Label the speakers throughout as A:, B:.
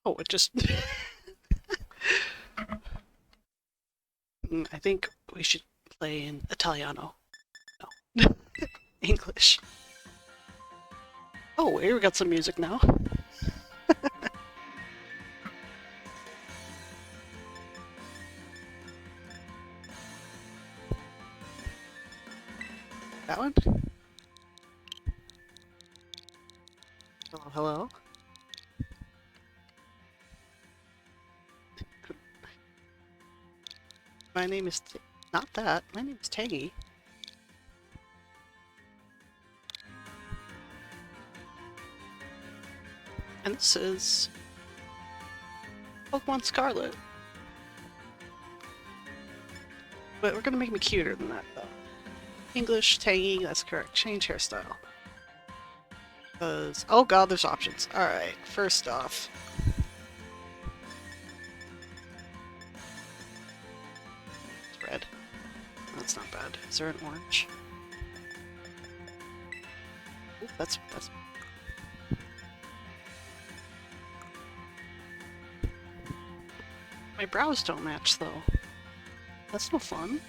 A: Oh, it just... I think we should play in Italiano. No. English. Oh, here we got some music now. That one? Hello, hello. My name is... Not that. My name is Tangy. And this is... Pokemon Scarlet. But we're gonna make me cuter than that, though. English, Tangy, that's correct. Change hairstyle. Because... Oh god, there's options. Alright, first off... It's red. That's not bad. Is there an orange? Ooh, that's... My brows don't match, though. That's no fun.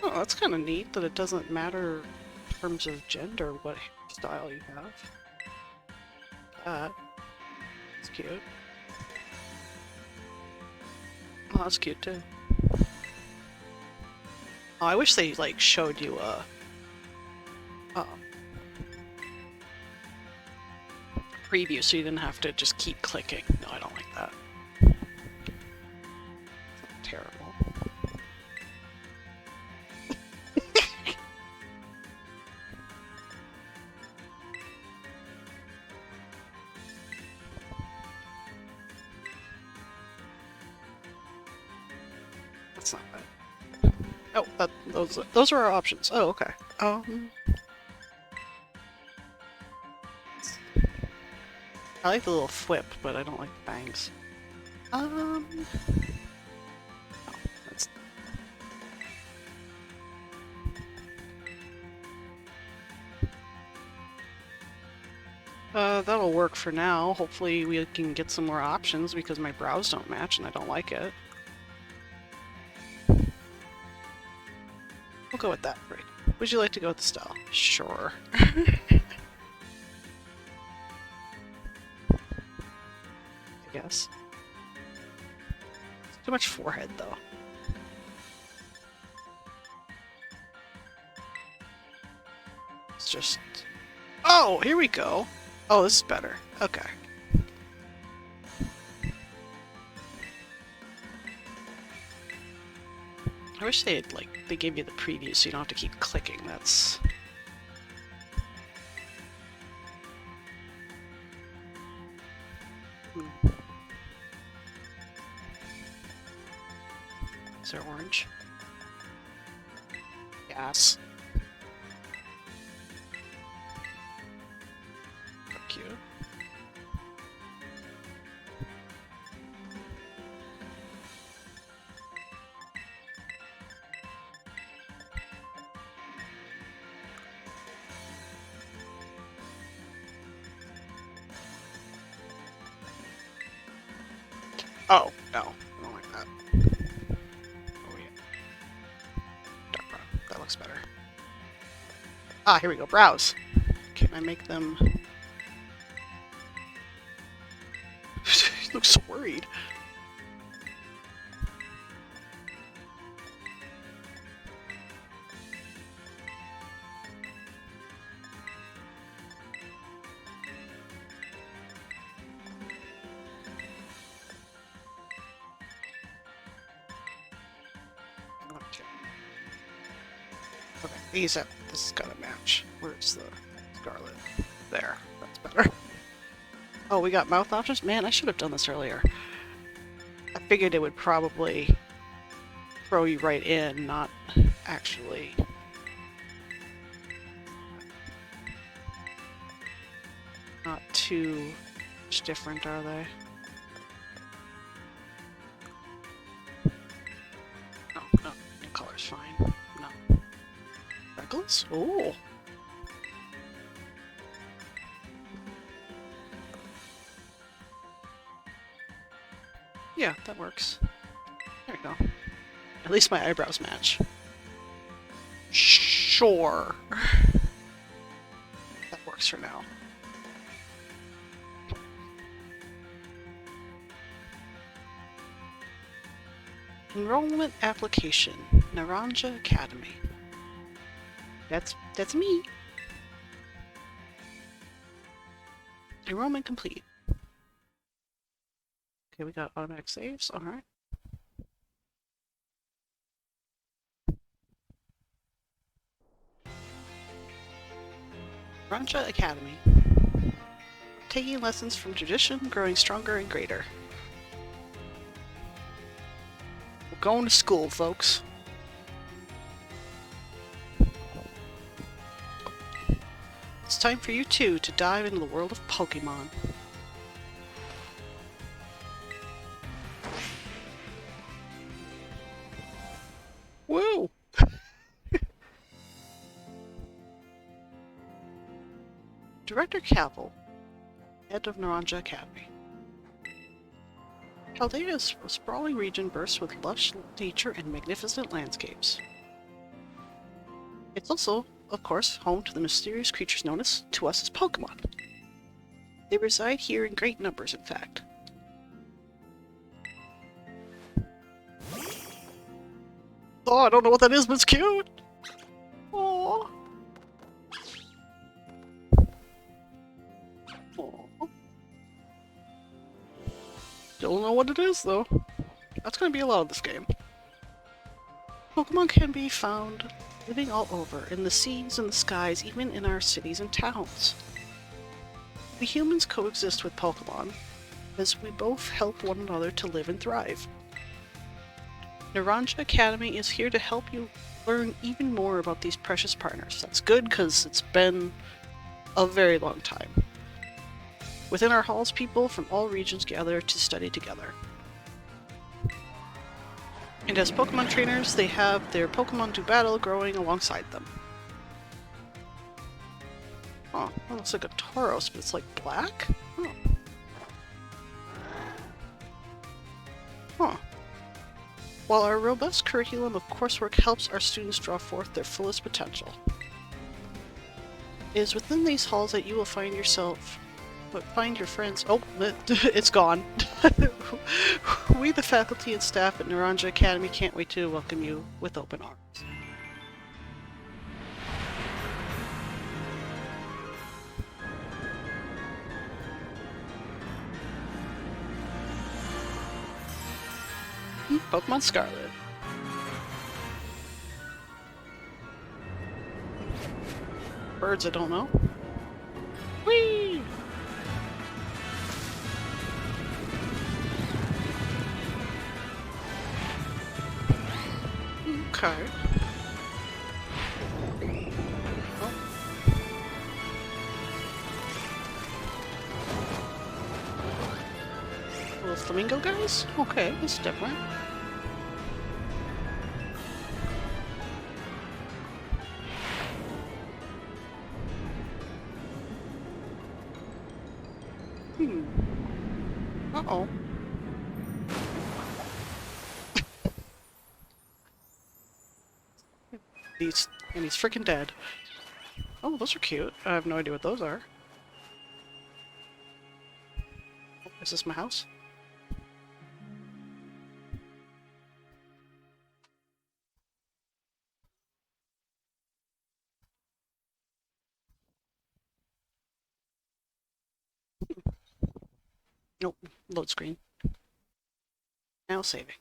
A: Oh, that's kind of neat that it doesn't matter in terms of gender what hairstyle you have. That's cute. Oh, that's cute too. Oh, I wish they like showed you a preview so you didn't have to just keep clicking. No, I don't like that. Terrible. That's not bad. Oh, those are our options. Oh, okay. I like the little flip, but I don't like the bangs. Oh, that's... That'll work for now. Hopefully we can get some more options because my brows don't match and I don't like it. We'll go with that. Right. Would you like to go with the style? Sure. I guess. Too much forehead, though. It's just... Oh, here we go. Oh, this is better. Okay. I wish they had, like, they gave you the preview so you don't have to keep clicking. That's... Is there orange? Yes. Cute. Oh, no. I don't like that. Oh, yeah. Dark brown. That looks better. Ah, here we go. Brows. Can I make them... He looks so worried. Okay, these have... This has got to match. Where's the Scarlet? There. That's better. Oh, we got mouth options? Man, I should have done this earlier. I figured it would probably throw you right in, not actually... Not too much different, are they? boggles? Oh. Yeah, that works. There you go. At least my eyebrows match. Sure. That works for now. Enrollment application. Naranja Academy. That's me. Enrollment complete. Okay, we got automatic saves. Alright. Naranja Academy. Taking lessons from tradition, growing stronger and greater. We're going to school, folks. It's time for you two to dive into the world of Pokemon. Woo! Director Cavill, head of Naranja Academy. Paldea is a sprawling region bursts with lush nature and magnificent landscapes. It's also, of course, home to the mysterious creatures known to us as Pokemon. They reside here in great numbers, in fact. Oh, I don't know what that is, but it's cute! Aww. Aww. Don't know what it is, though. That's gonna be a lot of this game. Pokemon can be found living all over, in the seas and the skies, even in our cities and towns. We humans coexist with Pokemon, as we both help one another to live and thrive. Naranja Academy is here to help you learn even more about these precious partners. That's good, because it's been a very long time. Within our halls, people from all regions gather to study together. And as Pokemon trainers, they have their Pokemon do battle growing alongside them. Oh, that looks like a Tauros, but it's like black? Oh. Huh. While our robust curriculum of coursework helps our students draw forth their fullest potential. It is within these halls that you will find yourself, but find your friends. Oh, it's gone. We, the faculty and staff at Naranja Academy, can't wait to welcome you with open arms. Pokemon Scarlet. Birds I don't know. Whee! Okay. Oh. Little flamingo guys? Okay, that's different. Uh-oh. And he's freaking dead. Oh, those are cute. I have no idea what those are. Oh, is this my house? Nope. Load screen. Now saving.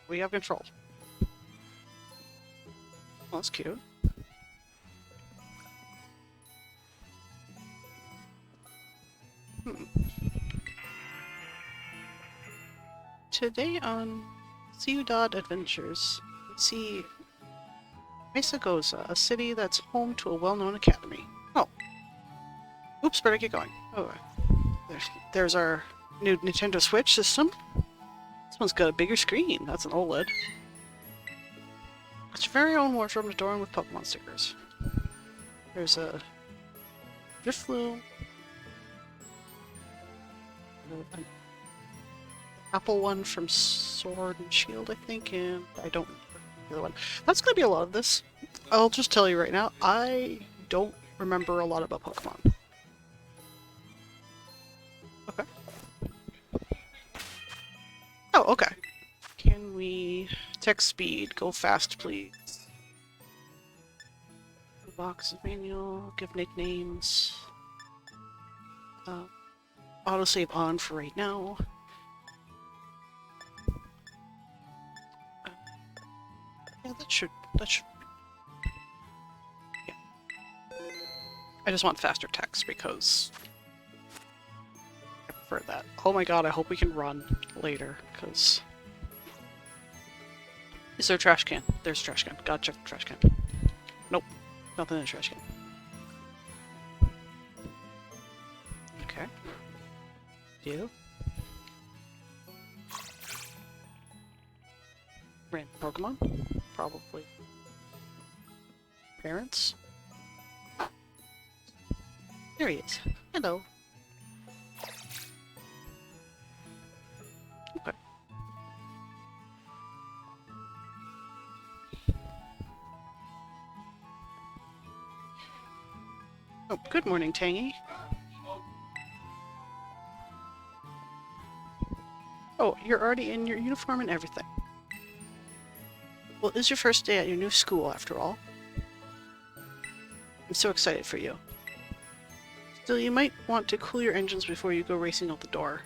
A: We have control. Oh, that's cute. Today on Ciudad Adventures, we see Mesagoza, a city that's home to a well-known academy. Oh. Oops, better get going. Oh, there's our new Nintendo Switch system. This one's got a bigger screen. That's an OLED. It's your very own wardrobe adorned with Pokemon stickers. There's a Drifloon. An apple one from Sword and Shield, I think, and I don't remember the other one. That's gonna be a lot of this. I'll just tell you right now, I don't remember a lot about Pokemon. Okay. Oh, okay. Can we... Text speed. Go fast, please. Box of manual. Give nicknames. Autosave on for right now. Yeah, that should... Yeah. I just want faster text because... I prefer that. Oh my god, I hope we can run later, because... Is there a trash can? There's a trash can. Gotta check the trash can. Nope. Nothing in the trash can. Okay. You? Random Pokemon? Probably. Parents? There he is. Hello. Okay. Oh, good morning, Tangy. Oh, you're already in your uniform and everything. Well, it's your first day at your new school, after all. I'm so excited for you. Still, you might want to cool your engines before you go racing out the door.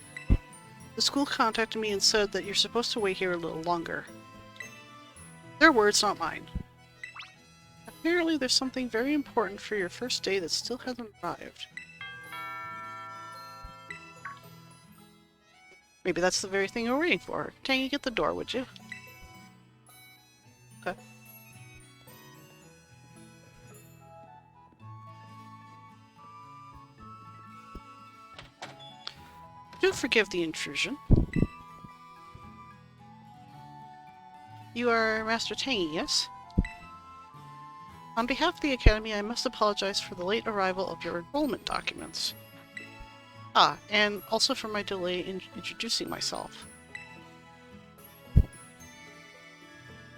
A: The school contacted me and said that you're supposed to wait here a little longer. Their words, not mine. Apparently there's something very important for your first day that still hasn't arrived. Maybe that's the very thing you're waiting for. Tangy, get the door, would you? Okay. Do forgive the intrusion. You are Master Tangy, yes? On behalf of the Academy, I must apologize for the late arrival of your enrollment documents. Ah, and also for my delay in introducing myself.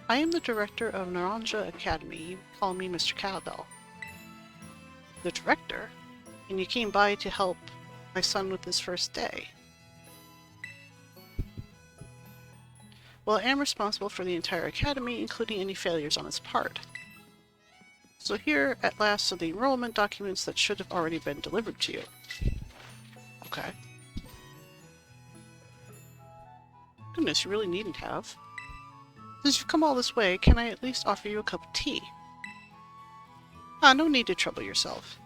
A: I am the director of Naranja Academy. You call me Mr. Cowbell. The director? And you came by to help my son with his first day. Well, I am responsible for the entire Academy, including any failures on its part. So here, at last, are the enrollment documents that should have already been delivered to you. Okay. Goodness, you really needn't have. Since you've come all this way, can I at least offer you a cup of tea? Ah, no need to trouble yourself.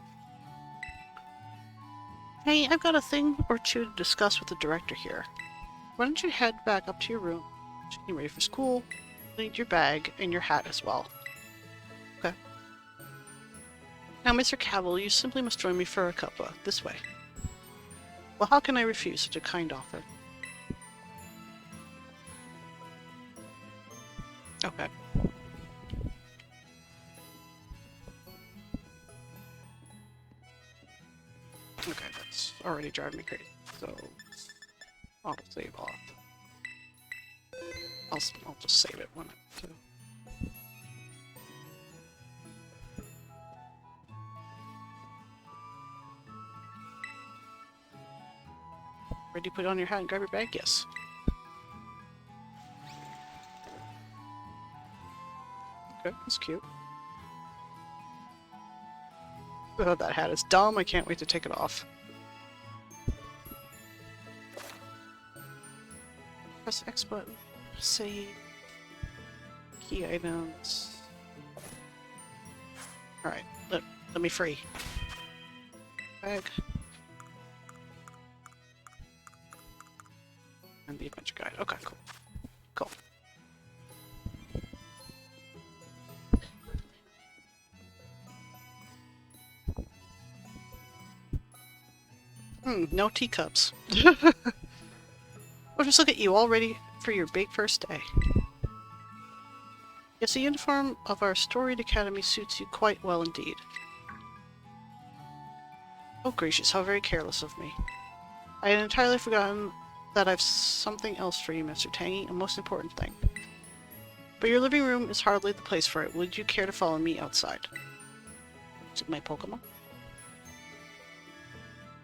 A: Hey, I've got a thing or two to discuss with the director here. Why don't you head back up to your room, getting ready for school, need your bag, and your hat as well. Okay. Now, Mr. Cavil, you simply must join me for a cuppa, this way. Well, how can I refuse such a kind offer? Okay. Okay, that's already driving me crazy, so I'll save off. I'll just save it when I do. Ready to put on your hat and grab your bag? Yes. Okay, that's cute. Oh, that hat is dumb. I can't wait to take it off. Press X button. Save. Key items. Alright, let me free. Bag. And the adventure guide. Okay, cool. Cool. No teacups. Oh, just look at you, all ready for your big first day. Yes, the uniform of our storied academy suits you quite well indeed. Oh gracious, how very careless of me. I had entirely forgotten that I've something else for you, Mr. Tangy, a most important thing. But your living room is hardly the place for it. Would you care to follow me outside? Is it my Pokemon?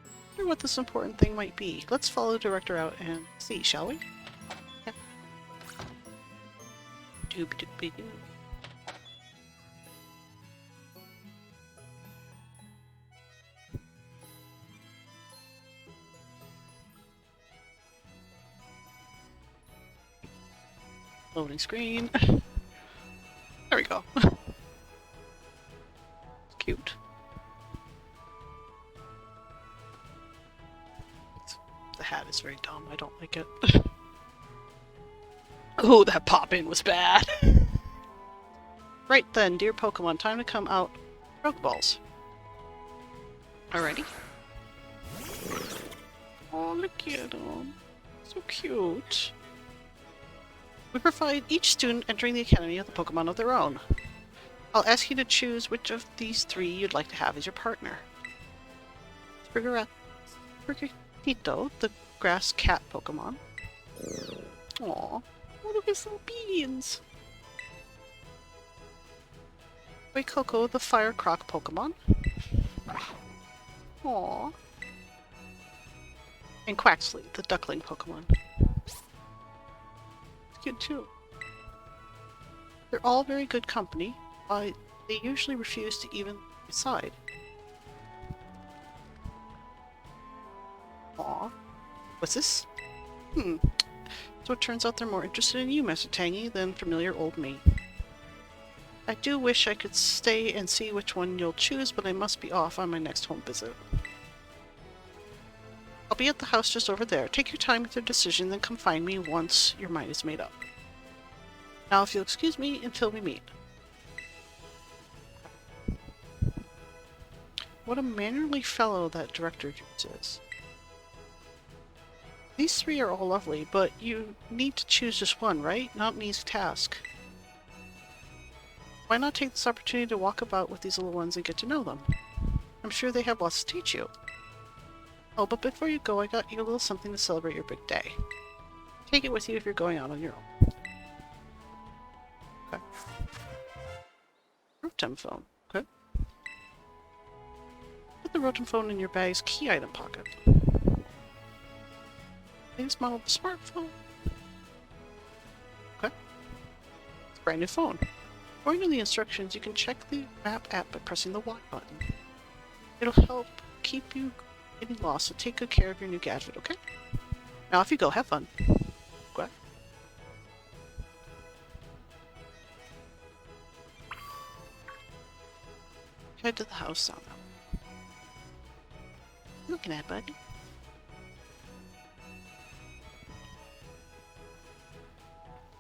A: I wonder what this important thing might be. Let's follow the director out and see, shall we? Yeah. Doop-doop-doo. Loading screen. There we go. Cute. The hat is very dumb. I don't like it. Oh, that pop-in was bad. Right then, dear Pokemon, time to come out. Pokeballs. Alrighty. Oh, look at them. So cute. We provide each student entering the Academy with a Pokemon of their own. I'll ask you to choose which of these three you'd like to have as your partner. Sprigatito, the grass cat Pokemon. Aww. Oh, look at some beans! Coco, the fire croc Pokemon. Aww. And Quaxley, the duckling Pokemon. It's cute too. They're all very good company, but they usually refuse to even decide. Aw. What's this? So it turns out they're more interested in you, Master Tangy, than familiar old me. I do wish I could stay and see which one you'll choose, but I must be off on my next home visit. I'll be at the house just over there. Take your time with your decision, then come find me once your mind is made up. Now, if you'll excuse me until we meet. What a mannerly fellow that Director is. These three are all lovely, but you need to choose just one, right? Not an easy task. Why not take this opportunity to walk about with these little ones and get to know them? I'm sure they have lots to teach you. Oh, but before you go, I got you a little something to celebrate your big day. Take it with you if you're going out on your own. Okay. Rotom phone. Okay. Put the Rotom phone in your bag's key item pocket. Latest model of the smartphone. Okay. It's a brand new phone. According to the instructions, you can check the map app by pressing the Y button. It'll help keep you getting lost, so take good care of your new gadget, okay? Now off you go, have fun. Okay. Head to the house now. Looking at, buddy.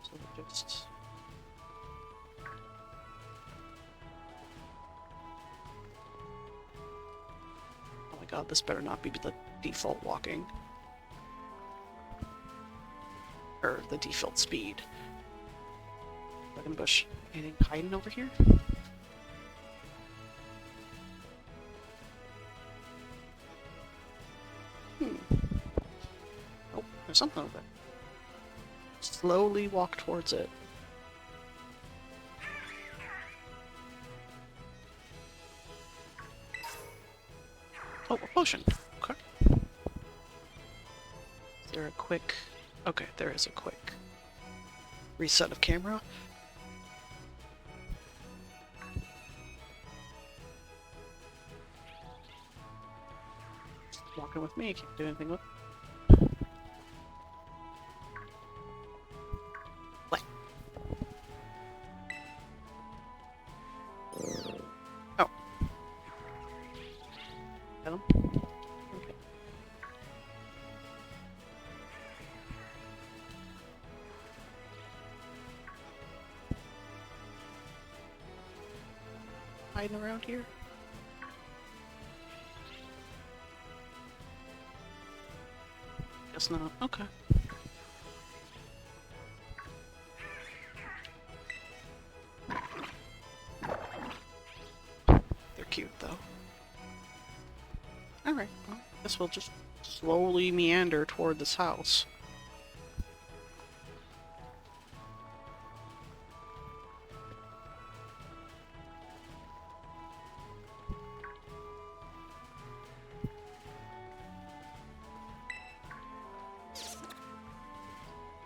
A: So just... Oh my god, this better not be the default walking. Or the default speed. Fucking bush. Anything hiding over here? Oh, there's something over there. Slowly walk towards it. Oh, a potion. Okay. Is there a quick... Okay, there is a quick reset of camera. Just walking with me, can't do anything with it. What? Oh. Got him? Okay. hiding around here? Guess not. Okay. They're cute, though. Alright, well, guess we'll just slowly meander toward this house.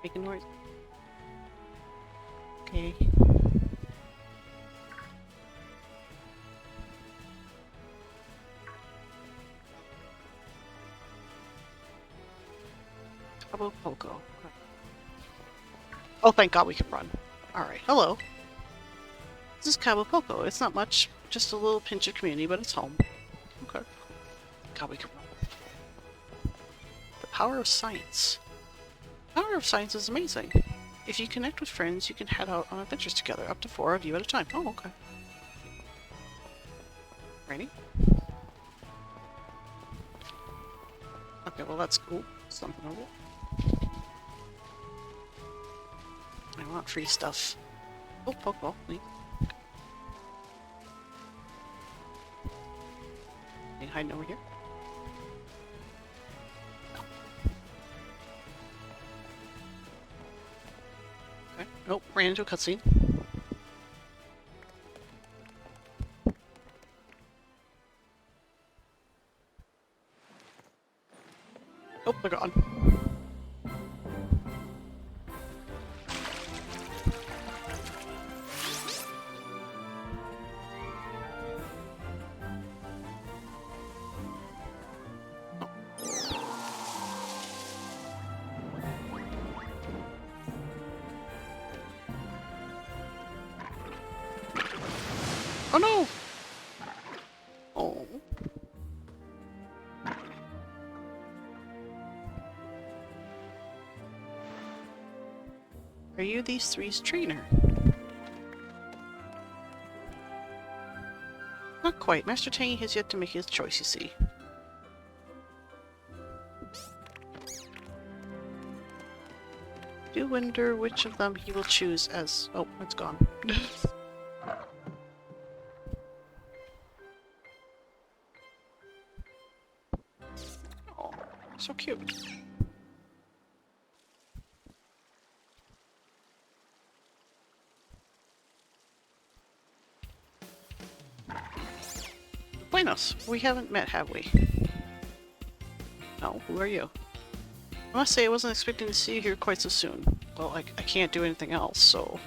A: Making noise. Okay. Cabo Poco. Okay. Oh, thank God we can run. Alright, hello. This is Cabo Poco. It's not much, just a little pinch of community, but it's home. Okay. God, we can run. The power of science. The power of science is amazing. If you connect with friends, you can head out on adventures together, up to 4 of you at a time. Oh, okay. Ready? Okay, well that's cool. Something over it. I want free stuff. Oh, Pokeball, please. Are you hiding over here? Okay. Nope, ran into a cutscene. Oh, they're gone. Oh no! Oh. Are you these three's trainer? Not quite. Master Tangy has yet to make his choice, you see. Do wonder which of them he will choose as... Oh, it's gone. Oh, so cute. Buenos. We haven't met, have we? No, who are you? I must say I wasn't expecting to see you here quite so soon. Well, I can't do anything else, so...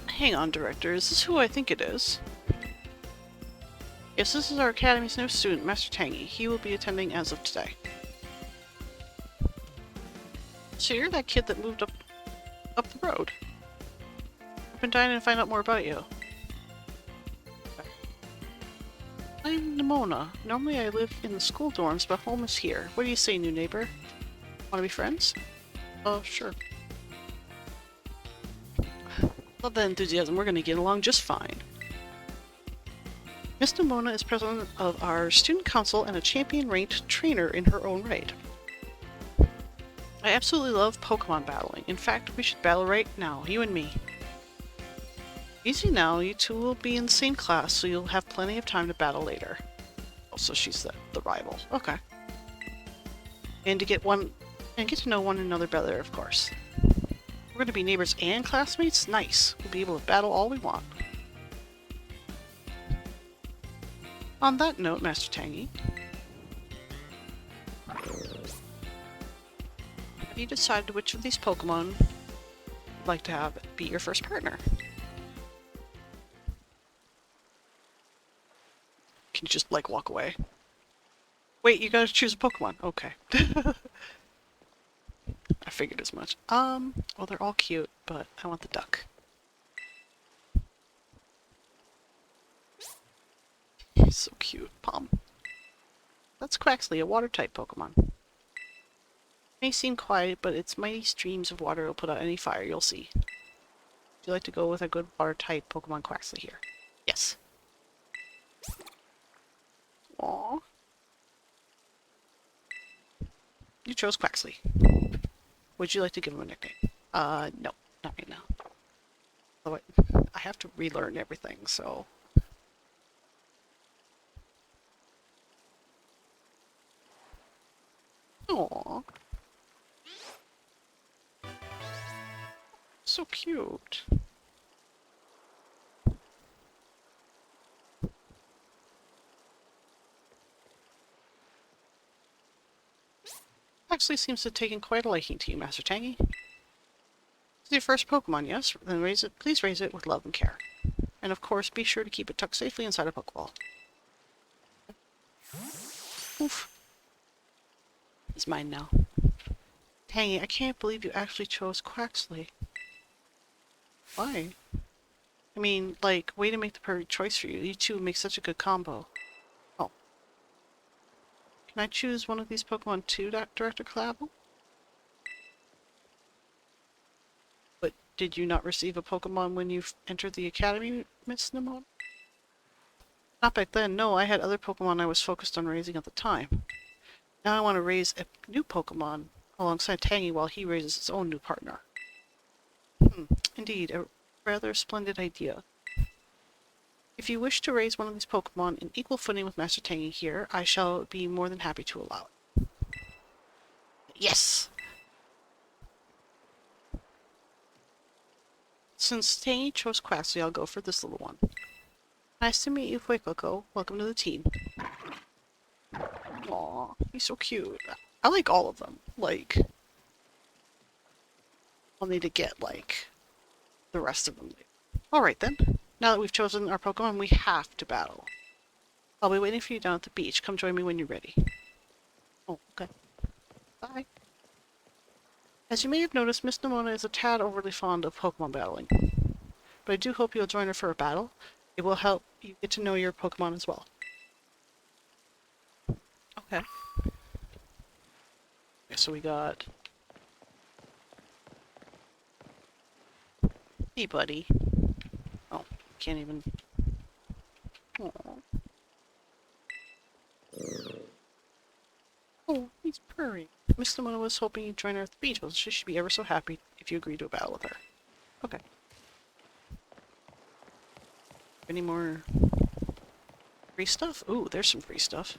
A: Hang on, Director. Is this who I think it is? Yes, this is our Academy's new student, Master Tangy. He will be attending as of today. So you're that kid that moved up the road. I've been dying to find out more about you. I'm Nimona. Normally I live in the school dorms, but home is here. What do you say, new neighbor? Want to be friends? Oh, sure. Love that enthusiasm. We're going to get along just fine. Miss Nimona is president of our student council and a champion-ranked trainer in her own right. I absolutely love Pokemon battling. In fact, we should battle right now, you and me. Easy now, you two will be in the same class, so you'll have plenty of time to battle later. Oh, so she's the rival. Okay. And to get to know one another better, of course. We're going to be neighbors and classmates? Nice. We'll be able to battle all we want. On that note, Master Tangy, have you decided which of these Pokemon you'd like to have be your first partner? Can you just, like, walk away? Wait, you gotta choose a Pokemon. Okay. I figured as much. Well, they're all cute, but I want the duck. He's so cute. Palm. That's Quaxley, a water-type Pokemon. It may seem quiet, but its mighty streams of water will put out any fire, you'll see. you like to go with a good water type Pokemon Quaxley here? Yes. Aww. You chose Quaxley. Would you like to give him a nickname? No, not right now. Oh, I have to relearn everything, so... Aww. So cute. Actually seems to have taken quite a liking to you, Master Tangy. It's your first Pokemon, yes? Then please raise it with love and care. And of course, be sure to keep it tucked safely inside a Pokeball. Oof. It's mine now. Tangy, I can't believe you actually chose Quaxley. Why? I mean, like, way to make the perfect choice for you. You two make such a good combo. Oh. Can I choose one of these Pokemon too, Director Clavel? But did you not receive a Pokemon when you entered the Academy, Miss Nimona? Not back then, no. I had other Pokemon I was focused on raising at the time. Now I want to raise a new Pokemon alongside Tangy while he raises his own new partner. Indeed, a rather splendid idea. If you wish to raise one of these Pokemon in equal footing with Master Tangy here, I shall be more than happy to allow it. Yes! Since Tangy chose Quaxley, I'll go for this little one. Nice to meet you, Fuecoco. Welcome to the team. Aw, he's so cute. I like all of them. Like, I'll need to get, like, the rest of them. Alright then. Now that we've chosen our Pokemon, we have to battle. I'll be waiting for you down at the beach. Come join me when you're ready. Oh, okay. Bye. As you may have noticed, Miss Nimona is a tad overly fond of Pokemon battling. But I do hope you'll join her for a battle. It will help you get to know your Pokemon as well. Okay. So we got... Hey, buddy. Oh, can't even... Aww. Oh, he's purring. Miss Nimona was hoping you'd join her at the beach, but she should be ever so happy if you agree to a battle with her. Okay. Any more free stuff? Ooh, there's some free stuff.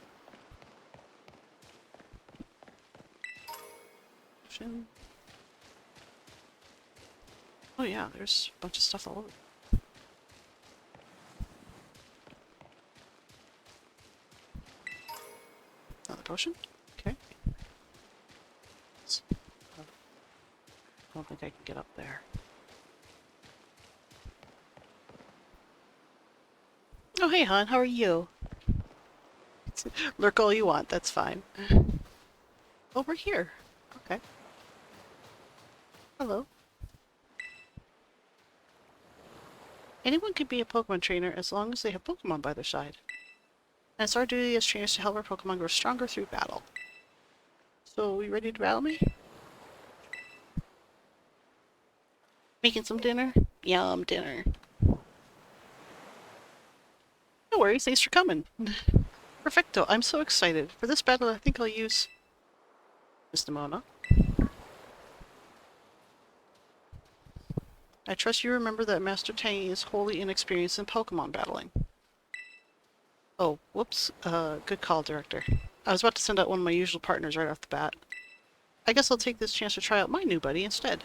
A: Oh yeah, there's a bunch of stuff all over. Another potion? Okay. I don't think I can get up there. Oh hey hon, how are you? Lurk all you want, that's fine. Oh, we're here. Okay. Hello. Anyone can be a Pokemon trainer as long as they have Pokemon by their side. And it's our duty as trainers to help our Pokemon grow stronger through battle. So, you ready to battle me? Making some dinner? Yum, dinner. No worries, thanks for coming. Perfecto, I'm so excited. For this battle, I think I'll use... Miss Nimona. I trust you remember that Master Tangy is wholly inexperienced in Pokemon battling. Oh, whoops. Good call, Director. I was about to send out one of my usual partners right off the bat. I guess I'll take this chance to try out my new buddy instead.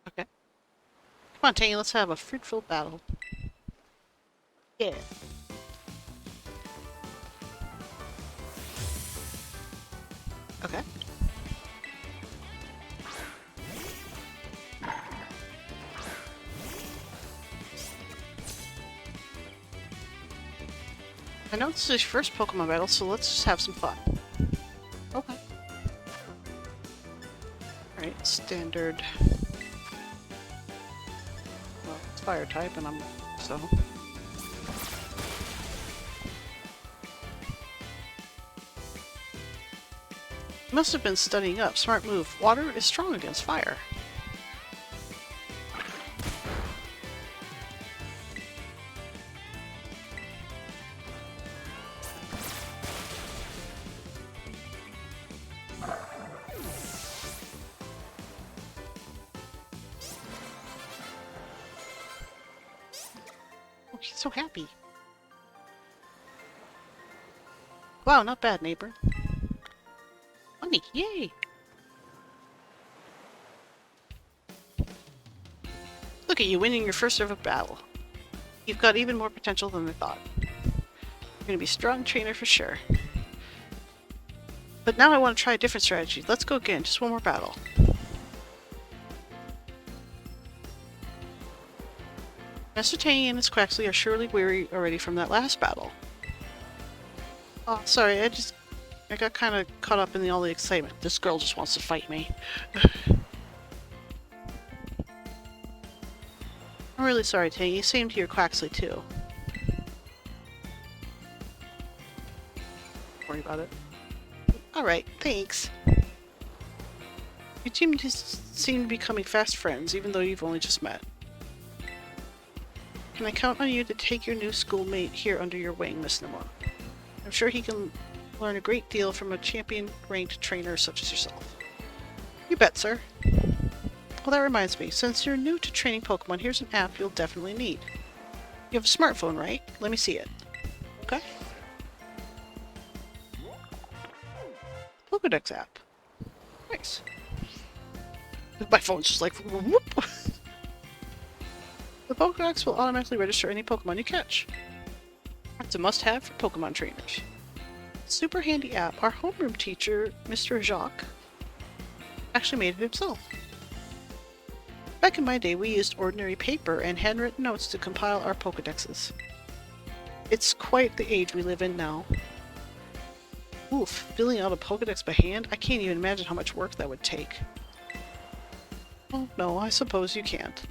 A: Okay. Come on, Tangy, let's have a fruitful battle. Yeah. Okay. I know this is your first Pokemon battle, so let's just have some fun. Okay. Alright, standard. Well, it's fire type, and I'm so. Must have been studying up. Smart move. Water is strong against fire. Oh, he's so happy. Wow, not bad, neighbor. Money, yay! Look at you winning your first ever battle. You've got even more potential than I thought. You're gonna be a strong trainer for sure. But now I want to try a different strategy. Let's go again, just one more battle. Master Tangy and his Quaxley are surely weary already from that last battle. Oh, sorry, I got kind of caught up in all the excitement. This girl just wants to fight me. I'm really sorry, Tangy. Same to your Quaxley, too. Don't worry about it. Alright, thanks. You seem to be becoming fast friends, even though you've only just met. Can I count on you to take your new schoolmate here under your wing, Miss Nimona? I'm sure he can learn a great deal from a champion-ranked trainer such as yourself. You bet, sir. Well, that reminds me. Since you're new to training Pokemon, here's an app you'll definitely need. You have a smartphone, right? Let me see it. Okay. Pokedex app. Nice. My phone's just like, whoop! The Pokedex will automatically register any Pokemon you catch. It's a must-have for Pokemon trainers. Super handy app. Our homeroom teacher, Mr. Jacques, actually made it himself. Back in my day, we used ordinary paper and handwritten notes to compile our Pokedexes. It's quite the age we live in now. Oof, filling out a Pokedex by hand? I can't even imagine how much work that would take. Oh, no, I suppose you can't.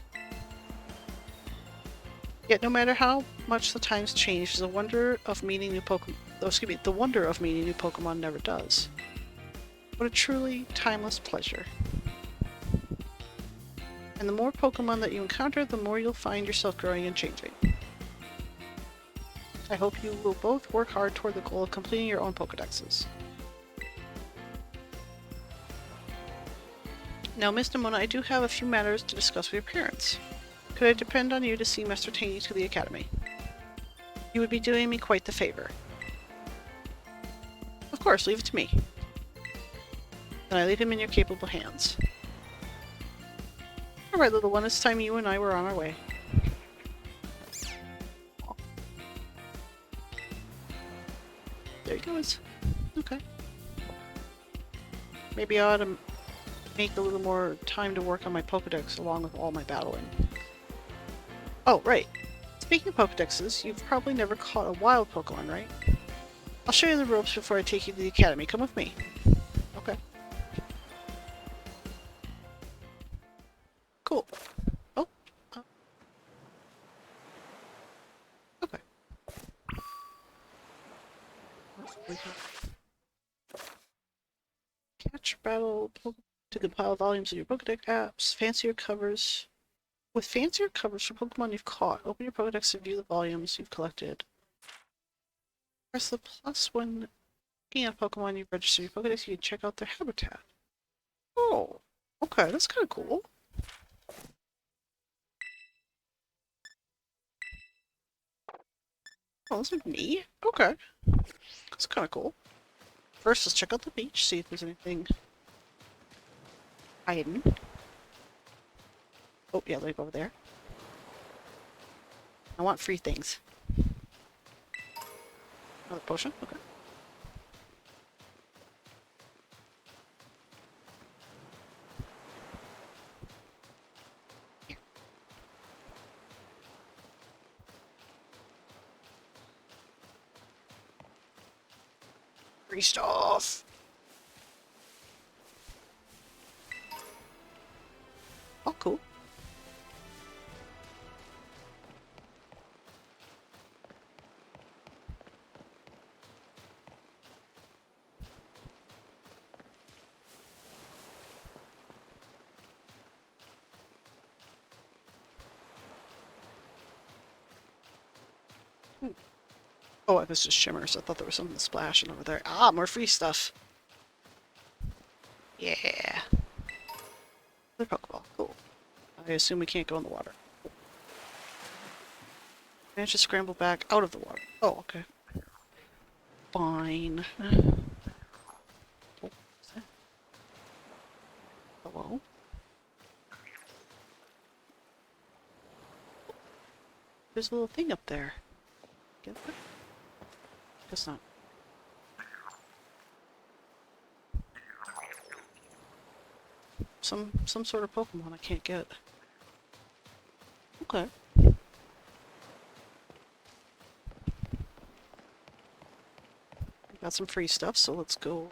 A: Yet no matter how much the times change, the wonder of meeting new Pokemon never does. What a truly timeless pleasure. And the more Pokemon that you encounter, the more you'll find yourself growing and changing. I hope you will both work hard toward the goal of completing your own Pokedexes. Now, Miss Nimona, I do have a few matters to discuss with your parents. Could I depend on you to see Master Tangy to the academy? You would be doing me quite the favor. Of course, leave it to me. Then I leave him in your capable hands. Alright, little one, it's time you and I were on our way. There he goes. Okay. Maybe I ought to make a little more time to work on my Pokedex along with all my battling. Oh, right. Speaking of Pokedexes, you've probably never caught a wild Pokemon, right? I'll show you the ropes before I take you to the academy. Come with me. Okay. Cool. Oh. Okay. Catch, battle, to compile volumes of your Pokedex apps, fancier covers. With fancier covers for Pokemon you've caught, open your Pokedex to view the volumes you've collected. Press the plus when looking at Pokemon you've registered your Pokedex, you can check out their habitat. Oh, okay, that's kind of cool. Oh, those are neat. Okay. That's kind of cool. First, let's check out the beach, see if there's anything hidden. Oh, yeah, let me go over there. I want free things. Another potion? Okay. Here. Free stuff! Oh, cool. Oh, this just shimmers. I thought there was something splashing over there. Ah, more free stuff. Yeah. Another Pokeball. Cool. I assume we can't go in the water. Managed to scramble back out of the water. Oh, okay. Fine. Oh, what's that? Hello? There's a little thing up there. Get that? Guess not. Some sort of Pokemon I can't get. Okay. Got some free stuff, so let's go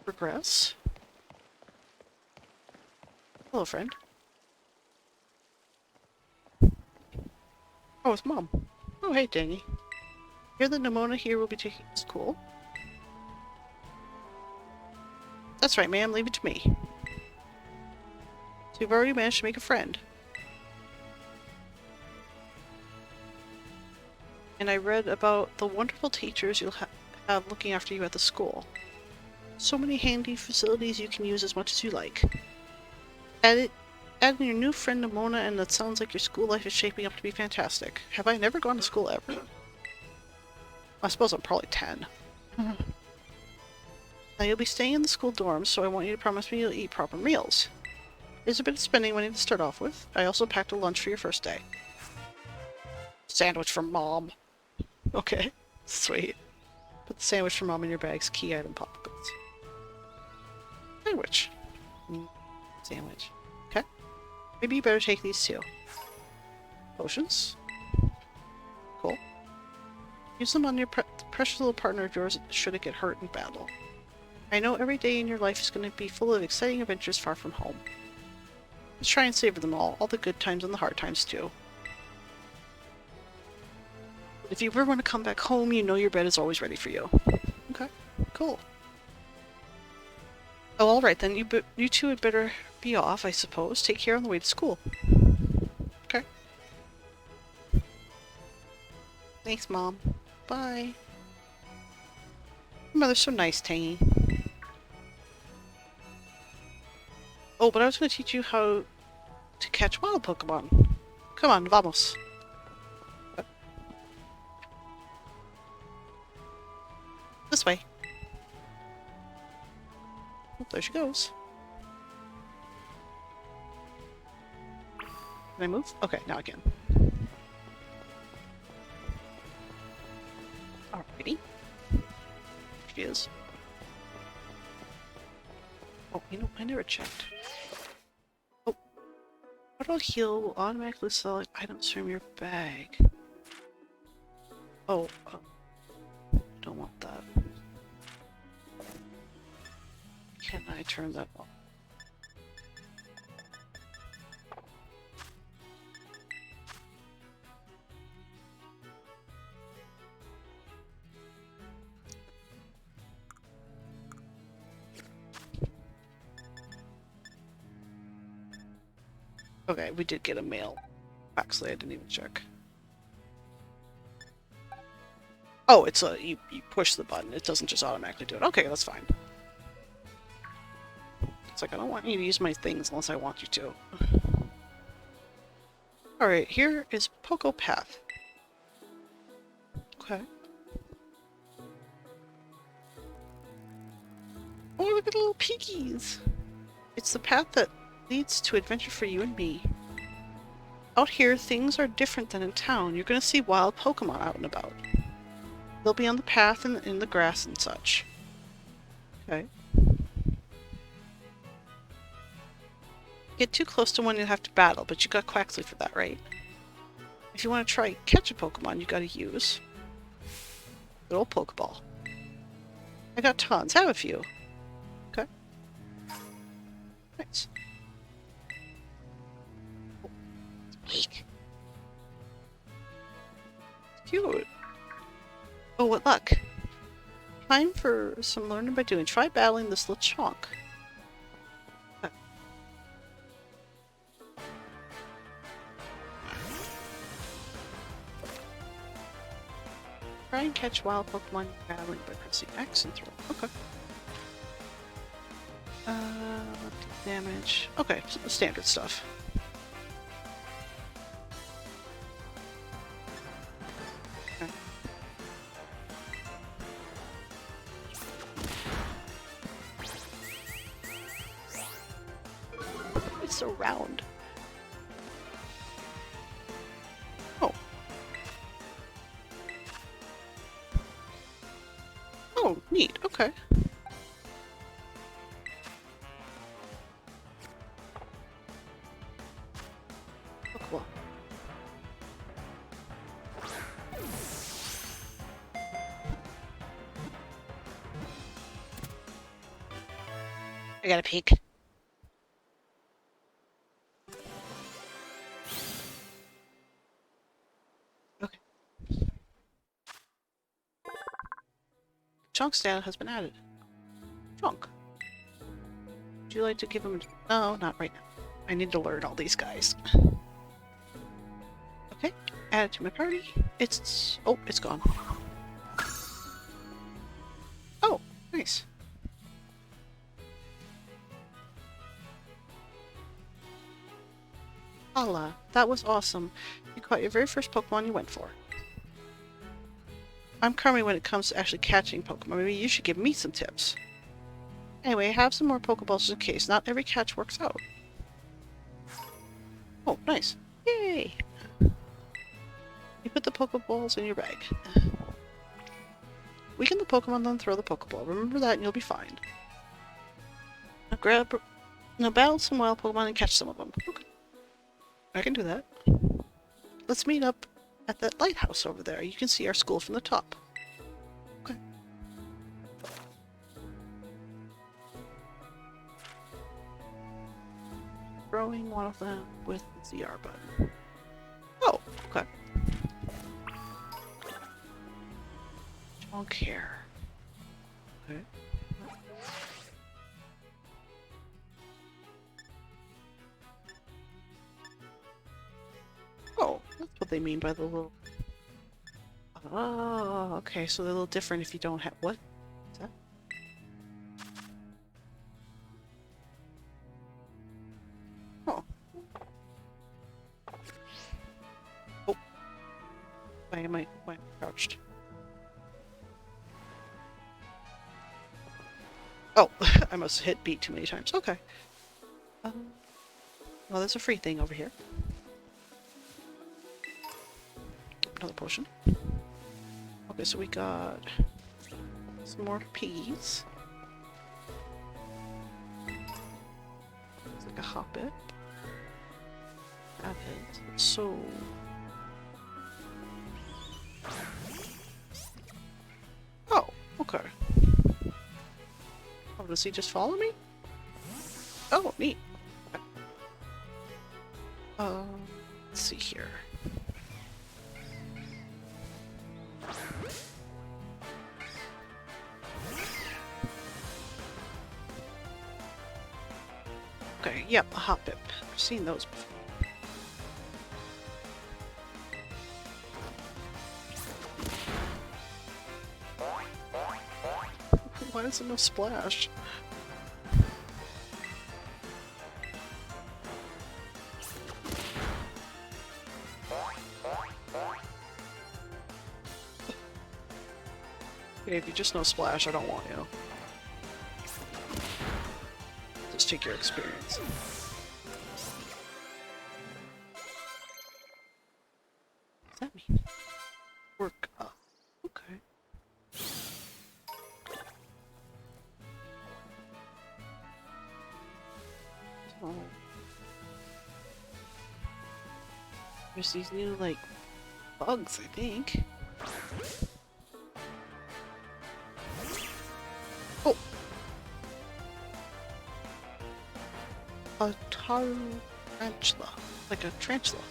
A: progress. Hello, friend. Oh, it's Mom. Oh, hey, Danny. Hear that Nimona here will be taking this cool? That's right, ma'am. Leave it to me. So you've already managed to make a friend. And I read about the wonderful teachers you'll have looking after you at the school. So many handy facilities you can use as much as you like. Adding your new friend Nimona, and it sounds like your school life is shaping up to be fantastic. Have I never gone to school ever? I suppose I'm probably 10. Now you'll be staying in the school dorms, so I want you to promise me you'll eat proper meals. There's a bit of spending money to start off with. I also packed a lunch for your first day. Sandwich from Mom. Okay, sweet. Put the sandwich from Mom in your bag's key item pockets. Sandwich. Sandwich. Okay. Maybe you better take these too. Potions. Cool. Use them on your precious little partner of yours should it get hurt in battle. I know every day in your life is going to be full of exciting adventures far from home. Let's try and savor them all the good times and the hard times too. If you ever want to come back home, you know your bed is always ready for you. Okay, cool. Oh, alright then, you two had better be off, I suppose. Take care on the way to school. Okay. Thanks, Mom. Bye. Your mother's so nice, Tangy. Oh, but I was going to teach you how to catch wild Pokemon. Come on, vamos. This way. Oh, there she goes. Can I move? Okay, now I can. Alrighty. She is. Oh, you know, I never checked. Oh. Auto heal will automatically select items from your bag. Oh, don't want that. Can I turn that off? Okay, we did get a mail. Actually, I didn't even check. Oh, it's a you push the button. It doesn't just automatically do it. Okay, that's fine. It's like I don't want you to use my things unless I want you to. Alright, here is Poco Path. Okay. Oh, look at the little piggies! It's the path that leads to adventure for you and me. Out here, things are different than in town. You're gonna see wild Pokemon out and about. They'll be on the path and in the grass and such. Okay. Get too close to one, you'll have to battle, but you got Quaxley for that, right? If you want to try catch a Pokemon, you gotta use good old Pokeball. I got tons. Have a few. Okay. Nice. Oh, it's big. Cute. Oh, what luck. Time for some learning by doing. Try battling this Lechonk. Okay. Try and catch wild Pokemon battling by pressing X and throw. Okay. Damage. Okay, so the standard stuff. Okay. It's so round. Oh. Oh, neat. Okay. Cool. I gotta peek. Okay. Chunk stat has been added. Chunk. Would you like to give him... No, not right now. I need to learn all these guys. Okay. Add it to my party. It's... Oh, it's gone. Oh, nice. Holla, that was awesome. You caught your very first Pokemon you went for. I'm crummy when it comes to actually catching Pokemon. Maybe you should give me some tips. Anyway, have some more Pokeballs in case not every catch works out. Oh, nice. Yay! You put the Pokeballs in your bag. Weaken the Pokemon, then throw the Pokeball. Remember that and you'll be fine. Now battle some wild Pokemon and catch some of them. Okay. I can do that. Let's meet up at that lighthouse over there. You can see our school from the top. Okay. Throwing one of them with the ZR button. Oh, okay. Don't care. Okay. Oh, that's what they mean by the little... Oh, okay, so they're a little different if you don't have... What? Is that? Oh. Oh. Why am I crouched? Oh, I must have hit beat too many times. Okay. Well, there's a free thing over here. Another potion. Okay, so we got some more peas. It's like a hobbit. That is so... Oh, okay. Oh, does he just follow me? Oh, neat. Okay. Let's see here. Okay, yep, a Hoppip. I've seen those before. Why is there no splash? Okay, if you just know splash, I don't want you. Just take your experience. What does that mean? Work up. Okay. So... There's these new, like, bugs, I think. Oh! A tarantula. Like a tarantula.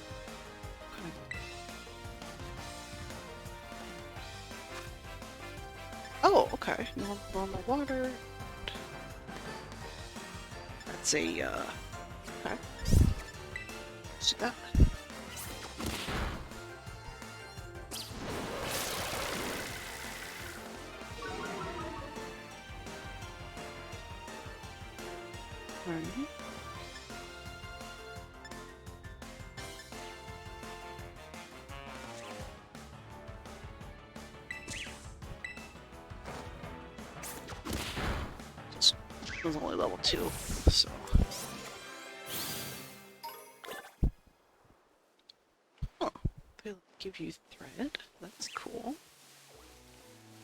A: Okay. Oh, okay. No more my water. That's a, okay. See that? Alright. This was only level 2, so. Oh, they give you thread. That's cool.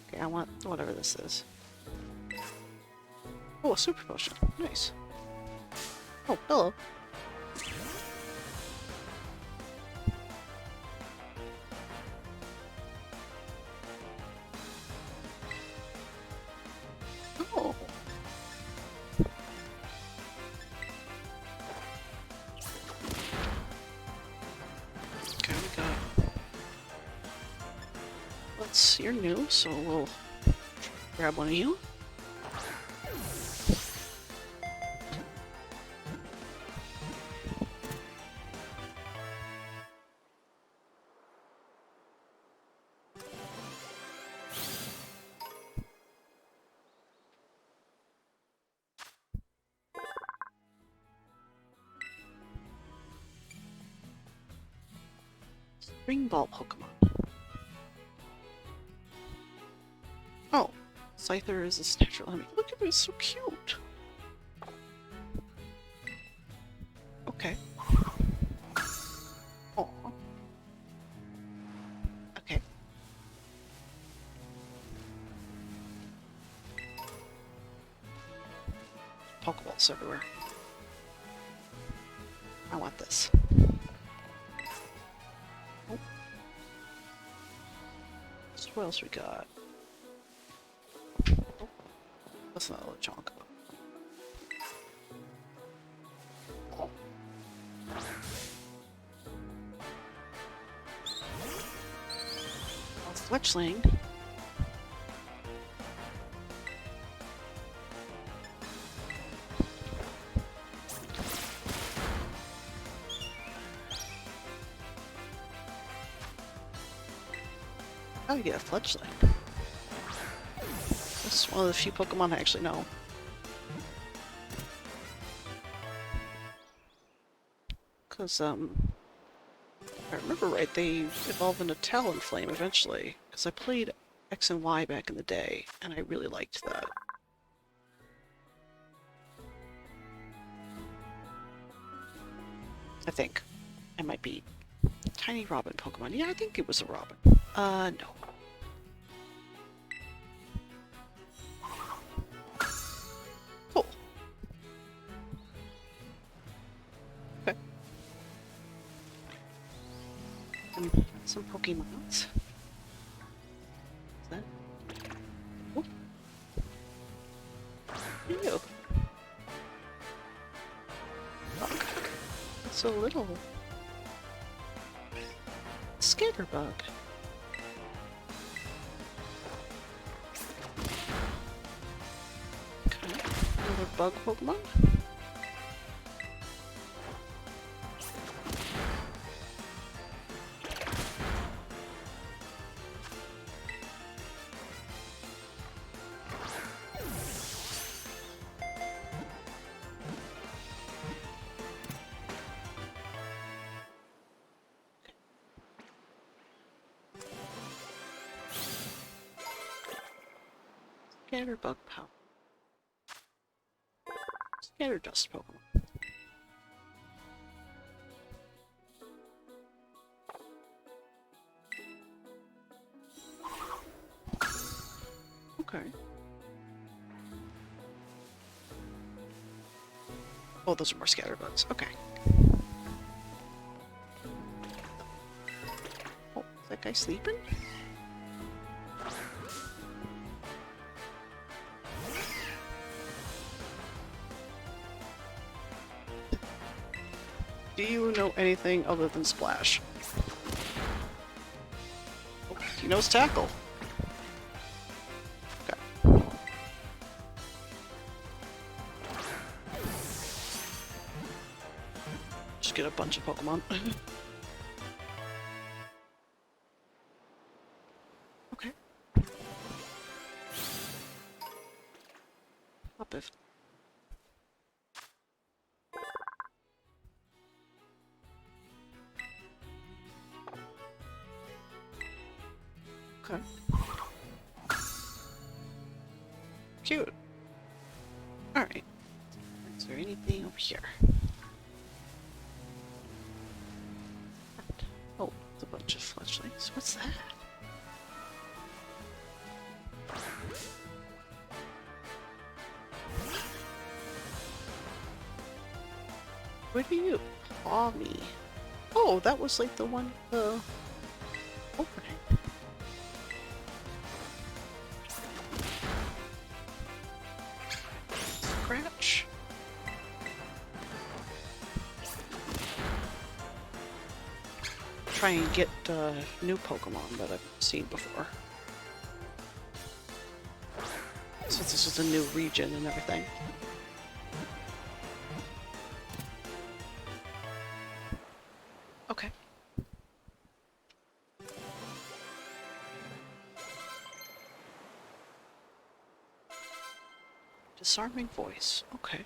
A: Okay, I want whatever this is. Oh, a super potion. Nice. Oh, hello. Oh. Okay, we got... You're new, so we'll grab one of you. Spring Ball Pokemon. Oh, Scyther is a natural enemy. Look at this, so cute. Okay. Oh. Okay. Pokeballs everywhere. I want this. Oh. So what else we got? Oh. That's not a Lechonk. Oh. Fletchling. How do you get a Fletchling? That's one of the few Pokemon I actually know. Because, if I remember right, they evolved into Talonflame eventually. Because I played X and Y back in the day, and I really liked that. I think. I might be Tiny Robin Pokemon. Yeah, I think it was a Robin. No. Cool. Okay. Some Pokemons. Is that? Oh. Ew. Bug. It's so little. Scatterbug. Okay. Another bug Pokemon. Scatterbug power. Scatteردust Pokemon. Okay. Oh, those are more Scatterbugs. Okay. Oh, is that guy sleeping? Do you know anything other than Splash? Oh, he knows Tackle. Okay. Just get a bunch of Pokemon. Okay. Up if. cute. Alright. Is there anything over here? Oh, it's a bunch of flashlights. What's that? Where do you claw me? Oh, that was like the one, opening. Scratch. Try and get new Pokemon that I've seen before. Since this is a new region and everything. Okay. Disarming voice. Okay.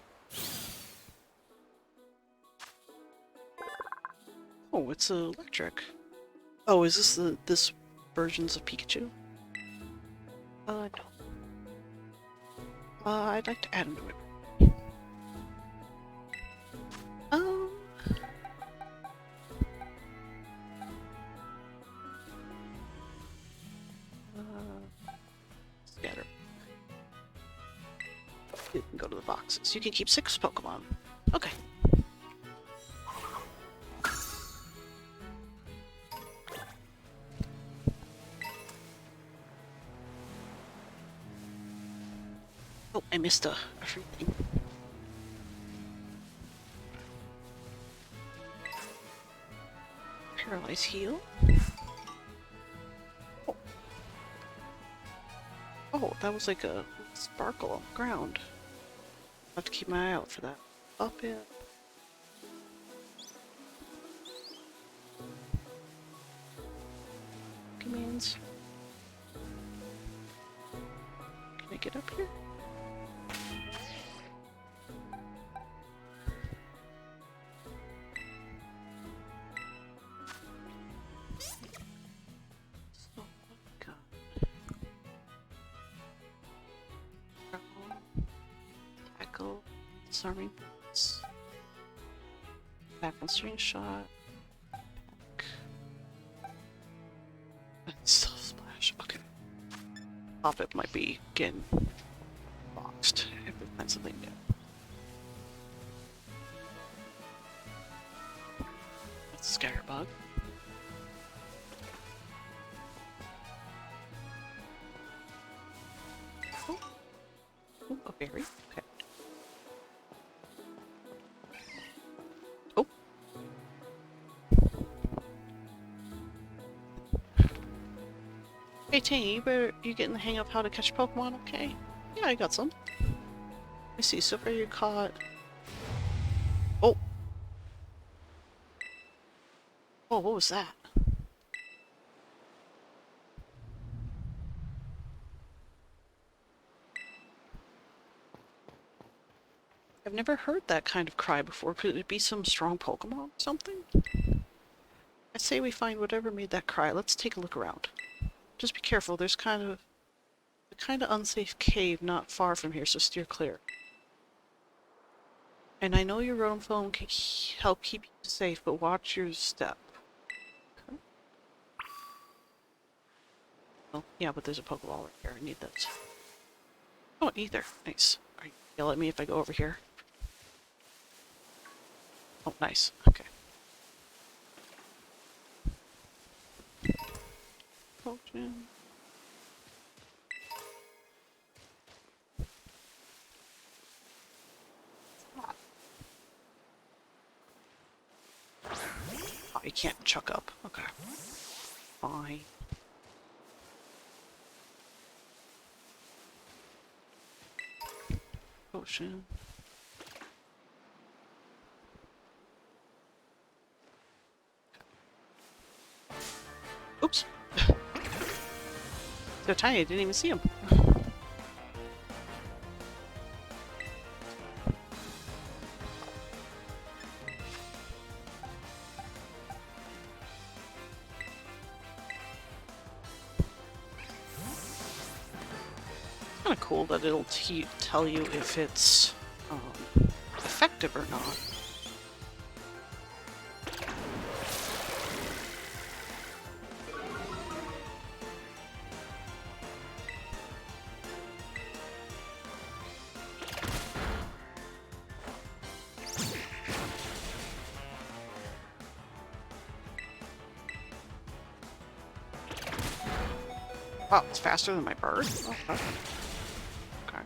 A: Oh, it's electric. Oh, is this this versions of Pikachu? No. I'd like to add him to it. Scatter. You can go to the boxes. You can keep 6 Pokemon. Okay. Oh, I missed a free thing. Paralyze heal. Oh. Oh, that was like a sparkle on the ground. I'll have to keep my eye out for that. Up it. Commands. Can I get up here? Disarming bolts. Back on string shot. Self splash. Okay. Pop it might be getting boxed if we find something new. That's a Scatterbug. Oh. Oh, a berry. Okay. Hey Tangy, you getting the hang of how to catch Pokemon, okay? Yeah, I got some. Let me see, so far you caught... Oh! Oh, what was that? I've never heard that kind of cry before. Could it be some strong Pokemon or something? I say we find whatever made that cry. Let's take a look around. Just be careful, there's a kind of unsafe cave not far from here, so steer clear. And I know your roam phone can help keep you safe, but watch your step. Okay. Well, yeah, but there's a Pokeball right here. I need those. Oh, ether. Nice. Are you yell at me if I go over here? Oh, nice. Okay. Potion. Oh, you can't chuck up. Okay. Fine. Potion. Oops. So tiny, I didn't even see him. kind of cool that it'll tell you if it's effective or not. Wow, it's faster than my bird? Oh, okay. Okay.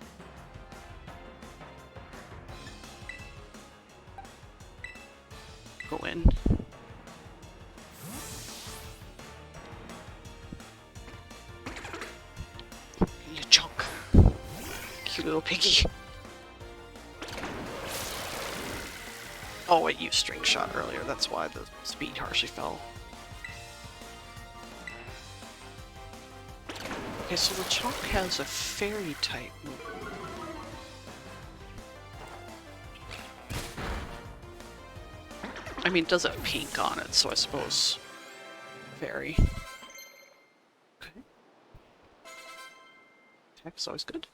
A: Go in. You chunk. Cute little piggy. Oh, it used string shot earlier. That's why the speed harshly fell. Okay, so the chalk has a fairy type move. I mean, it does have pink on it, so I suppose fairy. Okay. Attack's always good.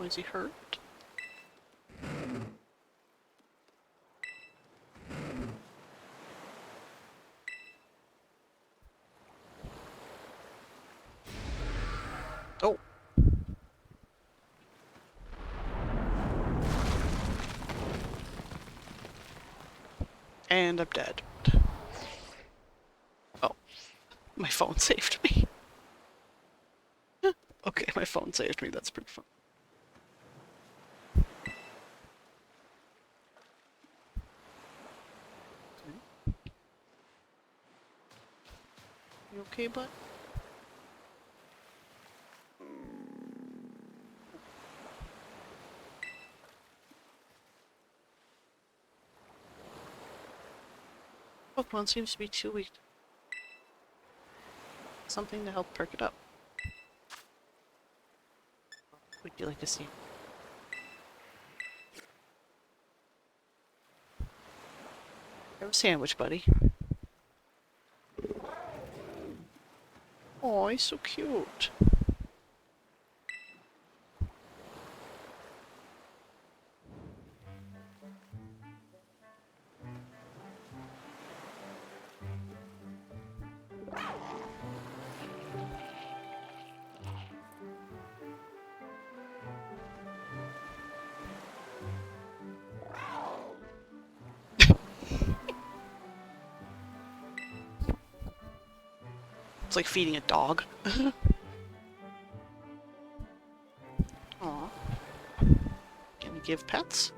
A: Oh, is he hurt? Oh. And I'm dead. Oh. My phone saved me. Okay, my phone saved me. That's pretty fun. You okay, bud? Pokemon seems to be too weak. Something to help perk it up. Would you like to see? Have a sandwich, buddy. Oh, he's so cute. It's like feeding a dog. Aw. Can you give pets?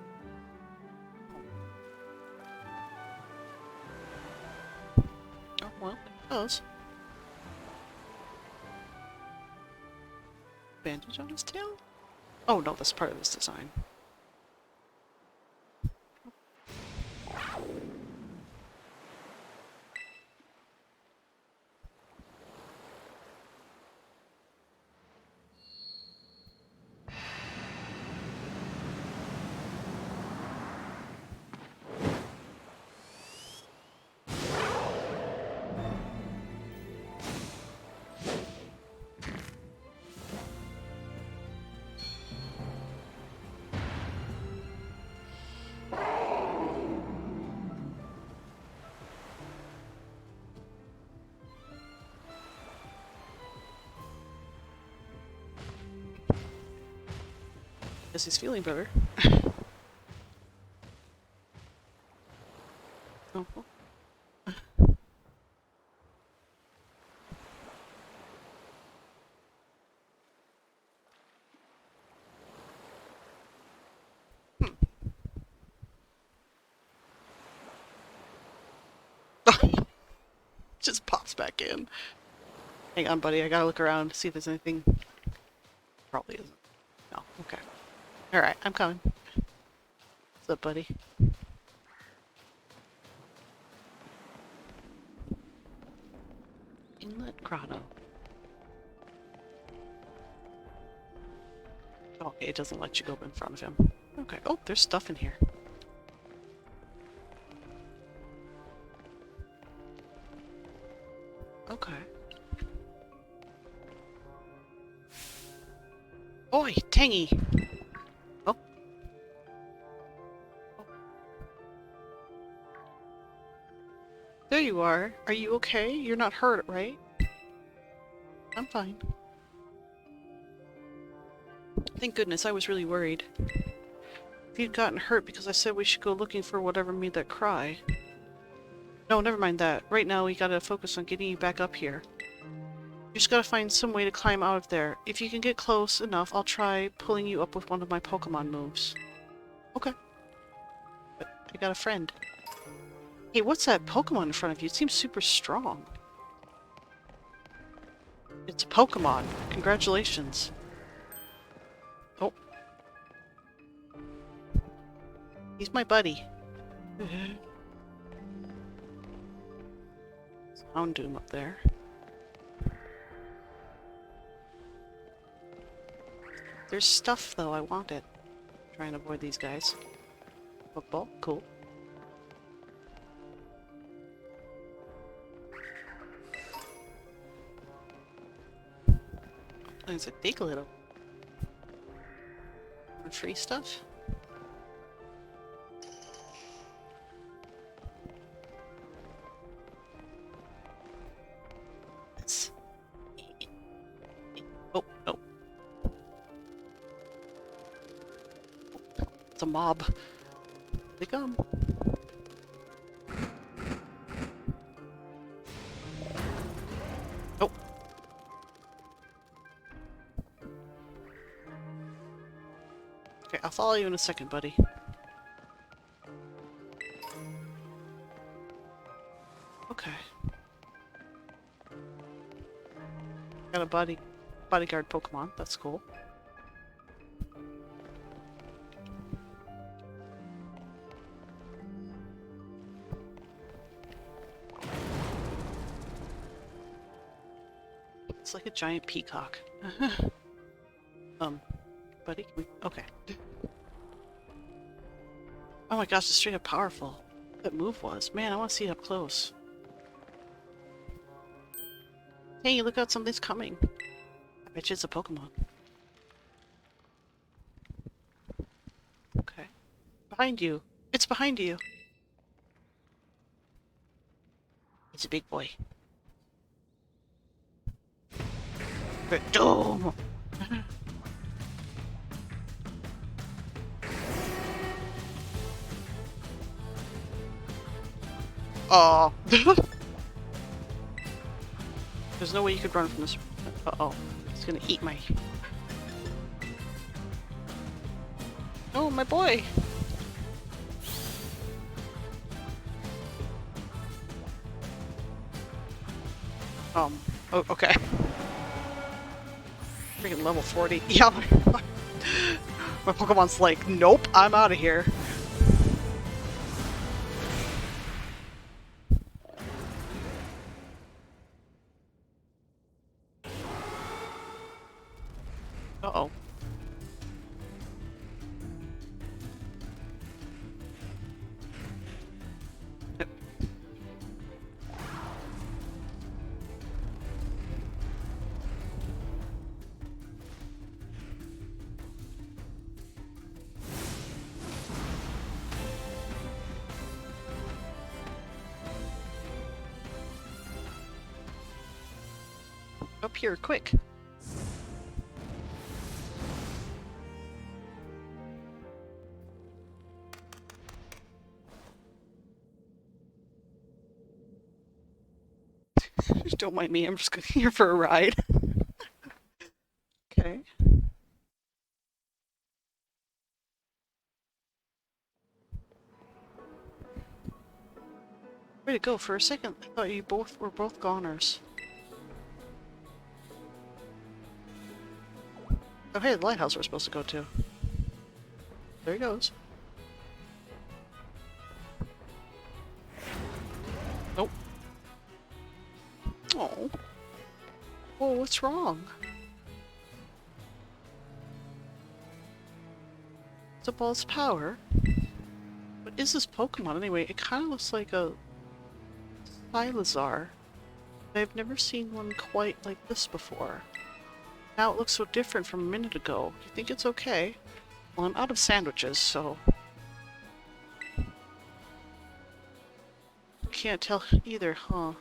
A: Oh, well, it does. Bandage on his tail? Oh no, that's part of his design. Guess he's feeling better. Oh. Just pops back in. Hang on, buddy. I gotta look around to see if there's anything. Probably isn't. No. Okay. Alright, I'm coming. What's up, buddy? Inlet grotto. Okay, it doesn't let you go in front of him. Okay. Oh, there's stuff in here. Okay. Oi, Tangy! Oh. Oh. There you are. Are you okay? You're not hurt, right? I'm fine. Thank goodness, I was really worried. If you'd gotten hurt because I said we should go looking for whatever made that cry. No, never mind that. Right now we gotta focus on getting you back up here. You just gotta find some way to climb out of there. If you can get close enough, I'll try pulling you up with one of my Pokemon moves. Okay. But I got a friend. Hey, what's that Pokemon in front of you? It seems super strong. It's a Pokemon. Congratulations. Oh. He's my buddy. Houndoom up there. There's stuff, though. I want it. Try and avoid these guys. Pokeball. Cool. There's a big little... free stuff? Let's... Oh, no. It's a mob. They come. Oh. Okay, I'll follow you in a second, buddy. Okay. Got a bodyguard Pokemon. That's cool. It's like a giant peacock. Buddy, okay. Oh my gosh, it's straight up powerful. That move was. Man, I want to see it up close. Hey, look out, something's coming. I bet you it's a Pokemon. Okay. Behind you. It's behind you. It's a big boy. Doom! Oh. There's no way you could run from this. Uh-oh. It's gonna eat my... Oh, my boy! Oh, okay. Freaking level 40. Yeah, my Pokemon's like, nope, I'm out of here. Uh-oh. Up here, quick. Don't mind me, I'm just here for a ride. Okay. Way to go. For a second, I thought you both were both goners. Oh hey, the lighthouse we're supposed to go to. There he goes. Nope. Oh. Whoa, what's wrong? It's a ball's power. What is this Pokemon anyway? It kind of looks like a Silazar. I've never seen one quite like this before. Now it looks so different from a minute ago. You think it's okay? Well, I'm out of sandwiches, so... Can't tell either, huh?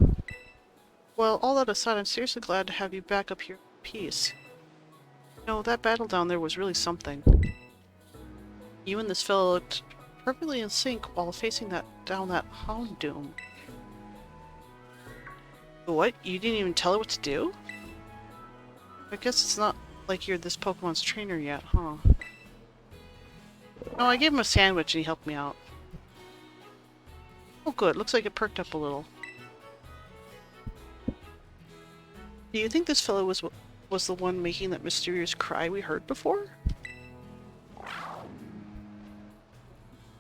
A: Well, all that aside, I'm seriously glad to have you back up here in peace. You know, that battle down there was really something. You and this fellow looked perfectly in sync while facing down that Houndoom. What? You didn't even tell it what to do? I guess it's not like you're this Pokemon's trainer yet, huh? No, I gave him a sandwich and he helped me out. Oh good, looks like it perked up a little. Do you think this fellow was the one making that mysterious cry we heard before?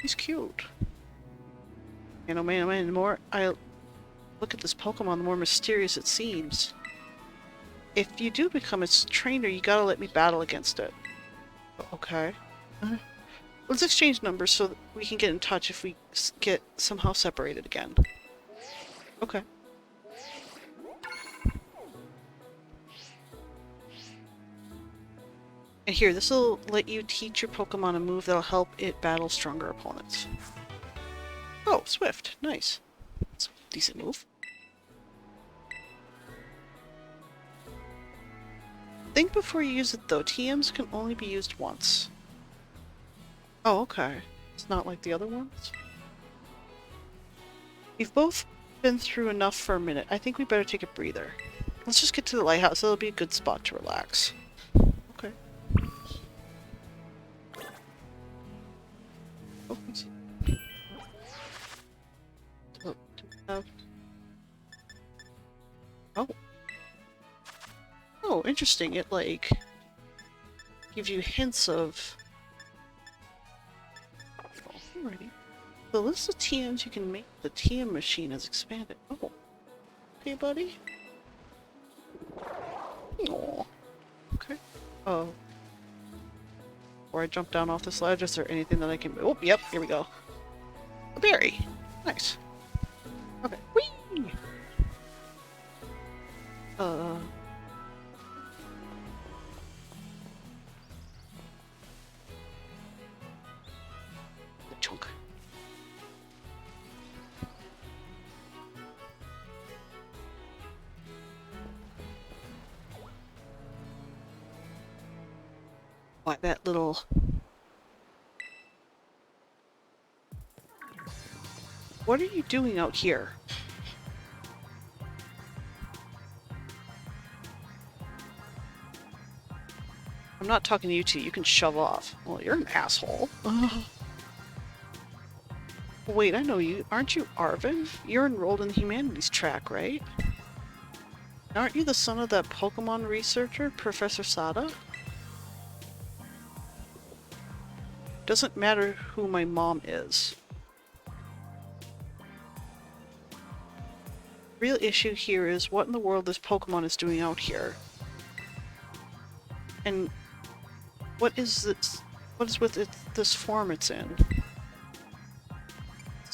A: He's cute. And oh man, the more I look at this Pokemon, the more mysterious it seems. If you do become its trainer, you gotta let me battle against it. Okay. Let's exchange numbers so that we can get in touch if we get somehow separated again. Okay. And here, this will let you teach your Pokemon a move that'll help it battle stronger opponents. Oh, Swift. Nice. That's a decent move. Think before you use it though. TMs can only be used once. Oh, okay. It's not like the other ones? We've both been through enough for a minute. I think we better take a breather. Let's just get to the lighthouse. It'll be a good spot to relax. Okay. Oh, let's see. Oh, do we have... Oh. Oh, interesting. It, like, gives you hints of... Oh, alrighty. The list of TMs you can make with the TM machine has expanded. Oh. Okay, buddy. Oh. Okay. Oh. Before I jump down off this ledge, is there anything that I can... Oh, yep, here we go. A berry. Nice. Okay. Whee! The chunk. What, that little... What are you doing out here? I'm not talking to you two. You can shove off. Well, you're an asshole. Wait, I know you. Aren't you Arvin? You're enrolled in the humanities track, right? Aren't you the son of that Pokemon researcher, Professor Sada? Doesn't matter who my mom is. Real issue here is what in the world this Pokemon is doing out here. And what is this? What is with this form it's in?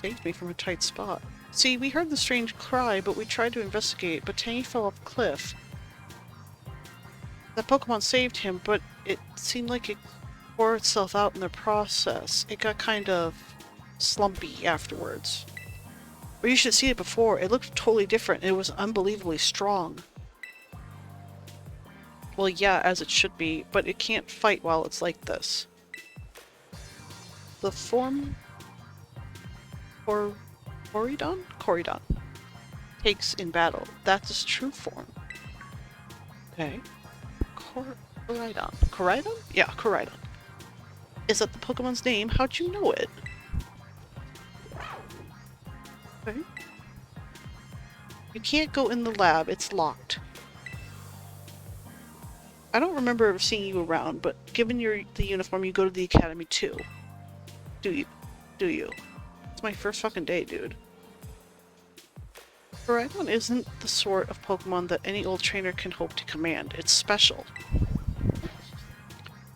A: Saved me from a tight spot. See, we heard the strange cry, but we tried to investigate, but Tangy fell off a cliff. That Pokemon saved him, but it seemed like it wore itself out in the process. It got kind of slumpy afterwards. But you should have seen it before. It looked totally different. It was unbelievably strong. Well, yeah, as it should be, but it can't fight while it's like this. The form... Corydon takes in battle. That's its true form. Okay. Corydon. Corydon? Yeah, Corydon. Is that the Pokemon's name? How'd you know it? Okay. You can't go in the lab. It's locked. I don't remember seeing you around, but given the uniform, you go to the academy too. Do you? Do you? It's my first fucking day, dude. Koraidon isn't the sort of Pokemon that any old trainer can hope to command. It's special.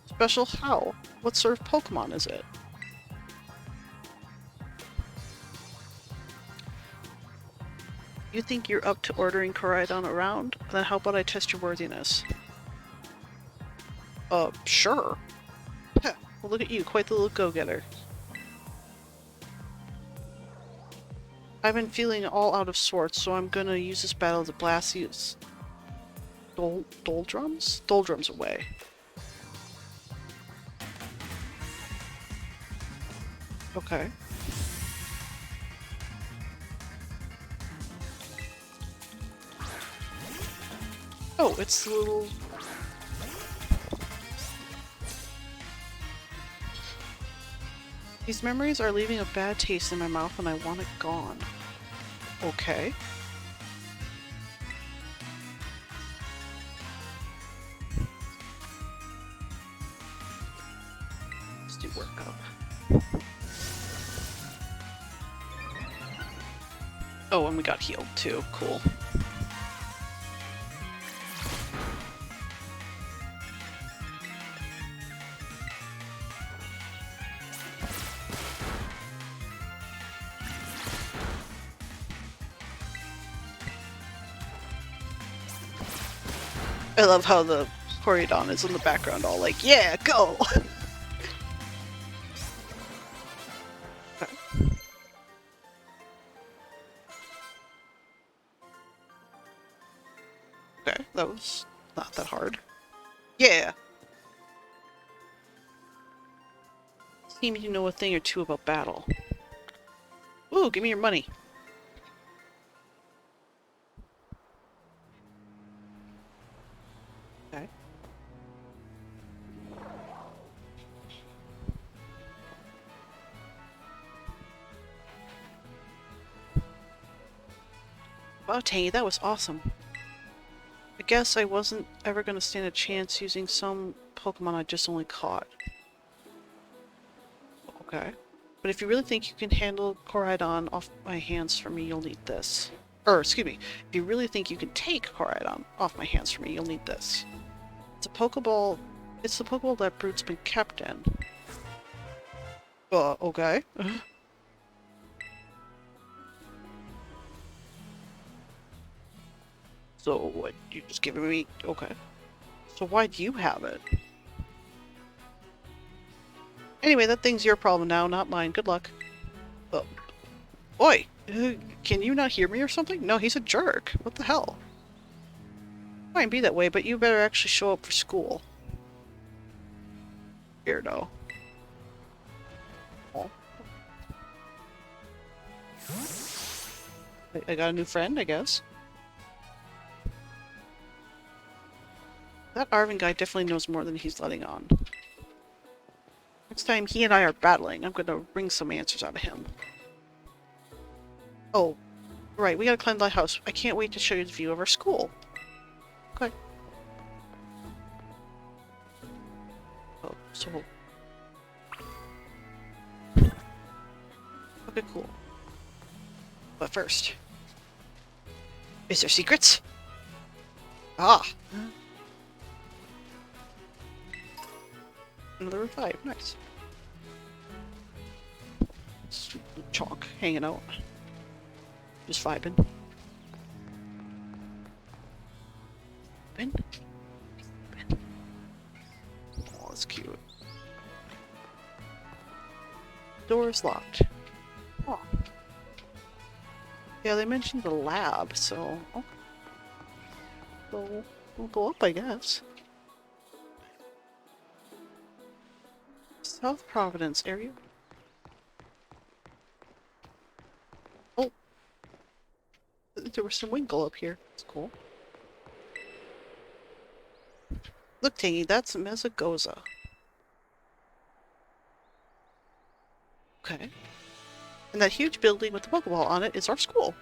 A: Special how? What sort of Pokemon is it? You think you're up to ordering Koraidon around? Then how about I test your worthiness? Sure. Heh, well, look at you, quite the little go-getter. I've been feeling all out of sorts, so I'm gonna use this battle to blast these doldrums? Doldrums away. Okay. Oh, it's the little... These memories are leaving a bad taste in my mouth and I want it gone. Okay. Let's do workup. Oh, and we got healed too. Cool. I love how the Koraidon is in the background all like, yeah, go! Okay, that was not that hard. Yeah! Seem to know a thing or two about battle. Ooh, give me your money. Okay. Wow, Tangy, that was awesome. I guess I wasn't ever gonna stand a chance using some Pokemon I just only caught. Okay. But if you really think you can handle Koraidon off my hands for me, you'll need this. Or, excuse me, if you really think you can take Koraidon off my hands for me, you'll need this. It's a Pokeball. It's the Pokeball that Brute's been kept in. Okay. So, what, you just giving me... Okay. So why do you have it? Anyway, that thing's your problem now, not mine. Good luck. Oi! Can you not hear me or something? No, he's a jerk. What the hell? Might be that way, but you better actually show up for school. Weirdo. Oh. I got a new friend, I guess. That Arvin guy definitely knows more than he's letting on. Next time he and I are battling, I'm gonna wring some answers out of him. Oh, right, we gotta climb the house. I can't wait to show you the view of our school. Okay. Oh, so... Okay, cool. But first... Is there secrets? Ah! Another revive, nice. Chalk hanging out. Just vibing. Oh, that's cute. Door is locked. Oh. Yeah, they mentioned the lab, so... Oh. So, we'll go up, I guess. South Providence area. Oh! There was some winkle up here. That's cool. Look, Tangy, that's Mesagoza. Okay. And that huge building with the Pokeball on it is our school.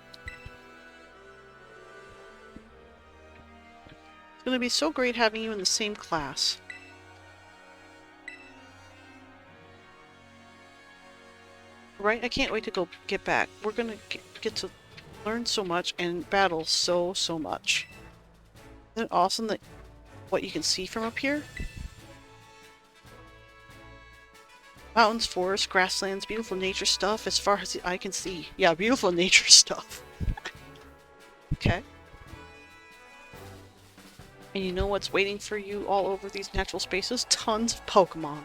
A: gonna be so great having you in the same class. Right? I can't wait to go get back. We're gonna get to learn so much and battle so much. Isn't it awesome that what you can see from up here? Mountains, forests, grasslands, beautiful nature stuff as far as the eye can see. Yeah, beautiful nature stuff. Okay. And you know what's waiting for you all over these natural spaces? Tons of Pokemon.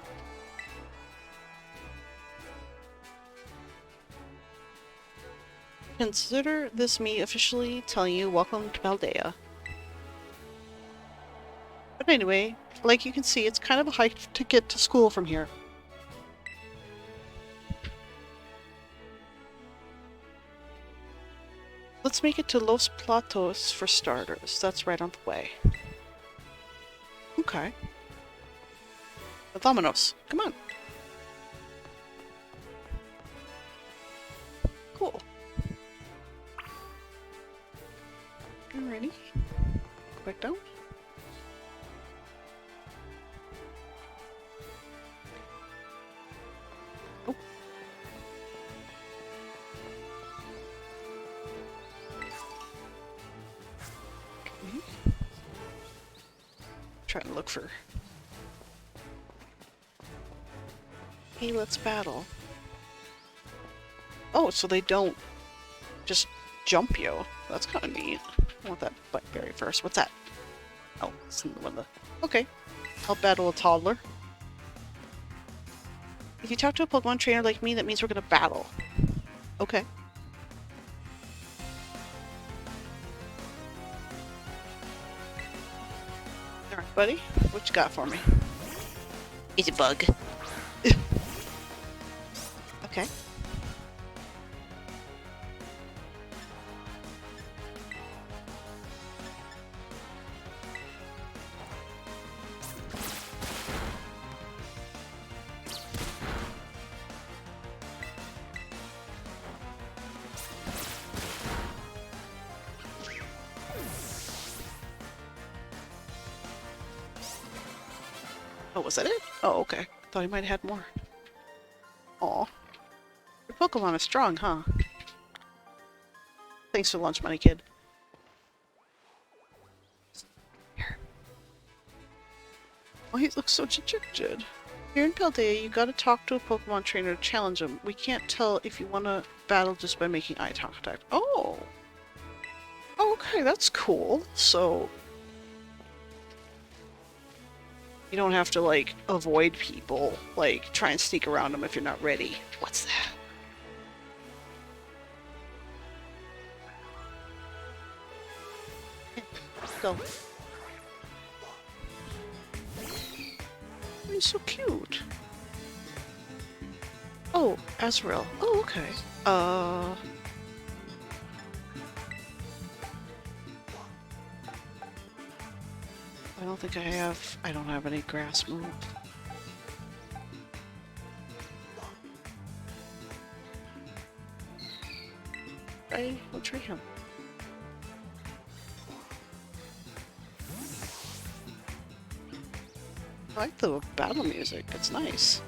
A: Consider this me officially telling you welcome to Paldea. But anyway, like you can see, it's kind of a hike to get to school from here. Let's make it to Los Platos for starters. That's right on the way. Okay. Vamonos. Come on. Cool. Alrighty. Go back down. Oh. Okay. Trying to look for... Hey, let's battle. Oh, so they don't just jump you. That's kind of neat. I want that berry first. What's that? Oh, it's one of the... Okay. I'll battle a toddler. If you talk to a Pokemon trainer like me, that means we're gonna battle. Okay. Alright, buddy. What you got for me? It's a bug. Okay. Oh, was that it? Oh, okay. Thought he might have had more. Aw. Your Pokemon is strong, huh? Thanks for lunch money, kid. Here. Oh, he looks so dejected. Here in Paldea, you gotta talk to a Pokemon trainer to challenge him. We can't tell if you wanna battle just by making eye contact. Oh! Okay, that's cool. So... you don't have to, like, avoid people. Like, try and sneak around them if you're not ready. What's that? Let's go. He's so cute. Oh, Azrael. Oh, okay. I don't think I don't have any grass moves. Right? We'll try him. I like the battle music. It's nice.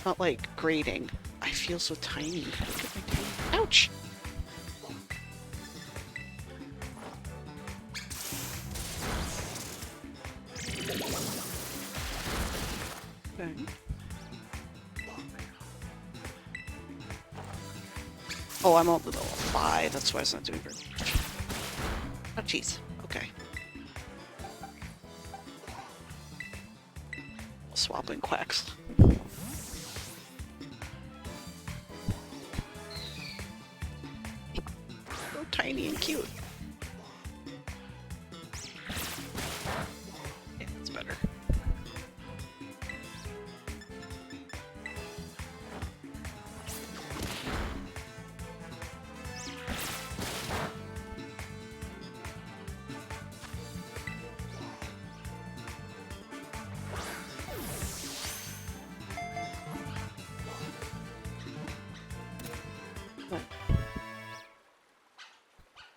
A: Not like grating. I feel so tiny. Look at my tiny. Ouch! Okay. Oh, I'm on level 5. That's why it's not doing very much. Oh, jeez. Okay. Swapping quacks. So tiny and cute. Yeah, that's better.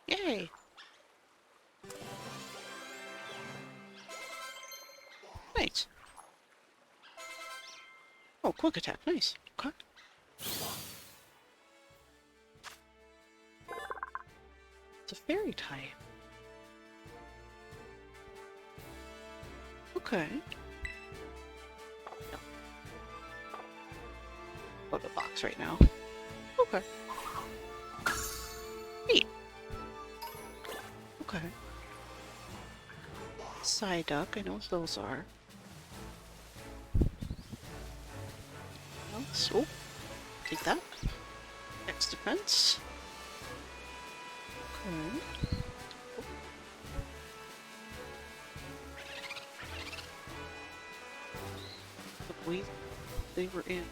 A: Yay! quick attack. Nice. Okay. It's a fairy type. Okay. No. Go to the box right now. Okay. Neat. Okay. Side duck, I know what those are. So, take that. X defense. Okay. The way they were in.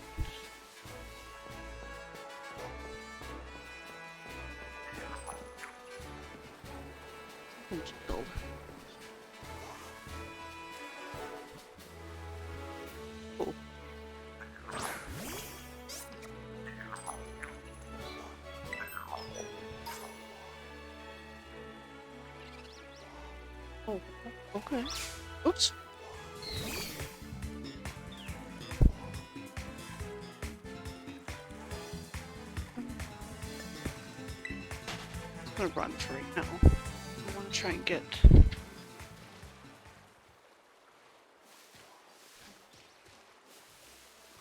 A: Build. Oh. Oh, okay. Oops. I'm gonna run for right now. I want to try and get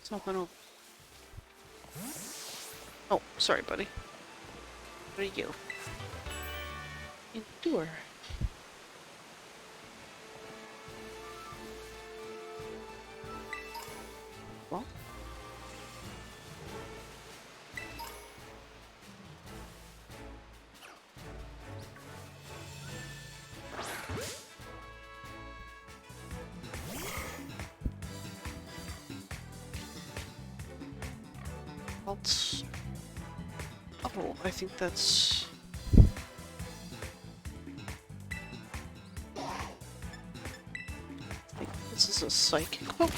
A: something over. Oh, sorry, buddy. What are you? Endure. Well. Oh, I think that's... I think this is a psychic Pokemon?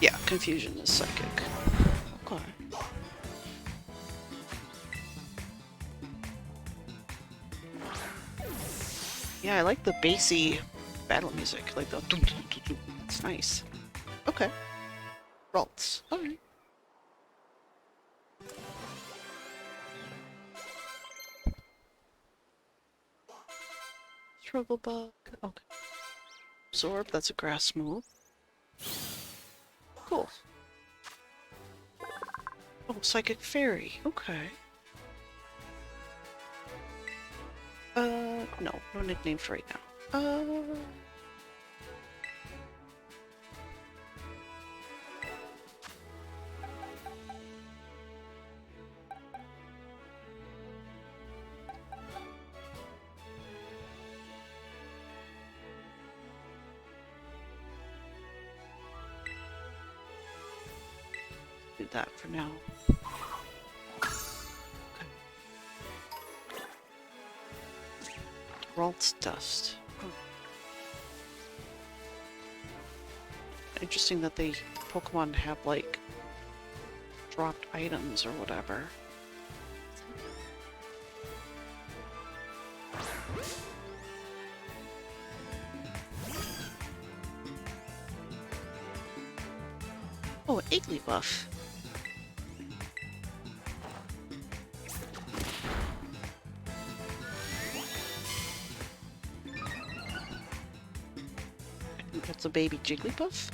A: Yeah, confusion is psychic. Okay. Yeah, I like the bassy battle music, like the doo doo doo doo. It's nice. Okay. Ralts. Alright. Struggle bug. Okay. Absorb, that's a grass move. Cool. Oh, psychic fairy. Okay. No nickname for right now. Do that for now. Ralts dust. Oh. Interesting that they Pokemon have like dropped items or whatever. Oh, an Igglybuff. That's a baby Jigglypuff?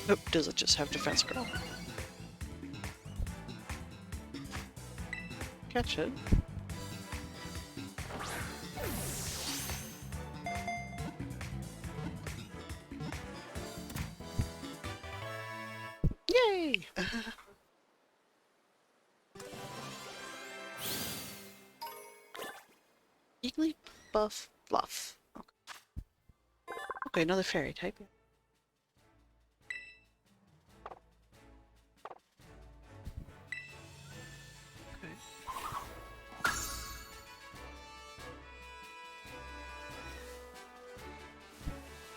A: Oh, does it just have defense girl? Catch it. Yay! Jigglypuff Fluff. Okay. Okay, another fairy type. Okay.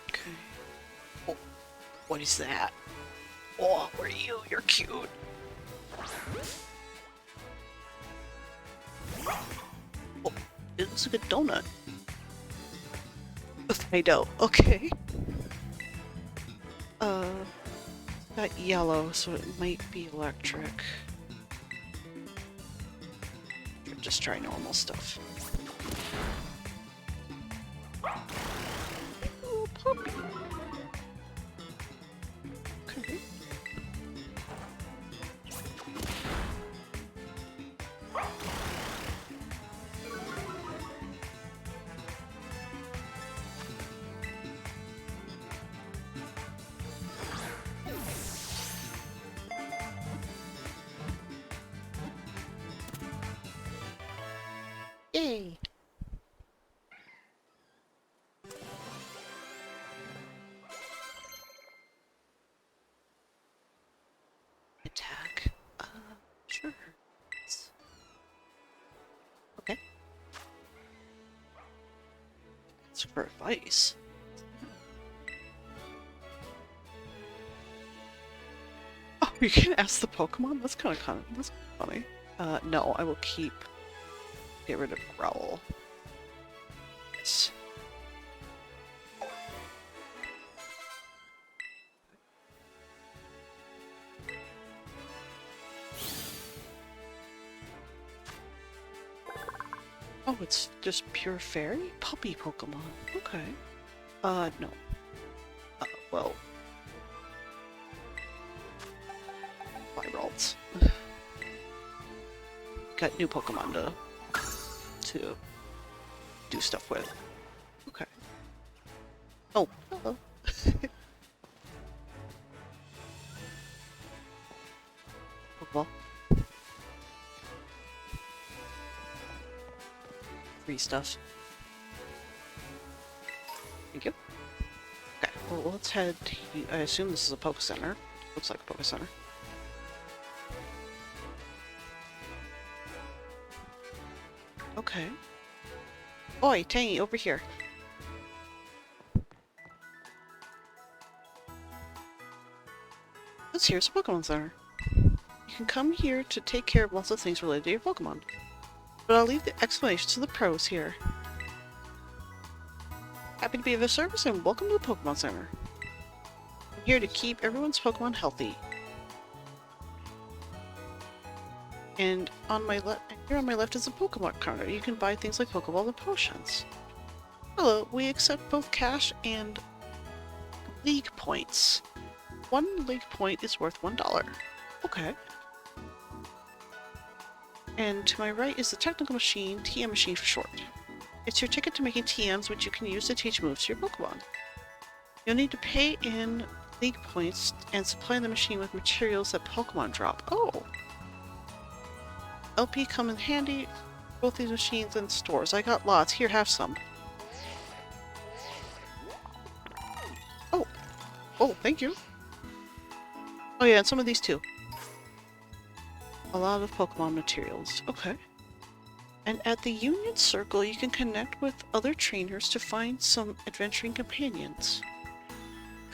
A: Okay. Oh, what is that? Oh, where are you? You're cute. Oh, it looks like a donut. I know. Okay. Got yellow, so it might be electric. Just try normal stuff. Oh, puppy. Okay. Yay! Attack. Sure. Okay. It's for advice. Oh, you can ask the Pokemon? That's kind of funny. No, I will get rid of Growl. Yes. Oh, it's just pure fairy? Puppy Pokemon. Okay. No. Well. Virals. Got new Pokemon to do stuff with. Okay. Oh, hello. Pokeball. Free stuff. Thank you. Okay, well let's head to, I assume this is a Poke Center. Looks like a Poke Center. Okay. Oi, Tangy, over here. Here's a Pokemon Center. You can come here to take care of lots of things related to your Pokemon. But I'll leave the explanations to the pros here. Happy to be of a service and welcome to the Pokemon Center. I'm here to keep everyone's Pokemon healthy. And here on my left is a Pokemon counter. You can buy things like Pokeball and potions. Hello, we accept both cash and League points. 1 League point is worth $1. Okay. And to my right is the technical machine, TM machine for short. It's your ticket to making TMs, which you can use to teach moves to your Pokemon. You'll need to pay in League points and supply the machine with materials that Pokemon drop. Oh! LP come in handy, both these machines and stores. I got lots. Here, have some. Oh! Oh, thank you. Oh yeah, and some of these too. A lot of Pokemon materials. Okay. And at the Union Circle, you can connect with other trainers to find some adventuring companions.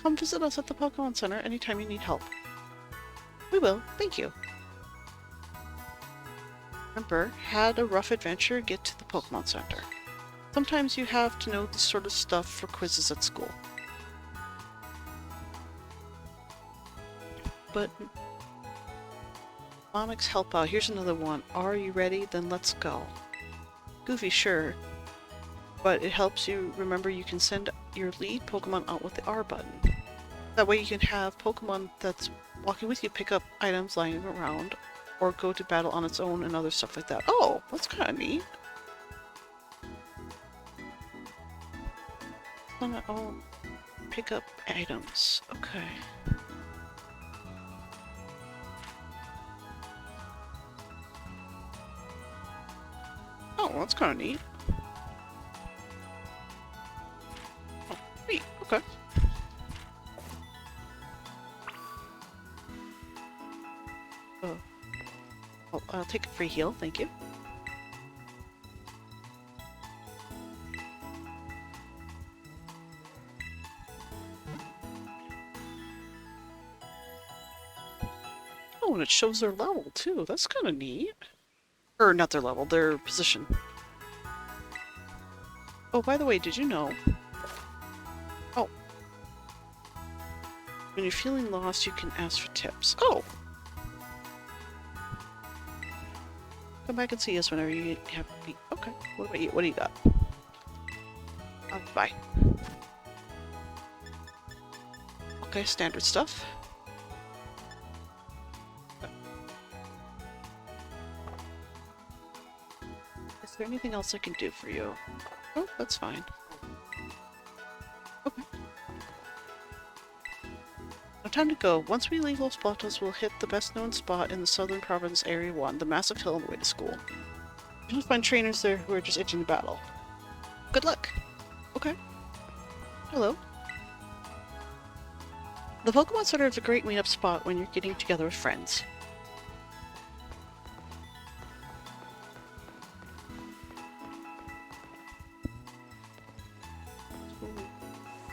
A: Come visit us at the Pokemon Center anytime you need help. We will. Thank you. Remember, had a rough adventure, get to the Pokemon Center. Sometimes you have to know this sort of stuff for quizzes at school. But Onyx help out. Here's another one. Are you ready? Then let's go. Goofy, sure. But it helps you remember you can send your lead Pokemon out with the R button. That way you can have Pokemon that's walking with you pick up items lying around, or go to battle on its own and other stuff like that. Oh, that's kind of neat. Oh, pick up items. Okay. Oh, that's kind of neat. Oh, neat. Okay. Oh. I'll take a free heal, thank you. Oh, and it shows their level too. That's kind of neat. Or not their level, their position. Oh, by the way, did you know When you're feeling lost, you can ask for tips. Oh! Come back and see us whenever you have to be. Okay. What about you? What do you got? Bye. Okay, standard stuff. Is there anything else I can do for you? Oh, that's fine. Okay. No time to go. Once we leave Los Platos, we'll hit the best-known spot in the southern province, Area 1, the massive hill on the way to school. You'll find trainers there who are just itching to battle. Good luck! Okay. Hello. The Pokemon Center is a great meetup spot when you're getting together with friends.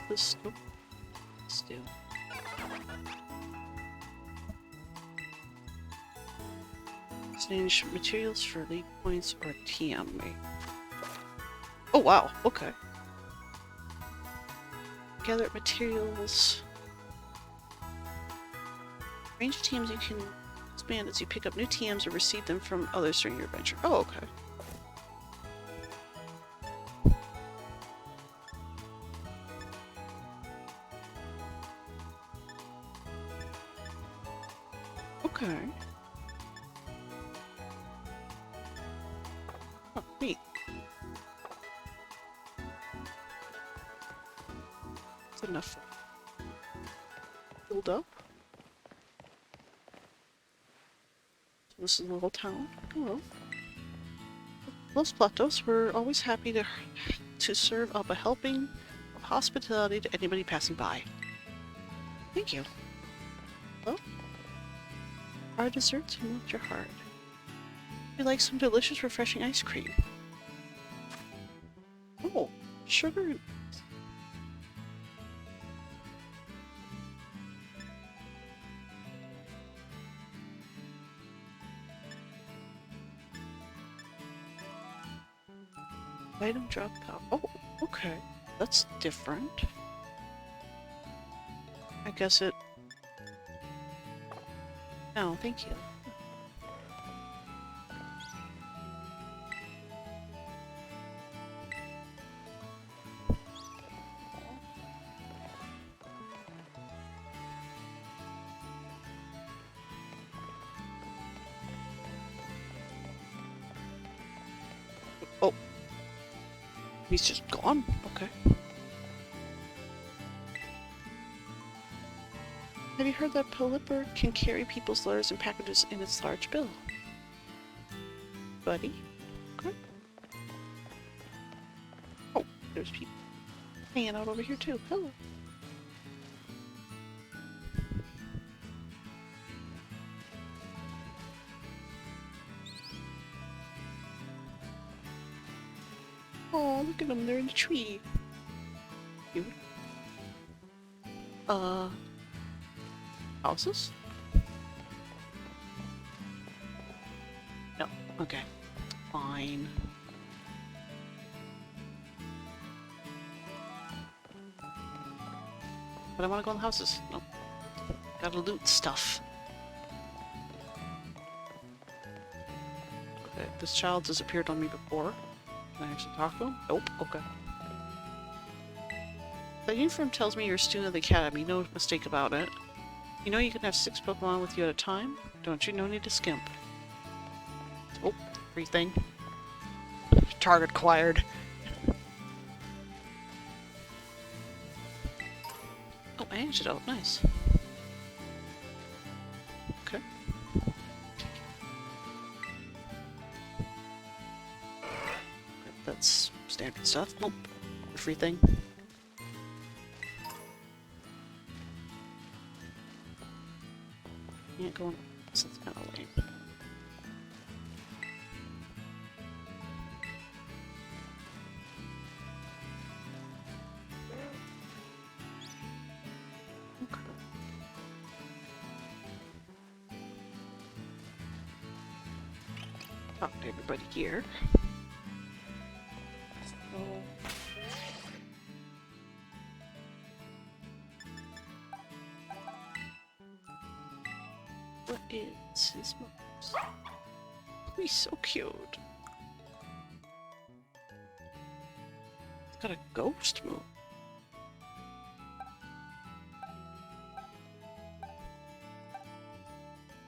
A: This... Nope. Let's do... Exchange materials for league points or TM. Oh wow, okay. Gather materials. Range of TMs you can expand as you pick up new TMs or receive them from others during your adventure. Oh, okay. Okay. Oh, neat. That's enough. Build up. So this is a little town. Hello. Los Platos, we're always happy to serve up a helping of hospitality to anybody passing by. Thank you. Well, our desserts melt your heart. We like some delicious, refreshing ice cream. Oh, sugar. Item drop out. Oh, okay. That's different. I guess it... No, thank you. Oh. He's just gone? Okay. Have you heard that Pelipper can carry people's letters and packages in its large bill? Buddy? Okay. Oh, there's people hanging out over here too. Hello. Oh, look at them, they're in a tree. Cute. Houses? No. Okay. Fine. But I want to go in the houses. Nope. Gotta loot stuff. Okay, this child disappeared on me before. Can I actually talk to him? Nope. Okay. The uniform tells me you're a student of the academy. No mistake about it. You know you can have 6 Pokemon with you at a time? Don't you? No need to skimp. Oh, free thing. Target acquired. Oh, antidote. Nice. Okay. That's standard stuff. Nope. The free thing. Can't go on. This is kind of lame. Okay. Talk to everybody here. So... What is his moves? He's so cute. He's got a ghost move.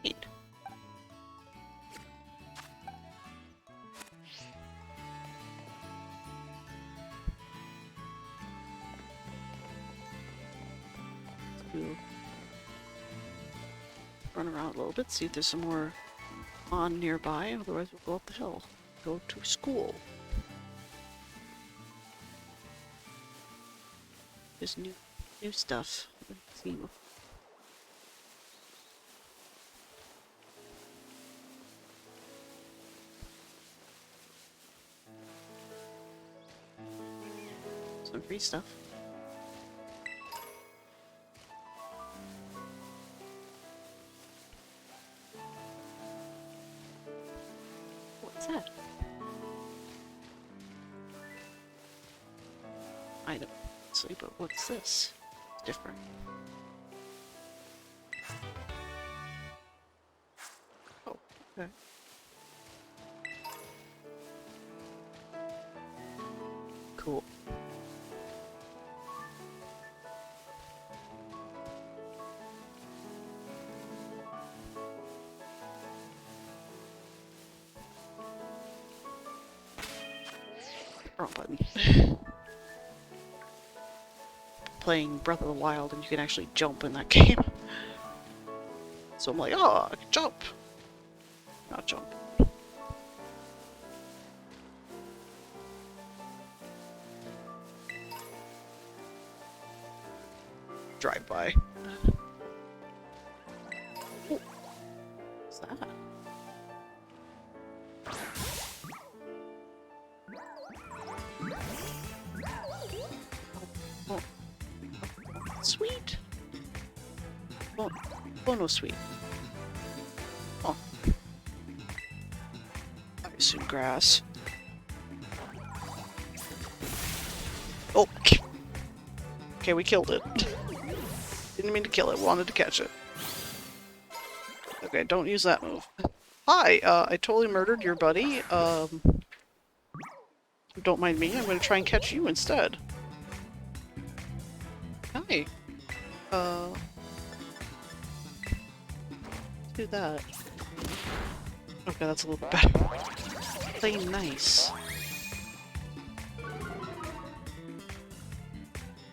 A: Neat. Run around a little bit, see if there's some more on nearby, otherwise we'll go up the hill. Go to school. There's new stuff. Let's see. Some free stuff. What's that? I don't see, but what's this? It's different. Oh, okay. Cool. Wrong button. Playing Breath of the Wild and you can actually jump in that game. So I'm like, oh, I can jump. Not jump. Drive by. Oh, what's that? Oh. Sweet. Oh, no, sweet. Oh. I assume grass. Oh. Okay, we killed it. Didn't mean to kill it, wanted to catch it. Okay, don't use that move. Hi, I totally murdered your buddy. Don't mind me, I'm gonna try and catch you instead. Hi. Do that. Okay, that's a little bit better. Play nice.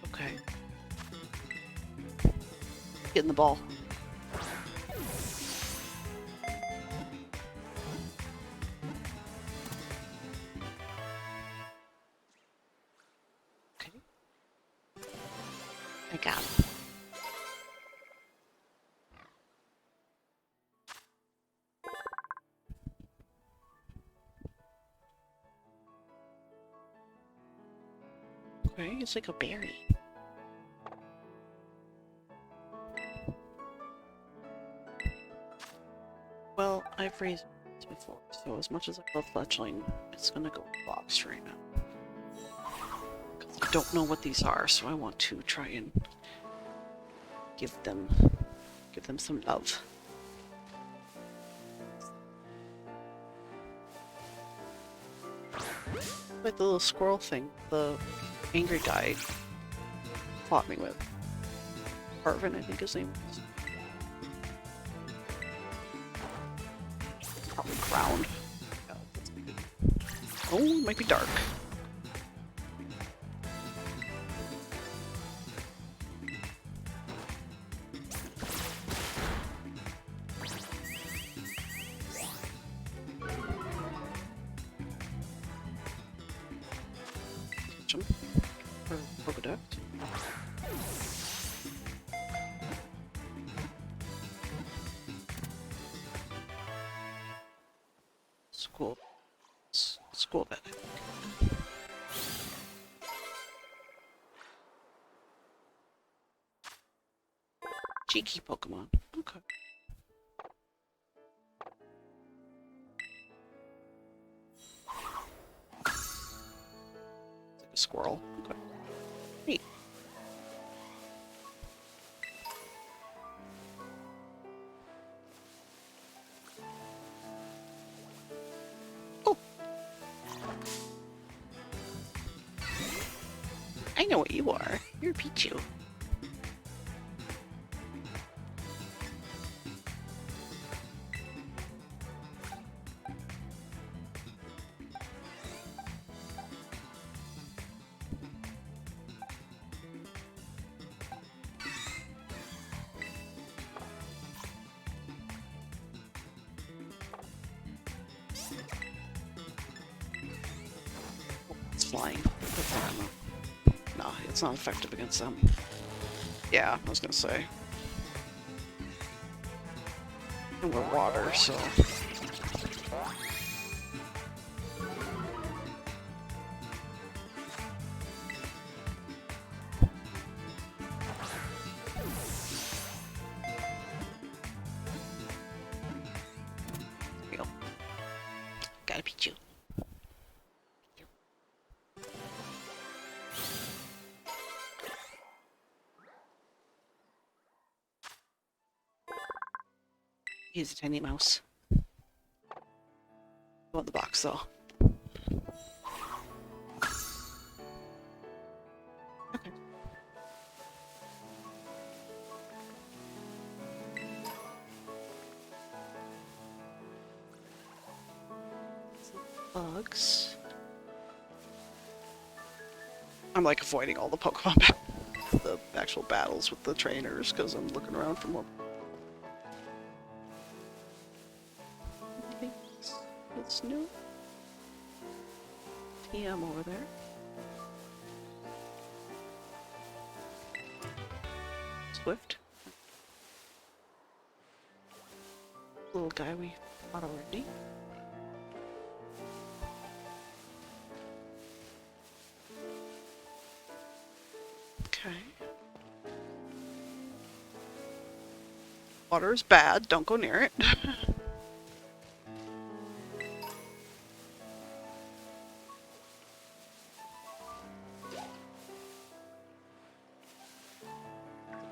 A: Okay. Get in the ball. Okay. I got it. Okay, it's like a berry. Well, I've raised it before, so as much as I love fletchling, it's gonna go box right now. Because I don't know what these are, so I want to try and give them some love. Like the little squirrel thing, the angry guy fought me with. Arvin, I think his name was. Probably crowned. Oh, it might be dark. Or Pokeduct. School vet. Cheeky Pokemon. Okay. It's like a squirrel. Okay. Neat. I know what you are. You're Pichu. It's flying. No, it's not effective against them. Yeah, I was gonna say. And we're water, so... Gotta beat you. He's a tiny mouse. Go in the box, though. Okay. Bugs. I'm like avoiding all the Pokemon the actual battles with the trainers because I'm looking around for more. It's new. TM over there. Swift. Little guy we fought already. Okay. Water is bad. Don't go near it.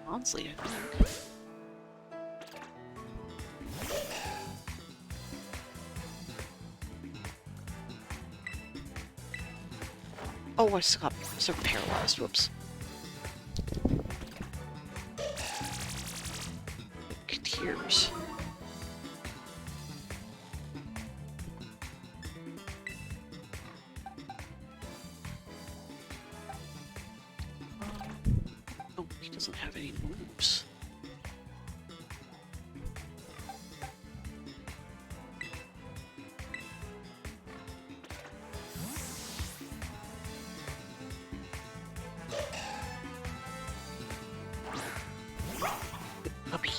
A: Honestly, I think. Oh, I got so paralyzed. Whoops. Tears. Oh, he doesn't have any moves. Puppy.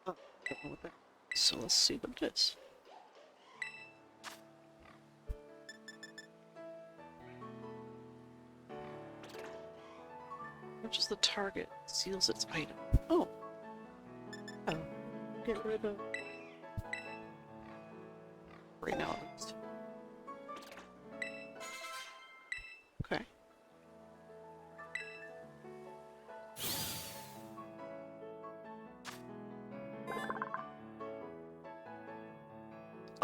A: Oh, don't know what that is. So let's see what it is. Which the target seals its item. Oh. Oh. Get rid of. Right now, at least. Okay.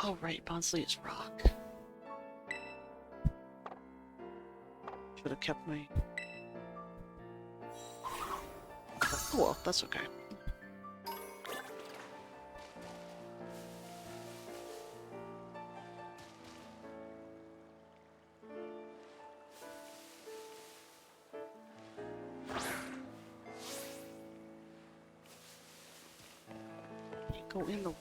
A: Oh, right. Bonsly is rock. Should have kept my. Oh, well, that's okay. Go in the...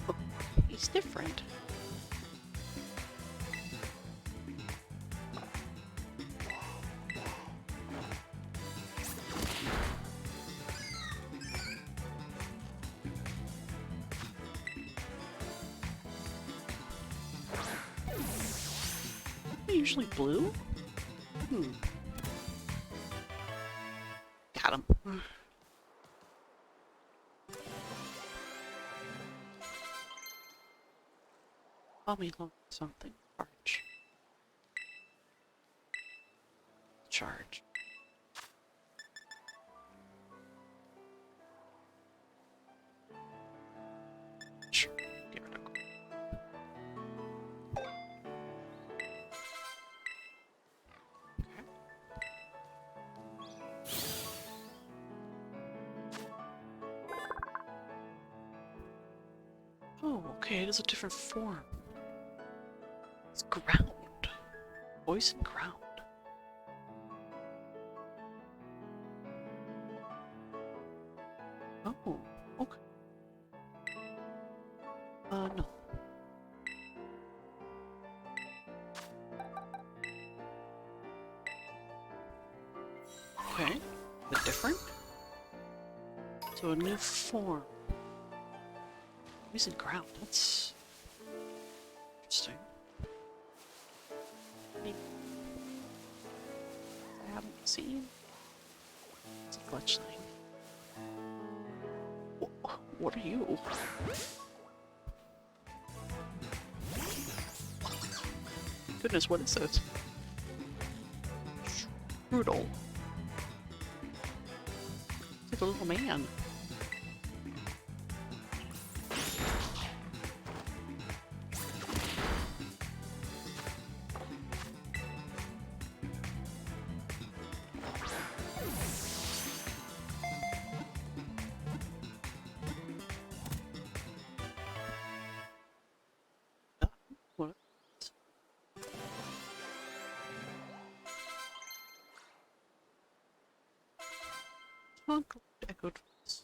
A: Oh, he's different. Usually blue? Got him. Call me something. Charge. Charge. Sure. Get rid of it. Oh, okay, it is a different form. It's ground. Poison ground. Oh, okay. No. Okay, a bit different. So a new form. Poison ground, that's interesting. I haven't seen. It's a fletchling. What are you? Goodness, what is this? Strudel. It's like a little man. What? Uncle echoed voice.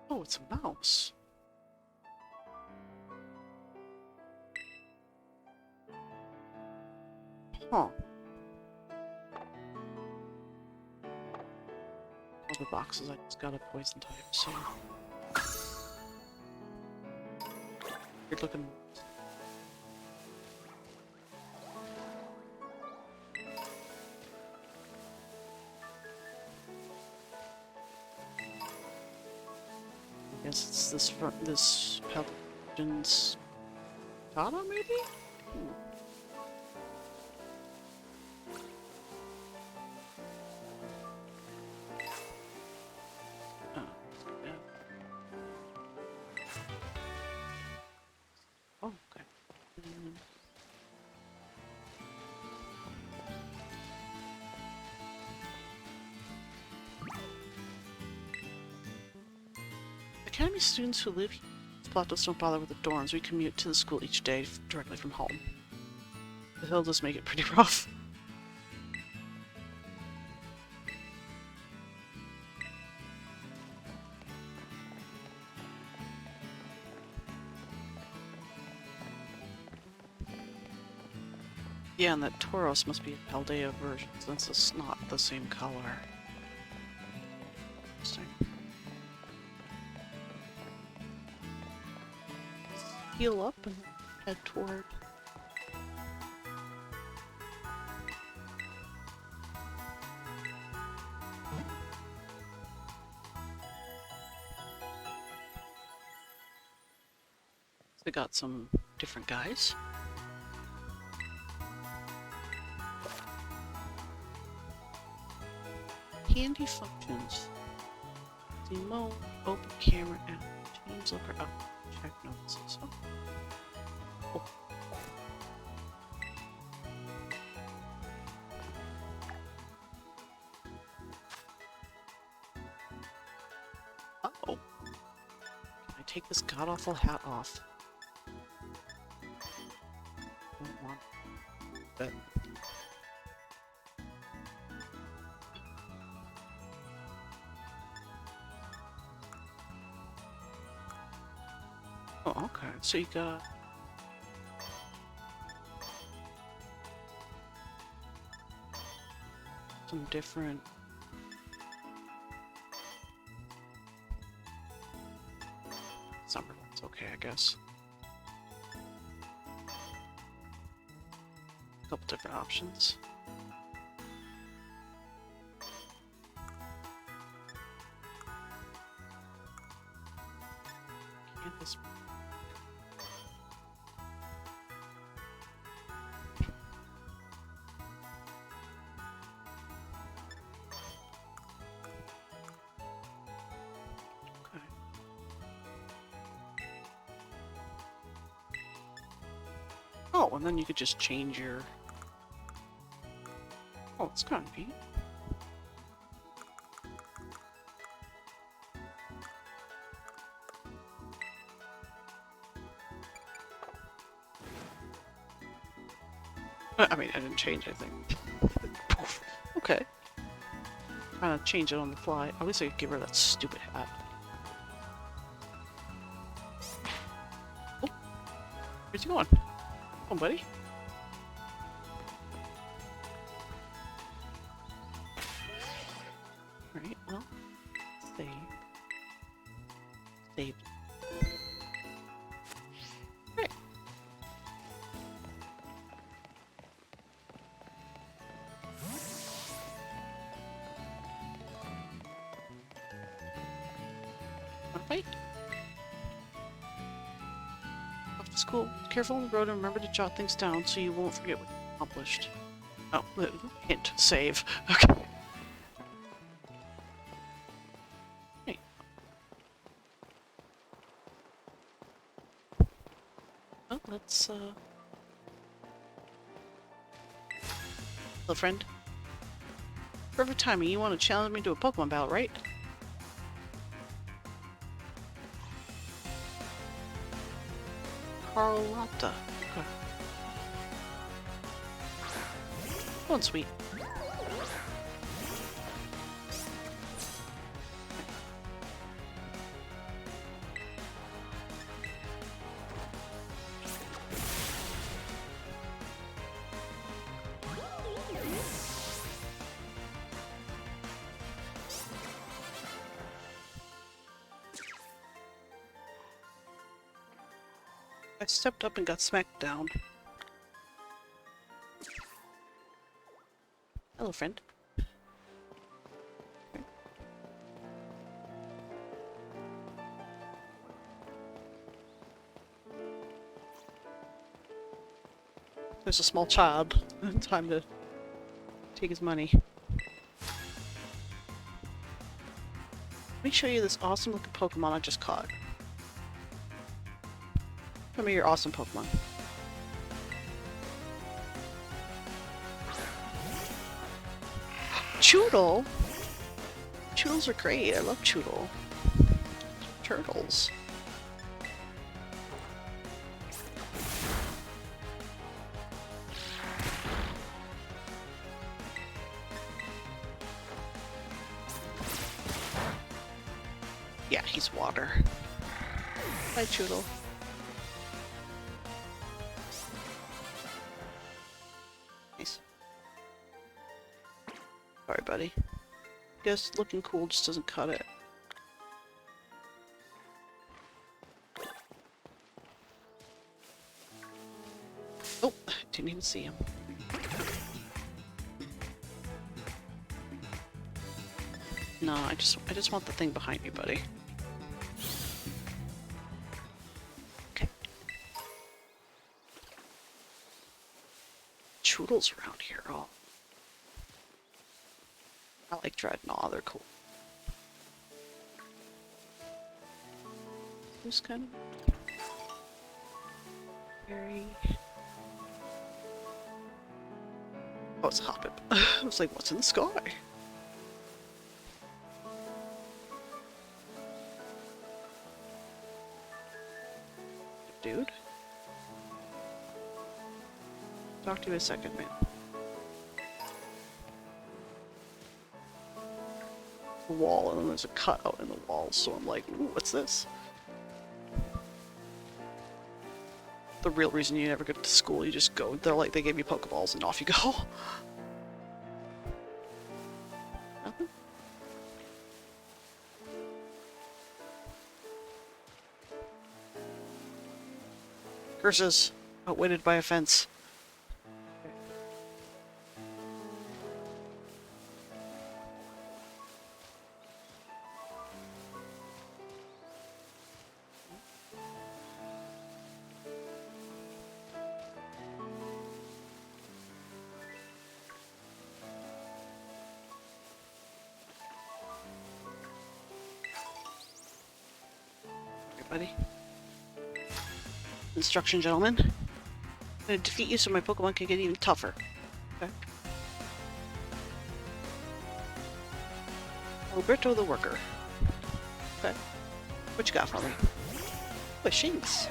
A: Oh, it's a mouse. Huh. All the boxes I just got a poison type, so... Weird looking... I guess it's this Paladin's Tata, maybe? Oh, yeah. Oh, okay. Academy students who live here don't bother with the dorms. We commute to the school each day directly from home. The hill does make it pretty rough. Yeah, and that Tauros must be a Paldea version, since it's not the same color. Interesting. Heal up and head toward... They got some different guys. Handy functions. Demo, open camera, and Teams looker up. Check notes. So. Oh. take this god-awful hat off. Don't want that. Oh, okay. So you got some different summer ones. Okay, I guess. A couple different options. Can't this Oh, and then you could just change your... Oh, it's kind of neat. I mean, I didn't change anything. Okay. Kind of change it on the fly. At least I could give her that stupid hat. Oh, where's he going? Oh, buddy. Alright, well, save. Save. Right. Alright. Off to school. Careful on the road and remember to jot things down so you won't forget what you accomplished. Oh, hint. Save. Okay. Hey. Well, let's, Hello, friend. Perfect timing. You want to challenge me to a Pokemon battle, right? Carlotta. Okay. Oh, sweet. I stepped up and got smacked down. Hello, friend. Okay. There's a small child. Time to take his money. Let me show you this awesome looking Pokemon I just caught. Show me your awesome Pokemon. Choodle? Choodles are great. I love Choodle. Turtles. Yeah, he's water. Bye, Choodle. Nice. Sorry, buddy. Guess looking cool just doesn't cut it. Oh, didn't even see him. No, I just want the thing behind me, buddy. Okay. Choodles around here. Oh. I like Dreadnought, they're cool. Who's kind of very... Oh, it's a Hoppip. I was like, what's in the sky? dude. Talk to you in a second, man. Wall, and then there's a cutout in the wall, so I'm like, ooh, what's this? The real reason you never go to school, you just go, they're like, they give you Pokeballs and off you go. Nothing? Curses, outwitted by a fence. Buddy. Instruction, gentlemen. I'm gonna defeat you so my Pokemon can get even tougher. Okay. Alberto the Worker. Okay. What you got for me? Wishings.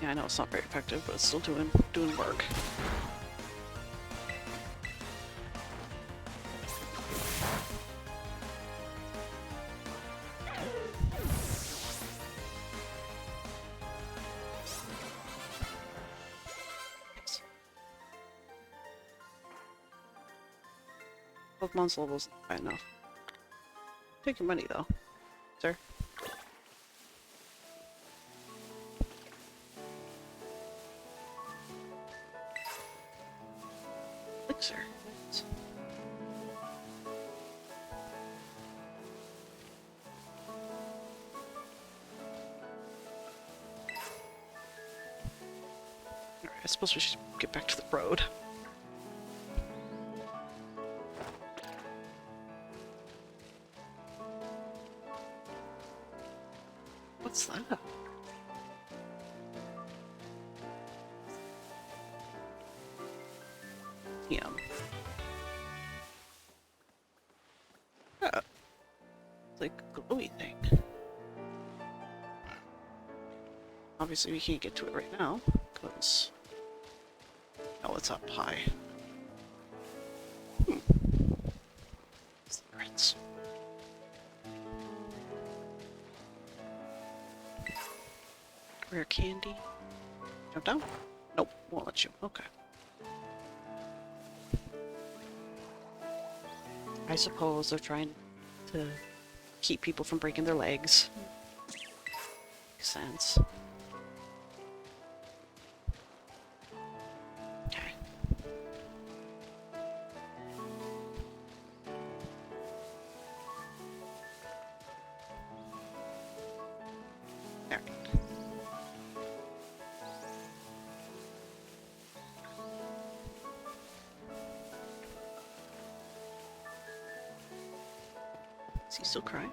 A: Yeah, I know it's not very effective, but it's still doing work. Thanks. Pokemon's levels not high enough. Take your money though, sir. Elixir. Nice. Alright, I suppose we should get back to the road. What's that? Yeah. It's like a glowy thing. Obviously we can't get to it right now, because... Oh, it's up high. Secrets. Rare candy. Jump down? Nope, won't let you. Okay. I suppose they're trying to keep people from breaking their legs. Makes sense. Okay. There. Is he still crying?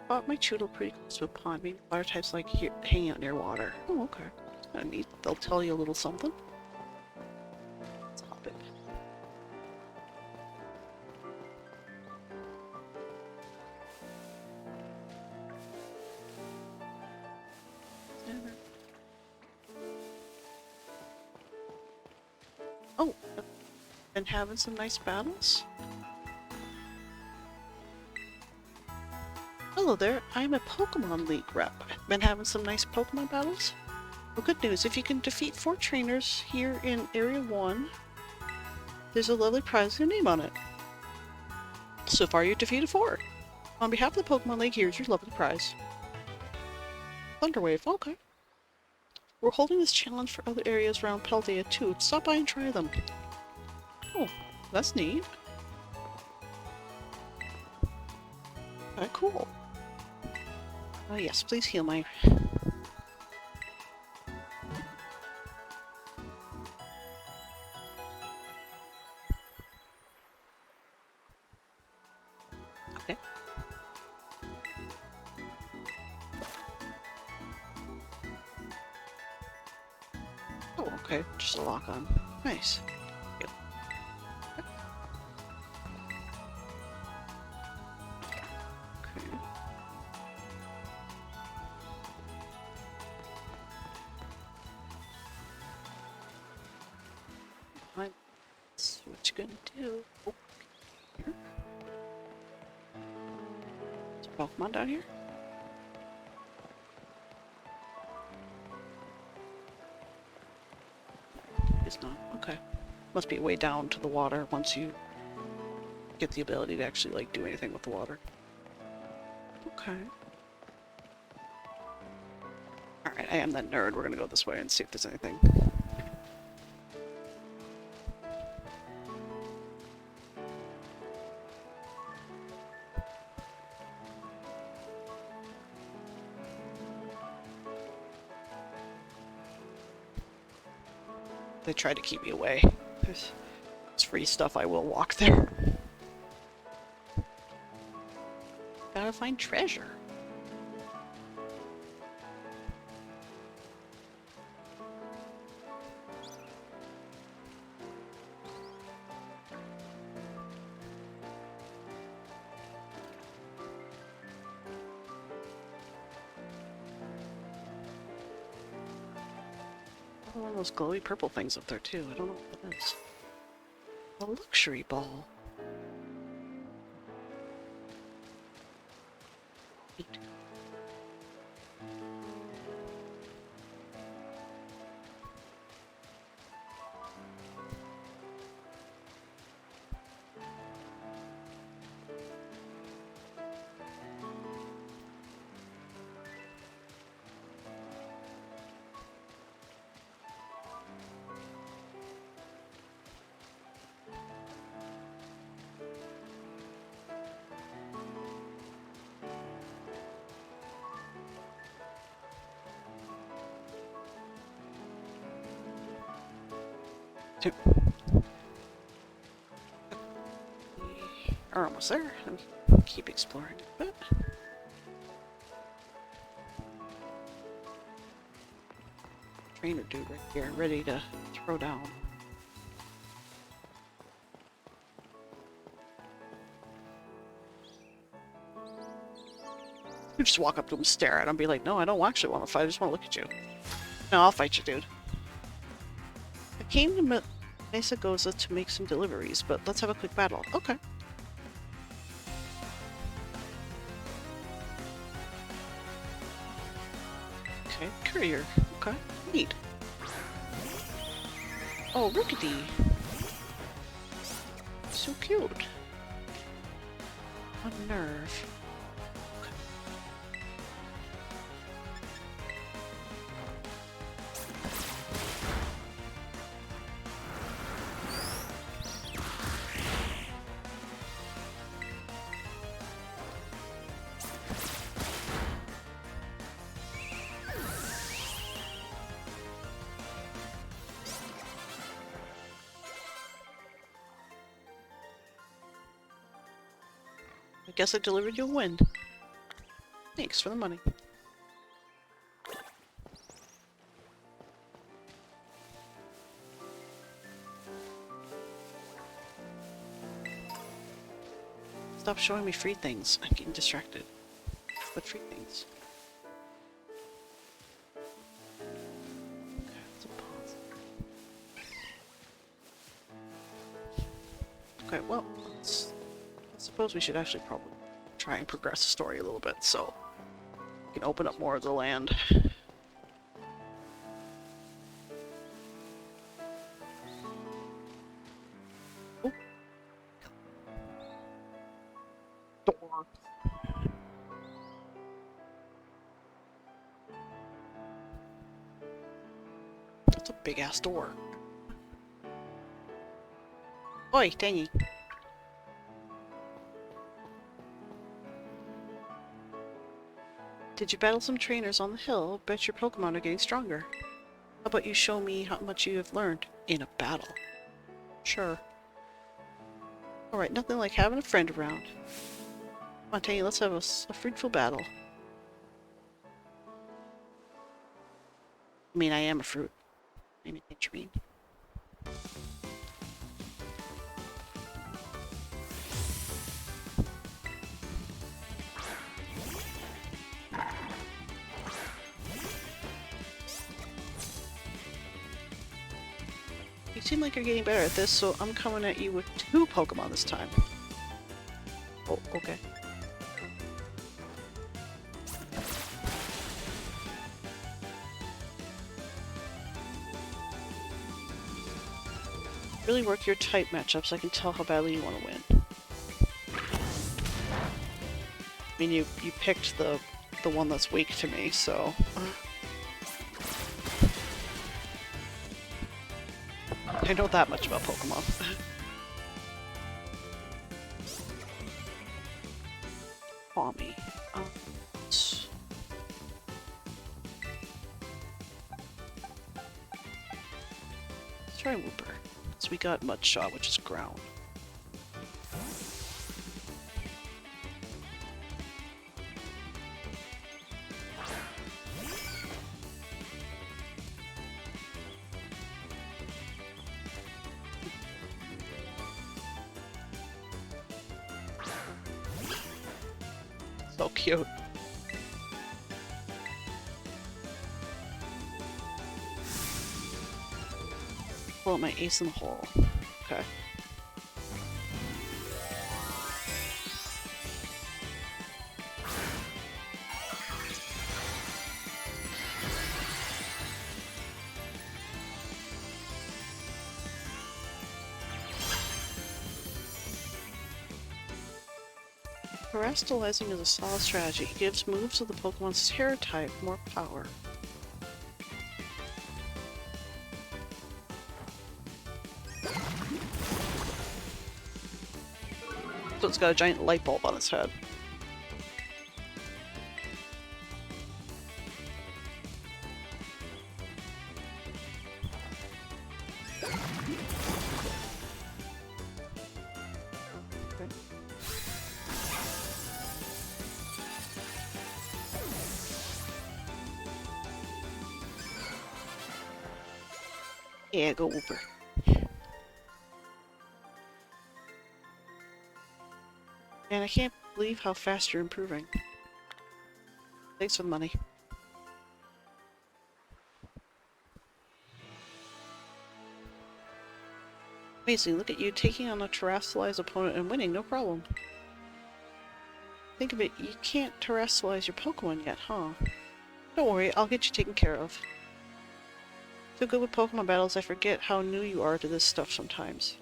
A: Bought my Choodle pretty close to a pond. Maybe water types like here, hanging out near water. Oh, okay. That's kind of neat. They'll tell you a little something. Let's hop it. Oh, been having some nice battles. Hello there, I'm a Pokemon League rep. Been having some nice Pokemon battles? Well, good news, if you can defeat 4 trainers here in Area 1, there's a lovely prize with your name on it. So far you've defeated 4. On behalf of the Pokemon League, here's your lovely prize. Thunderwave, okay. We're holding this challenge for other areas around Paldea too. Stop by and try them. Oh, that's neat. Okay, cool. Oh yes, please heal my... Okay. Oh, okay. Just a lock on. Nice. Yep. Okay. That's what you're gonna do. Oh, here. Is there Pokemon down here? It's not. Okay. Must be way down to the water once you get the ability to actually, like, do anything with the water. Okay. Alright, I am that nerd. We're gonna go this way and see if there's anything. They tried to keep me away. There's free stuff, I will walk there. Gotta find treasure. One of those glowy purple things up there too. I don't know what that is. A luxury ball. Neat. We're almost there. I'll keep exploring a bit. Trainer dude right here, ready to throw down. You just walk up to him, stare at him, and be like, "No, I don't actually want to fight. I just want to look at you." No, I'll fight you, dude. I came to Mesa Goza to make some deliveries, but let's have a quick battle. Okay. Okay, courier. Okay, neat. Oh, Rookity. So cute. A nerve. I guess I delivered you a win. Thanks for the money. Stop showing me free things. I'm getting distracted. What free things? Okay, let's pause. Okay, well, I suppose we should actually probably try and progress the story a little bit so we can open up more of the land. Oh. Door. That's a big ass door. Oi, Tangy. Did you battle some trainers on the hill? Bet your Pokemon are getting stronger. How about you show me how much you have learned in a battle? Sure. Alright, nothing like having a friend around. on, Tangy, let's have a fruitful battle. I mean, I am a fruit. Maybe tangerine. You seem like you're getting better at this, so I'm coming at you with 2 Pokemon this time. Oh, okay. Really work your type matchups. I can tell how badly you want to win. I mean, you picked the one that's weak to me, so... I know that much about Pokemon. Tommy. Let's try Wooper. So we got Mudshot, which is ground. So cute. Pull out my ace in the hole. Okay. Terastallizing is a solid strategy. It gives moves of the Pokemon's Terra type more power. So it's got a giant light bulb on its head. Yeah, go Wooper. And I can't believe how fast you're improving. Thanks for the money. Amazing, look at you taking on a terrestrialized opponent and winning, no problem. Think of it, you can't terrestrialize your Pokemon yet, huh? Don't worry, I'll get you taken care of. So good with Pokemon battles, I forget how new you are to this stuff sometimes.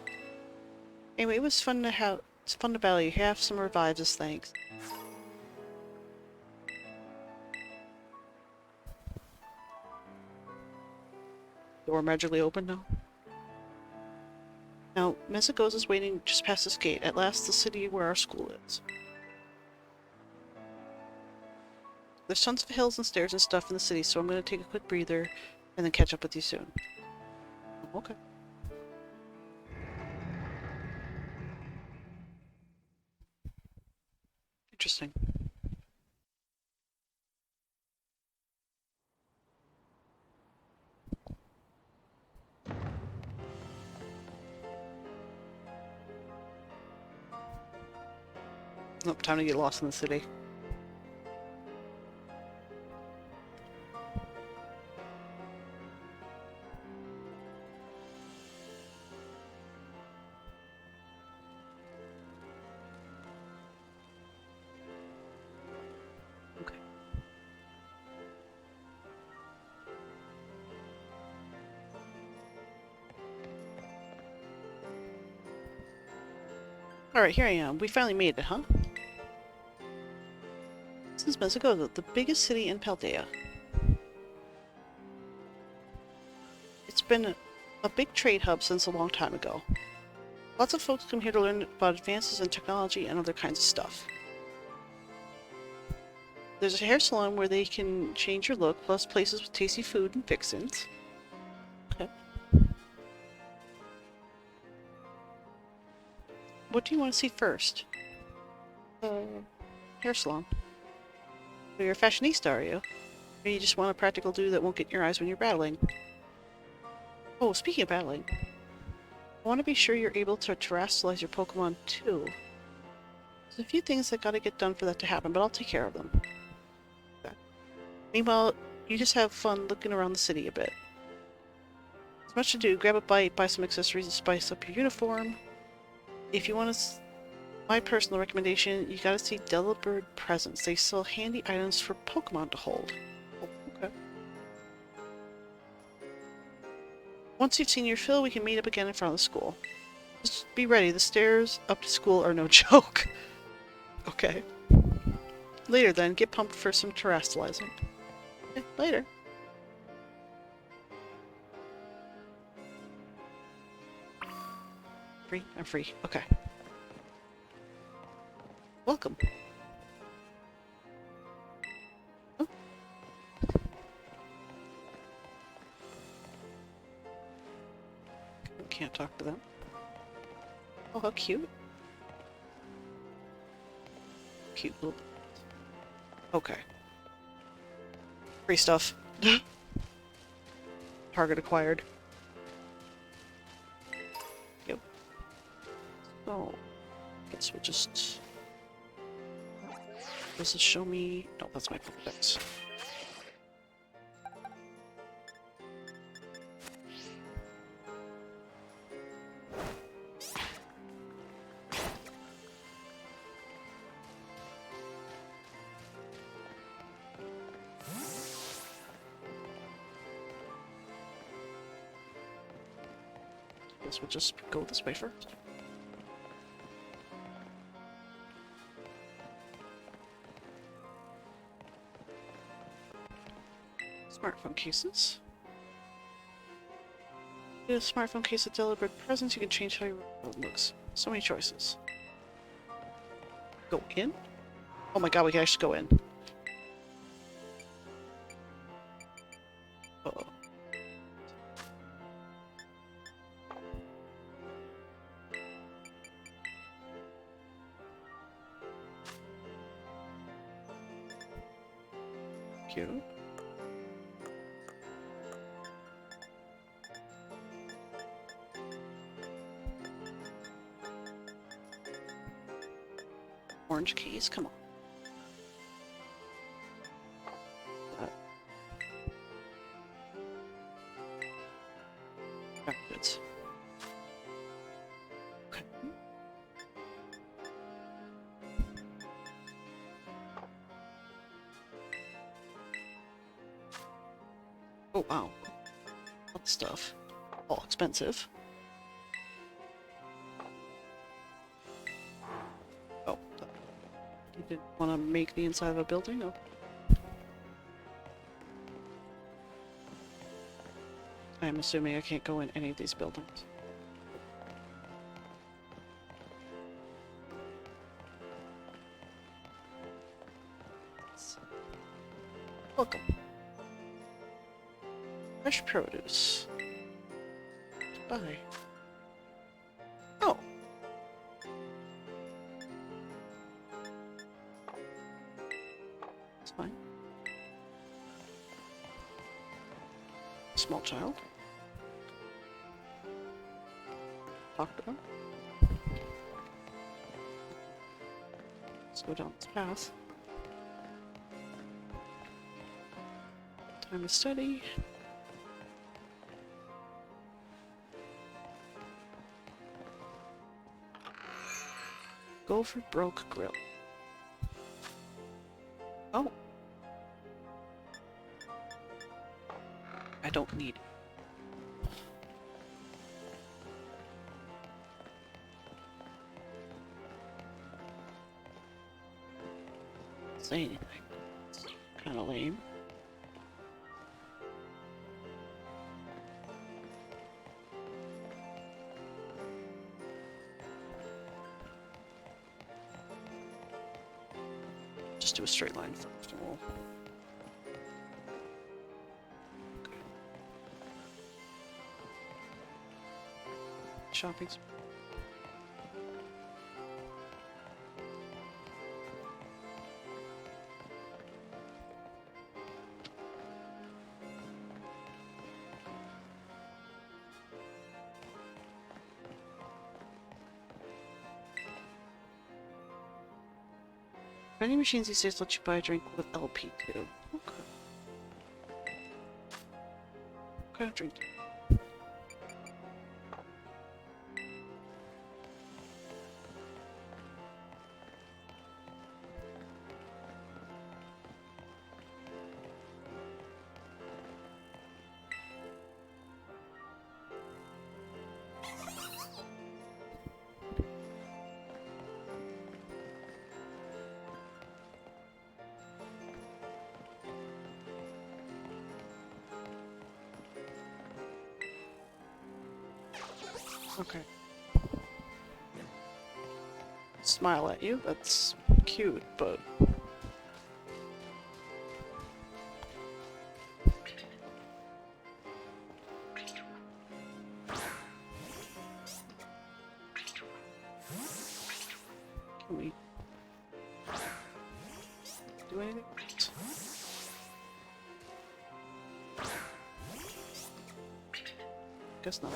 A: Anyway, it was fun to battle you. Have some revives as thanks. Door magically open now. Now, Mesagoza is waiting just past this gate. At last, the city where our school is. There's tons of hills and stairs and stuff in the city, so I'm going to take a quick breather and then catch up with you soon. Okay. Interesting. Nope, time to get lost in the city. Okay. Alright, here I am. We finally made it, huh? This is Mesagoza, the biggest city in Paldea. It's been a big trade hub since a long time ago. Lots of folks come here to learn about advances in technology and other kinds of stuff. There's a hair salon where they can change your look, plus places with tasty food and fixins. Okay. What do you want to see first? hair salon. So you're a fashionista, are you? Or you just want a practical dude that won't get in your eyes when you're battling? Oh, speaking of battling, I want to be sure you're able to terrestrialize your Pokemon too. There's a few things that gotta get done for that to happen, but I'll take care of them. Okay. Meanwhile, you just have fun looking around the city a bit. There's much to do. Grab a bite, buy some accessories, and spice up your uniform. If you want to... My personal recommendation, you gotta see Delibird Presents. They sell handy items for Pokemon to hold. Oh, okay. Once you've seen your fill, we can meet up again in front of the school. Just be ready, the stairs up to school are no joke. Okay. Later then, get pumped for some terrestrializing. Okay, later. Free? I'm free. Okay. Welcome. Oh. Can't talk to them. Oh, how cute. Cute little... Okay. Free stuff. Target acquired. Yep. So, guess we'll just... Does this show me... No, that's my Pokedex. Guess we'll just go this way first. Smartphone cases. Get a smartphone case of Delibird Presents, you can change how your world looks. So many choices. Go in? Oh my god, we can actually go in. Uh-oh. Cute. Orange keys, come on. Goods. Okay. Oh wow. That stuff. All expensive. Oh. You didn't want to make the inside of a building? No. I'm assuming I can't go in any of these buildings. Welcome. Fresh produce. Bye. Oh. It's fine. Small child. Talk to them. Let's go down this path. Time to study. Go for broke grill. Oh. I don't need it. Say anything. It's kind of lame. Just do a straight line first. We'll... Okay. Shopping. Vending machines these days let you buy a drink with LP too. Okay. What kind of drink? Okay. Smile at you, that's cute, but... Can we... do anything? Guess not.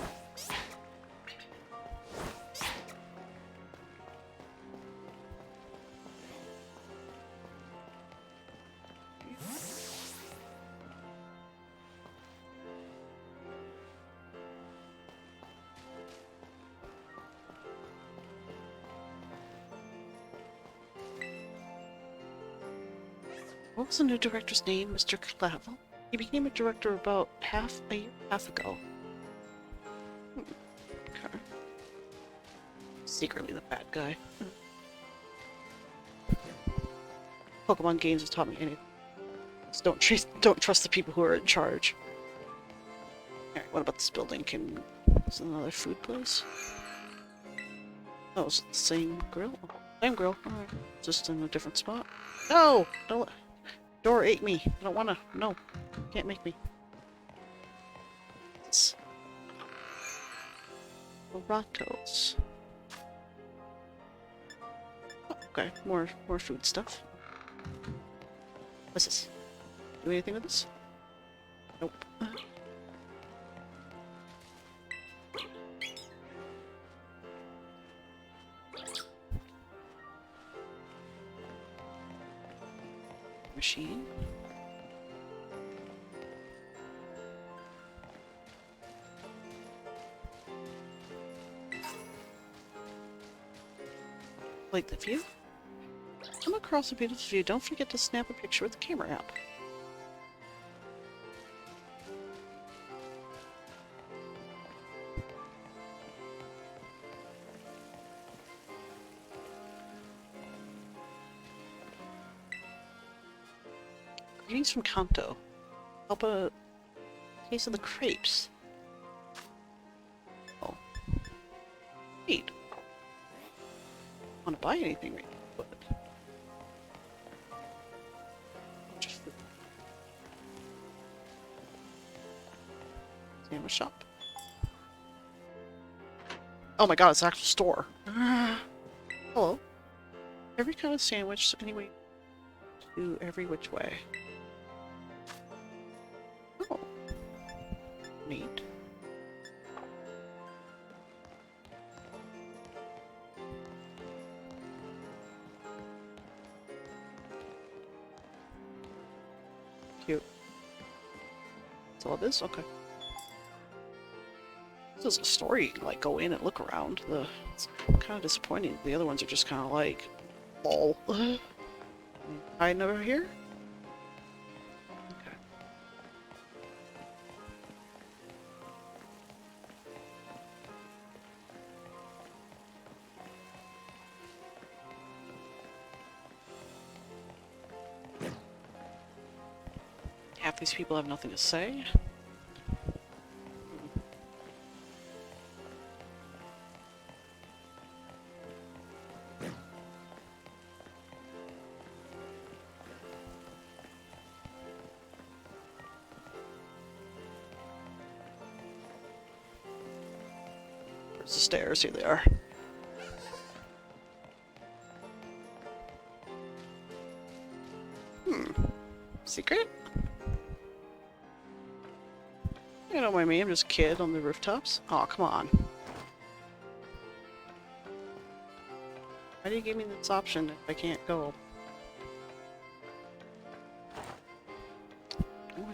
A: What was the new director's name, Mr. Clavel? He became a director about a year and a half ago. Okay. Secretly the bad guy. Pokemon games have taught me anything. Just don't trust the people who are in charge. Alright, what about this building? Is it another food place? Oh, is it the same grill? Same grill. Alright. Just in a different spot. No! Don't... Door ate me. I don't wanna. No. Can't make me. It's... Ratos. Oh, okay. More food stuff. What's this? Do anything with this? Nope. Machine. Like the view? Come across a beautiful view. Don't forget to snap a picture with the camera app. Greetings from Kanto. Help a case of the crepes. Oh. Neat. Want to buy anything right now, but... Just food. Sandwich shop. Oh my god, it's an actual store. Hello. Every kind of sandwich, anyway, to every which way. Oh. Neat. Cute. That's all it is? Okay. This is a story you can, like, go in and look around. It's kind of disappointing. The other ones are just kind of like, lol. Hiding over here? Okay. Half these people have nothing to say. There's the stairs, here they are. Secret? You don't mind me, I'm just a kid on the rooftops. Aw, come on. Why do you give me this option if I can't go?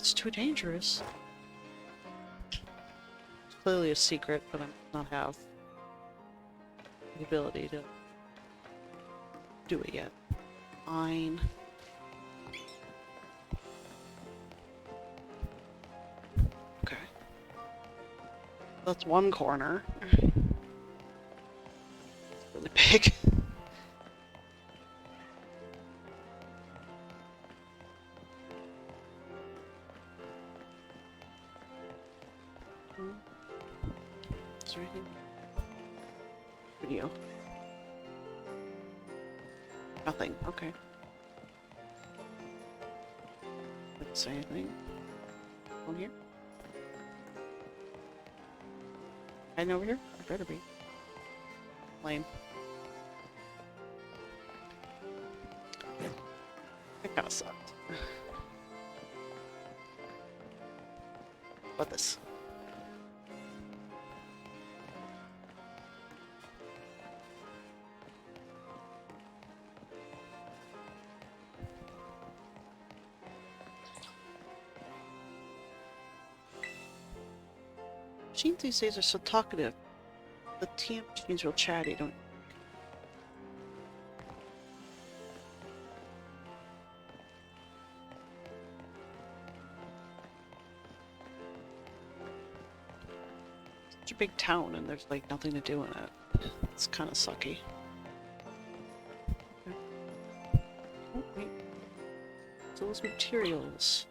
A: It's too dangerous. It's clearly a secret, but I might not have the ability to do it yet. Fine. Okay. That's one corner. It's really big. Is there anything? Video. Nothing. Okay. Didn't say anything. On here? Hiding over here? I better be. Lame. That kinda sucked. What this? Machines these days are so talkative. The TM machine's real chatty, don't. Such a big town and there's like nothing to do in it. It's kind of sucky. Okay. Oh, wait. So those materials.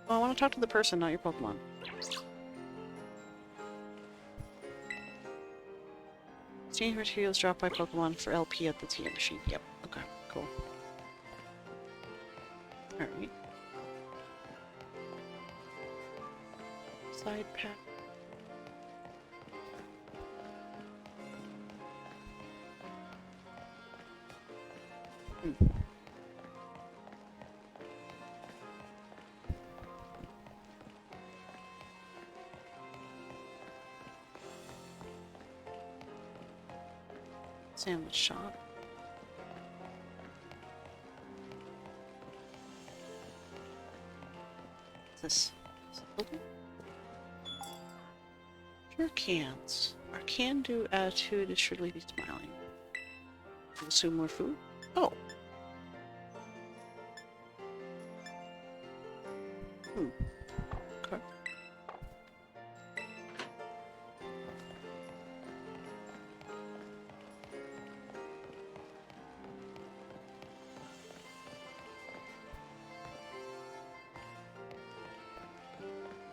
A: Oh, I want to talk to the person, not your Pokemon. Exchange materials dropped by Pokemon for LP at the TM machine. Yep. Okay, cool. Alright. Side pack. Sandwich shop. What's this? Pure cans. Our can-do attitude is surely be smiling. Consume more food? Oh. Okay.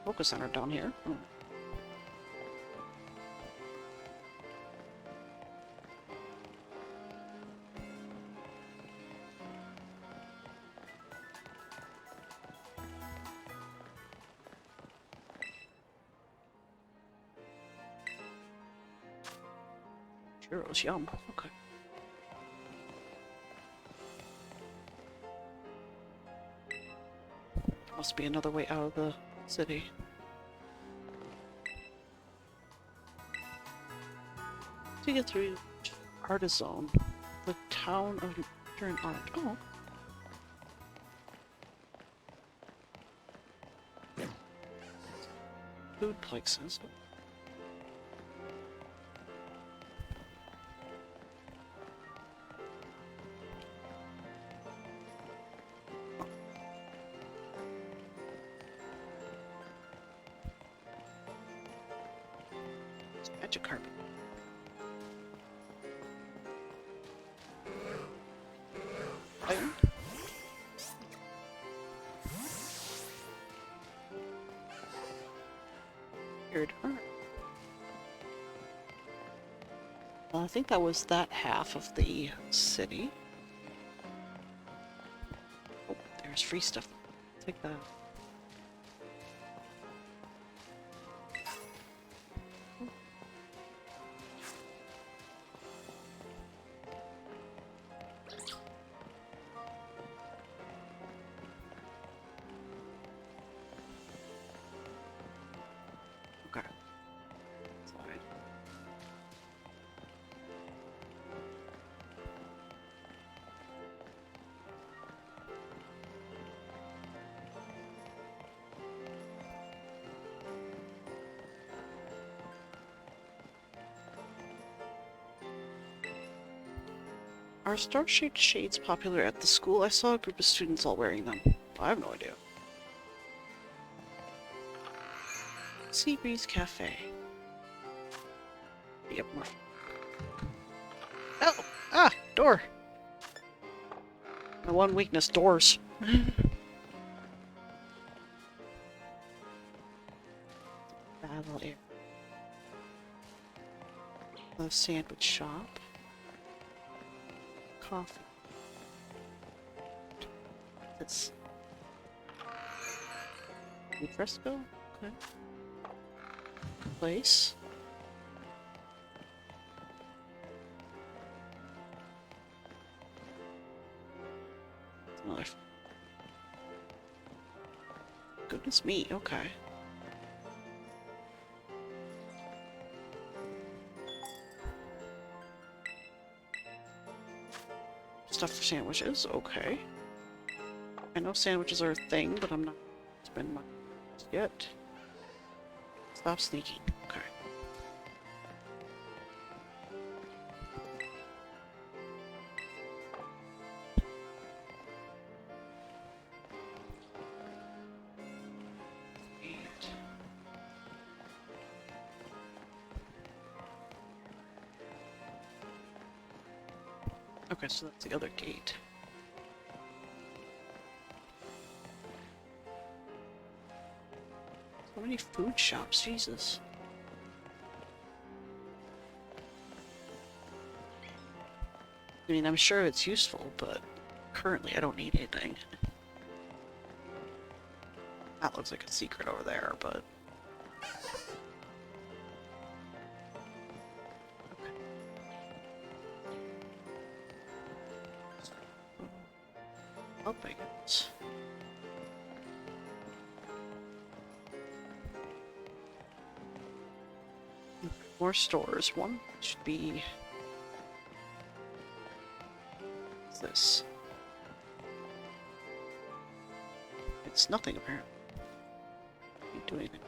A: Focus center down here. Churros, yum. Okay. Must be another way out of the city. To get through Artisan, the town of Turn Art. Oh. Food places. It's magic carpet. Iron? Weird. Alright. Well, I think that was that half of the city. Oh, there's free stuff. Take that. Okay. Slide. Are star-shaped shades popular at the school? I saw a group of students all wearing them. I have no idea. Sea Breeze Cafe. Yep, more. Oh! Ah! Door! My one weakness, doors. Battle area. The sandwich shop. Coffee. It's fresco. Okay. Place. Another. Goodness me. Okay. Stuff for sandwiches. Okay. I know sandwiches are a thing, but I'm not spending money yet. Stop sneaking. Okay. Okay, so that's the other gate. So many food shops, Jesus. I mean, I'm sure it's useful, but currently I don't need anything. That looks like a secret over there, but... Okay. Oh my goodness. More stores. One should be... What's this? It's nothing, apparently. Can't do anything.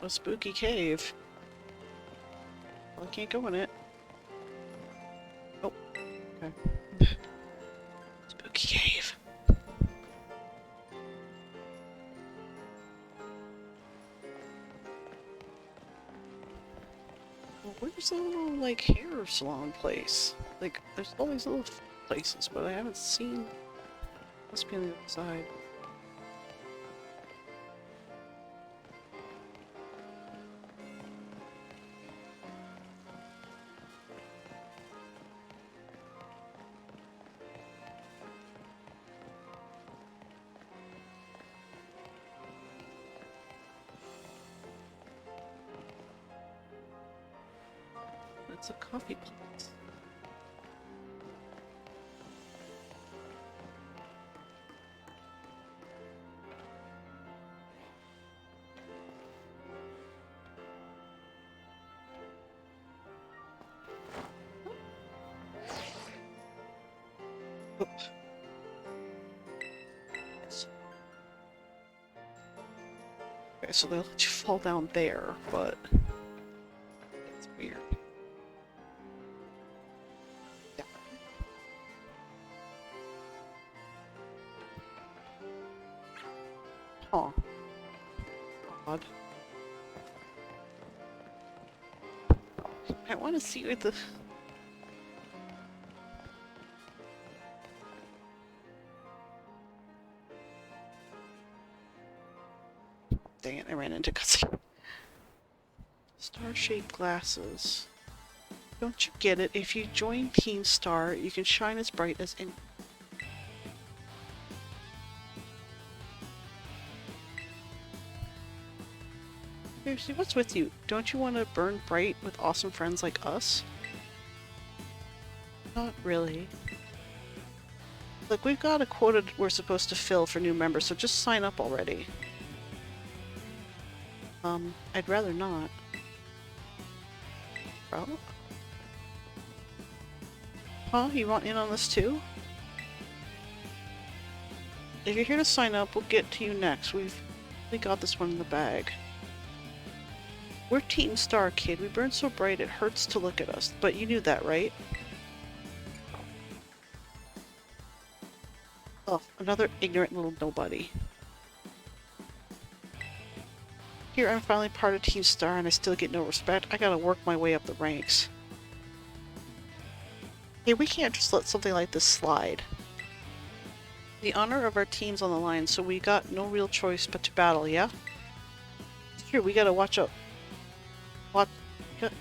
A: A spooky cave. Well, I can't go in it. Oh, okay. Spooky cave. Well, where's the little, like, hair salon place? Like, there's all these little places, but I haven't seen... Must be on the other side. It's a coffee place. Oh. Okay, so they'll let you fall down there, but it's weird. Yeah. Huh. Odd. I want to see what the... Dang it, I ran into cutscene. Star-shaped glasses. Don't you get it? If you join Team Star, you can shine as bright as any... Seriously, what's with you? Don't you want to burn bright with awesome friends like us? Not really. Look, we've got a quota we're supposed to fill for new members, so just sign up already. I'd rather not. Bro? Huh? You want in on this too? If you're here to sign up, we'll get to you next. We got this one in the bag. We're Team Star, kid. We burn so bright it hurts to look at us. But you knew that, right? Oh, another ignorant little nobody. Here, I'm finally part of Team Star and I still get no respect. I gotta work my way up the ranks. Hey, we can't just let something like this slide. The honor of our team's on the line, so we got no real choice but to battle, yeah? It's true, we gotta watch out.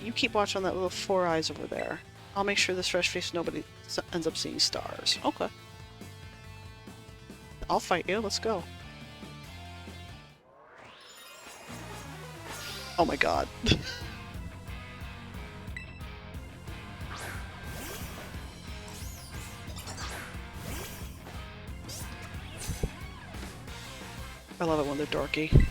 A: You keep watch on that little four eyes over there. I'll make sure this fresh face nobody ends up seeing stars. Okay. I'll fight you, let's go. Oh my god. I love it when they're dorky.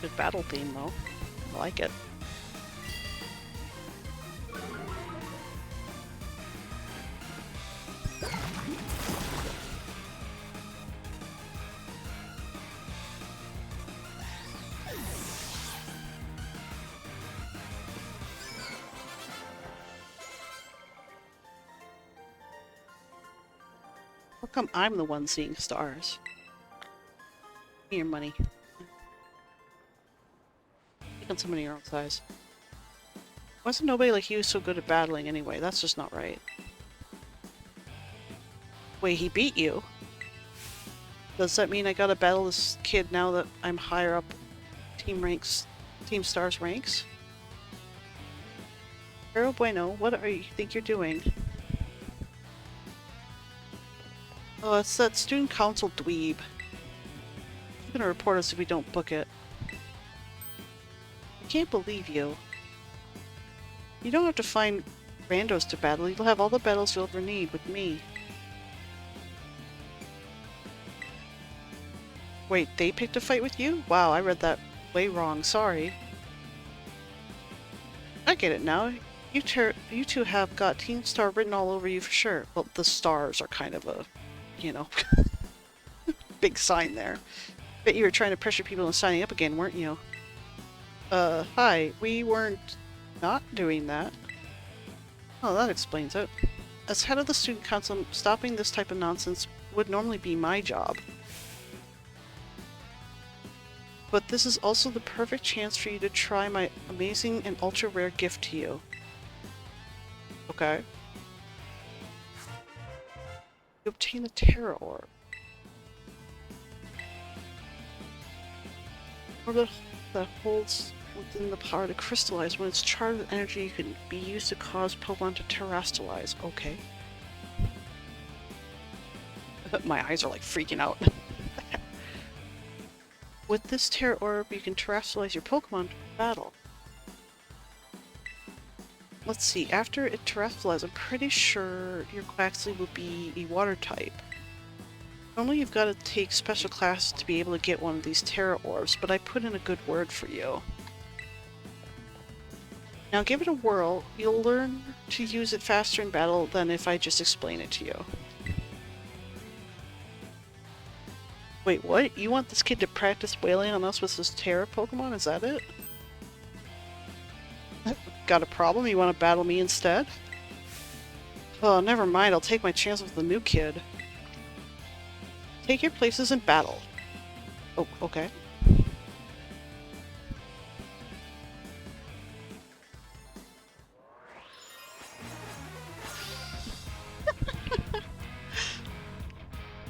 A: Good battle theme though. I like it. How come I'm the one seeing stars? Give me your money. Take on somebody your own size. Why isn't nobody like you so good at battling anyway? That's just not right. Wait, he beat you? Does that mean I gotta battle this kid now that I'm higher up Team Stars ranks? Pero bueno, what do you think you're doing? Oh, it's that student council dweeb. He's gonna report us if we don't book it. I can't believe you. You don't have to find randos to battle. You'll have all the battles you'll ever need with me. Wait, they picked a fight with you? Wow, I read that way wrong. Sorry. I get it now. You two have got Team Star written all over you for sure. Well, the stars are kind of a, you know, big sign there. Bet you were trying to pressure people into signing up again, weren't you? Hi. We weren't not doing that. Oh, that explains it. As head of the student council, stopping this type of nonsense would normally be my job. But this is also the perfect chance for you to try my amazing and ultra-rare gift to you. Okay. You obtain a Terra Orb. Orb that holds within the power to crystallize. When it's charged with energy, it can be used to cause Pokemon to terrestrialize. Okay. My eyes are like freaking out. With this Terra Orb, you can terrestrialize your Pokemon for battle. Let's see, after it terrestrializes, I'm pretty sure your Quaxley will be a water type. Normally you've got to take special classes to be able to get one of these Terra Orbs, but I put in a good word for you. Now give it a whirl. You'll learn to use it faster in battle than if I just explain it to you. Wait, what? You want this kid to practice wailing on us with his Terra Pokemon? Is that it? Got a problem? You want to battle me instead? Oh, never mind. I'll take my chance with the new kid. Take your places in battle. Oh, okay.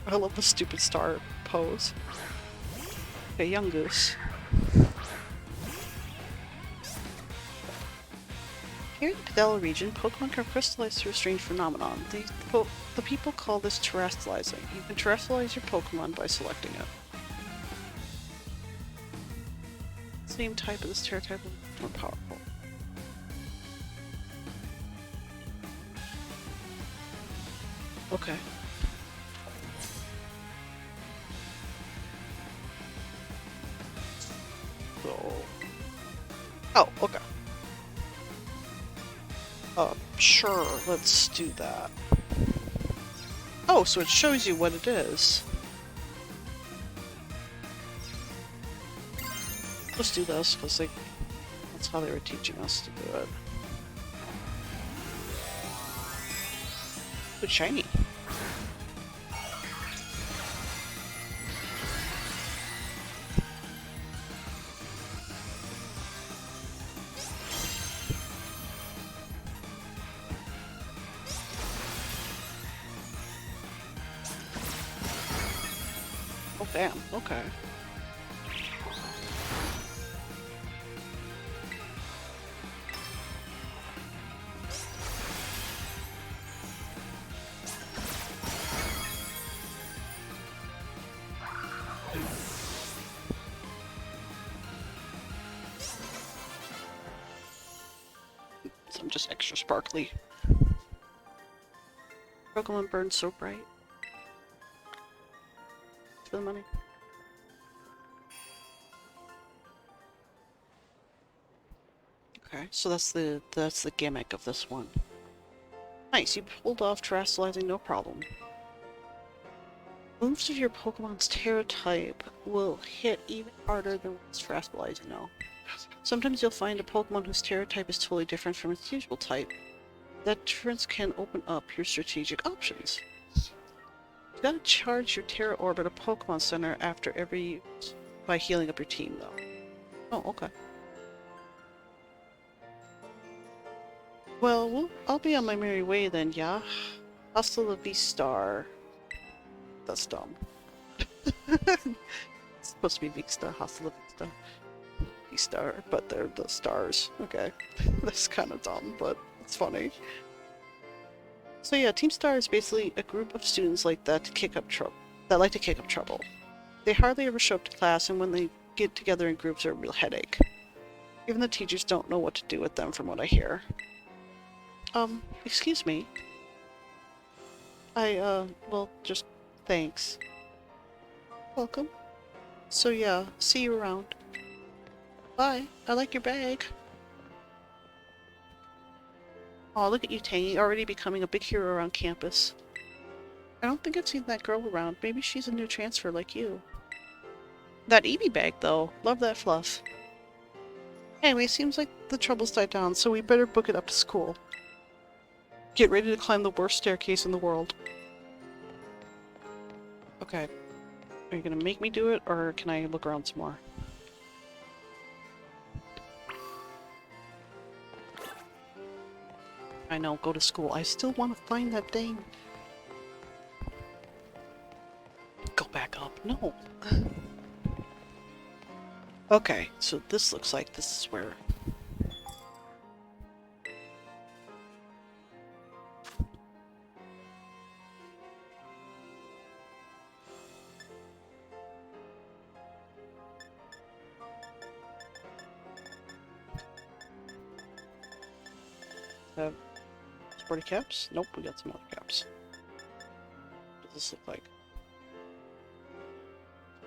A: I love the stupid star pose. Okay, young goose. Here in the Paldea region, Pokemon can crystallize through a strange phenomenon. The people call this terrestrializing. You can terrestrialize your Pokemon by selecting it. Same type of this Terra type is more powerful. Okay. So... Oh, okay. Sure, let's do that. Oh, so it shows you what it is. Let's do this, because that's how they were teaching us to do it. Good shiny. Oh, damn. Okay. So I'm just extra sparkly. Pokemon burns so bright. For the money. Okay, so that's the gimmick of this one. Nice, you pulled off terrestrializing no problem. Moves of your Pokemon's Terra type will hit even harder than what's terrestrialized, you know. Sometimes you'll find a Pokemon whose Terra type is totally different from its usual type. That difference can open up your strategic options. You gotta charge your Terra Orb at a Pokemon Center after every use by healing up your team, though. Oh, okay. Well, I'll be on my merry way then, yeah? Hasta la Vista. That's dumb. It's supposed to be Vista, Hasta la Vista. V-Star, but they're the stars. Okay. That's kind of dumb, but it's funny. So yeah, Team Star is basically a group of students like that to kick up trouble. They hardly ever show up to class, and when they get together in groups, they're a real headache. Even the teachers don't know what to do with them, from what I hear. Excuse me. Well, just thanks. Welcome. So yeah, see you around. Bye. I like your bag. Oh, look at you, Tangy, already becoming a big hero around campus. I don't think I've seen that girl around. Maybe she's a new transfer like you. That Eevee bag, though. Love that fluff. Anyway, seems like the trouble's died down, so we better book it up to school. Get ready to climb the worst staircase in the world. Okay. Are you gonna make me do it, or can I look around some more? I know, go to school. I still want to find that thing. Go back up. No. Okay, so this looks like this is where... Sporty caps? Nope, we got some other caps. What does this look like?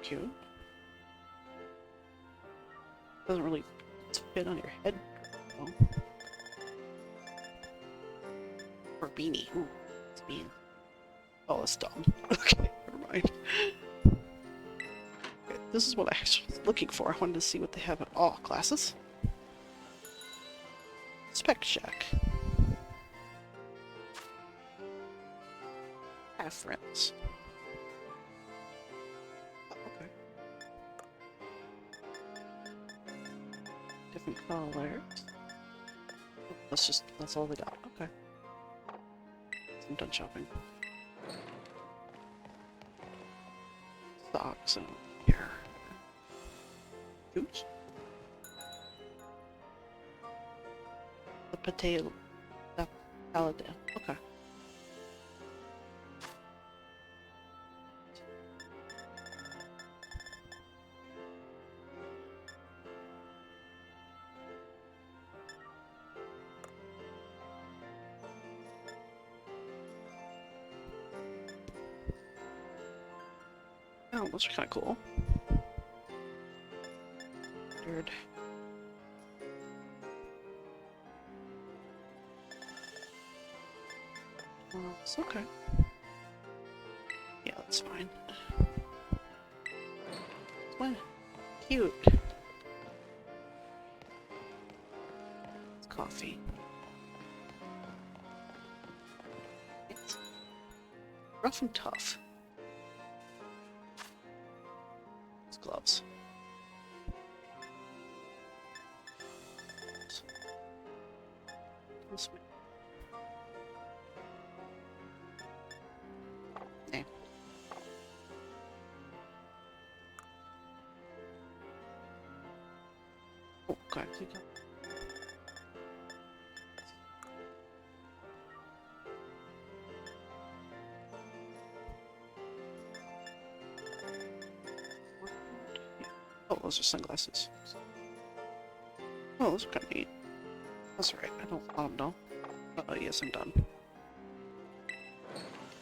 A: Cute. Doesn't really fit on your head. No. Or a beanie. Ooh, it's a beanie. Oh, that's dumb. Okay, never mind. Okay, this is what I actually was looking for. I wanted to see what they have. Oh, glasses? Spec check. Have friends. Oh, okay. Different colors. That's all they got. Okay. I'm done shopping. Socks and here. Oops. The potato. The Paldea. Okay. Oh, those are kind of cool. Weird. It's okay. Yeah, that's fine. What? Cute. It's coffee. It's rough and tough. It's gloves. Nah. Oh, okay. Oh, those are sunglasses. Oh, those are kind of neat. That's right. I don't want them, no. Oh, yes, I'm done.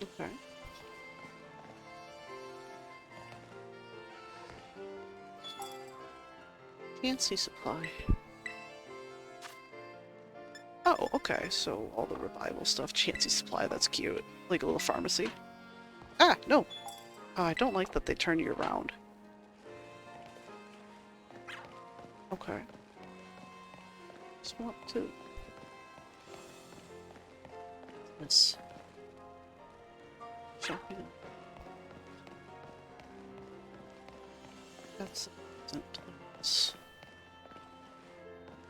A: Okay. Fancy supply. Oh, okay. So all the revival stuff, Chancy supply, that's cute. Like a little pharmacy. Ah, no! I don't like that they turn you around. Okay. Just want to... This. Shopping. That's... This.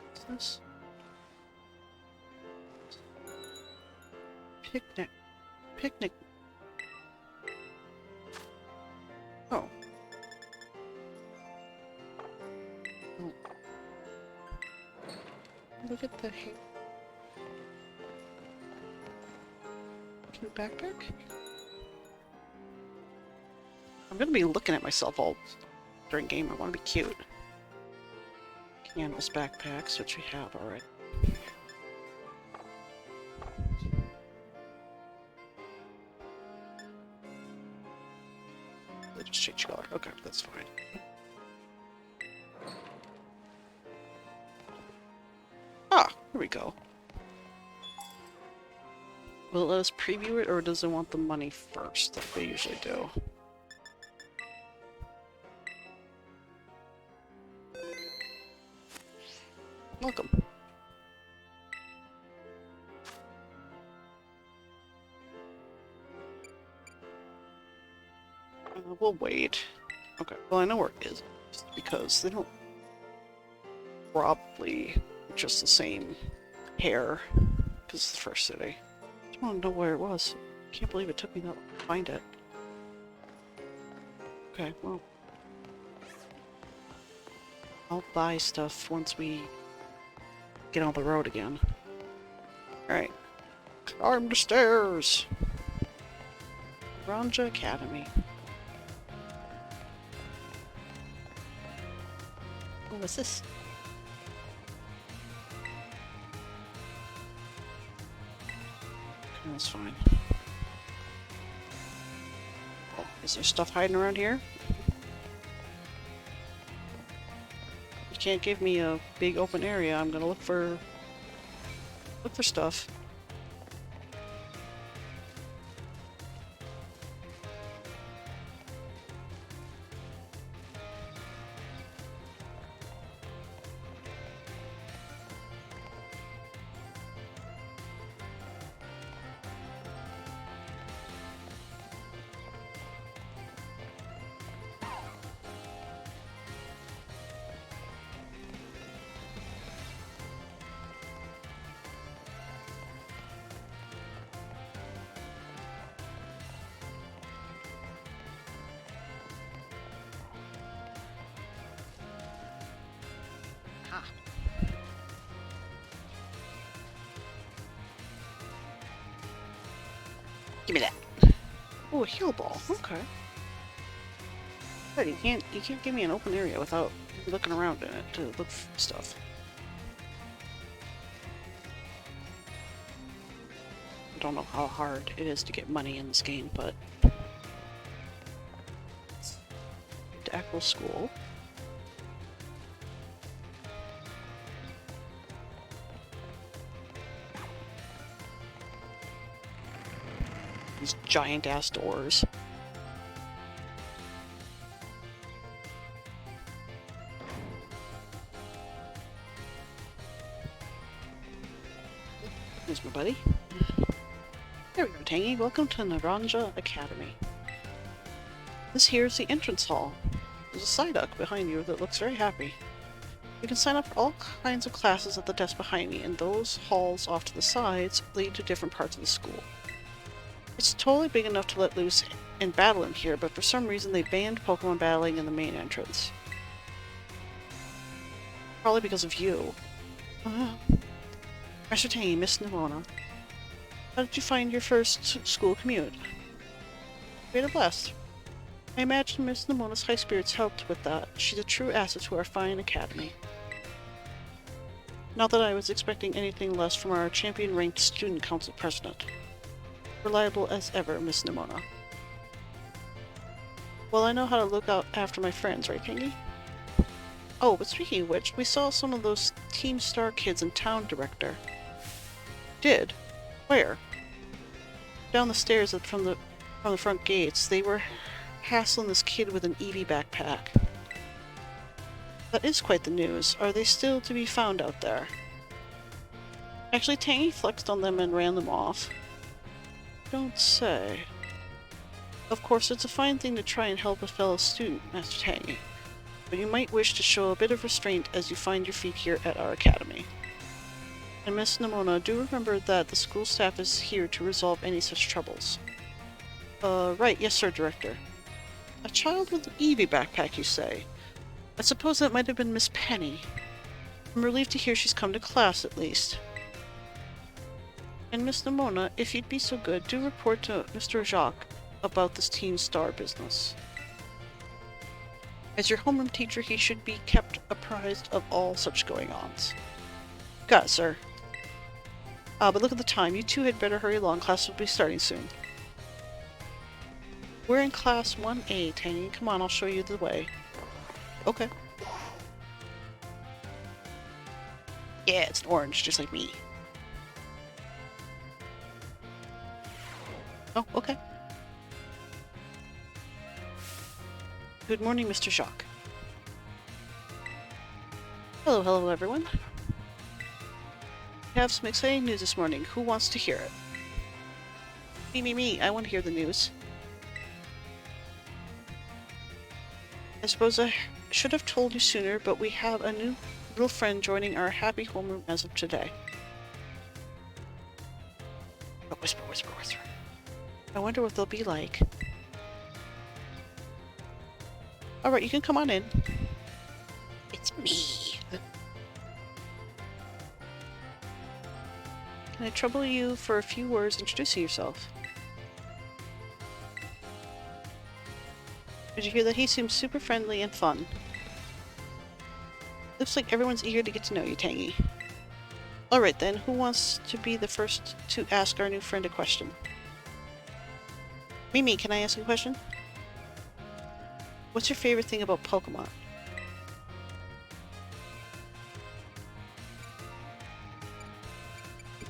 A: What's this? Picnic. Picnic. Oh. Oh. Look at the hair. Cute backpack? I'm gonna be looking at myself all during game. I want to be cute. Canvas backpacks, which we have already. They just change color. Okay, that's fine. Ah, here we go. Will it let us preview it, or does it want the money first, like they usually do? Welcome. We'll wait. Okay, well I know where it is, just because they don't probably just the same hair, because it's the first city. I just want to know where it was. Can't believe it took me that long to find it. Okay, well. I'll buy stuff once we get on the road again. Alright. Climb the stairs! Ranja Academy. Oh, what's this? Okay, that's fine. Oh, is there stuff hiding around here? You can't give me a big open area. I'm gonna look for stuff. Give me that. Oh, a heal ball. Okay. But you can't give me an open area without looking around in it to look for stuff. I don't know how hard it is to get money in this game, but to Echo School. These giant ass doors. There's my buddy. There we go, Tangy. Welcome to Naranja Academy. This here is the entrance hall. There's a Psyduck behind you that looks very happy. You can sign up for all kinds of classes at the desk behind me, and those halls off to the sides lead to different parts of the school. It's totally big enough to let loose and battle in here, but for some reason they banned Pokemon battling in the main entrance. Probably because of you. Master Tangy, Miss Nimona. How did you find your first school commute? We had a blast. I imagine Miss Nimona's high spirits helped with that. She's a true asset to our fine academy. Not that I was expecting anything less from our champion-ranked student council president. Reliable as ever, Miss Nimona. Well, I know how to look out after my friends, right, Tangy? Oh, but speaking of which, we saw some of those Team Star kids in town, Director. Did? Where? Down the stairs from the front gates. They were hassling this kid with an Eevee backpack. That is quite the news. Are they still to be found out there? Actually, Tangy flexed on them and ran them off. Don't say. Of course, it's a fine thing to try and help a fellow student, Master Tangy, but you might wish to show a bit of restraint as you find your feet here at our academy. And Miss Nimona, do remember that the school staff is here to resolve any such troubles. Right, yes sir, Director. A child with an Eevee backpack, you say? I suppose that might have been Miss Penny. I'm relieved to hear she's come to class, at least. And Miss Nimona, if you'd be so good, do report to Mr. Jacques about this Team Star business. As your homeroom teacher, he should be kept apprised of all such going-ons. Got it, sir. But look at the time. You two had better hurry along. Class will be starting soon. We're in Class 1A, Tangy. Come on, I'll show you the way. Okay. Yeah, it's an orange, just like me. Oh, okay. Good morning, Mr. Jacques. Hello, hello, everyone. We have some exciting news this morning. Who wants to hear it? Me. I want to hear the news. I suppose I should have told you sooner, but we have a new little friend joining our happy homeroom as of today. Oh, whisper. I wonder what they'll be like. Alright, you can come on in. It's me. Can I trouble you for a few words introducing yourself? Did you hear that? He seems super friendly and fun. Looks like everyone's eager to get to know you, Tangy. Alright then, who wants to be the first to ask our new friend a question? Me, can I ask a question? What's your favorite thing about Pokemon?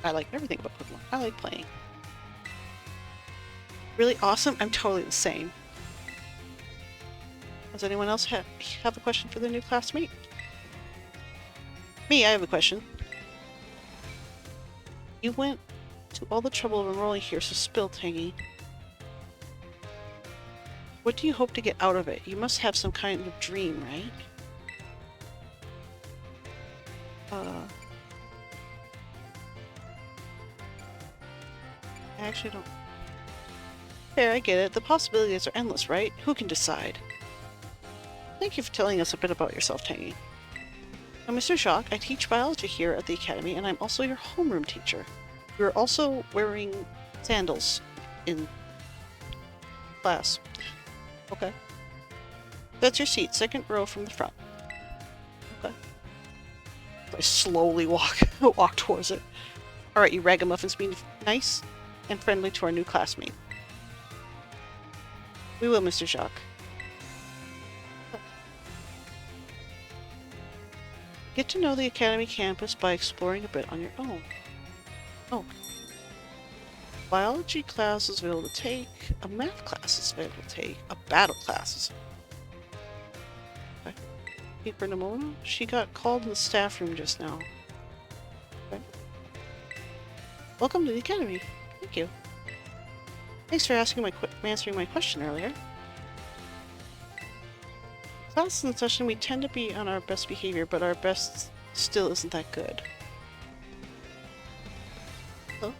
A: I like everything about Pokemon. I like playing. Really awesome? I'm totally the same. Does anyone else have a question for their new classmate? Me, I have a question. You went to all the trouble of enrolling here, so spill, Tangy. What do you hope to get out of it? You must have some kind of dream, right? I actually don't... There, I get it. The possibilities are endless, right? Who can decide? Thank you for telling us a bit about yourself, Tangy. I'm Mr. Jacques. I teach biology here at the Academy, and I'm also your homeroom teacher. You're also wearing sandals in class. Okay. That's your seat, second row from the front. Okay. I slowly walk towards it. Alright, you ragamuffins, be nice and friendly to our new classmate. We will, Mr. Jacques. Get to know the Academy campus by exploring a bit on your own. Oh. Biology class is available to take. A math class is available to take. A battle class is okay. Keep her Nimona. She got called in the staff room just now. Okay. Welcome to the Academy. Thank you. Thanks for answering my question earlier. Class in session, we tend to be on our best behavior, but our best still isn't that good. Hello?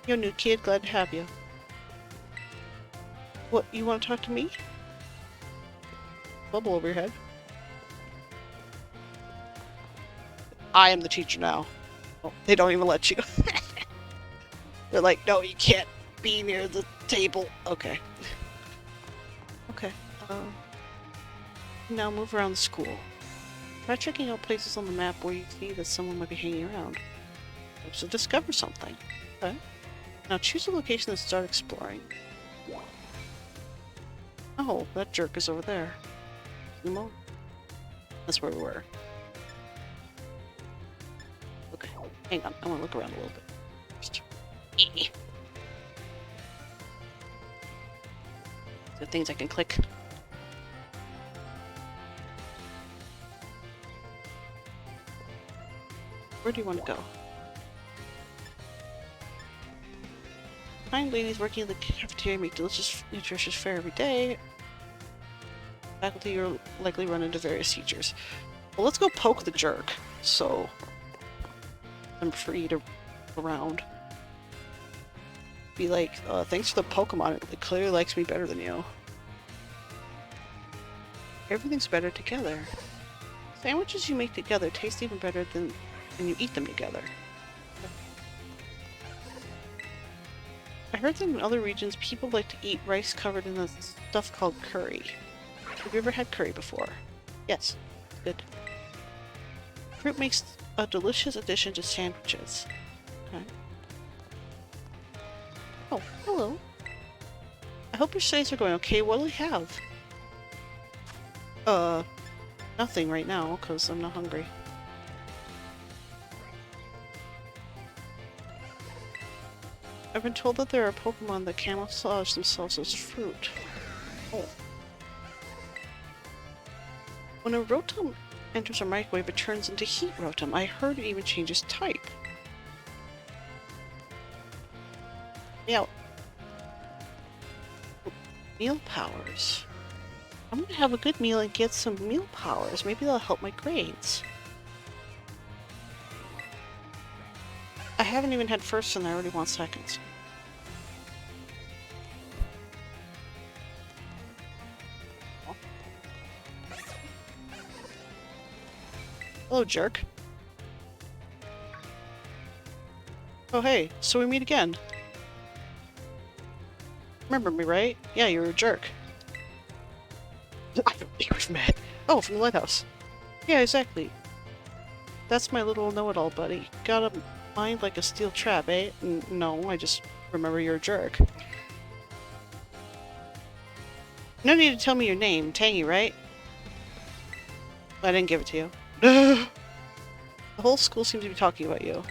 A: You're a new kid, glad to have you. What, you want to talk to me? Bubble over your head. I am the teacher now. Oh, they don't even let you. They're like, no, you can't be near the table. Okay. Okay. Now move around the school. Try checking out places on the map where you see that someone might be hanging around. So discover something. Okay. Now choose a location and start exploring. Oh, that jerk is over there. Nemo? That's where we were. Okay, hang on. I want to look around a little bit first. There are things I can click. Where do you want to go? Kind ladies working in the cafeteria make delicious, nutritious fare every day. Faculty are likely run into various teachers. Well, let's go poke the jerk, so I'm free to around. Be like, thanks for the Pokemon. It clearly likes me better than you. Everything's better together. Sandwiches you make together taste even better than when you eat them together. I heard that in other regions people like to eat rice covered in a stuff called curry. Have you ever had curry before? Yes. Good. Fruit makes a delicious addition to sandwiches. Okay. Oh, hello. I hope your studies are going okay. What do we have? Nothing right now, because I'm not hungry. I've been told that there are Pokemon that camouflage themselves as fruit. Oh. When a Rotom enters a microwave, it turns into Heat Rotom. I heard it even changes type. Yeah. Meal powers. I'm gonna have a good meal and get some meal powers. Maybe that'll help my grades. I haven't even had firsts and I already want seconds. Hello, jerk. Oh, hey, so we meet again. Remember me, right? Yeah, you were a jerk. I don't think we've met. Oh, from the lighthouse. Yeah, exactly. That's my little know-it-all buddy. Got a mind like a steel trap, eh? No, I just remember you're a jerk. No need to tell me your name. Tangy, right? I didn't give it to you. The whole school seems to be talking about you.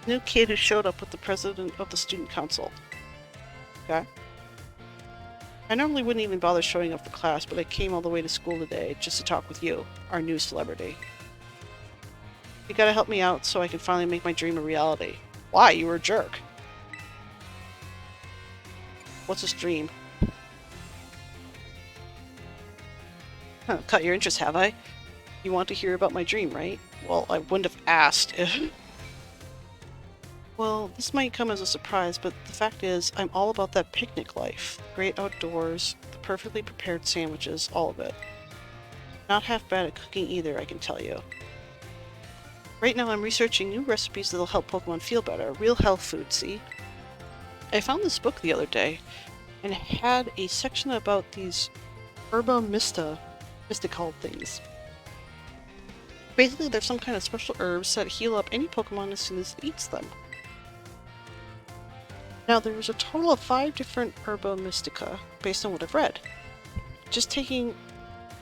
A: New kid who showed up with the president of the student council. Okay. I normally wouldn't even bother showing up for class, but I came all the way to school today just to talk with you, our new celebrity. You gotta help me out so I can finally make my dream a reality. Why? You were a jerk. What's this dream? Huh, cut your interest, have I? You want to hear about my dream, right? Well, I wouldn't have asked if... Well, this might come as a surprise, but the fact is, I'm all about that picnic life. Great outdoors, the perfectly prepared sandwiches, all of it. Not half bad at cooking either, I can tell you. Right now I'm researching new recipes that'll help Pokemon feel better. Real health food, see? I found this book the other day, and it had a section about these mystical things. Basically, there's some kind of special herbs that heal up any Pokemon as soon as it eats them. Now, there's a total of 5 different Herba Mystica, based on what I've read. Just taking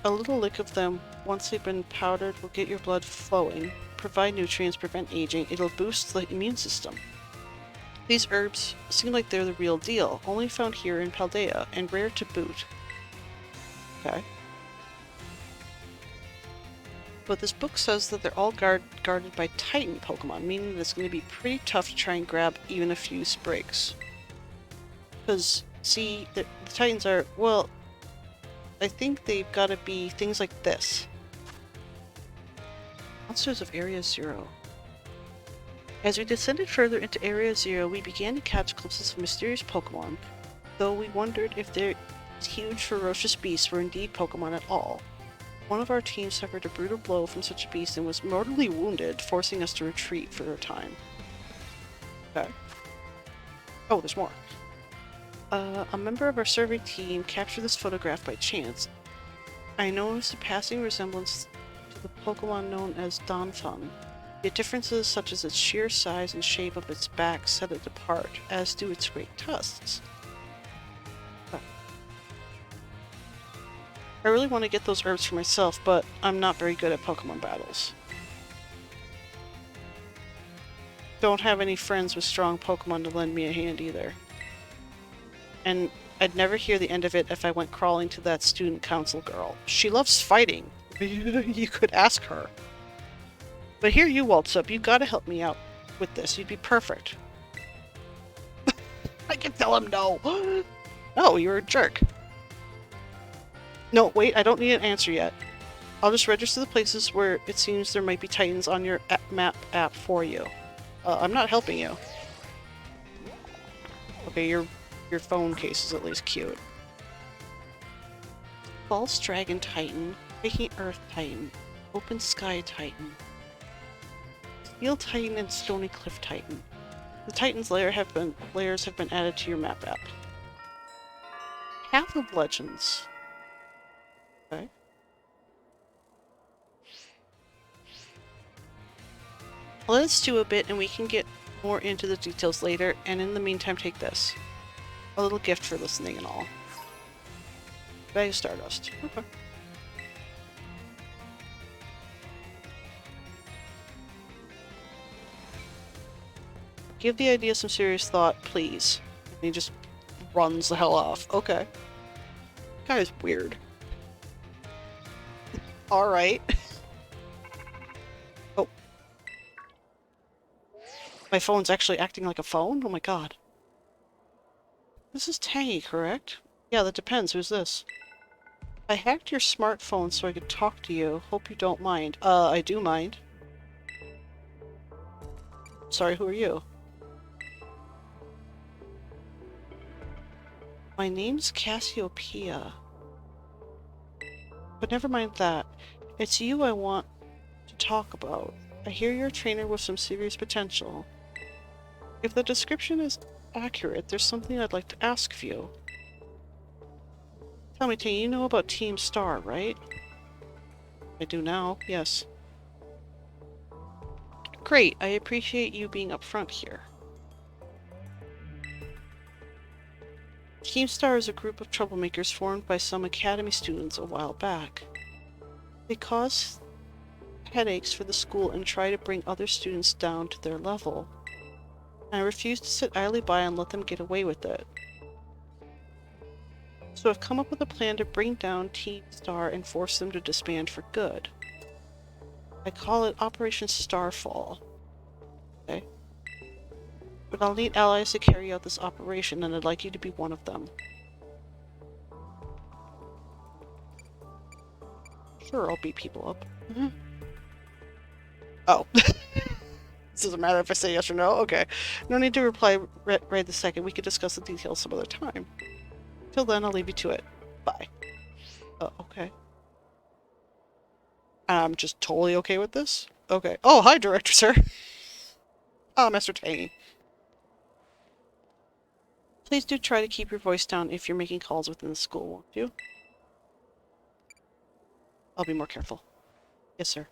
A: a little lick of them once they've been powdered will get your blood flowing, provide nutrients, prevent aging, it'll boost the immune system. These herbs seem like they're the real deal, only found here in Paldea, and rare to boot. Okay. But this book says that they're all guarded by Titan Pokemon, meaning that it's going to be pretty tough to try and grab even a few sprigs. Because, see, the Titans are, well, I think they've got to be things like this. Monsters of Area 0. As we descended further into Area 0, we began to catch glimpses of mysterious Pokemon, though we wondered if these huge, ferocious beasts were indeed Pokemon at all. One of our team suffered a brutal blow from such a beast and was mortally wounded, forcing us to retreat for a time. Okay. Oh, there's more. A member of our survey team captured this photograph by chance. I noticed a passing resemblance to the Pokemon known as Donphan. Yet differences such as its sheer size and shape of its back set it apart, as do its great tusks. I really want to get those herbs for myself, but I'm not very good at Pokemon battles. Don't have any friends with strong Pokemon to lend me a hand either. And I'd never hear the end of it if I went crawling to that student council girl. She loves fighting. You could ask her. But here you waltz up. You gotta help me out with this. You'd be perfect. I can tell him no. No, you're a jerk. No, wait, I don't need an answer yet. I'll just register the places where it seems there might be Titans on your map app for you. I'm not helping you. Okay, your phone case is at least cute. False Dragon Titan, Breaking Earth Titan, Open Sky Titan, Steel Titan, and Stony Cliff Titan. The Titan's layers have been added to your map app. Path of Legends. Okay. Let's do a bit and we can get more into the details later, and in the meantime take this. A little gift for listening and all. Bag of Stardust. Okay. Give the idea some serious thought, please. And he just runs the hell off. Okay. Guy is weird. Alright. Oh. My phone's actually acting like a phone? Oh my god. This is Tangy, correct? Yeah, that depends. Who's this? I hacked your smartphone so I could talk to you. Hope you don't mind. I do mind. Sorry, who are you? My name's Cassiopeia. But never mind that. It's you I want to talk about. I hear you're a trainer with some serious potential. If the description is accurate, there's something I'd like to ask of you. Tell me, Tangy, you know about Team Star, right? I do now, yes. Great, I appreciate you being upfront here. Team Star is a group of troublemakers formed by some Academy students a while back. They cause headaches for the school and try to bring other students down to their level. And I refuse to sit idly by and let them get away with it. So I've come up with a plan to bring down Team Star and force them to disband for good. I call it Operation Starfall. Okay? But I'll need allies to carry out this operation, and I'd like you to be one of them. Sure, I'll beat people up. Oh. This doesn't matter if I say yes or no? Okay. No need to reply right this second. We could discuss the details some other time. Till then, I'll leave you to it. Bye. Okay. I'm just totally okay with this? Okay. Oh, hi, Director, sir. Ah, Master Tangy. Please do try to keep your voice down if you're making calls within the school, won't you? I'll be more careful. Yes, sir.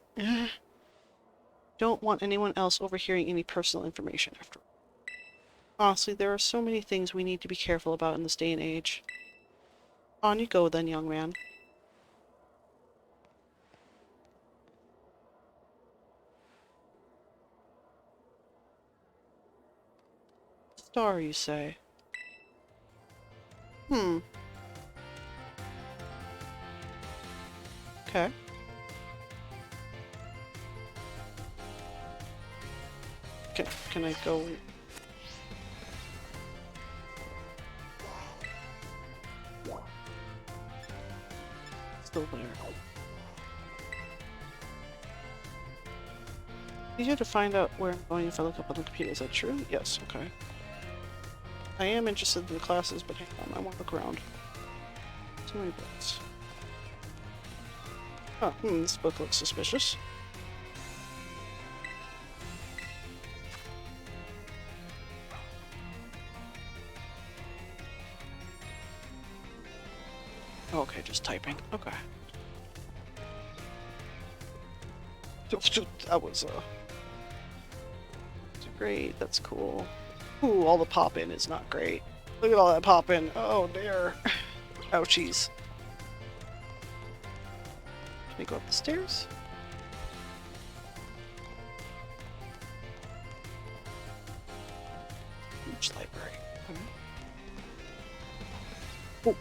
A: Don't want anyone else overhearing any personal information after all. Honestly, there are so many things we need to be careful about in this day and age. On you go then, young man. Star, you say? Okay. Can I go... Still there. Easier to find out where I'm going if I look up on the computer. Is that true? Yes, okay. I am interested in the classes, but hang on, I want to look around. Too many books. Oh, this book looks suspicious. Okay, just typing. Okay. That was, great, that's cool. Ooh, all the pop-in is not great. Look at all that pop-in. Oh, dear. Ouchies. Can we go up the stairs? Huge library. Oh.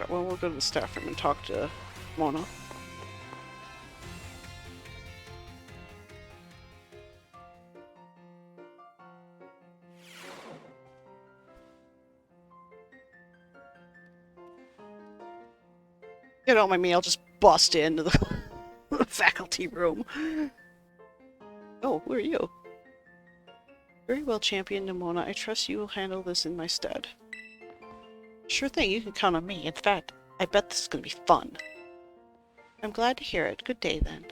A: Well, we'll go to the staff room and talk to Mona. You don't mind me, I'll just bust into the faculty room. Oh, who are you? Very well, Champion Nimona. I trust you will handle this in my stead. Sure thing, you can count on me. In fact, I bet this is going to be fun. I'm glad to hear it. Good day, then.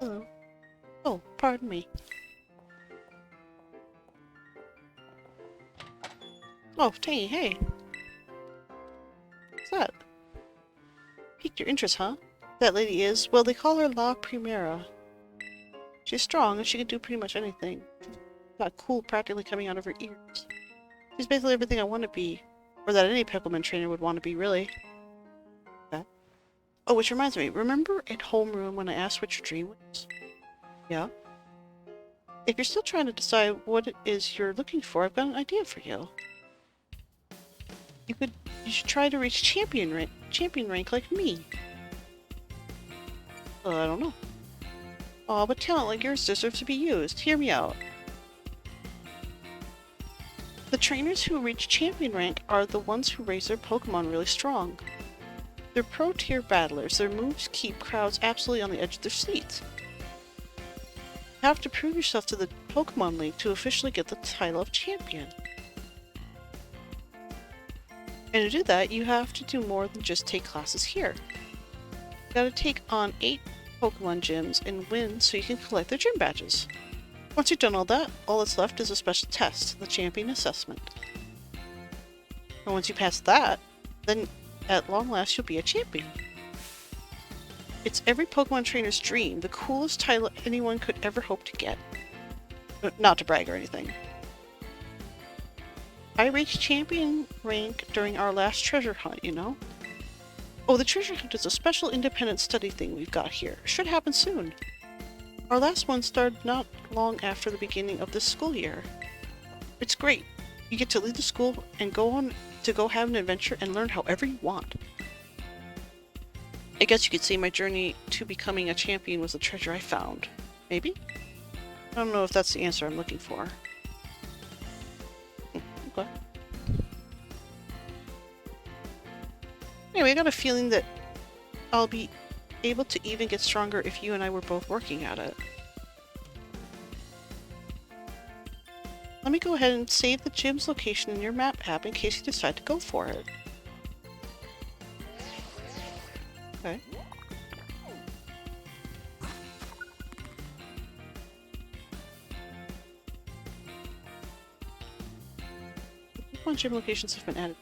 A: Hello. Oh, pardon me. Oh, hey. What's that? Piqued your interest, huh? That lady is, well, they call her La Primera. She's strong, and she can do pretty much anything. Got cool practically coming out of her ears. She's basically everything I want to be. Or that any Pokemon trainer would want to be, really. Okay. Oh, which reminds me, remember at homeroom when I asked what your dream was? Yeah? If you're still trying to decide what it is you're looking for, I've got an idea for you. You should try to reach champion rank like me. I don't know. Aw, but talent like yours deserves to be used. Hear me out. The trainers who reach champion rank are the ones who raise their Pokemon really strong. They're pro-tier battlers. Their moves keep crowds absolutely on the edge of their seats. You have to prove yourself to the Pokemon League to officially get the title of champion. And to do that, you have to do more than just take classes here. You gotta take on 8 Pokemon gyms and win so you can collect their gym badges. Once you've done all that, all that's left is a special test, the champion assessment. And once you pass that, then at long last you'll be a champion. It's every Pokemon trainer's dream, the coolest title anyone could ever hope to get. Not to brag or anything. I reached champion rank during our last treasure hunt, you know? Oh, the treasure hunt is a special independent study thing we've got here. Should happen soon. Our last one started not long after the beginning of this school year. It's great. You get to leave the school and go have an adventure and learn however you want. I guess you could say my journey to becoming a champion was the treasure I found. Maybe? I don't know if that's the answer I'm looking for. Okay. Anyway, I got a feeling that I'll be able to even get stronger if you and I were both working at it. Let me go ahead and save the gym's location in your map app in case you decide to go for it. Okay. One gym locations have been added.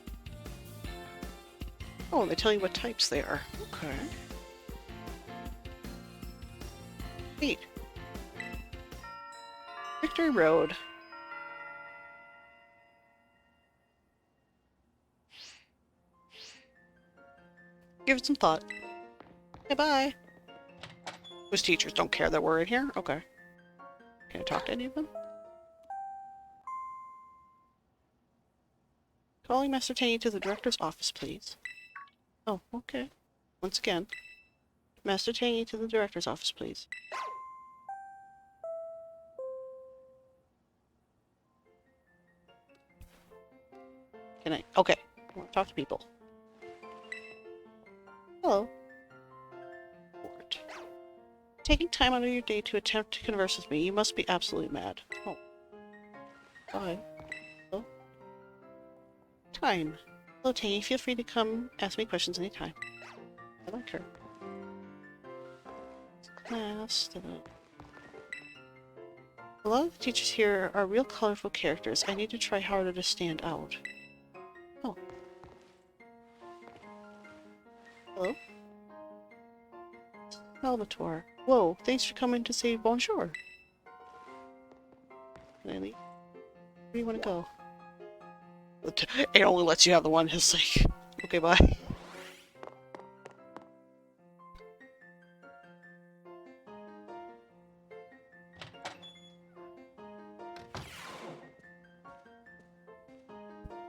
A: Oh, they tell you what types they are. Okay. Neat. Victory Road. Give it some thought. Okay, bye. Those teachers don't care that we're in here? Okay. Can I talk to any of them? Calling Master Taney to the director's office, please. Oh, okay. Once again. Master Taney to the director's office, please. Can I? Okay. I want to talk to people. Hello. Bored. Taking time out of your day to attempt to converse with me. You must be absolutely mad. Oh. Bye. Hello? Time. Hello, Taney. Feel free to come ask me questions anytime. I like her. Class. A lot of the teachers here are real colorful characters. I need to try harder to stand out. Oh. Hello? Salvatore. Whoa, thanks for coming to say bonjour. Can I leave? Where do you want to go? It only lets you have the one. It's like, okay, bye.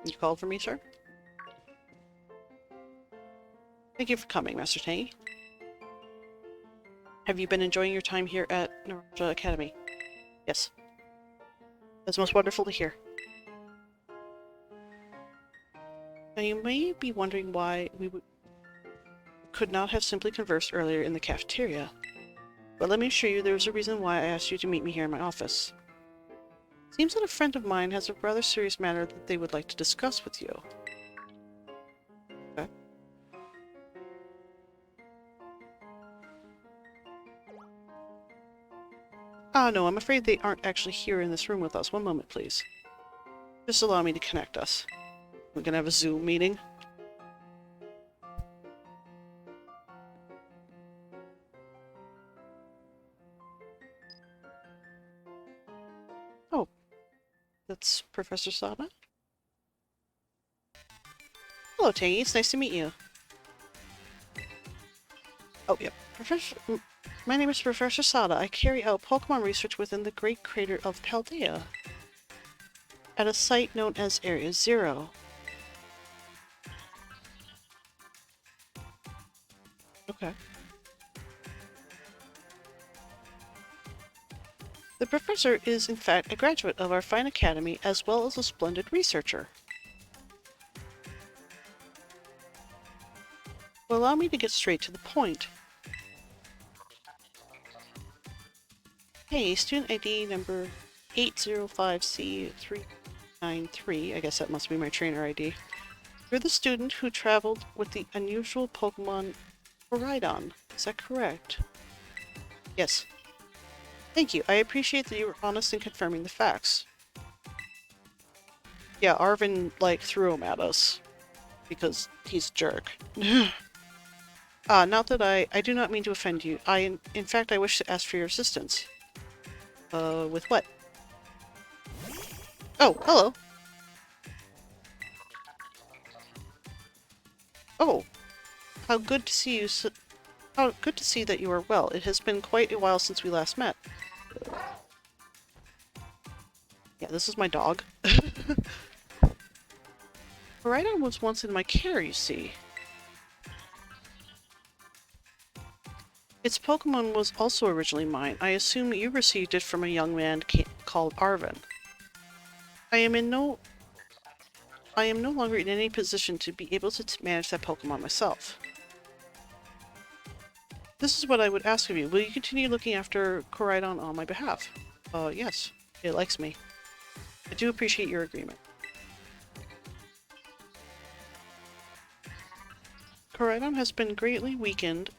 A: You called for me, sir? Thank you for coming, Master Taney. Have you been enjoying your time here at Naraja Academy? Yes. That's most wonderful to hear. Now you may be wondering why we could not have simply conversed earlier in the cafeteria. But let me assure you there's a reason why I asked you to meet me here in my office. Seems that a friend of mine has a rather serious matter that they would like to discuss with you. Okay. Ah, no, I'm afraid they aren't actually here in this room with us. One moment, please. Just allow me to connect us. We're gonna have a Zoom meeting. Oh. That's Professor Sada? Hello, Tangy. It's nice to meet you. Oh, yep. My name is Professor Sada. I carry out Pokemon research within the Great Crater of Paldea, at a site known as Area 0. Okay. The professor is, in fact, a graduate of our fine academy, as well as a splendid researcher. Well, allow me to get straight to the point. Hey, student ID number 805C393, I guess that must be my trainer ID. You're the student who traveled with the unusual Pokemon Koraidon, is that correct? Yes. Thank you, I appreciate that you were honest in confirming the facts. Yeah, Arvin, like, threw him at us. Because he's a jerk. Not that I do not mean to offend you. In fact, I wish to ask for your assistance. With what? Oh, hello. Oh, how good to see you. How good to see that you are well. It has been quite a while since we last met. Yeah, this is my dog. Koraidon was once in my care, you see. Its Pokemon was also originally mine. I assume you received it from a young man called Arvin. I am no longer in any position to be able to manage that Pokemon myself. This is what I would ask of you. Will you continue looking after Koraidon on my behalf? Yes. It likes me. I do appreciate your agreement. Koraidon has been greatly weakened,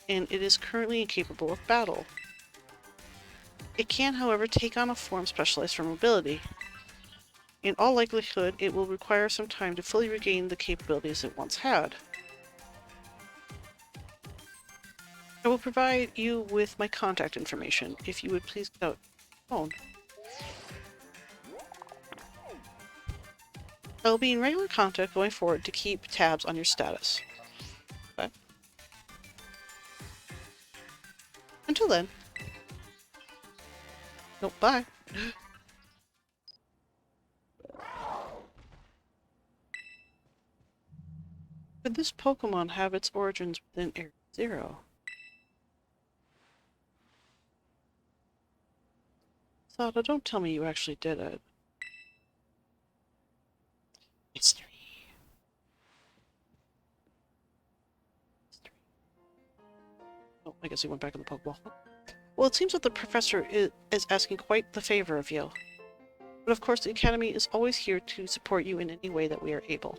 A: and it is currently incapable of battle. It can, however, take on a form specialized for mobility. In all likelihood, it will require some time to fully regain the capabilities it once had. I will provide you with my contact information, if you would please get out your phone. I will be in regular contact going forward to keep tabs on your status. Okay. Until then. Nope, bye. Could this Pokemon have its origins within Area Zero? Sada, don't tell me you actually did it. Mystery. Oh, I guess he went back in the Pokeball. Well, it seems that the professor is asking quite the favor of you. But of course, the Academy is always here to support you in any way that we are able.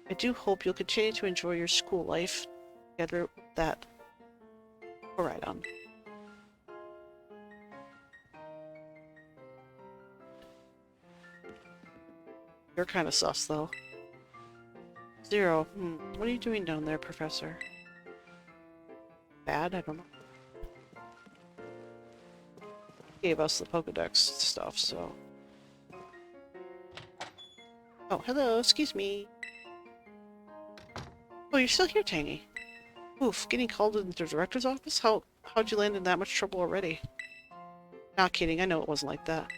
A: I do hope you'll continue to enjoy your school life together with that Koraidon. You're kind of sus, though. Zero. What are you doing down there, Professor? Bad? I don't know. Gave us the Pokedex stuff, so... Oh, hello, excuse me. Oh, you're still here, Tangy. Oof, getting called into the director's office? How'd you land in that much trouble already? Not kidding, I know it wasn't like that.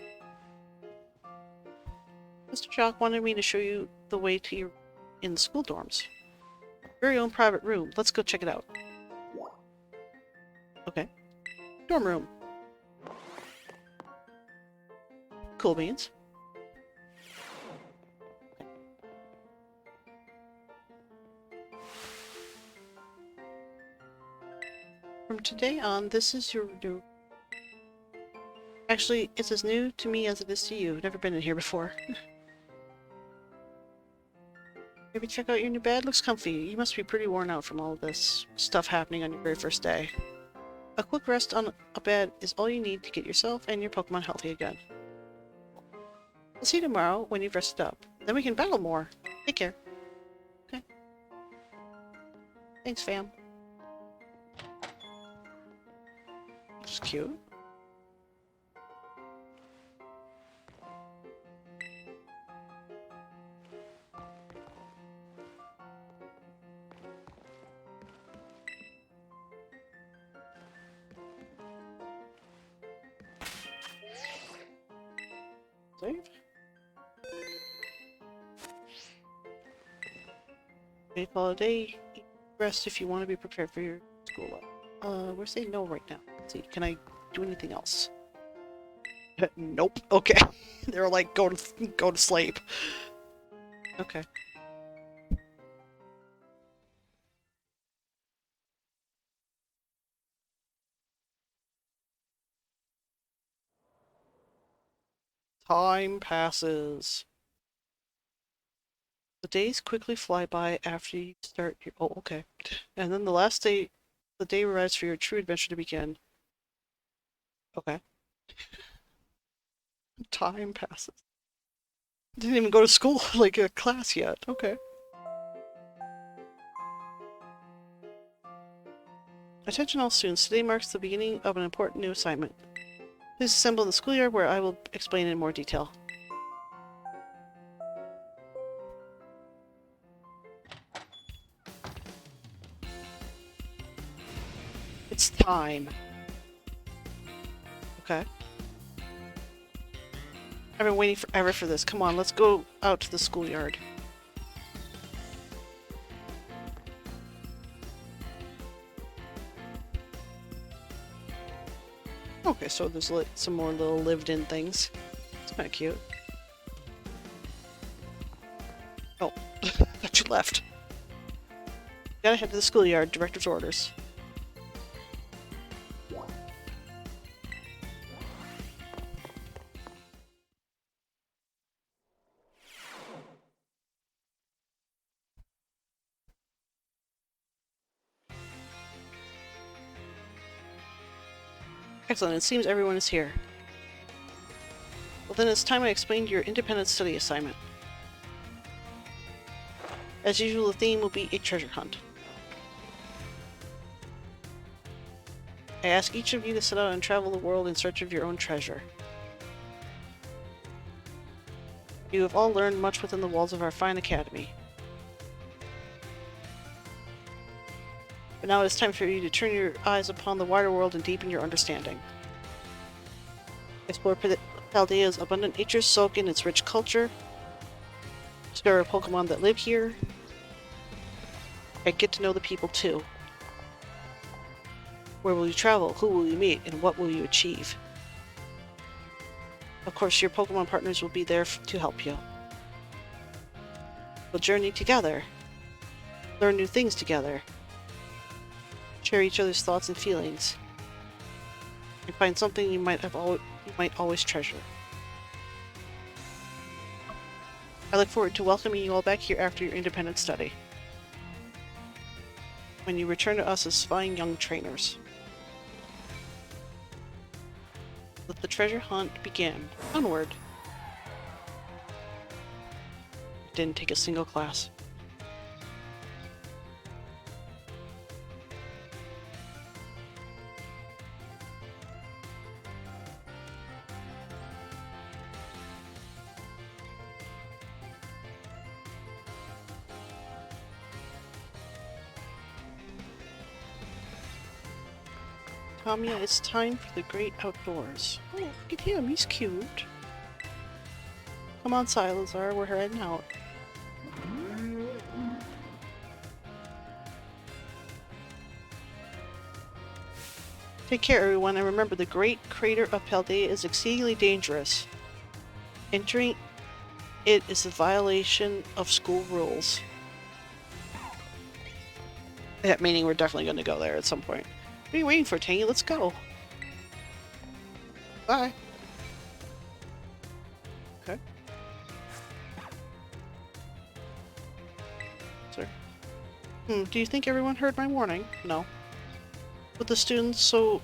A: Mr. Jock wanted me to show you the way to your in the school dorms. Very own private room. Let's go check it out. Okay. Dorm room. Cool beans. From today on, this is your new... Actually, it's as new to me as it is to you. Never been in here before. Maybe check out your new bed? Looks comfy. You must be pretty worn out from all this stuff happening on your very first day. A quick rest on a bed is all you need to get yourself and your Pokemon healthy again. I'll see you tomorrow when you've rested up. Then we can battle more. Take care. Okay. Thanks, fam. Which is cute. Save. Okay, Paldea, rest if you want to be prepared for your school life. We're saying no right now. Let's see, can I do anything else? Nope. Okay. They're like, go to sleep. Okay. Time passes. The days quickly fly by after you start your... Oh, okay. And then the last day... The day arrives for your true adventure to begin. Okay. Time passes. Didn't even go to school, like a class yet. Okay. Attention all students. Today marks the beginning of an important new assignment. Please assemble in the schoolyard where I will explain in more detail. It's time. Okay. I've been waiting forever for this. Come on, let's go out to the schoolyard. Okay, so there's some more little lived-in things. It's kind of cute. Oh, thought you left. Gotta head to the schoolyard. Director's orders. Excellent, it seems everyone is here. Well, then it's time I explained your independent study assignment. As usual, the theme will be a treasure hunt. I ask each of you to set out and travel the world in search of your own treasure. You have all learned much within the walls of our fine academy. But now it is time for you to turn your eyes upon the wider world and deepen your understanding. Explore Paldea's abundant nature, soak in its rich culture, discover Pokemon that live here, and get to know the people too. Where will you travel? Who will you meet? And what will you achieve? Of course, your Pokemon partners will be there to help you. We'll journey together, learn new things together, share each other's thoughts and feelings, and find something you might always treasure. I look forward to welcoming you all back here after your independent study, when you return to us as fine young trainers. Let the treasure hunt begin. Onward! Didn't take a single class. Tamiya, it's time for the great outdoors. Oh, look at him, he's cute. Come on, Silazar, we're heading out. Take care, everyone, and remember the great crater of Paldea is exceedingly dangerous. Entering it is a violation of school rules. That meaning we're definitely going to go there at some point. What are you waiting for, Tangy? Let's go. Bye. Okay. Sir. Do you think everyone heard my warning? No. With the students so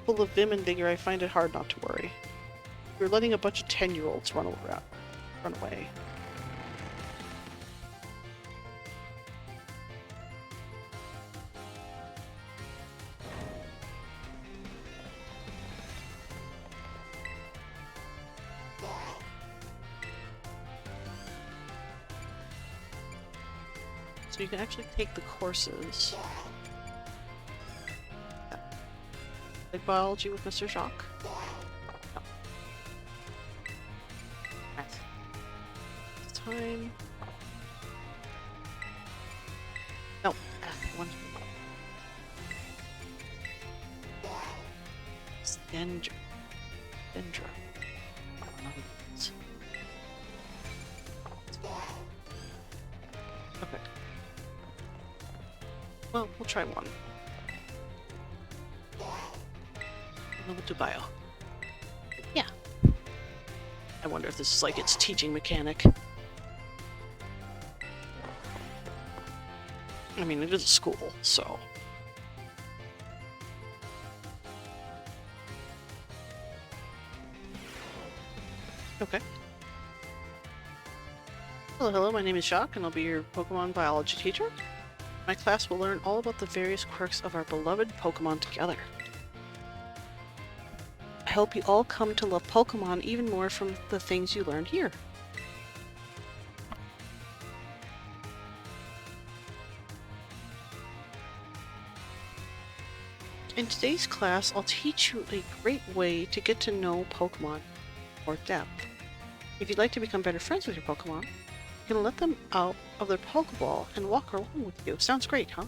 A: full of vim and vigor, I find it hard not to worry. We're letting a bunch of 10-year-olds run away. So you can actually take the courses. Like biology with Mr. Jacques. No. Math. It's time. No. One. Dendra. Okay. Well, we'll try one. And then we'll do bio. Yeah. I wonder if this is like its teaching mechanic. I mean, it is a school, so... Okay. Hello, my name is Jacques, and I'll be your Pokemon biology teacher. My class will learn all about the various quirks of our beloved Pokemon together. I hope you all come to love Pokemon even more from the things you learned here. In today's class, I'll teach you a great way to get to know Pokemon more depth. If you'd like to become better friends with your Pokemon, you can let them out of their Pokeball and walk along with you. Sounds great, huh?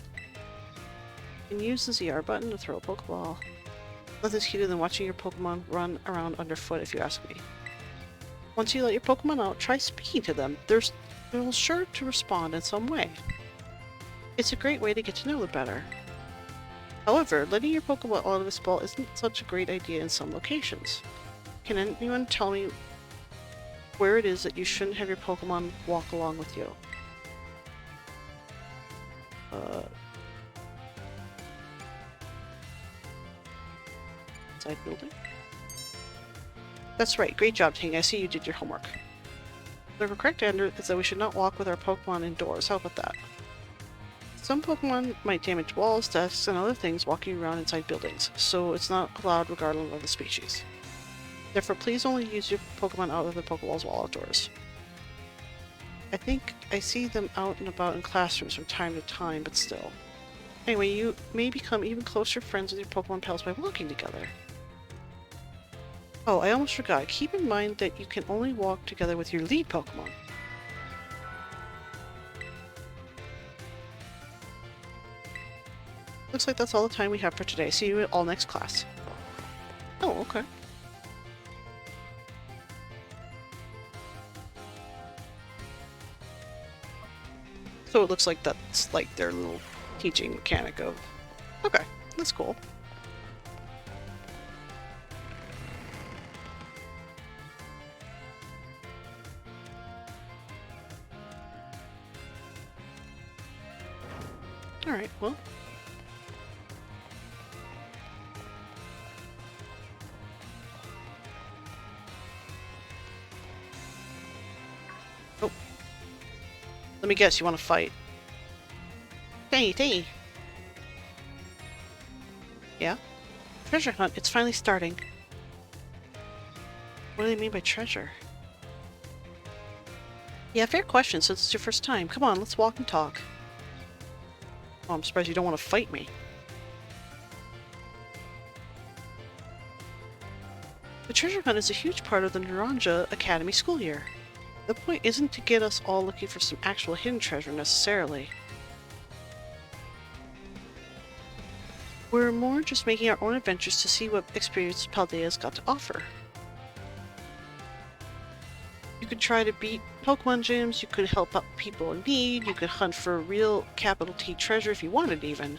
A: You can use the ZR button to throw a Pokeball. Nothing is cuter than watching your Pokemon run around underfoot, if you ask me. Once you let your Pokemon out, try speaking to them. They're sure to respond in some way. It's a great way to get to know them better. However, letting your Pokeball out of its ball isn't such a great idea in some locations. Can anyone tell me where it is that you shouldn't have your Pokemon walk along with you? inside building. That's right. Great job, Ting. I see you did your homework. The correct answer is that we should not walk with our Pokemon indoors. How about that? Some Pokemon might damage walls, desks, and other things walking around inside buildings, so it's not allowed regardless of the species. Therefore, please only use your Pokemon out of the Pokeballs while outdoors. I think I see them out and about in classrooms from time to time, but still. Anyway, you may become even closer friends with your Pokemon pals by walking together. Oh, I almost forgot. Keep in mind that you can only walk together with your lead Pokemon. Looks like that's all the time we have for today. See you all next class. Oh, okay. So it looks like that's like their little teaching mechanic of... Okay, that's cool. Alright, well... Oh. Let me guess, you want to fight? Tangy. Yeah? Treasure hunt, it's finally starting. What do they mean by treasure? Yeah, fair question, since it's your first time. Come on, let's walk and talk. Oh, I'm surprised you don't want to fight me. The treasure hunt is a huge part of the Naranja Academy school year. The point isn't to get us all looking for some actual hidden treasure necessarily. We're more just making our own adventures to see what experience Paldea's got to offer. You could try to beat Pokemon gyms, you could help out people in need, you could hunt for real capital T treasure if you wanted even.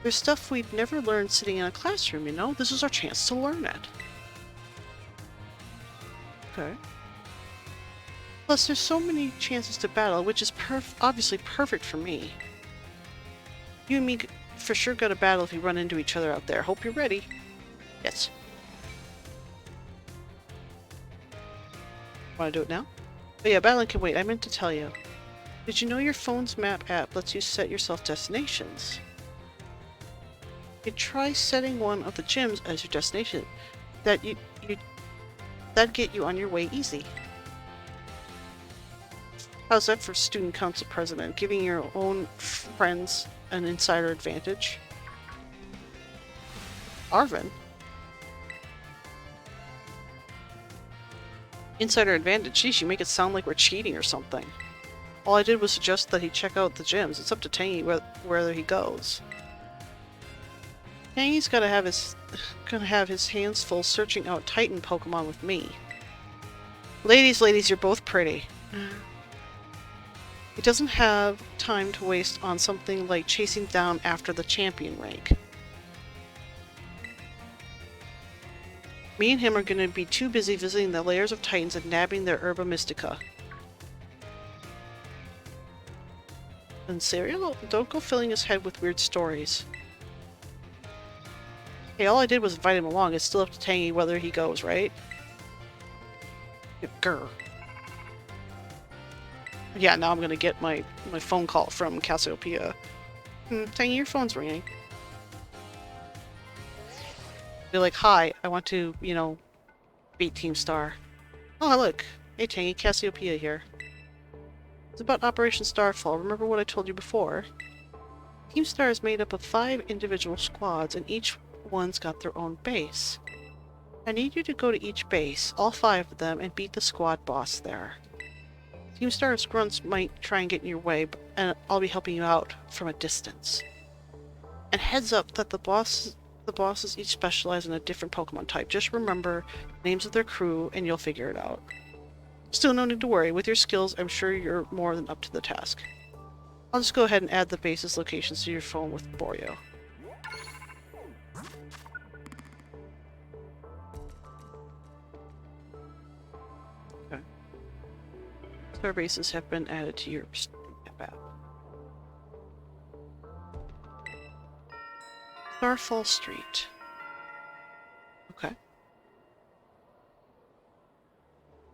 A: There's stuff we'd never learned sitting in a classroom, you know? This is our chance to learn it. Okay. Plus, there's so many chances to battle, which is obviously perfect for me. You and me for sure got a battle if we run into each other out there. Hope you're ready. Yes. Want to do it now? Oh yeah, battling can wait. I meant to tell you. Did you know your phone's map app lets you set yourself destinations? You try setting one of the gyms as your destination. That'd get you on your way easy. How's that for student council president? Giving your own friends an insider advantage? Arvin? Insider advantage? Geez, you make it sound like we're cheating or something. All I did was suggest that he check out the gyms. It's up to Tangy whether he goes. Tangy's gonna have his hands full searching out Titan Pokemon with me. Ladies, you're both pretty. He doesn't have time to waste on something like chasing down after the champion rank. Me and him are going to be too busy visiting the lairs of Titans and nabbing their Herba Mystica. And Serial, don't go filling his head with weird stories. Hey, all I did was invite him along. It's still up to Tangy whether he goes, right? Grr. Yeah, now I'm gonna get my phone call from Cassiopeia. Tangy, your phone's ringing. Be like, hi, I want to, you know, beat Team Star. Oh, look. Hey, Tangy, Cassiopeia here. It's about Operation Starfall. Remember what I told you before? Team Star is made up of 5 individual squads, and each one's got their own base. I need you to go to each base, all 5 of them, and beat the squad boss there. Team Star's grunts might try and get in your way, and I'll be helping you out from a distance. And heads up that the bosses each specialize in a different Pokemon type. Just remember names of their crew, and you'll figure it out. Still, no need to worry. With your skills, I'm sure you're more than up to the task. I'll just go ahead and add the base's locations to your phone with Borio. Okay. Star bases have been added to your app. Starfall Street. Okay.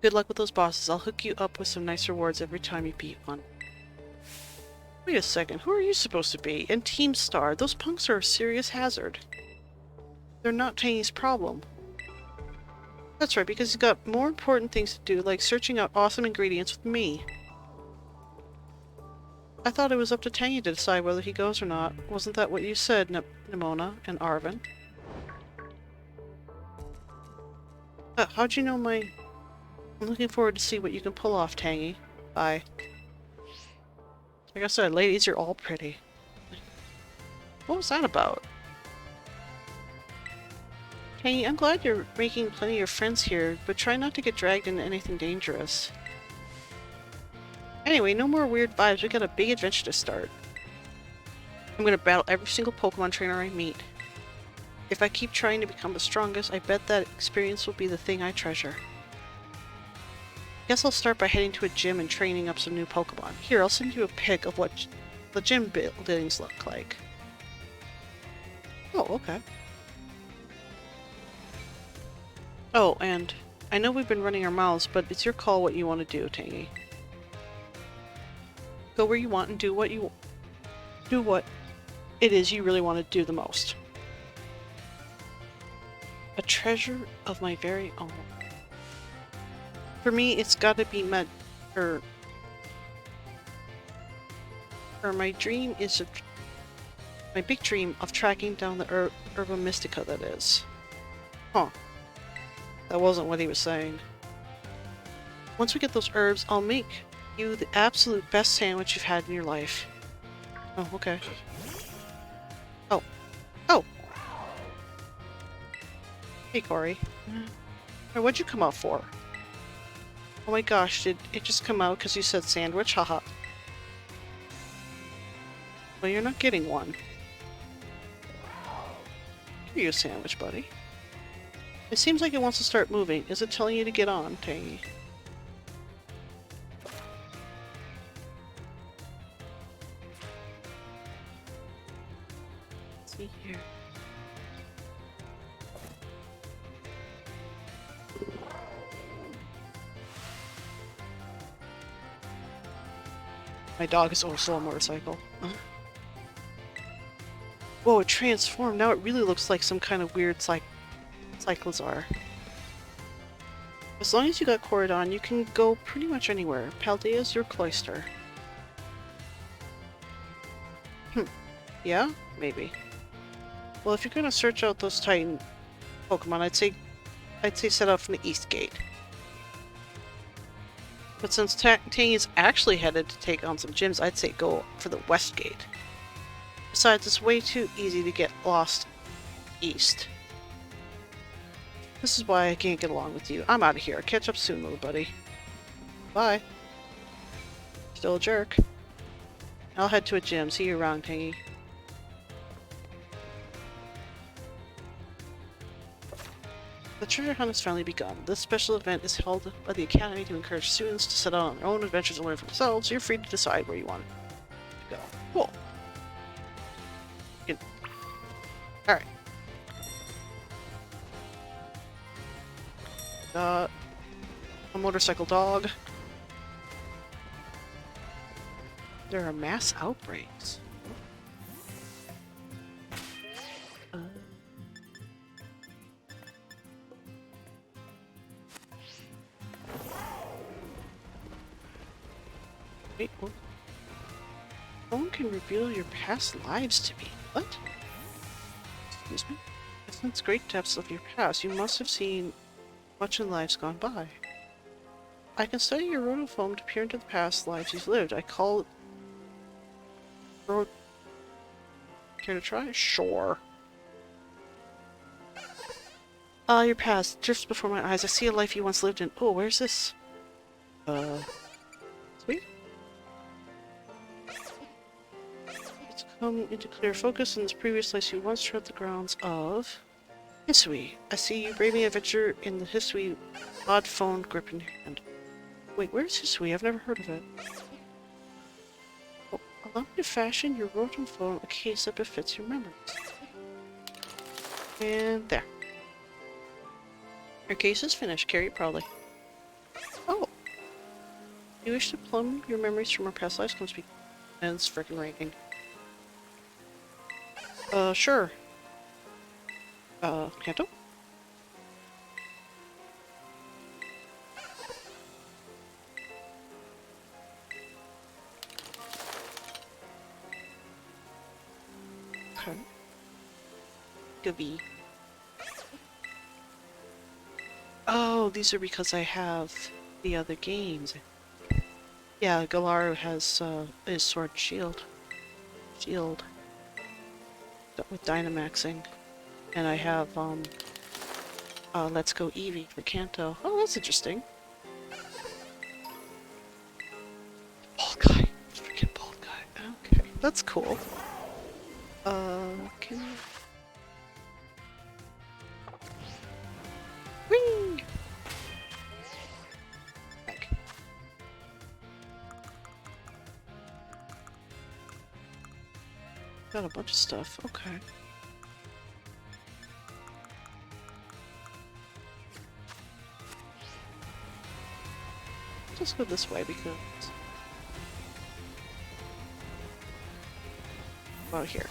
A: Good luck with those bosses. I'll hook you up with some nice rewards every time you beat one. Wait a second, who are you supposed to be? And Team Star, those punks are a serious hazard. They're not Tangy's problem. That's right, because he's got more important things to do, like searching out awesome ingredients with me. I thought it was up to Tangy to decide whether he goes or not. Wasn't that what you said, Nimona and Arvin? How'd you know my... I'm looking forward to see what you can pull off, Tangy. Bye. Like I said, ladies, you're all pretty. What was that about? Tangy, I'm glad you're making plenty of friends here, but try not to get dragged into anything dangerous. Anyway, no more weird vibes. We got a big adventure to start. I'm gonna battle every single Pokemon trainer I meet. If I keep trying to become the strongest, I bet that experience will be the thing I treasure. Guess I'll start by heading to a gym and training up some new Pokemon. Here, I'll send you a pic of what the gym buildings look like. Oh, okay. Oh, and I know we've been running our mouths, but it's your call what you want to do, Tangy. Go where you want and do what it is you really want to do the most. A treasure of my very own. For me, it's got to be my dream is my big dream of tracking down the Herba Mystica, that is. Huh. That wasn't what he was saying. Once we get those herbs, I'll make you the absolute best sandwich you've had in your life. Oh, okay. Oh. Oh! Hey, Corey. What'd you come out for? Oh my gosh, did it just come out because you said sandwich? Haha. Well, you're not getting one. Give you a sandwich, buddy. It seems like it wants to start moving. Is it telling you to get on, Tangy? Let's see here. My dog is also a motorcycle. Whoa, it transformed. Now it really looks like some kind of weird Cyclizar. As long as you got Corridon, you can go pretty much anywhere. Paldea's your cloister. Yeah? Maybe. Well, if you're gonna search out those Titan Pokemon, I'd say set out from the East Gate. But since Tangy's actually headed to take on some gyms, I'd say go for the West Gate. Besides, it's way too easy to get lost east. This is why I can't get along with you. I'm out of here. Catch up soon, little buddy. Bye. Still a jerk. I'll head to a gym. See you around, Tangy. The treasure hunt has finally begun. This special event is held by the Academy to encourage students to set out on their own adventures and learn for themselves. You're free to decide where you want to go. Cool. Alright. Got a motorcycle dog. There are mass outbreaks. Wait, what? No one can reveal your past lives to me. What? Excuse me? Since great depths of your past, you must have seen much in lives gone by. I can study your rotophone to peer into the past lives you've lived. I call it... Care to try? Sure. Ah, your past drifts before my eyes. I see a life you once lived in. Oh, where's this? Sweet. It's come into clear focus in this previous life you once trod the grounds of... Hisui. I see you braving adventure in the Hisui odd phone grip in your hand. Wait, where's Hisui? I've never heard of it. Oh, allow me to fashion your rotom phone a case that befits your memories. And there. Your case is finished. Carry it proudly. Oh. You wish to plumb your memories from our past lives? Come speak. And it's frickin' raining. Sure. Kanto? Okay. Gabby. Oh, these are because I have the other games. Yeah, Galaru has, his sword and shield. With Dynamaxing. And I have, Let's Go Eevee for Kanto. Oh, that's interesting. Bald guy. Freaking bald guy. Okay, that's cool. Can you... Whee! Back. Got a bunch of stuff. Okay. Just go this way because... About here.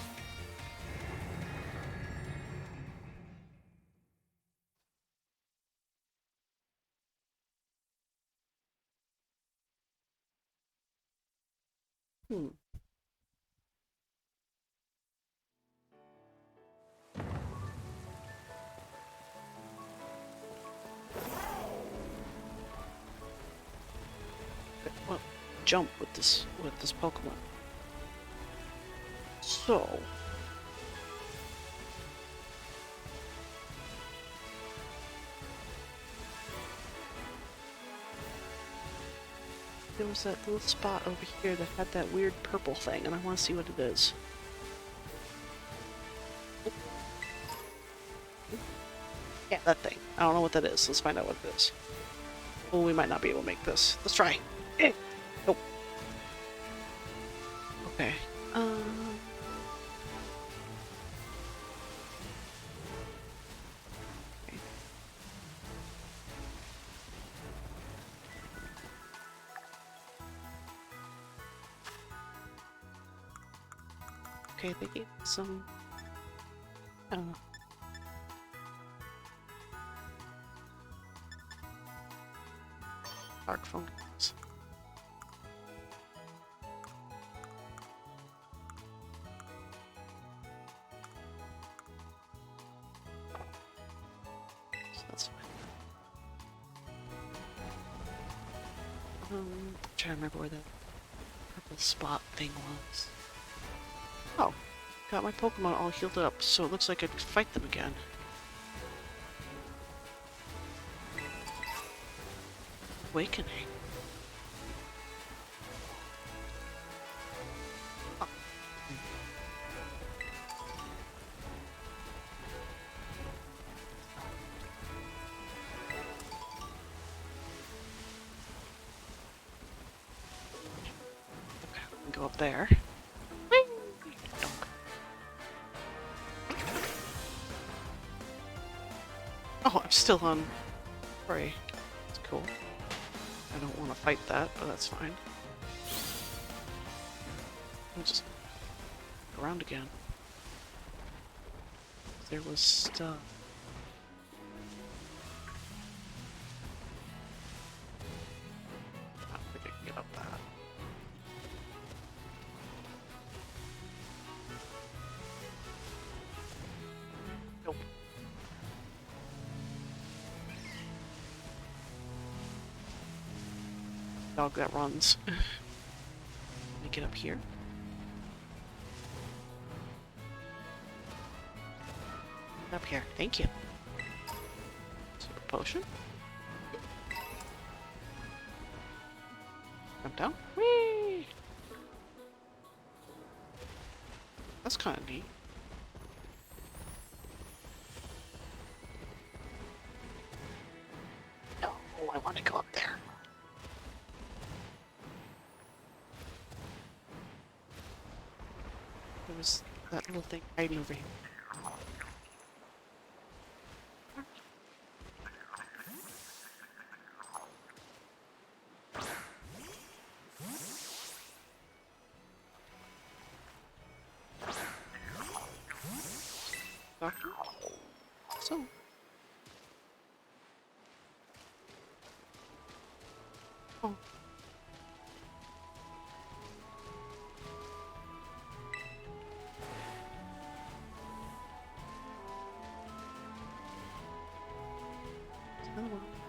A: Hmm. Well, jump with this Pokemon. So... There was that little spot over here that had that weird purple thing, and I want to see what it is. Yeah, that thing. I don't know what that is. Let's find out what it is. Oh, we might not be able to make this. Let's try. Nope. Okay. Okay, they gave some... I don't know. Dark fungus. So that's fine. I'm trying to remember where that purple spot thing was. Oh, got my Pokemon all healed up, so it looks like I could fight them again. Awakening. Oh. Okay, we can go up there. Oh, I'm still on prey. That's cool. I don't want to fight that, but that's fine. I'll just go around again. There was stuff. I don't think I can get up that. Nope. Dog that runs. Let me get up here. Up here. Thank you. Super potion. Jump down. Whee! That's kind of neat. No, I want to go up there. There was that little thing hiding over here. So. Oh.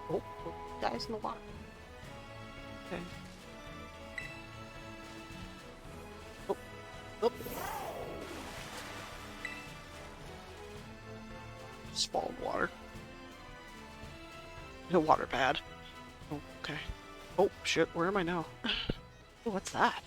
A: Oh, guys in the water. Okay. Oh, oh. Just fall in water. In a water pad. Oh, okay. Oh, shit, where am I now? Oh, what's that?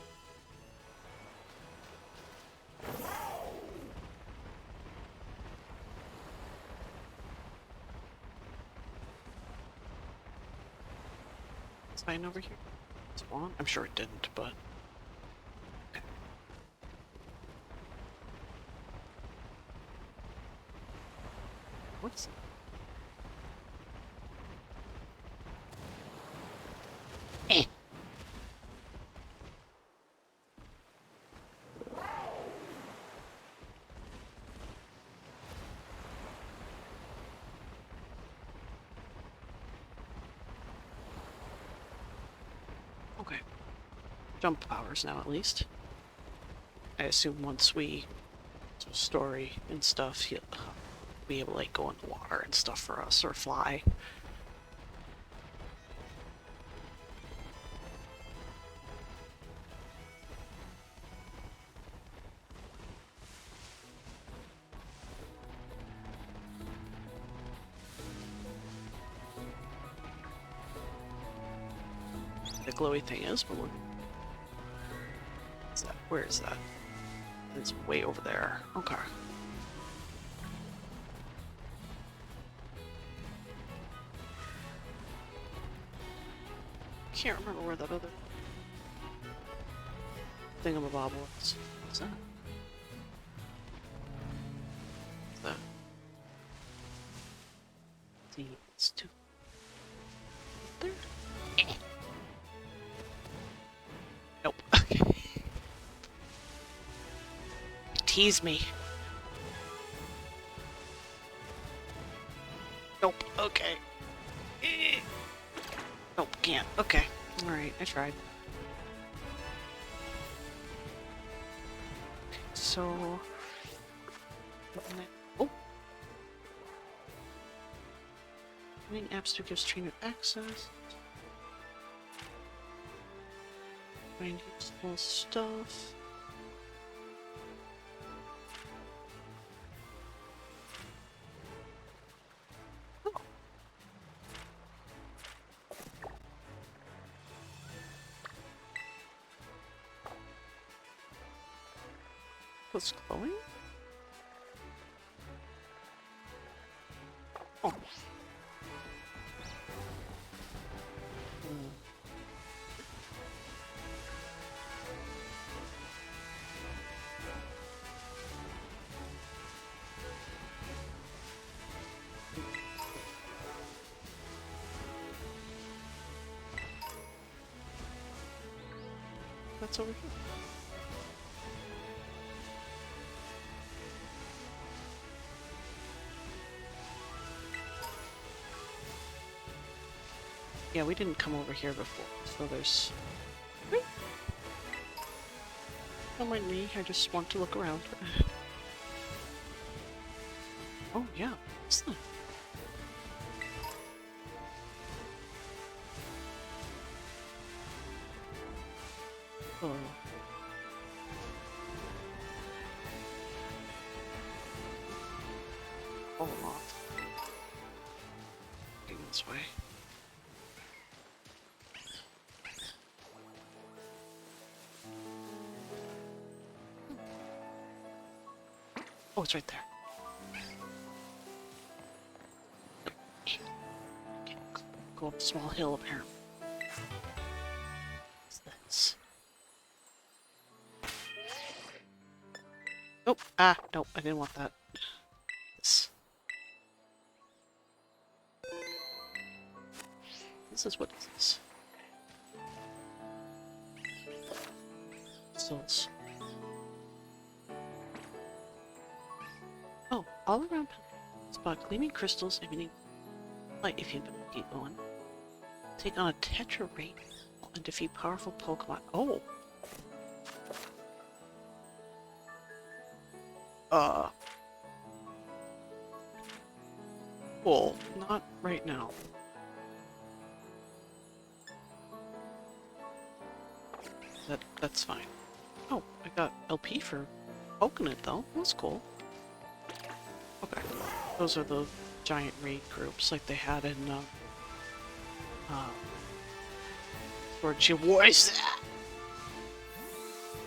A: Sign over here? Spawn? I'm sure it didn't, but... Okay. What's it? Eh. Okay. Jump powers now, at least. I assume once we do story and stuff, he'll be able to like go in the water and stuff for us, or fly. The glowy thing is, but look. What's that? Where is that? It's way over there. Okay. Can't remember where that other thingamabob was. What's that? What's that? See, it's too. There. Eh. Nope. Tease me. Nope. Okay. Eh. Nope, can't. Okay. Alright, I tried. Okay, so... Oh! Running apps to give streamer access. Find useful stuff. What's glowing? Oh. That's over here. Yeah, we didn't come over here before, so there's... Don't mind me, I just want to look around. Oh yeah, what's that? Oh. Oh, off. Getting this way. Oh, it's right there. Go up a small hill, apparently. What's this? Nope. Ah, nope, I didn't want that. This. This is what is this? Souls. Oh, all around. spot gleaming crystals emitting light if you keep going. Take on a Tetra Ray and defeat powerful Pokemon. Oh! Cool. Not right now. That's fine. Oh, I got LP for poking it though. That's cool. Okay. Those are the giant raid groups like they had in Sword Shield Wars.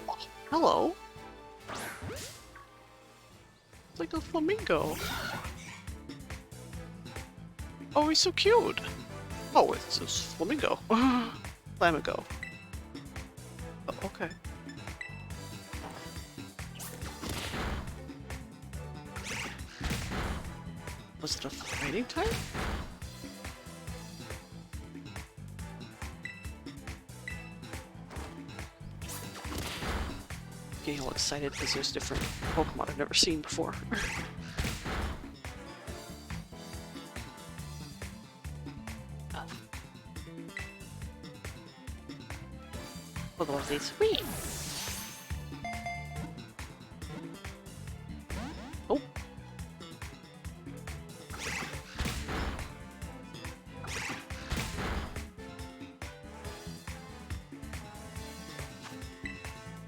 A: Oh, hello. It's like a flamingo. Oh, he's so cute. Oh, it's a flamingo. Flamingo. Oh, okay. Was it a fighting type? Getting all excited because there's different Pokemon I've never seen before. Pokemon say sweet. Oh.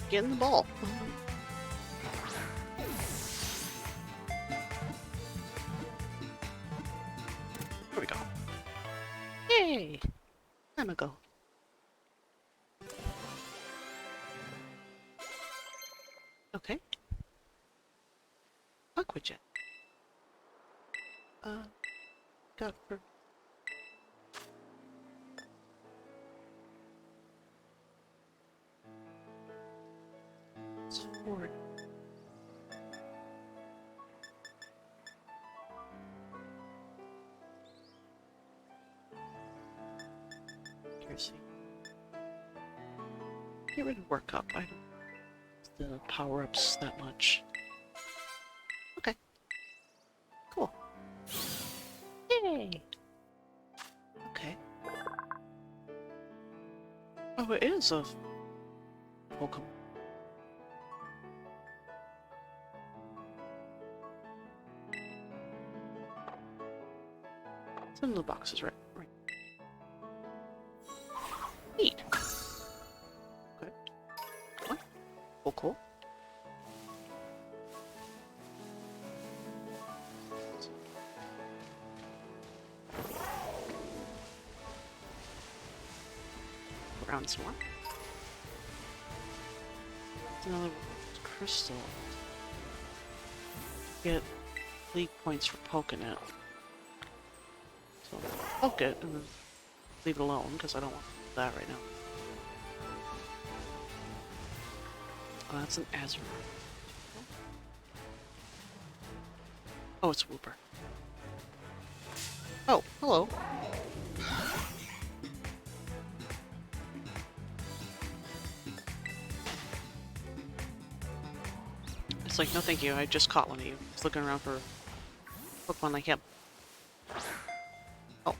A: Getting the ball. There we go. Yay! Time ago. Okay. Aquajet. Got for sword. Accuracy. Get rid of work up. I don't the power-ups that much. Okay. Cool. Yay! Okay. Oh, it is a Pokemon. It's in the boxes, right? Right. Neat. Okay. Oh, cool, cool. Around some more. Another crystal. Get league points for poking it. So poke it and then leave it alone because I don't want that right now. Oh, that's an Azure. Oh, it's a Wooper. Oh, hello. It's like, no thank you, I just caught one of you. I was looking around for Pokemon like him. Oh. Well,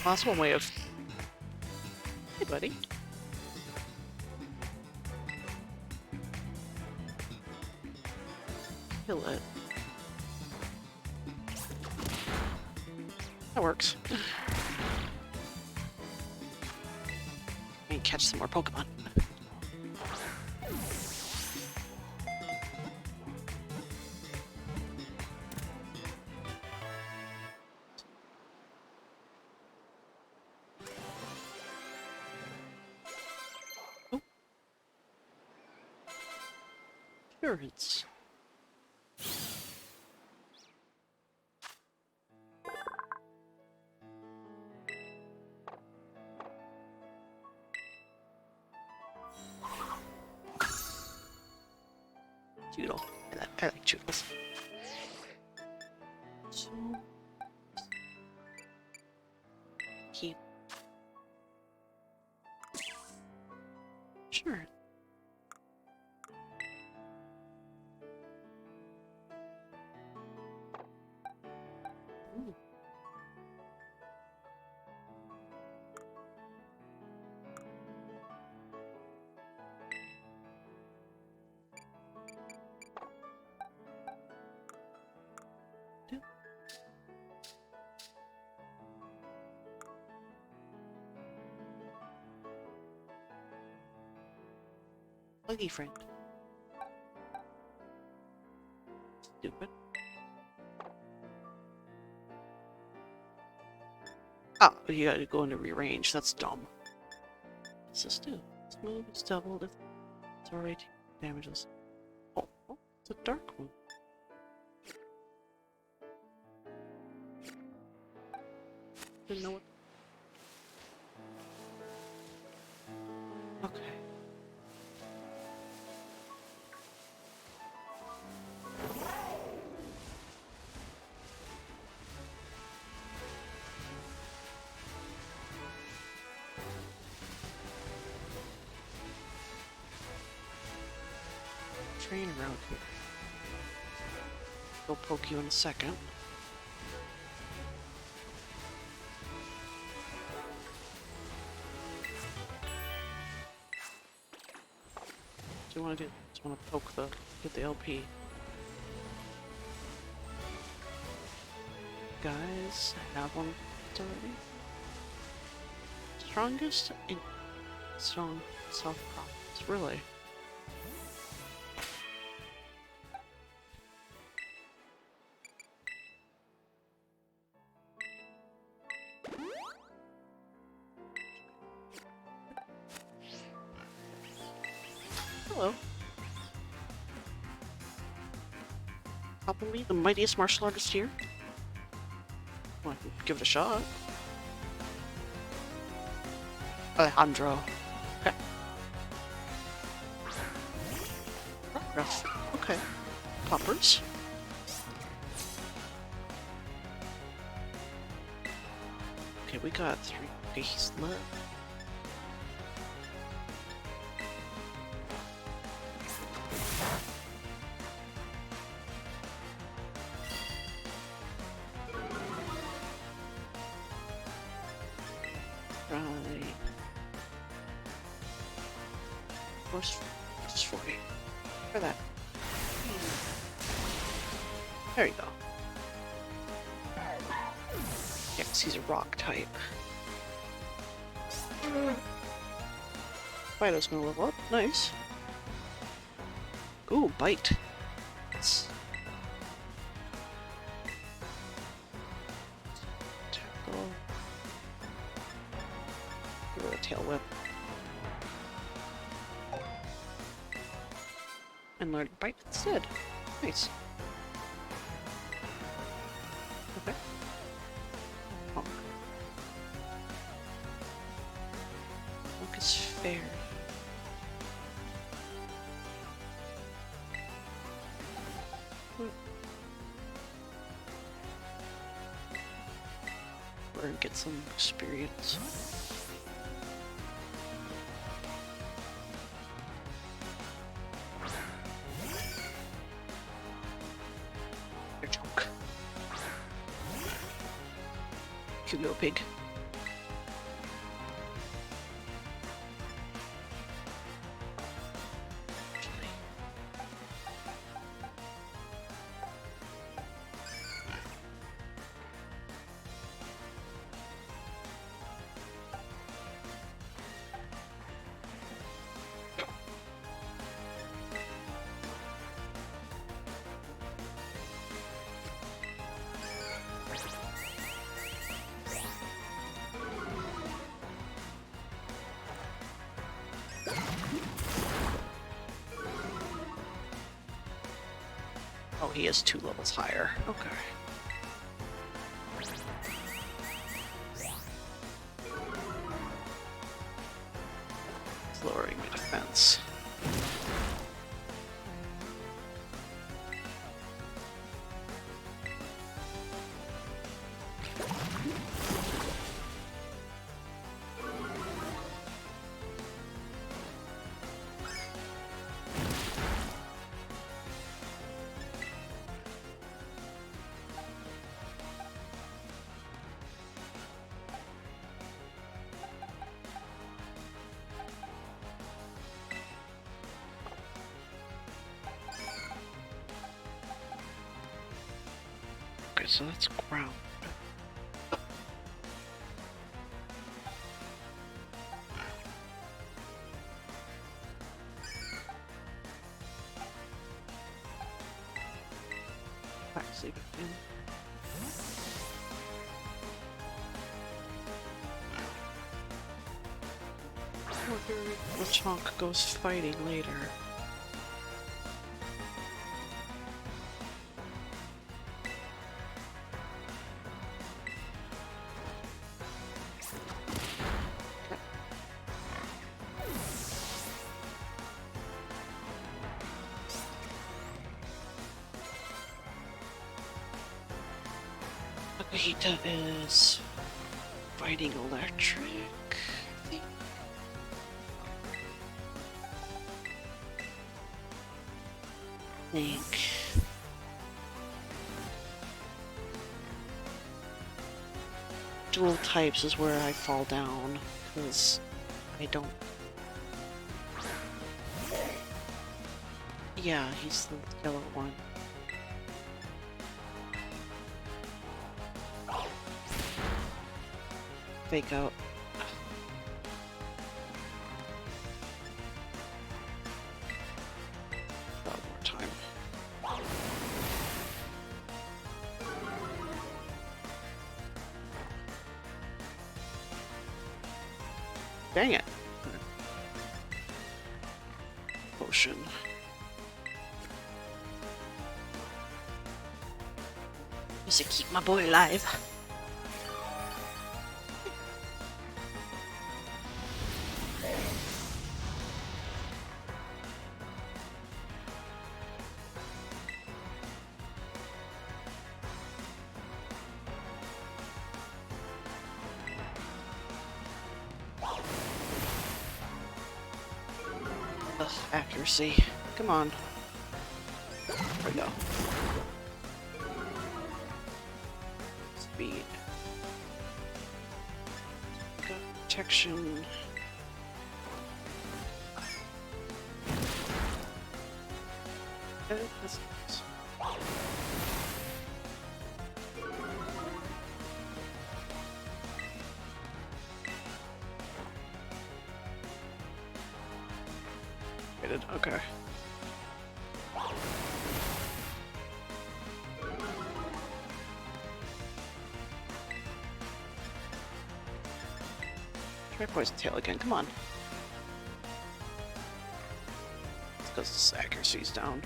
A: that's one way of... Hey, buddy. Kill it. That works. And catch some more Pokemon. Oh. Appearance. Doodle. I like Doodles. So... keep... Sure. Buggy friend. Stupid. Oh, you gotta go into rearrange. That's dumb. What's this do? Smooth, it's doubled, it's already damages. Oh, it's a dark one. Didn't know what. Okay. Train around here. Go poke you in a second. What do you want to do? Just want to poke the, get the LP. Guys, I have one already. Strongest in strong self-confidence, really. Hello. Probably the mightiest martial artist here. Well, I can give it a shot. Alejandro. Okay. Rough. Okay. Poppers. Okay, we got 3 days left. Just 40. For that. There you go. Yes, he's a rock type. Fido's gonna level up. Nice. Ooh, bite. Yes. Tackle. Give it a tail whip. And learn bite instead. Nice. Okay. Oh. Focus fair. We're gonna get some experience. Cute little pig. Oh, he is 2 levels higher. Okay. It's lowering my defense. Okay, so that's ground. Lechonk goes fighting later. Akahita is fighting electric, I think. Dual types is where I fall down, because I don't... Yeah, he's the yellow one. Fake out. One more time. Dang it. Potion. Just to keep my boy alive. Ugh, accuracy. Come on. There we go. Speed. Got protection. Okay, that's nice. Okay. Try poison tail again, come on. It's because this accuracy's down.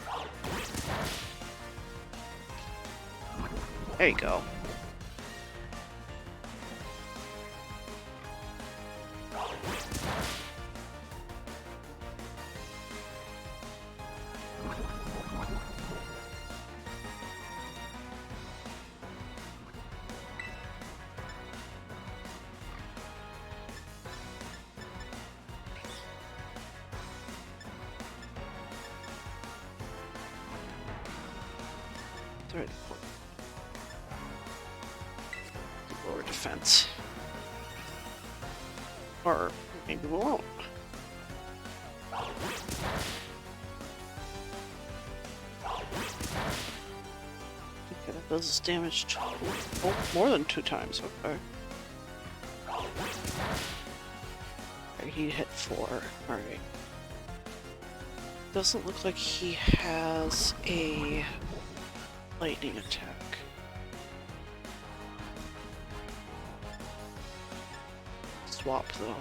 A: There you go. Lower defense. Or maybe we won't. Okay, that does this damage more than 2 times, okay. Okay, he hit 4, alright. Doesn't look like he has a lightning attack. Swap though.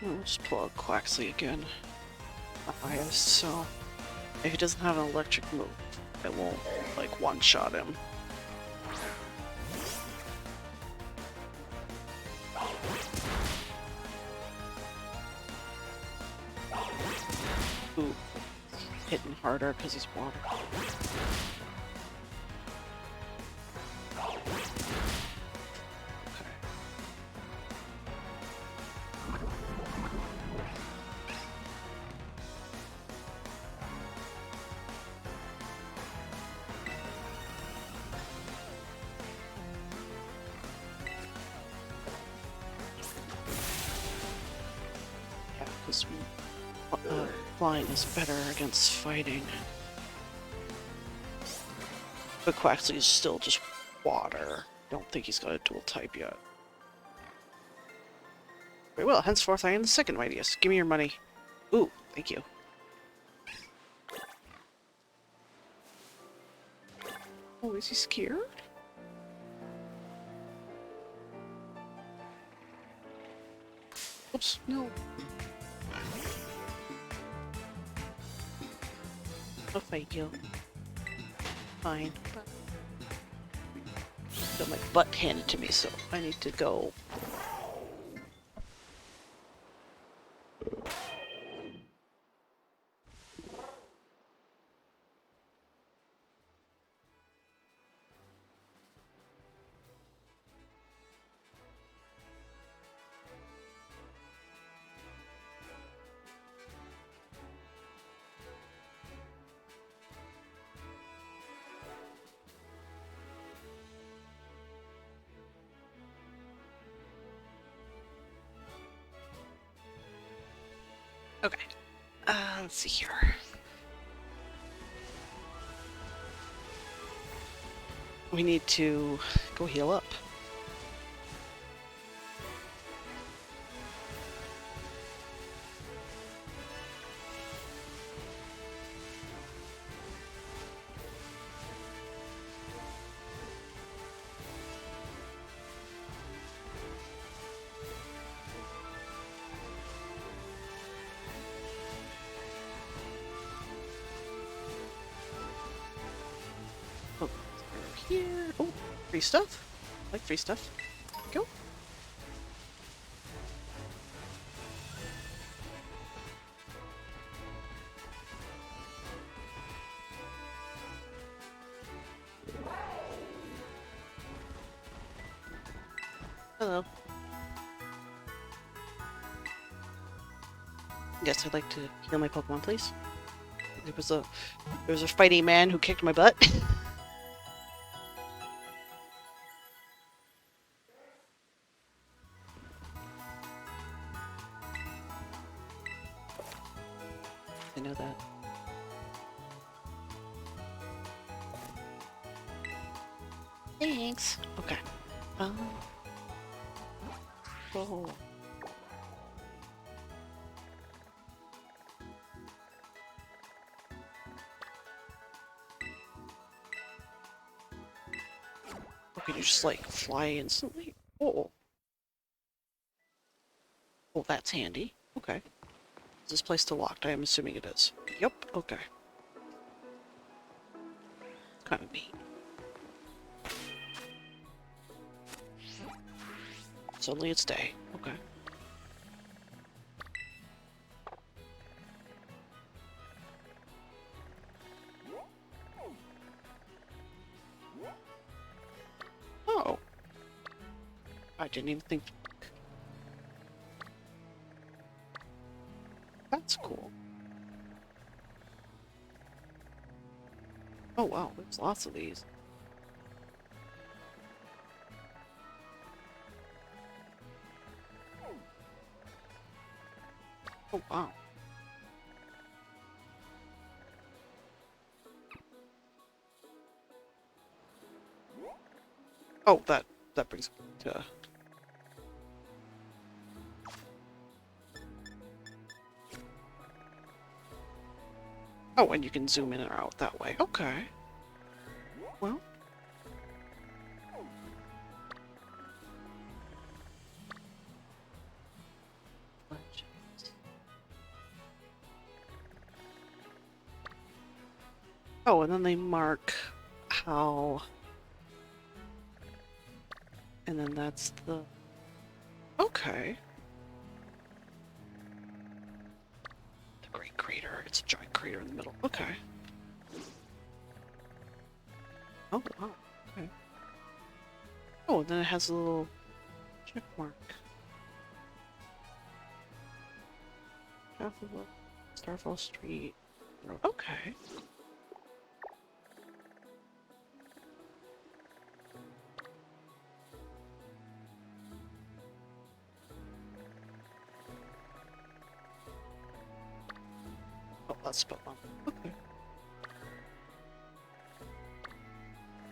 A: We'll just pull out Quaxley again. So if he doesn't have an electric move, it won't like one-shot him. Ooh, hitting harder because he's water. Yeah, because flying is better against fighting. But Quaxley is still just water. Don't think he's got a dual type yet. Very well, henceforth I am the second mightiest. Give me your money. Ooh, Thank you. Oh, is he scared? Oops, no. I'll fight you. Fine. But got my butt handed to me, so I need to go. Okay. Let's see here. We need to go heal up. Oh, here. Oh, free stuff. I like free stuff. Go. Hello. Yes, I'd like to heal my Pokemon, please. There was a fighting man who kicked my butt. I know that. Thanks. Okay. Oh. Can you just like fly instantly? Oh. Oh, that's handy. Okay. Is this place still locked? I am assuming it is. Yep. Okay. Kind of neat. Suddenly it's day. Okay. Oh. I didn't even think. That's cool. Oh wow, there's lots of these. Oh wow. Oh, that brings me to. Oh, and you can zoom in or out that way. Okay. Well. Oh, and then they mark how. And then that's the. Okay. The Great Crater. It's a giant crater in the middle. Okay. Oh, wow. Okay. Oh, and then it has a little check mark. Starfall Street Road. Okay. Oh, that's spelled wrong. Okay.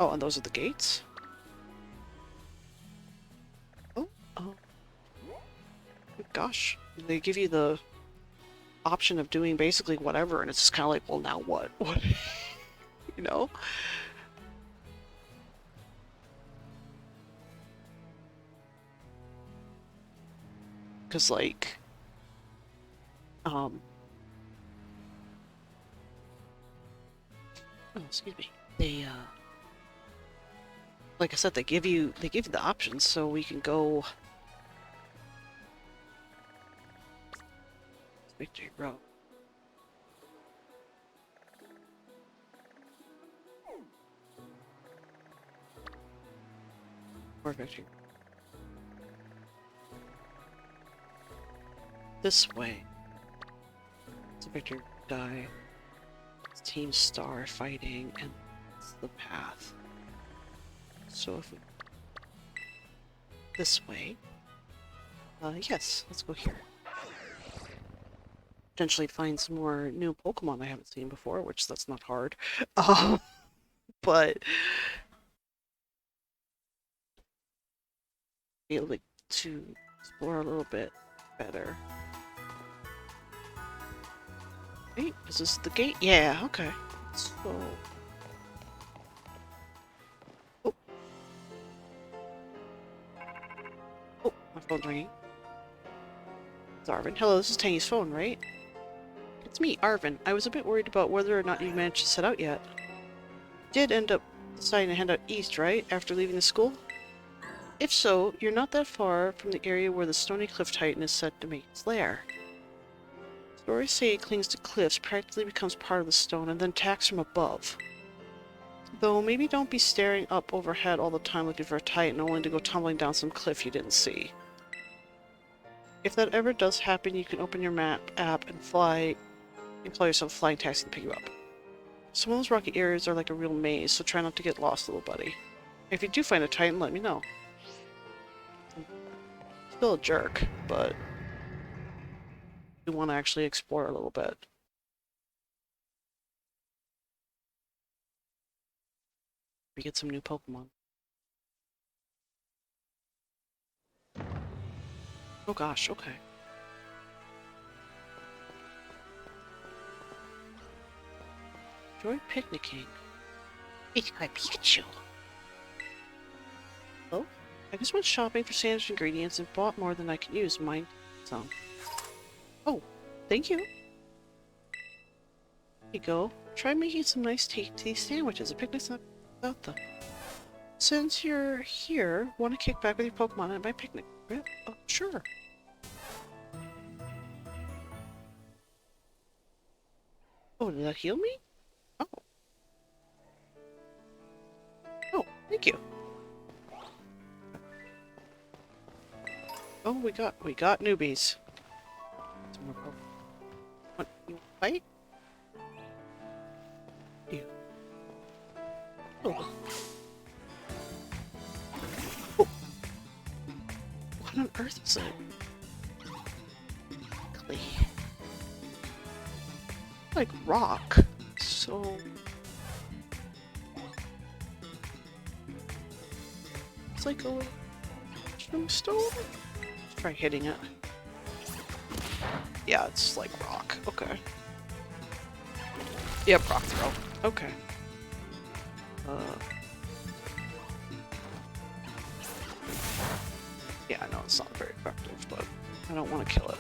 A: Oh, and those are the gates? Oh, oh. Gosh. They give you the option of doing basically whatever, and it's just kind of like, well, now what? What? You know? Because, like, oh, excuse me. They, like I said, they give you the options, so we can go Victory Road. Or Victory. This way. It's a Victory die. It's Team Star fighting, and it's the path. So if we this way, yes, let's go here. Potentially find some more new Pokemon I haven't seen before, which that's not hard. But be able to explore a little bit better. Wait, is this the gate? Yeah, okay. So... Oh. Oh, my phone's ringing. It's Arvin. Hello, this is Tangy's phone, right? It's me, Arvin. I was a bit worried about whether or not you managed to set out yet. You did end up deciding to head out east, right? After leaving the school? If so, you're not that far from the area where the Stony Cliff Titan is said to make its lair. Stories say it clings to cliffs, practically becomes part of the stone, and then attacks from above. Though maybe don't be staring up overhead all the time looking for a Titan, only to go tumbling down some cliff you didn't see. If that ever does happen, you can open your map app and fly yourself a flying taxi to pick you up. Some of those rocky areas are like a real maze, so try not to get lost, little buddy. If you do find a Titan, let me know. Still a jerk, but we want to actually explore a little bit. We get some new Pokemon. Oh gosh, okay. Enjoy picnicking. It's my Pikachu. Oh, I just went shopping for sandwich ingredients and bought more than I can use. Mine some. Oh, thank you. Here you go. Try making some nice tasty sandwiches. A picnic's not about them. Since you're here, want to kick back with your Pokemon at my picnic? Oh, sure. Oh, did that heal me? Oh. Oh, thank you. Oh, we got newbies. Some more Pokemon. What, you want to fight? Yeah. Oh. Oh. What on earth is it? Clay. Like rock. So... It's like a little stone? Let's try hitting it. Yeah, it's like rock. Okay. Yep, rock throw. Okay. Yeah, I know it's not very effective, but I don't want to kill it.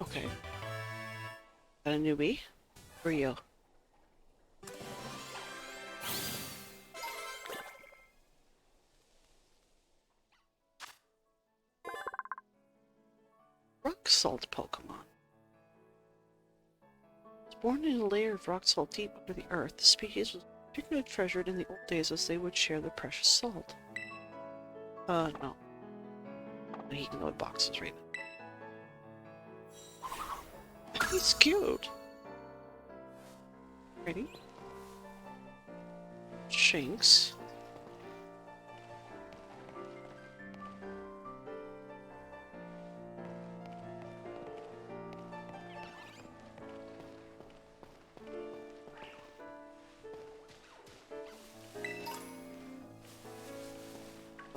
A: Okay. Got a newbie? For you. Rock salt Pokemon. It's born in a layer of rock salt deep under the earth. The species was particularly treasured in the old days as they would share their precious salt. No. He can go in boxes right now. He's cute. Ready? Shinx.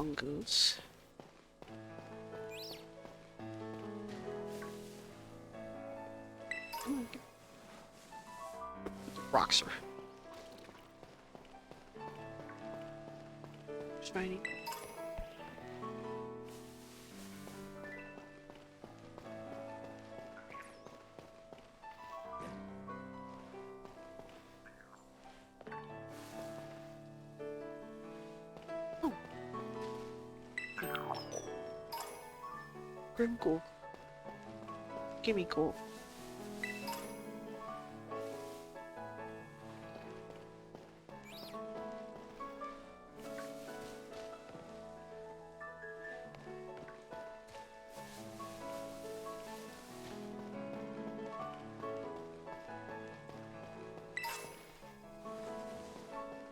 A: Mongoose. Rocks are shiny. Oh. Grim cool. Gimme cool.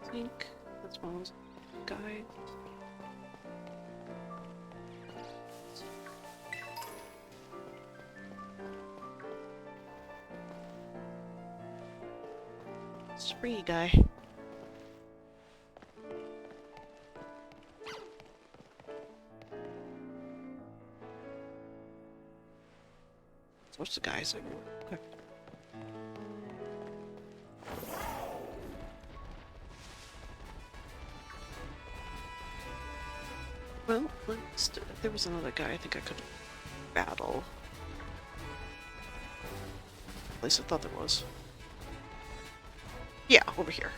A: I think that's one of those guys. Spree guy. So what's the guys like? Okay. Well, if there was another guy I think I could battle. At least I thought there was. Yeah, over here.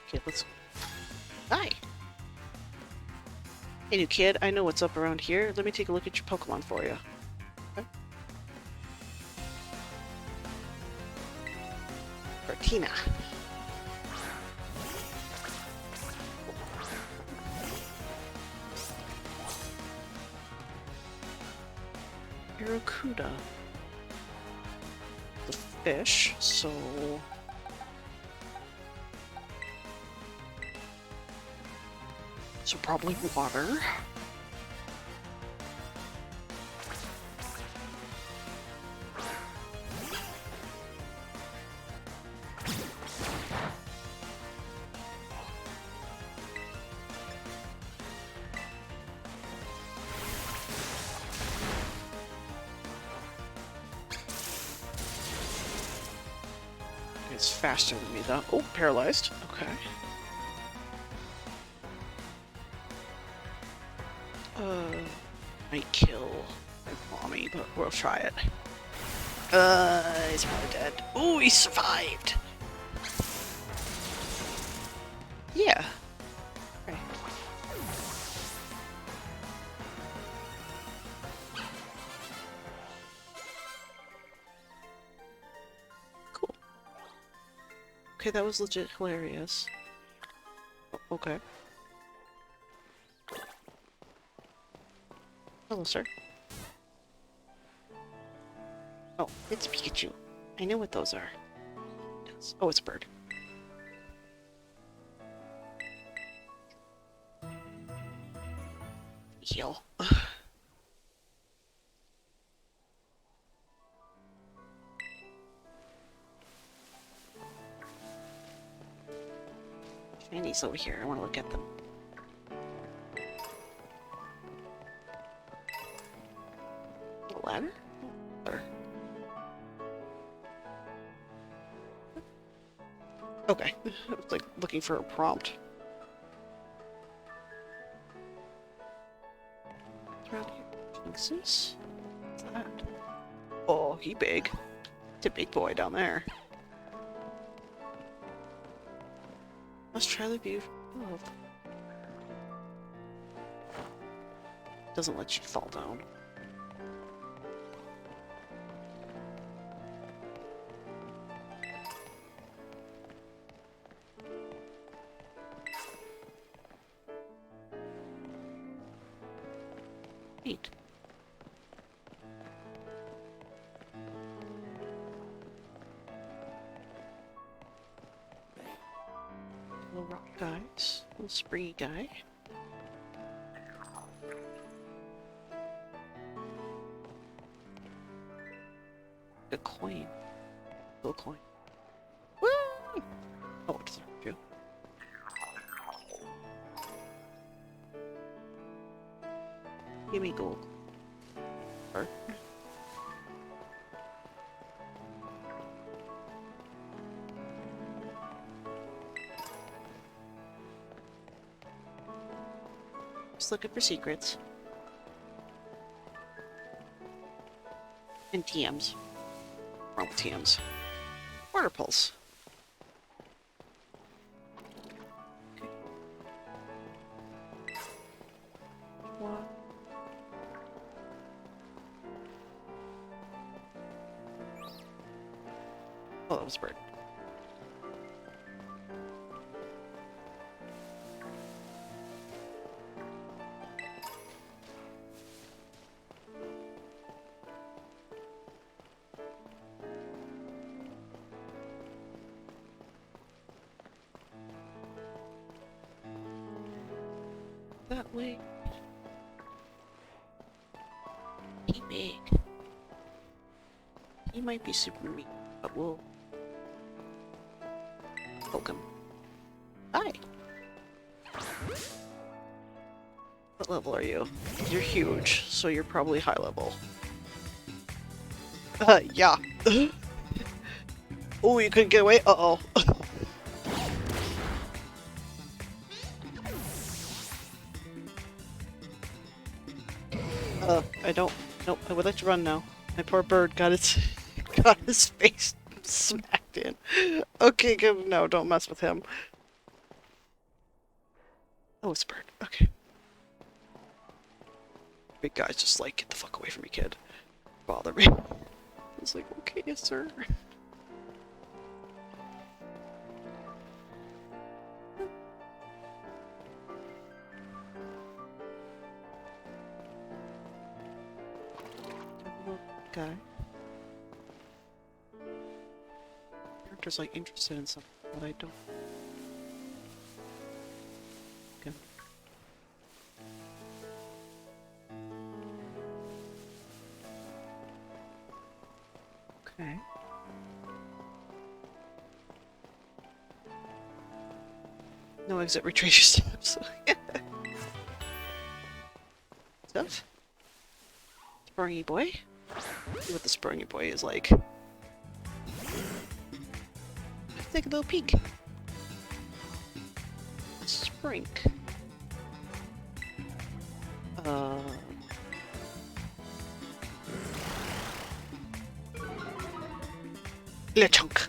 A: Okay, let's... Hi! Hey, new kid, I know what's up around here. Let me take a look at your Pokemon for you. Okay. Bertina. Barracuda. The fish, so... So probably water. It's faster than me though. Oh, paralyzed. Okay. Might kill my mommy, but we'll try it. He's probably dead. Oh, he survived! Yeah. Okay. Cool. Okay, that was legit hilarious. Okay. Hello, sir. Oh, it's Pikachu. I know what those are. Oh, it's a bird. Heal. Shinies over here. I want to look at them. A ladder? Or... Okay. I was like looking for a prompt. Around here. Jesus. What's that? Oh, he big. It's a big boy down there. Let's try the view. Oh. Doesn't let you fall down. Neat. Little rock guys. Little spree guy. A coin. Little coin. Woo! Oh, it doesn't hurt you. Give me gold. Or just looking for secrets. And TMs. Wrong with TMs. Water pulse. Okay. What? Oh, that was a bird. That way. He big. He might be super mean, but we'll poke him. Hi. What level are you? You're huge, so you're probably high level. Yeah. Oh, you couldn't get away? Uh-oh. I don't. Nope, I would like to run now. My poor bird got his face smacked in. Okay, good. No, don't mess with him. Oh, it's a bird. Okay. Big guy's just like, get the fuck away from me, kid. Bother me. I was like, okay, yes, sir. Guy. Character's like interested in something, but I don't. Okay. Okay. No exit, retrace your steps. Stuff? Springy boy? See what the springy boy is like. Take a little peek. Sprink. Le chunk.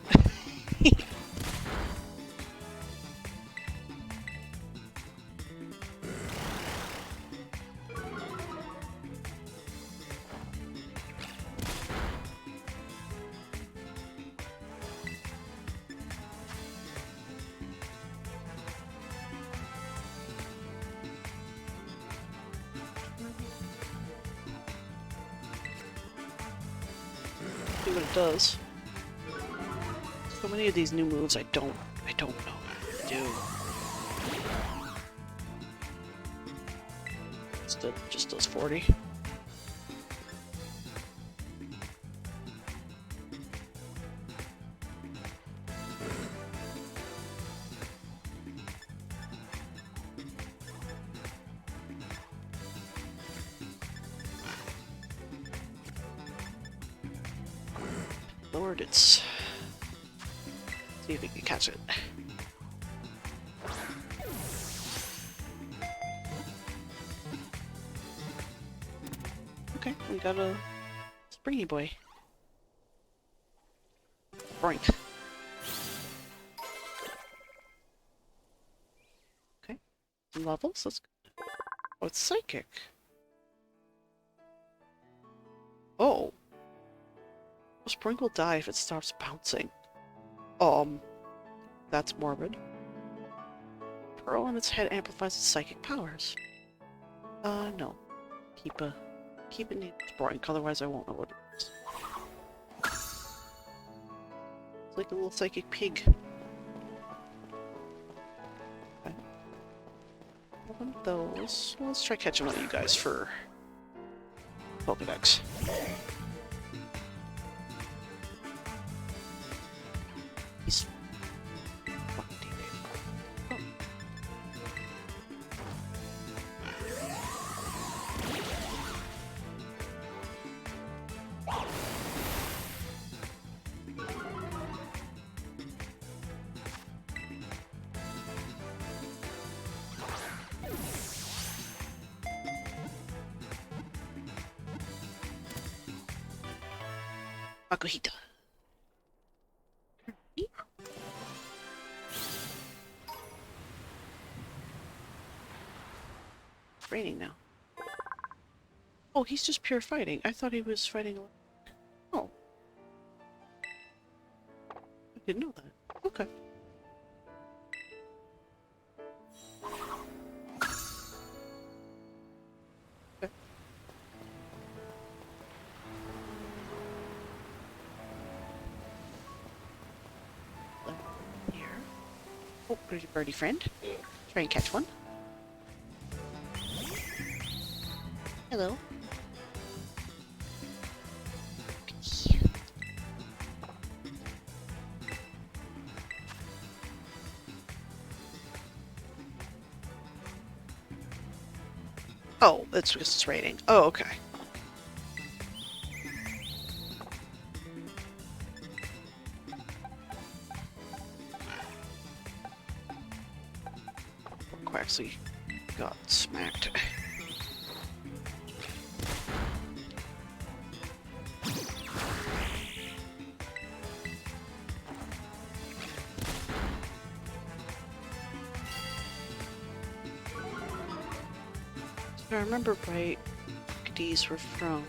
A: See what it does. So many of these new moves I don't know how to do. Instead, just does 40. Lord, it's... see if we can catch it. Okay, we got a springy boy. Brink. Okay, some levels. That's good. Oh, it's psychic. Oh. A spring will die if it stops bouncing. That's morbid. Pearl on its head amplifies its psychic powers. No. Keep it neat brink, otherwise I won't know what it is. It's like a little psychic pig. Okay. One of those. Well, let's try catching one of you guys for Pokedex. He's Makuhita. It's raining now. Oh, he's just pure fighting. I thought he was fighting. Oh. I didn't know that. Okay. Okay. Here. Oh, pretty birdie friend. Try and catch one. Hello. Oh, it's because it's raining. Oh, okay. Quaxley got smacked. If I remember right, these were from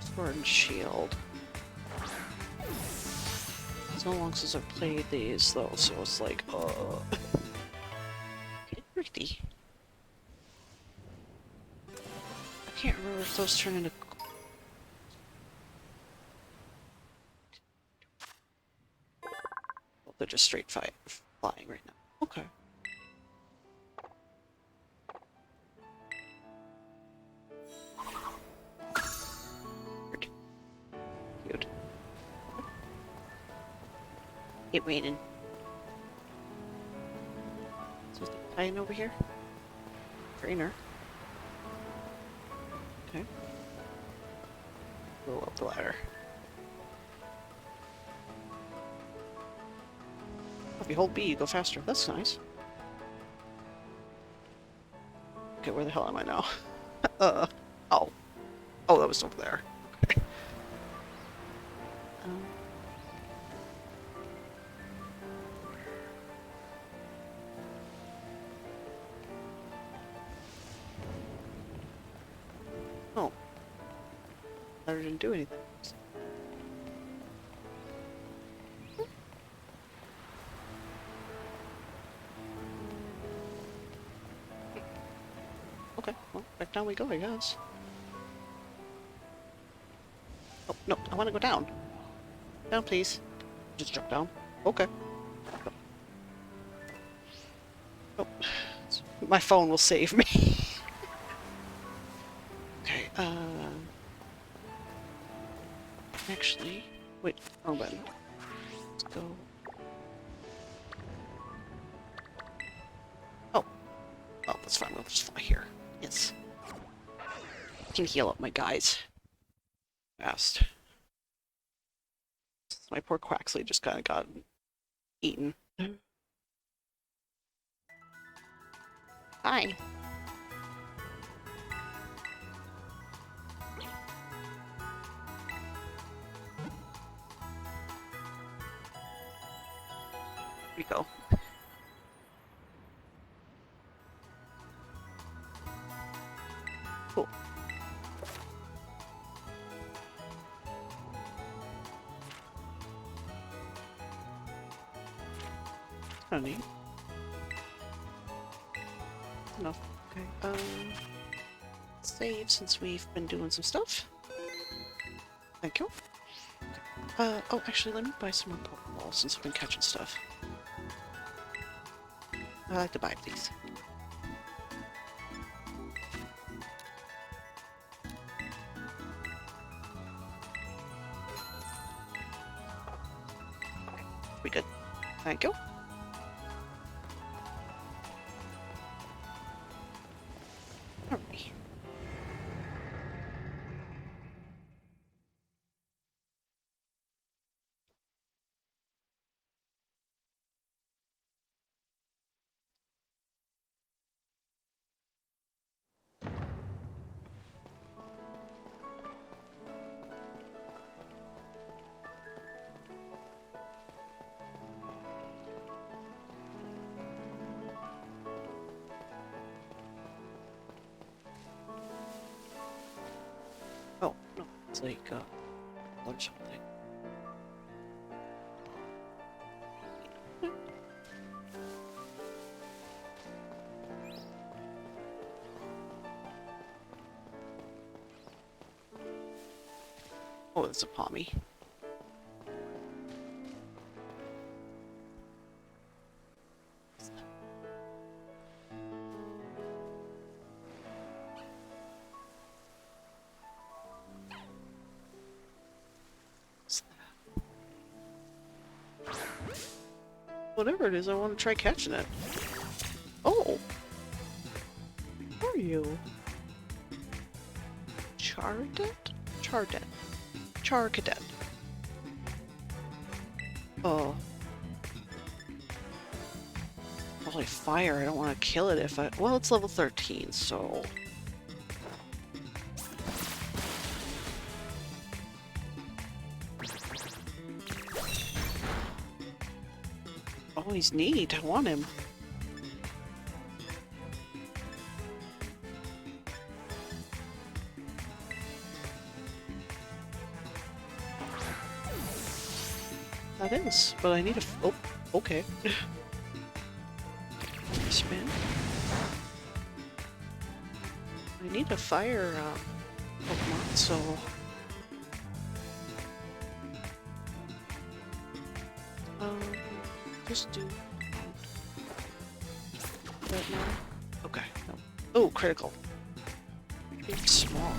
A: Sword and Shield. So long since I've played these, though, so it's like, pretty. I can't remember if those turn into. Well, they're just straight flying right now. Okay. Cute. It raining. So is the Titan over here? Trainer. Okay. Go up the ladder. If you hold B, you go faster. That's nice. Okay, where the hell am I now? Oh. Oh, that was over there. Okay. Oh. I didn't do anything. Okay, well, back down we go, I guess. Oh, no, I want to go down. Down, please. Just jump down. Okay. Oh, my phone will save me. Okay, actually, wait, wrong button. Let's go. Oh. Oh, that's fine, we'll just fly here. Yes. I can heal up my guys. Fast. My poor Quaxley just kind of got eaten. Hi. Here we go. Cool. Kind of neat. Enough. Okay, save since we've been doing some stuff. Thank you. Oh, actually, let me buy some more Pokeballs since I've been catching stuff. I'd like to buy, please. We good? Thank you. Alright. It's like, or something. Oh, it's a pommy. Whatever it is, I want to try catching it. Oh! Who are you? Chardet? Chardet. Charcadet. Oh. Probably fire. I don't want to kill it if I... Well, it's level 13, so... Oh, he's neat. I want him. That is, but I need a... Oh, okay. Spin. I need a fire Pokemon, so... Just do that now. Okay. No. Oh, critical. Big small.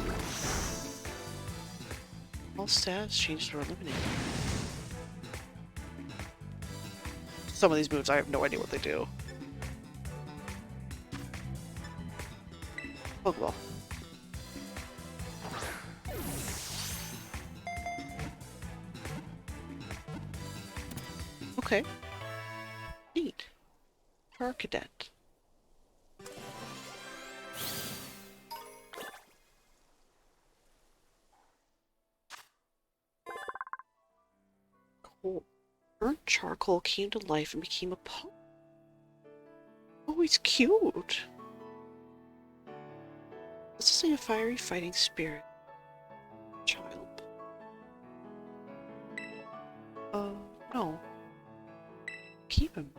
A: All stats changed or eliminated. Some of these moves, I have no idea what they do. Pokeball. Okay. Neat. Cadet. Cool. Burnt charcoal came to life and became a pop. Oh, he's cute. This is a fiery fighting spirit. Child. No. Keep him.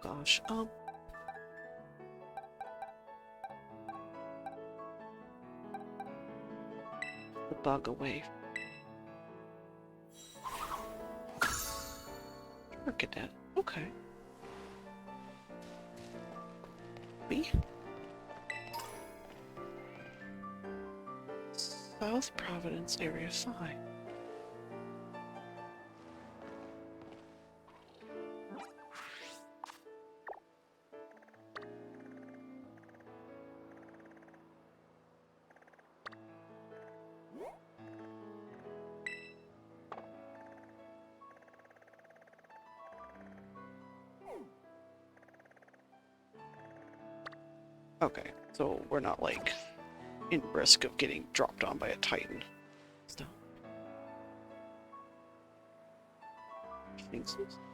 A: Gosh, the bug away. Look at that. Okay. Me? South Providence, Area 5. Okay, so we're not, like, in risk of getting dropped on by a Titan. Stop.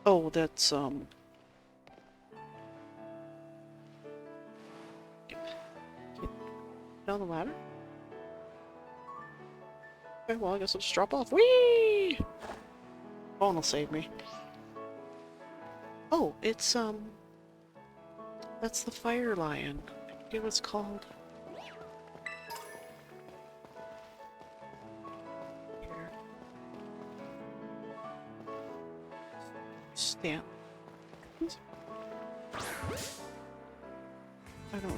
A: Oh, that's, down the ladder? Okay, well, I guess I'll just drop off. Whee! Phone will save me. Oh, it's, that's the fire lion. I forget what it's called. Here. Stamp. I don't know.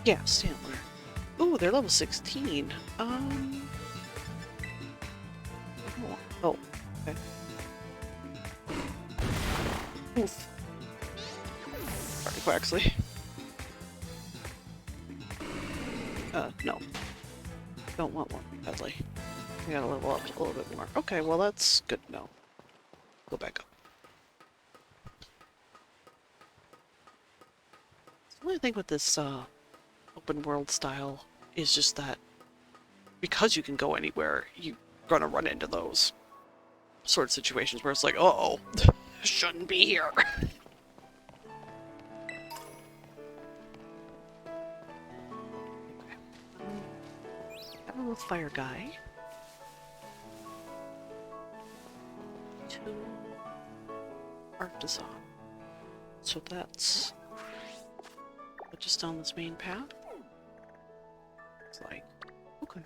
A: Yeah, Stantler. Ooh, they're level 16. Oh, okay. Oof. Sorry, Quaxley. No. Don't want one, badly. I gotta level up a little bit more. Okay, well that's good to know. Go back up. The only thing with this, open world style is just that because you can go anywhere, you're gonna run into those sort of situations where it's like, uh-oh, shouldn't be here. with fire guy. 2 artisan. So that's just down this main path. It's like, okay.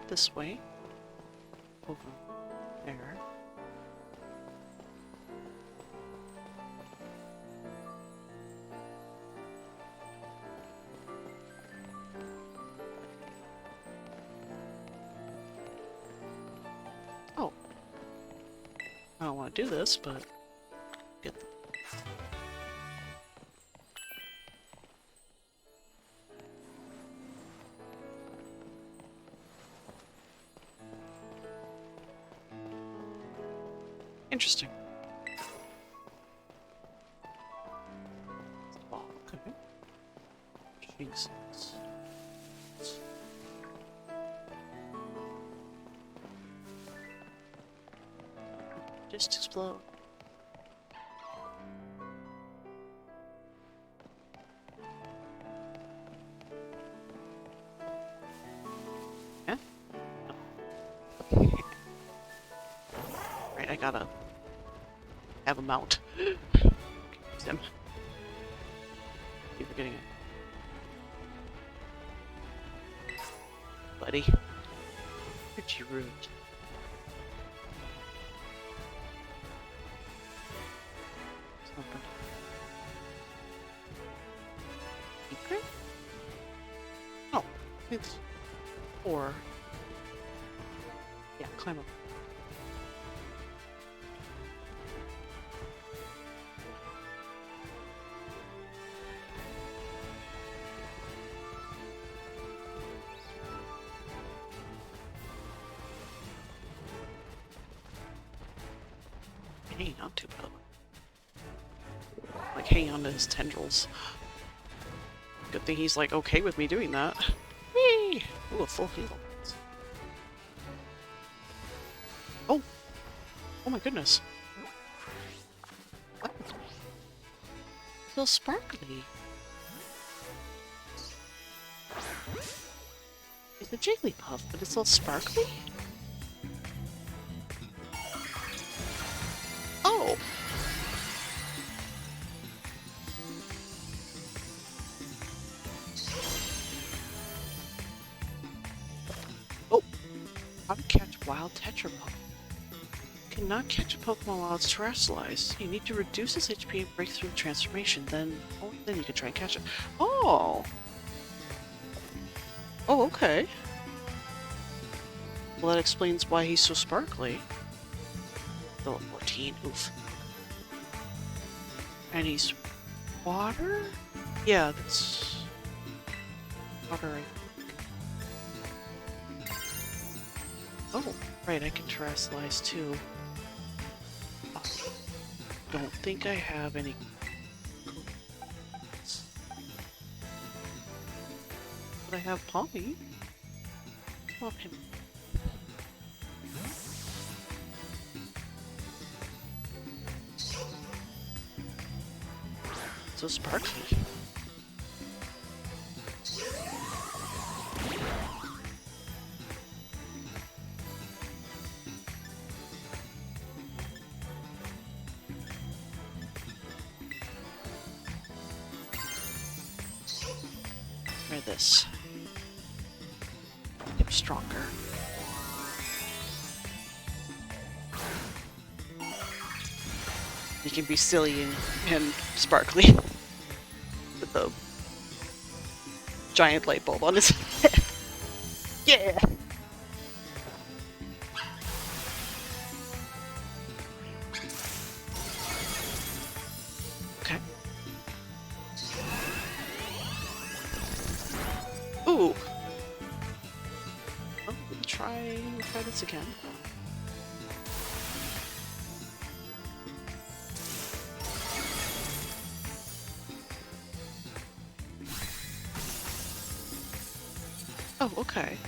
A: This way. Over there. Oh. I don't want to do this, but get the interesting. Oh, okay. Jesus. Just explode. Yeah? Right, I gotta have a mount. Use him. Keep forgetting it. Buddy. Pretty rude. Something. Secret? Oh, it's 4. Yeah, climb up. Hanging on to it. Like hanging on to his tendrils. Good thing he's like okay with me doing that. Whee! Ooh, a full heal. Oh! Oh my goodness. Oh. So sparkly. It's a Jigglypuff, but it's all sparkly? Oh! Oh! How to catch wild Tetra Pokemon. Cannot catch a Pokemon while it's terrestrialized. You need to reduce its HP and break through the transformation. Then, only then you can try and catch it. Oh! Oh, okay. Well, that explains why he's so sparkly. Level 14, oof. And he's water? Yeah, that's water, I think. Oh, right, I can terrestrialize too. Don't think I have any. But I have Polly. Swap him. So sparkly. Try this. Get stronger. He can be silly and sparkly with the giant light bulb on his head. Yeah. Okay. Ooh. Oh, we'll try this again. Oh, okay.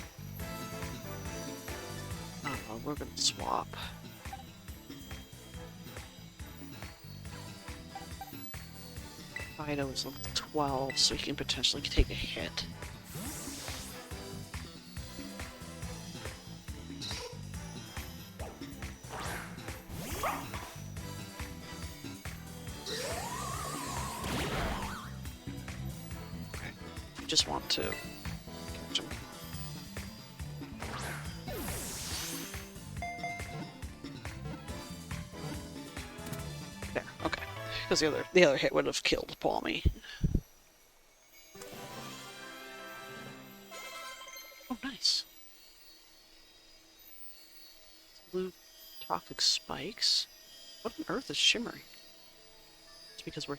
A: Oh, we're gonna swap. Fido is level 12, so he can potentially take a hit. Okay. You just want to catch him. There, okay. Because the other hit would have killed Palmy. Oh, nice. Blue toxic spikes. What on earth is shimmering? It's because we're...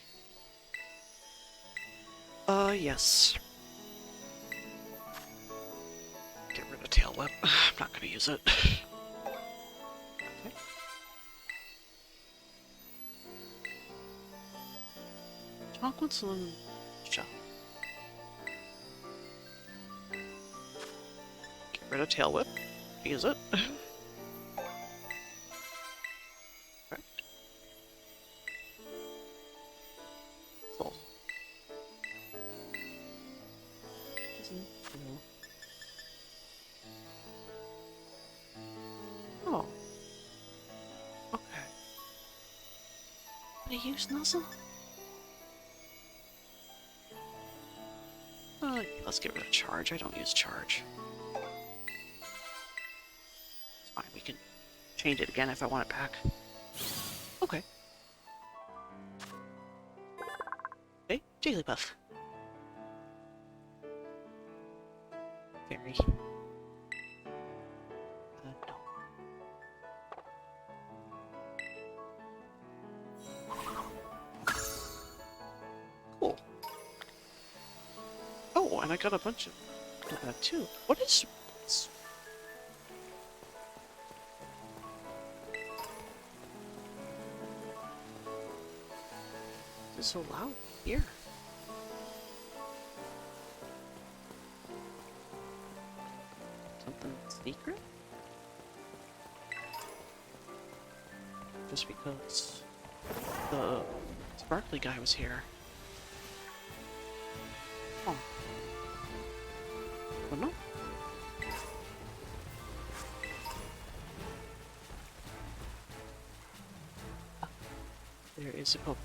A: yes. Get rid of Tail Whip. I'm not gonna use it. Okay. Chocolates and shop. Get rid of Tail Whip. Use it. Okay. Cool. Oh. Okay. Did I use Nuzzle? Let's get rid of Charge. I don't use Charge. It's fine. We can change it again if I want it back. Okay. Okay, Jigglypuff. Fairy. No. Cool. Oh, and I got a bunch of that too. What is... It's so loud here. Something secret? Just because the sparkly guy was here. Oh. Oh no. There is a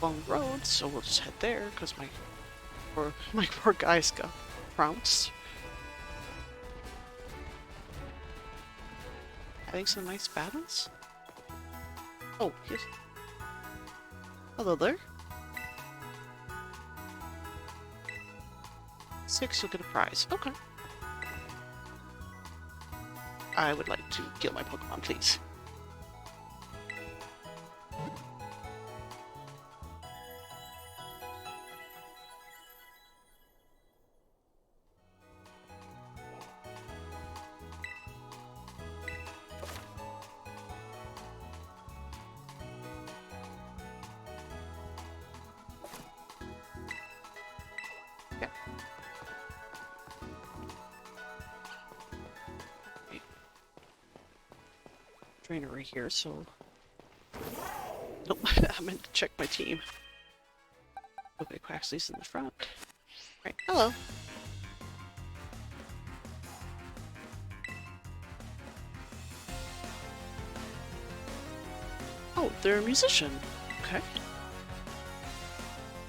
A: long road, so we'll just head there because my poor guys got trounced. Having some nice battles. Oh, here's... Hello there. 6, you'll get a prize. Okay. I would like to kill my Pokemon, please. Trainer right here, so... Nope, I meant to check my team. Okay, Quaxly's in the front. Right, hello. Oh, they're a musician. Okay.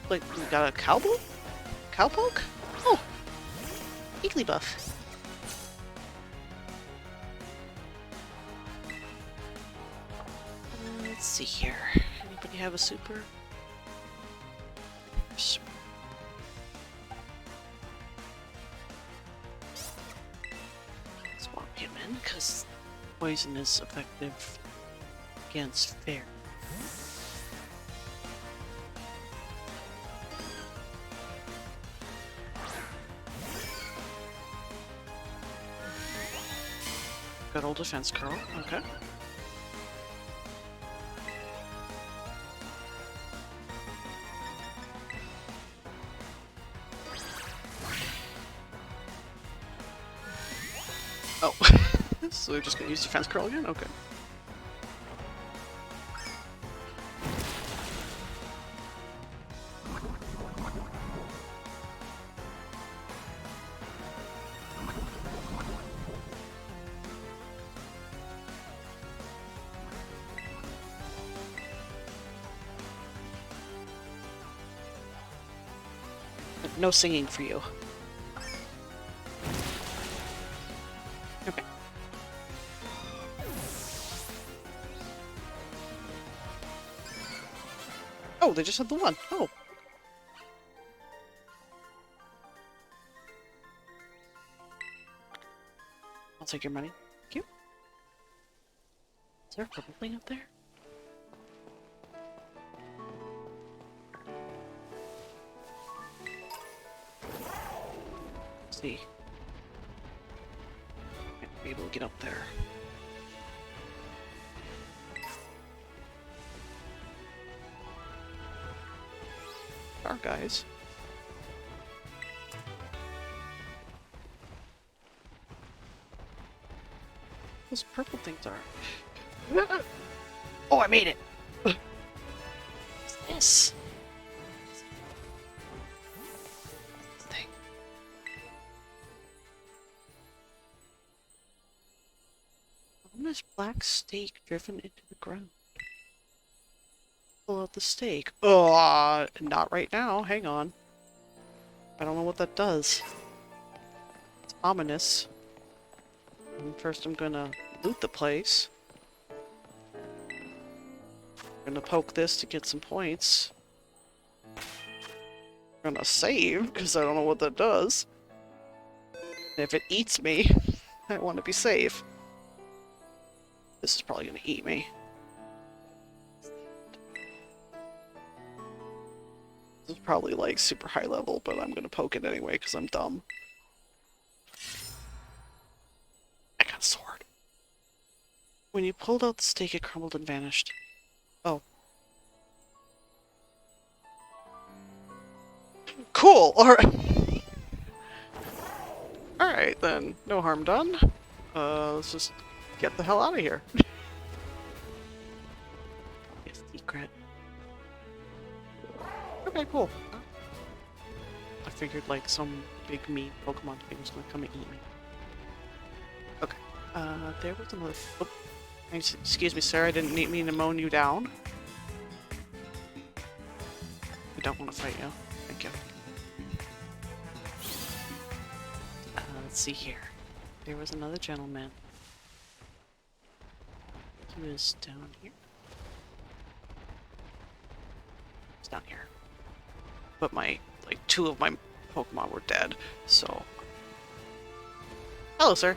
A: Like, we got a cowboy? Cowpoke? Oh! Jigglypuff. Let's see here. Anybody have a super? Swap him in, because poison is effective against fair. Good old defense curl, okay. Oh, so we're just gonna use defense curl again? Okay. no singing for you. Okay. Oh, they just had the one. Oh. I'll take your money. Thank you. Is there a purple thing up there? Let's see. Might be able to get up there. Our guys. Those purple things are. Oh, I made it! What's this? Thing. Ominous black stake driven into the ground. Pull out the stake. Oh, not right now. Hang on. I don't know what that does. It's ominous. And first I'm gonna loot the place. I'm gonna poke this to get some points. I'm gonna save, because I don't know what that does. And if it eats me, I want to be safe. This is probably gonna eat me. This is probably like super high level, but I'm gonna poke it anyway because I'm dumb. I got a sword. When you pulled out the stake, it crumbled and vanished. Oh. Cool! Alright. Alright then. No harm done. Let's just get the hell out of here. Secret. Okay, cool. I figured like some big mean Pokemon thing was gonna come and eat me. Okay. There was another. Oh, excuse me, sir. I didn't mean to mow you down. I don't want to fight you. Thank you. Let's see here. There was another gentleman. He was down here. He's down here. But my, like, 2 of my Pokemon were dead, so... Hello, sir.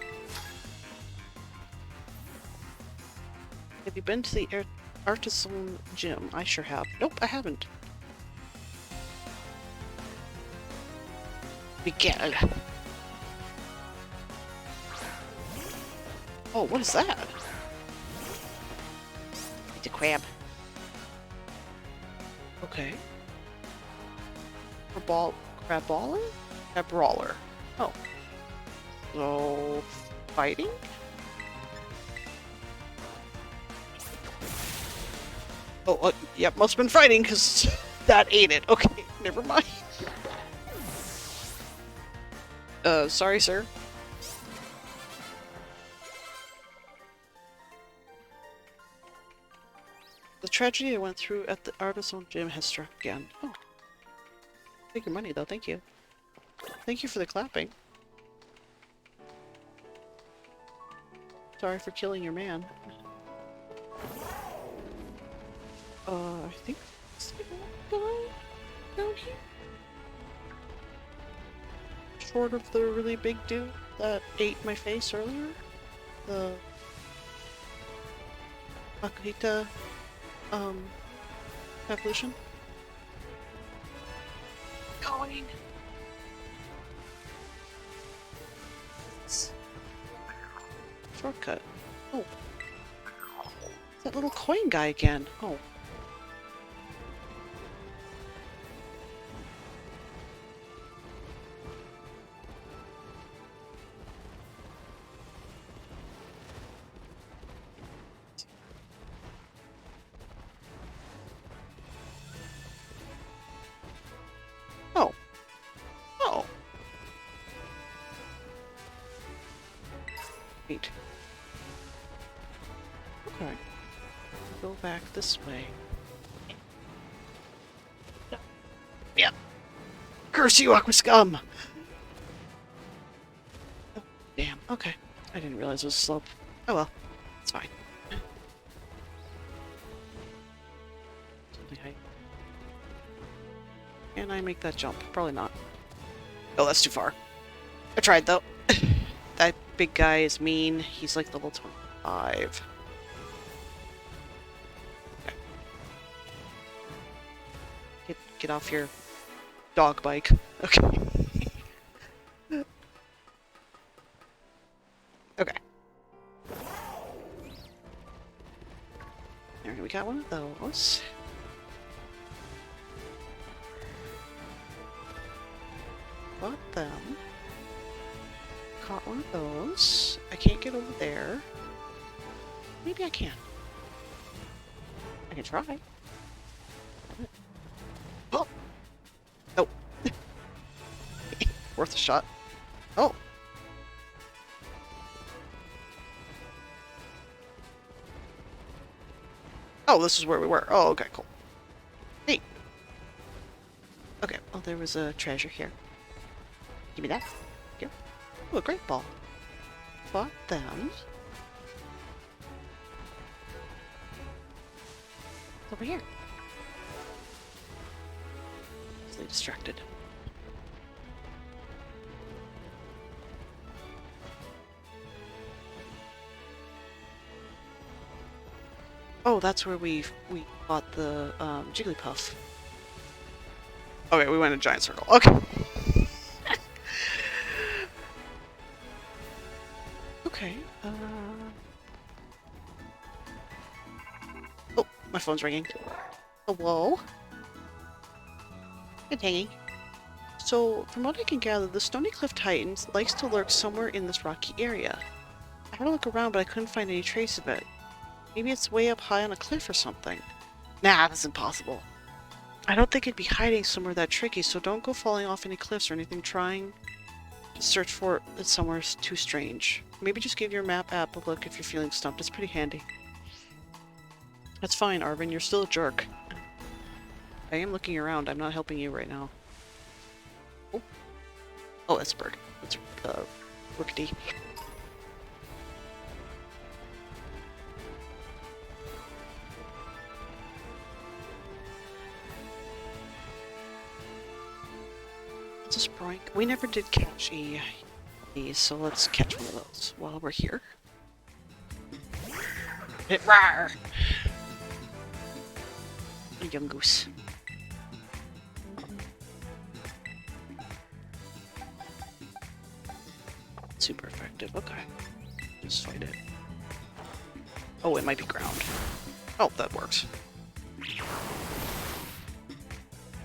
A: Have you been to the Artisan Gym? I sure have. Nope, I haven't. Miguel. Oh, what is that? It's a crab. Okay. Craballer? Crabrawler. Oh. So... fighting? Oh, yep, must have been fighting, because that ate it. Okay, never mind. Sorry, sir. The tragedy I went through at the Artisan Gym has struck again. Oh. Take your money, though. Thank you. Thank you for the clapping. Sorry for killing your man. I think that's the guy down here. Short of the really big dude that ate my face earlier. The Akita, evolution. Going. Shortcut. Oh. It's that little coin guy again. Oh. Oh. Oh. Neat. Okay. Go back this way. Yeah. Curse you, Aqua Scum! Oh, damn, okay. I didn't realize it was a slope. Oh well, it's fine. Can I make that jump? Probably not. Oh, that's too far. I tried though. That big guy is mean. He's like level 25. Okay. Get off your dog bike. Okay. Okay. There, we got one of those. Got them. Caught one of those. I can't get over there. Maybe I can. I can try. Oh! Oh. Worth a shot. Oh! Oh, this is where we were. Oh, okay, cool. Hey! Okay, well, there was a treasure here. Give me that. Here. Oh, a great ball. Bought them. It's over here. Easily distracted. Oh, that's where we bought the Jigglypuff. Okay, we went in a giant circle. Okay. Okay. Oh, my phone's ringing. Hello? Good hanging. So, from what I can gather, the Stony Cliff Titan likes to lurk somewhere in this rocky area. I had to look around, but I couldn't find any trace of it. Maybe it's way up high on a cliff or something. Nah, that's impossible. I don't think it'd be hiding somewhere that tricky, so don't go falling off any cliffs or anything trying to search for it somewhere too strange. Maybe just give your map app a look if you're feeling stumped. It's pretty handy. That's fine, Arvin. You're still a jerk. I am looking around. I'm not helping you right now. Oh, oh, that's a bird. That's Rookity. It's a sprite. We never did catch these, so let's catch one of those while we're here. Hit rawr! A young goose. Super effective. Okay. Just fight it. Oh, it might be ground. Oh, that works.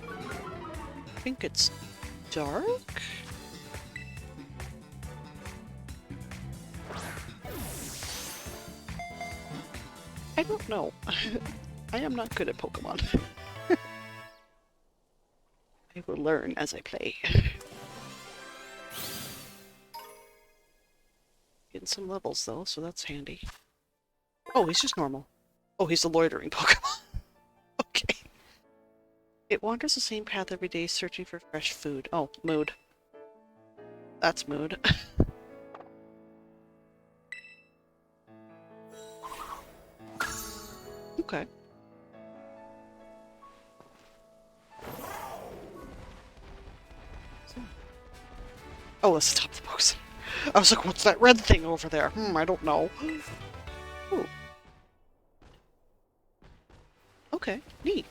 A: I think it's dark? I don't know. I am not good at Pokemon. I will learn as I play. Getting some levels though, so that's handy. Oh, he's just normal. Oh, he's a loitering Pokemon. Okay. It wanders the same path every day, searching for fresh food. Oh, mood. That's mood. Okay. Oh, that's the top of the box. I was like, what's that red thing over there? I don't know. Ooh. Okay, neat.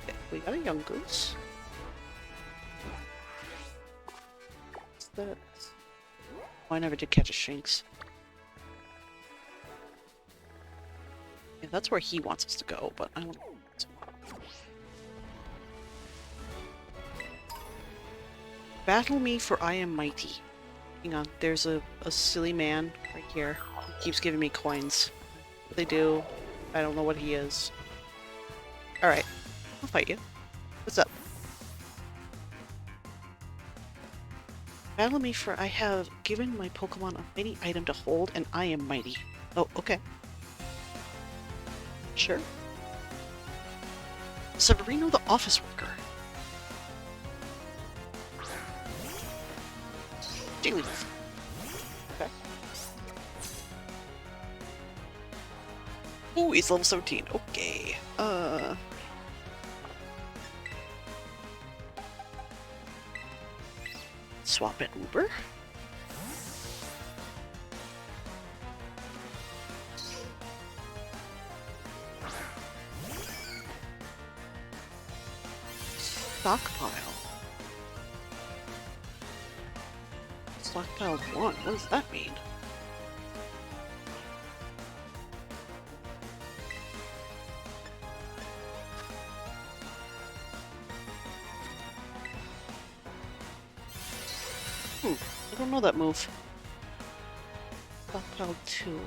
A: Okay, we got a young goose. What's that? Oh, I never did catch a Shinx. Yeah, that's where he wants us to go, but I don't know. Battle me, for I am mighty. Hang on, there's a silly man right here. He keeps giving me coins. What they do, I don't know what he is. Alright, I'll fight you. What's up? Battle me, for I have given my Pokemon a mighty item to hold, and I am mighty. Oh, okay. Sure. Severino the office worker. Daily. Okay. Oh, he's level 17. Okay. Swap at Uber. Stockpile. Stockpile 1. What does that mean? I don't know that move. Stockpile 2.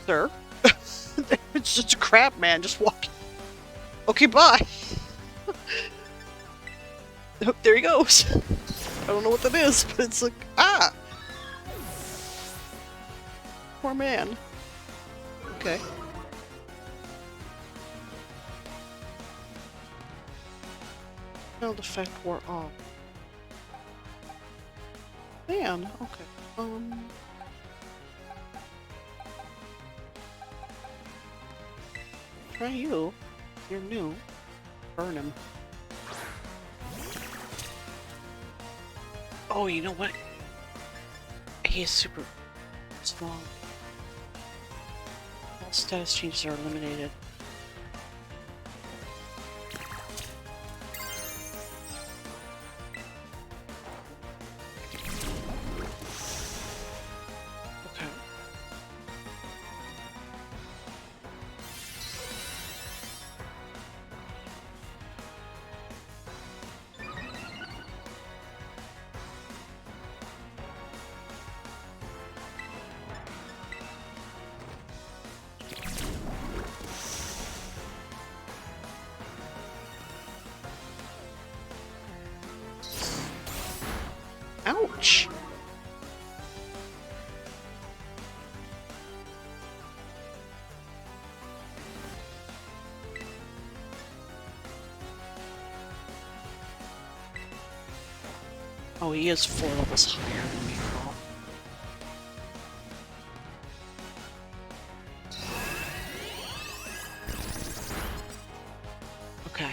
A: Sir? It's just a crab man just walking. Okay, bye. There he goes. I don't know what that is, but it's like, ah! Poor man. Okay. Field effect wore off. Man, okay. Try you. You're new. Burn him. Oh, you know what? He is super strong. All status changes are eliminated. Ouch! Oh, he is 4 levels higher than me. Okay.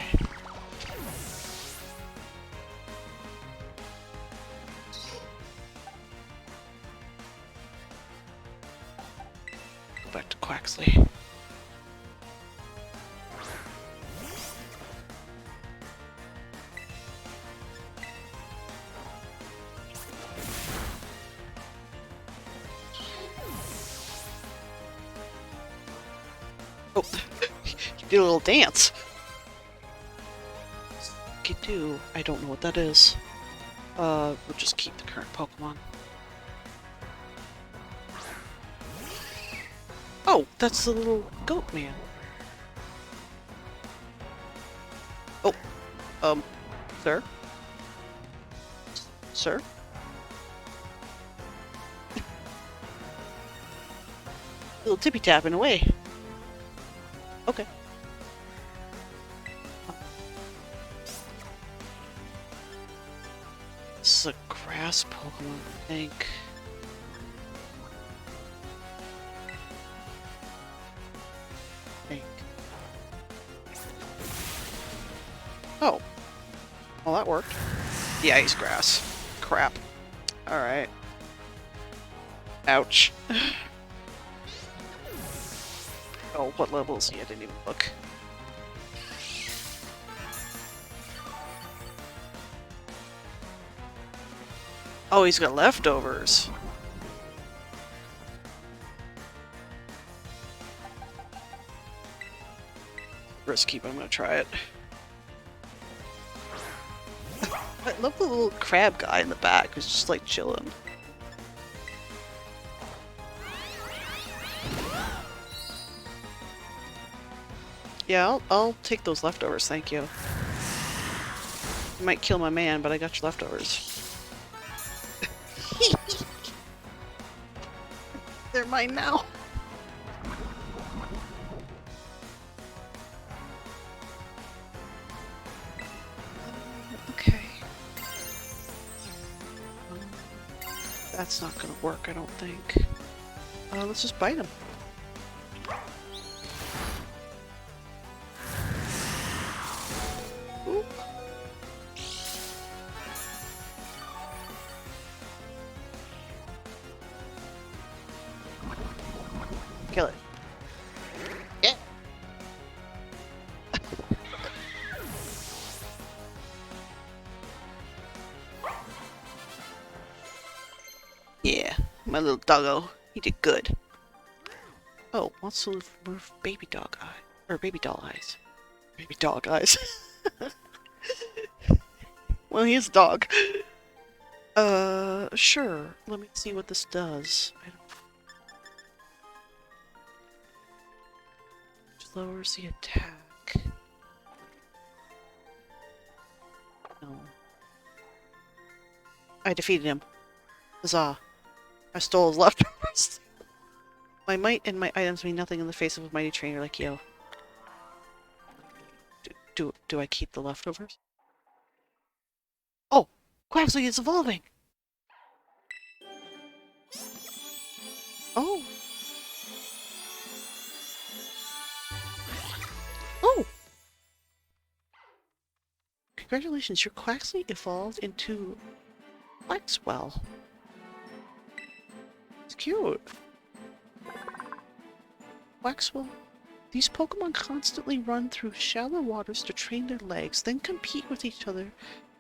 A: Go back to Quaxley. Oh, you did a little dance. Skidoo. I don't know what that is. We'll just keep the current Pokemon. Oh, that's the little goat man. Oh, sir? Sir? Little tippy tapping away. Okay. This is a grass Pokemon, I think. Oh. Well, that worked. Yeah, he's grass. Crap. Alright. Ouch. Oh, what level is he? I didn't even look. Oh, he's got leftovers. Risky, but I'm gonna try it. I love the little crab guy in the back who's just like chilling. Yeah, I'll take those leftovers, thank you. You might kill my man, but I got your leftovers. They're mine now. Okay. That's not gonna work, I don't think. Let's just bite him. Ooh. Kill it. Yeah. Yeah, my little doggo. He did good. Oh, wants to remove baby dog eye. Or baby doll eyes. Baby dog eyes. Well, he is a dog. Sure. Let me see what this does. Which lowers the attack. No. I defeated him. Huzzah. I stole his leftovers. My might and my items mean nothing in the face of a mighty trainer like you. Do I keep the leftovers? Oh! Quaxley is evolving! Oh! Oh! Congratulations, your Quaxley evolved into Quaxwell. It's cute. Quaxwell. These Pokemon constantly run through shallow waters to train their legs, then compete with each other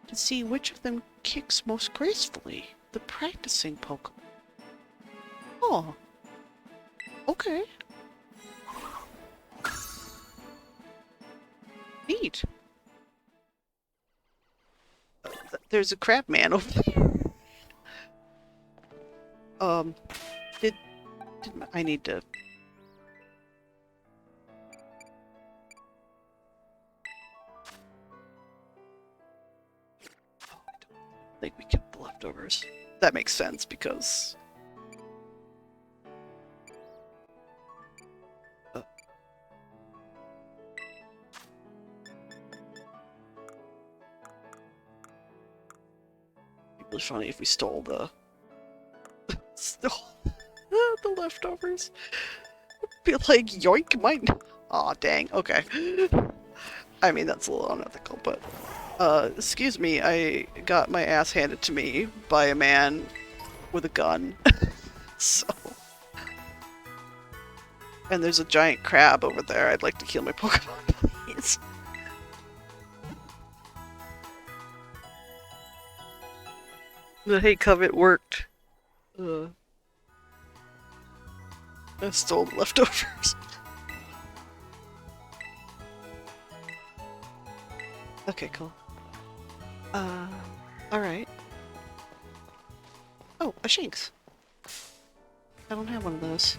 A: to see which of them kicks most gracefully. The practicing Pokemon. Oh. Okay. Neat. There's a crab man over there. I need to... Oh, I don't think we kept the leftovers. That makes sense, because... It'd be funny if we stole the... the leftovers. Be like, yoink, mine. Aw, dang, okay. I mean, that's a little unethical, but... excuse me, I got my ass handed to me by a man with a gun. So... And there's a giant crab over there. I'd like to kill my Pokemon, please. The hate covet worked. I stole the leftovers. Okay, cool. Alright. Oh, a Shinx. I don't have one of those.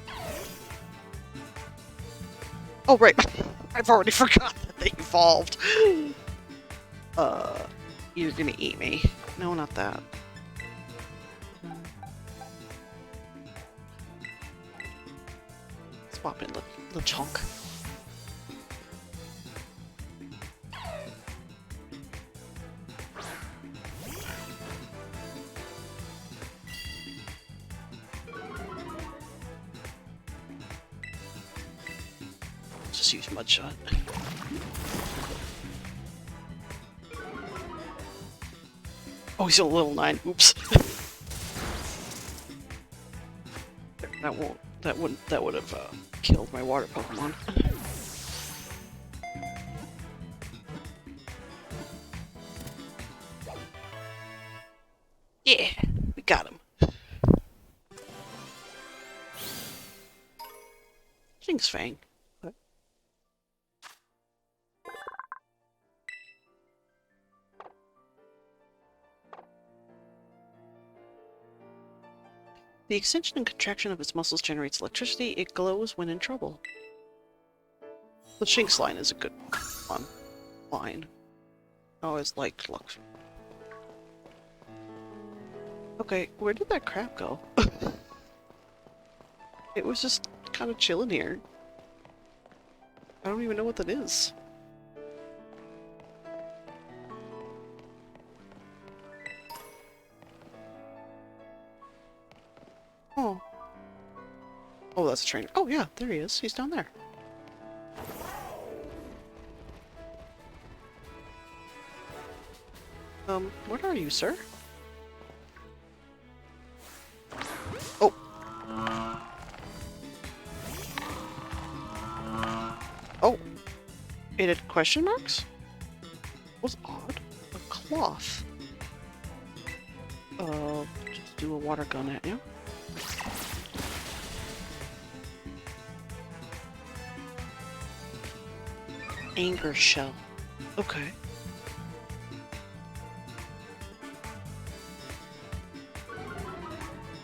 A: Oh, right. I've already forgot that they evolved. You're gonna eat me. No, not that. Swap in the chunk. Just use Mudshot. Oh, he's a level 9. Oops. That would have killed my water Pokemon. Yeah, we got him. Jinx Fang. What? The extension and contraction of its muscles generates electricity. It glows when in trouble. The Shinx line is a good one. Line. I always liked Lux. Okay, where did that crab go? It was just kind of chilling here. I don't even know what that is. Oh. Oh, that's a trainer. Oh yeah, there he is. He's down there. What are you, sir? Oh. Oh. It had question marks? That was odd. A cloth. Just do a water gun at you. Anger shell. Okay.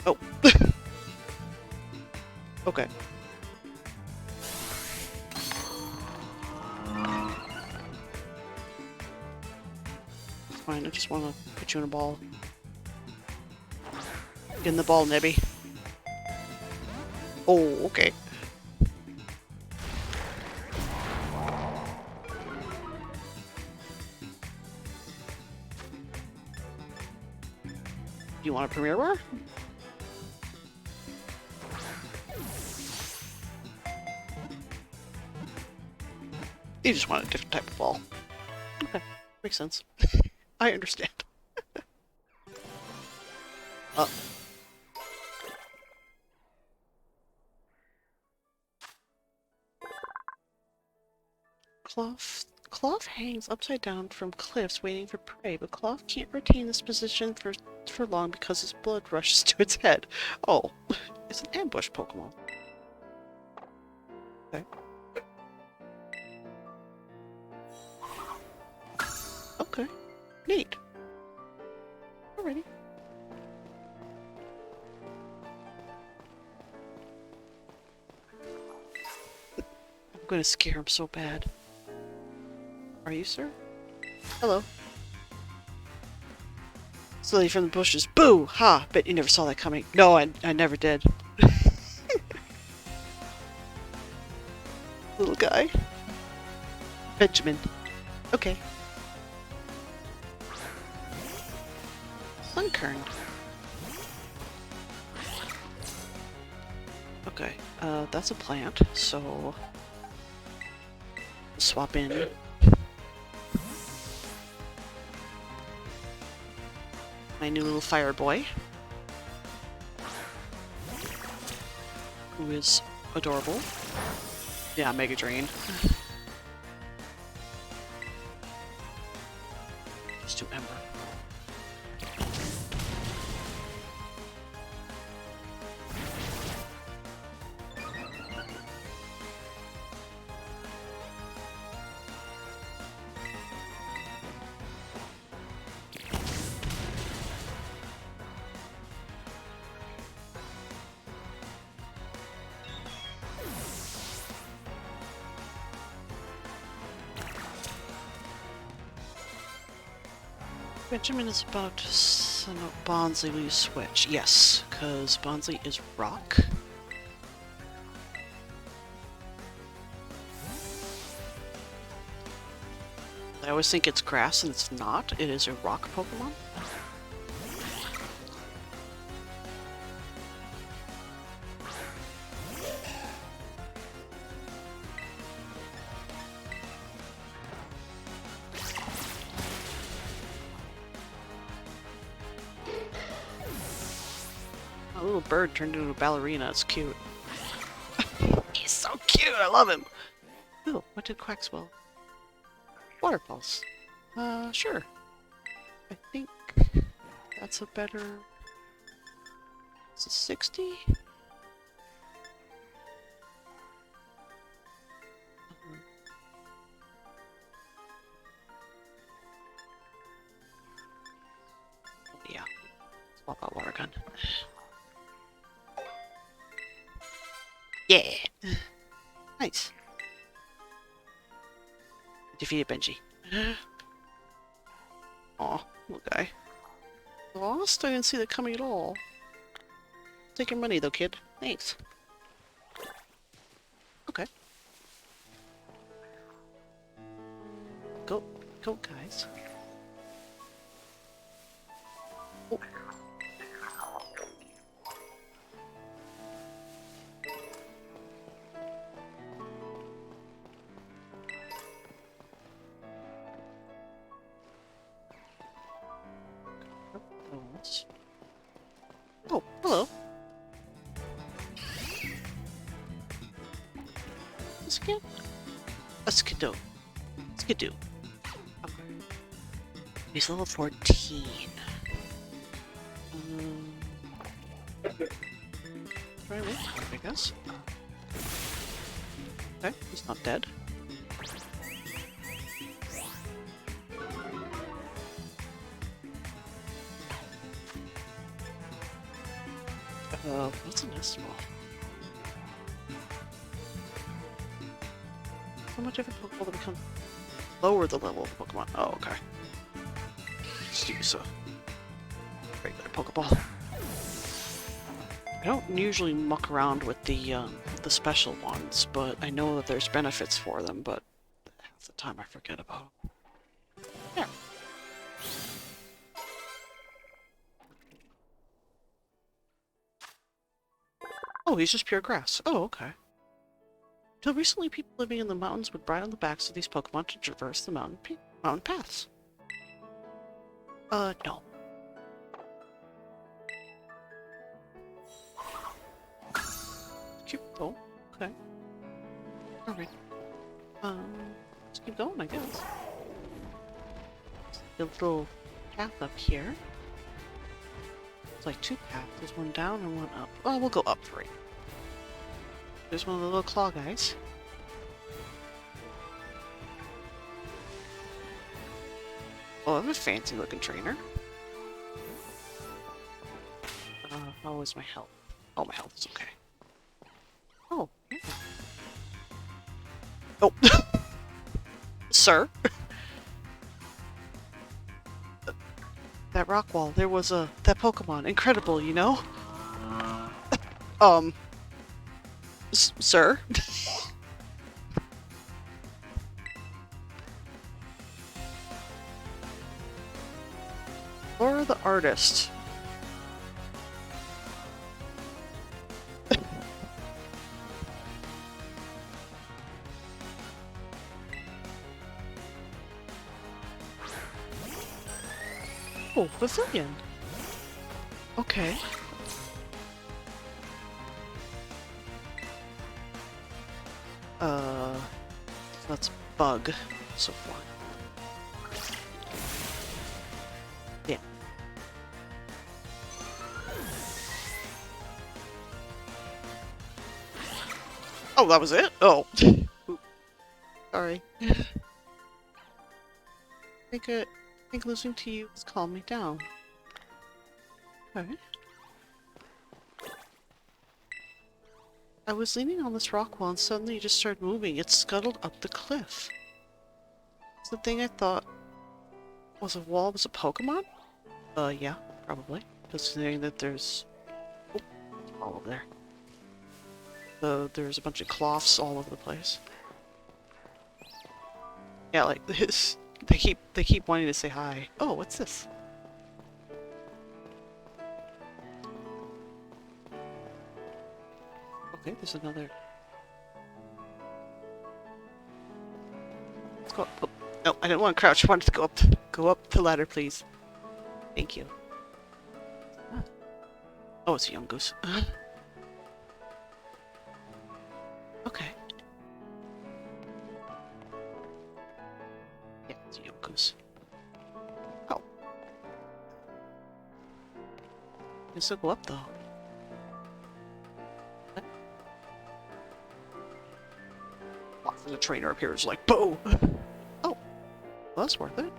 A: Oh. Okay. Fine, I just want to put you in a ball. Get in the ball, Nebby. Oh, okay. Do you want a Premier Bar? You just want a different type of ball. Okay, makes sense. I understand. Cloth hangs upside down from cliffs waiting for prey, but Cloth can't retain this position for long because his blood rushes to its head. Oh, it's an ambush Pokemon. Okay. Okay. Neat. Alrighty. I'm gonna scare him so bad. Are you, sir? Hello. Slowly from the bushes. Boo! Ha! Bet you never saw that coming. No, I never did. Little guy. Benjamin. Okay. Sunkern. Okay, that's a plant, so swap in. My new little fire boy, who is adorable. Yeah, Mega Drain. Just do Ember. Benjamin is about to send out Bonsly. Will you switch? Yes, because Bonsly is rock. I always think it's grass and it's not. It is a rock Pokemon. A little bird turned into a ballerina. It's cute. He's so cute. I love him. Ooh, what did Quaxwell? Water Pulse. Sure. I think that's a better... It's a 60? Yeah. Swap out Water Gun. Yeah! Nice. Defeated Benji. Aw, little guy. Lost? I didn't see that coming at all. Take your money though, kid. Thanks. Okay. Go, guys. Oh. Oh, hello. A skidoo. Skidoo. Okay. He's level 14. Try with him, I guess. Okay, he's not dead. What's an estimate? How much of a Pokeball to become lower the level of the Pokemon? Oh, okay. Just use a regular Pokeball. I don't usually muck around with the special ones, but I know that there's benefits for them, but half the time I forget about them. Yeah. Oh, he's just pure grass. Oh, okay. Till recently, people living in the mountains would ride on the backs of these Pokemon to traverse the mountain paths. No. Cute. Oh, okay. Alright. Let's keep going, I guess. The little path up here. It's like two paths. There's one down and one up. Well, we'll go up for it. There's one of the little claw guys. Oh, I'm a fancy looking trainer. How is my health? Oh, my health is okay. Oh, yeah. Oh. Sir? That rock wall, there was that Pokemon. Incredible, you know? Sir? Laura the artist. Oh, Brazilian. Okay. That's bug so far. Yeah. Oh, that was it? Oh. Sorry. I think listening to you has calmed me down. Okay. I was leaning on this rock wall and suddenly it just started moving. It scuttled up the cliff. The thing I thought was a wall was a Pokemon? Yeah, probably. Considering that there's... Oh, all over there. There's a bunch of cloths all over the place. Yeah, like this. They keep wanting to say hi. Oh, what's this? Okay, there's another. Let's go up. Oh, no, I didn't want to crouch. I wanted to go up the ladder, please. Thank you. Oh, it's a young goose. Okay. Yeah, it's a young goose. Oh. You can still go up though. The trainer appears like, boo! Oh, well, that's worth it.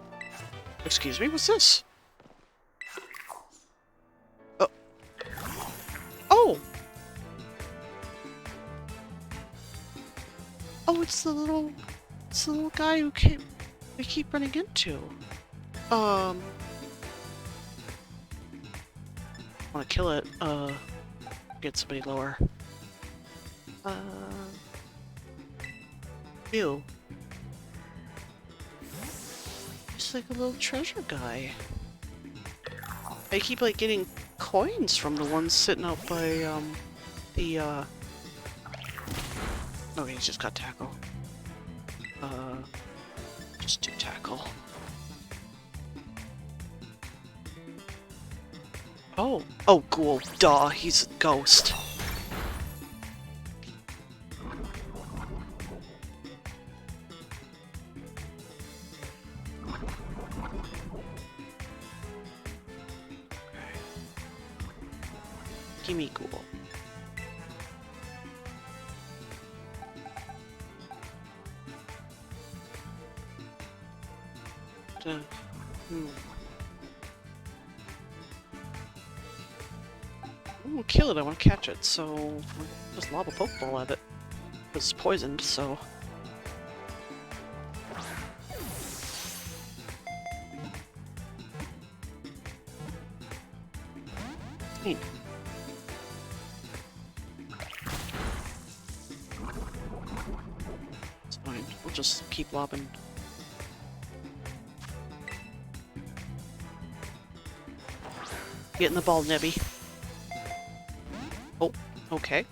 A: Excuse me, what's this? Oh. Oh! Oh, it's the little guy who came we keep running into? Want to kill it, get somebody lower. Ew. It's like a little treasure guy. I keep, like, getting coins from the ones sitting out by, okay, he's just got tackle. Just do tackle. Oh. Oh, ghoul. Duh, he's a ghost. Okay. Gimme ghoul. Ooh, kill it, I want to catch it, so just lob a Pokeball at it. It's poisoned, so... Neat. It's fine, we'll just keep lobbing. Get in the ball, Nebby. Oh, okay.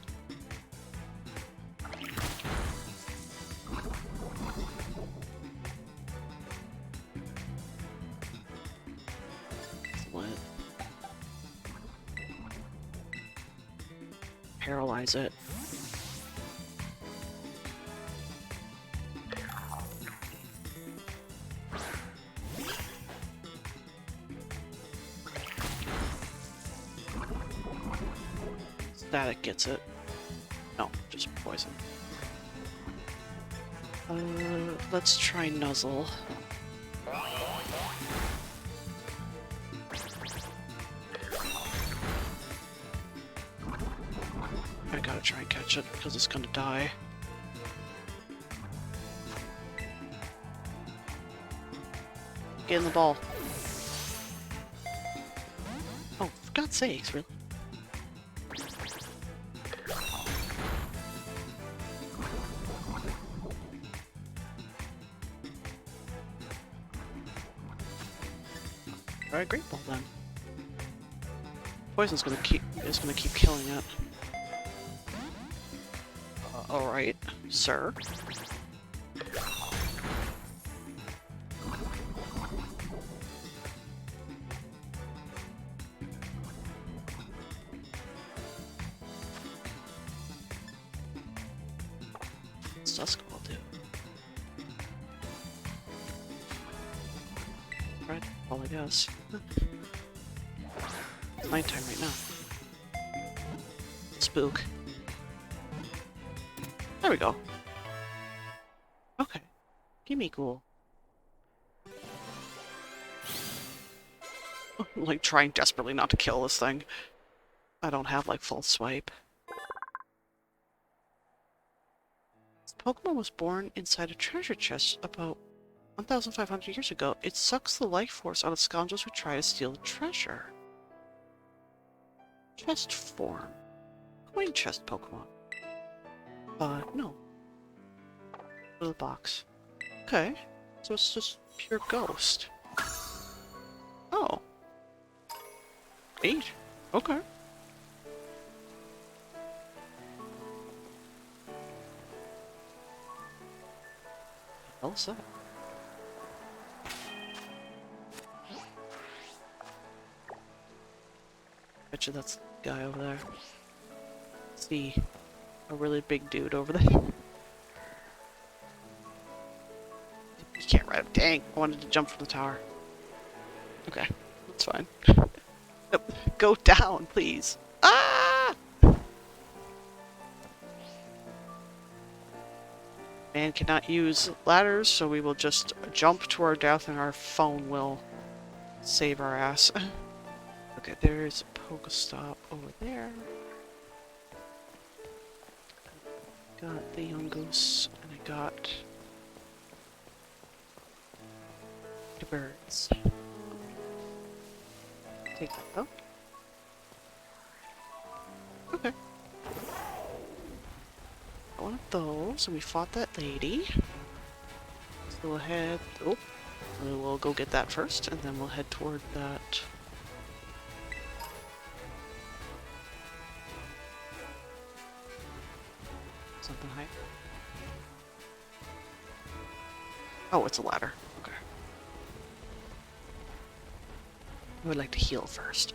A: What? Paralyze it. Static gets it. No, just poison. Let's try Nuzzle. I gotta try and catch it, because it's gonna die. Get in the ball. Oh, for God's sakes, really? Alright, great ball then. Poison's gonna keep killing it. Alright, sir. What's Duskull do? Right, well, I guess. It's nighttime right now. Spook. There we go. Okay. Gimme ghoul. Like, trying desperately not to kill this thing. I don't have, like, full swipe. This Pokemon was born inside a treasure chest about 1,500 years ago. It sucks the life force out of scoundrels who try to steal the treasure. Chest form. Coin chest Pokemon. No. Go to the box. Okay. So it's just pure ghost. Oh. 8. Okay. Well said. Betcha that's the guy over there. See a really big dude over there. You can't ride him. Dang, I wanted to jump from the tower. Okay, that's fine. Nope. Go down, please. Ah! Man cannot use ladders, so we will just jump to our death and our phone will save our ass. Okay, there's a Pokestop over there. Got the young goose, and I got birds. Take that though. Okay. One of those, and we fought that lady. Let's go ahead. Oh, we'll go get that first, and then we'll head toward that. Something high. Oh, it's a ladder. Okay. I would like to heal first.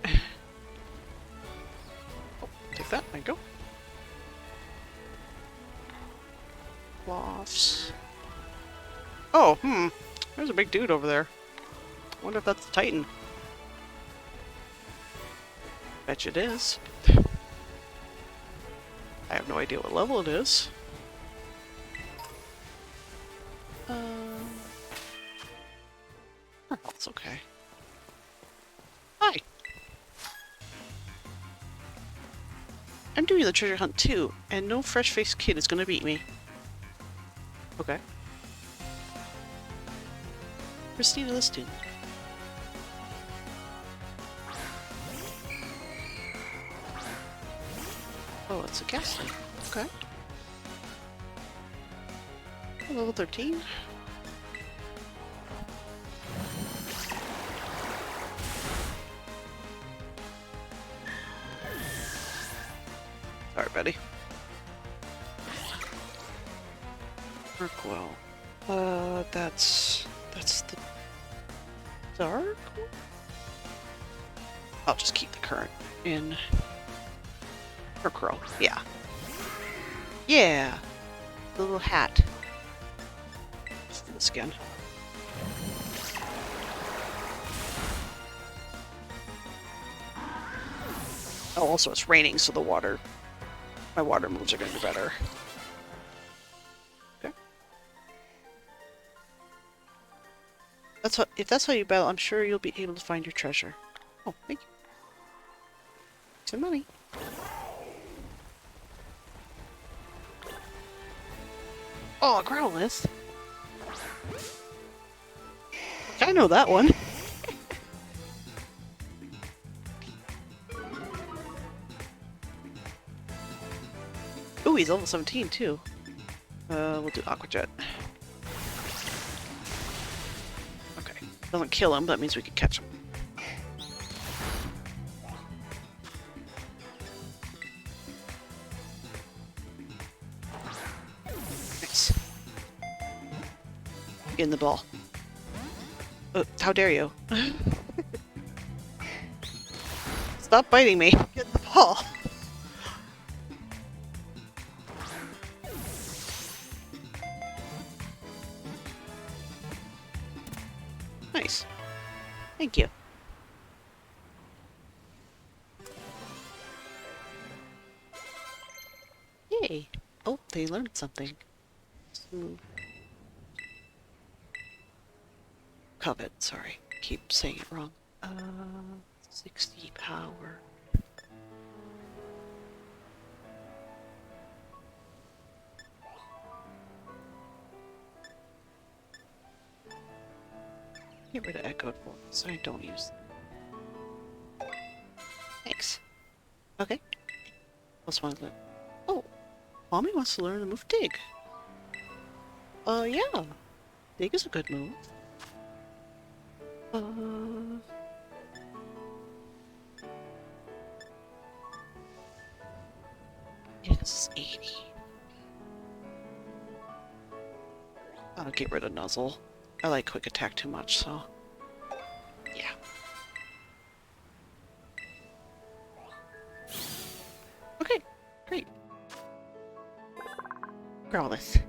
A: Oh, take that. There you go. Cloths. Oh, there's a big dude over there. I wonder if that's the Titan. Bet you it is. I have no idea what level it is. Her health's okay. Hi! I'm doing the treasure hunt too, and no fresh-faced kid is gonna beat me. Okay. Christina the student. Oh, it's a ghastly. Okay. Level 13. Sorry, buddy. Urkwell. That's the dark one? I'll just keep the current in. Urkwell. Yeah. Yeah. The little hat. Just do this again. Oh, also it's raining, so my water moves are going to be better. Okay. If that's how you battle, I'm sure you'll be able to find your treasure. Oh, thank you. Some money. Oh, a Growlithe. I know that one. Ooh, he's level 17 too. We'll do Aqua Jet. Okay. Doesn't kill him, but that means we can catch him. Nice. Get in the ball. How dare you? Stop biting me. Get in the ball. Nice. Thank you. Yay. Oh, they learned something. Covet, sorry. Keep saying it wrong. 60 power. Get rid of echoed voice. I don't use them. Thanks. Okay. Plus one. Oh, Mommy wants to learn the move Dig. Yeah. Dig is a good move. Yes, 80. I'll get rid of Nuzzle. I like quick attack too much, so yeah. Okay, great. Growlithe.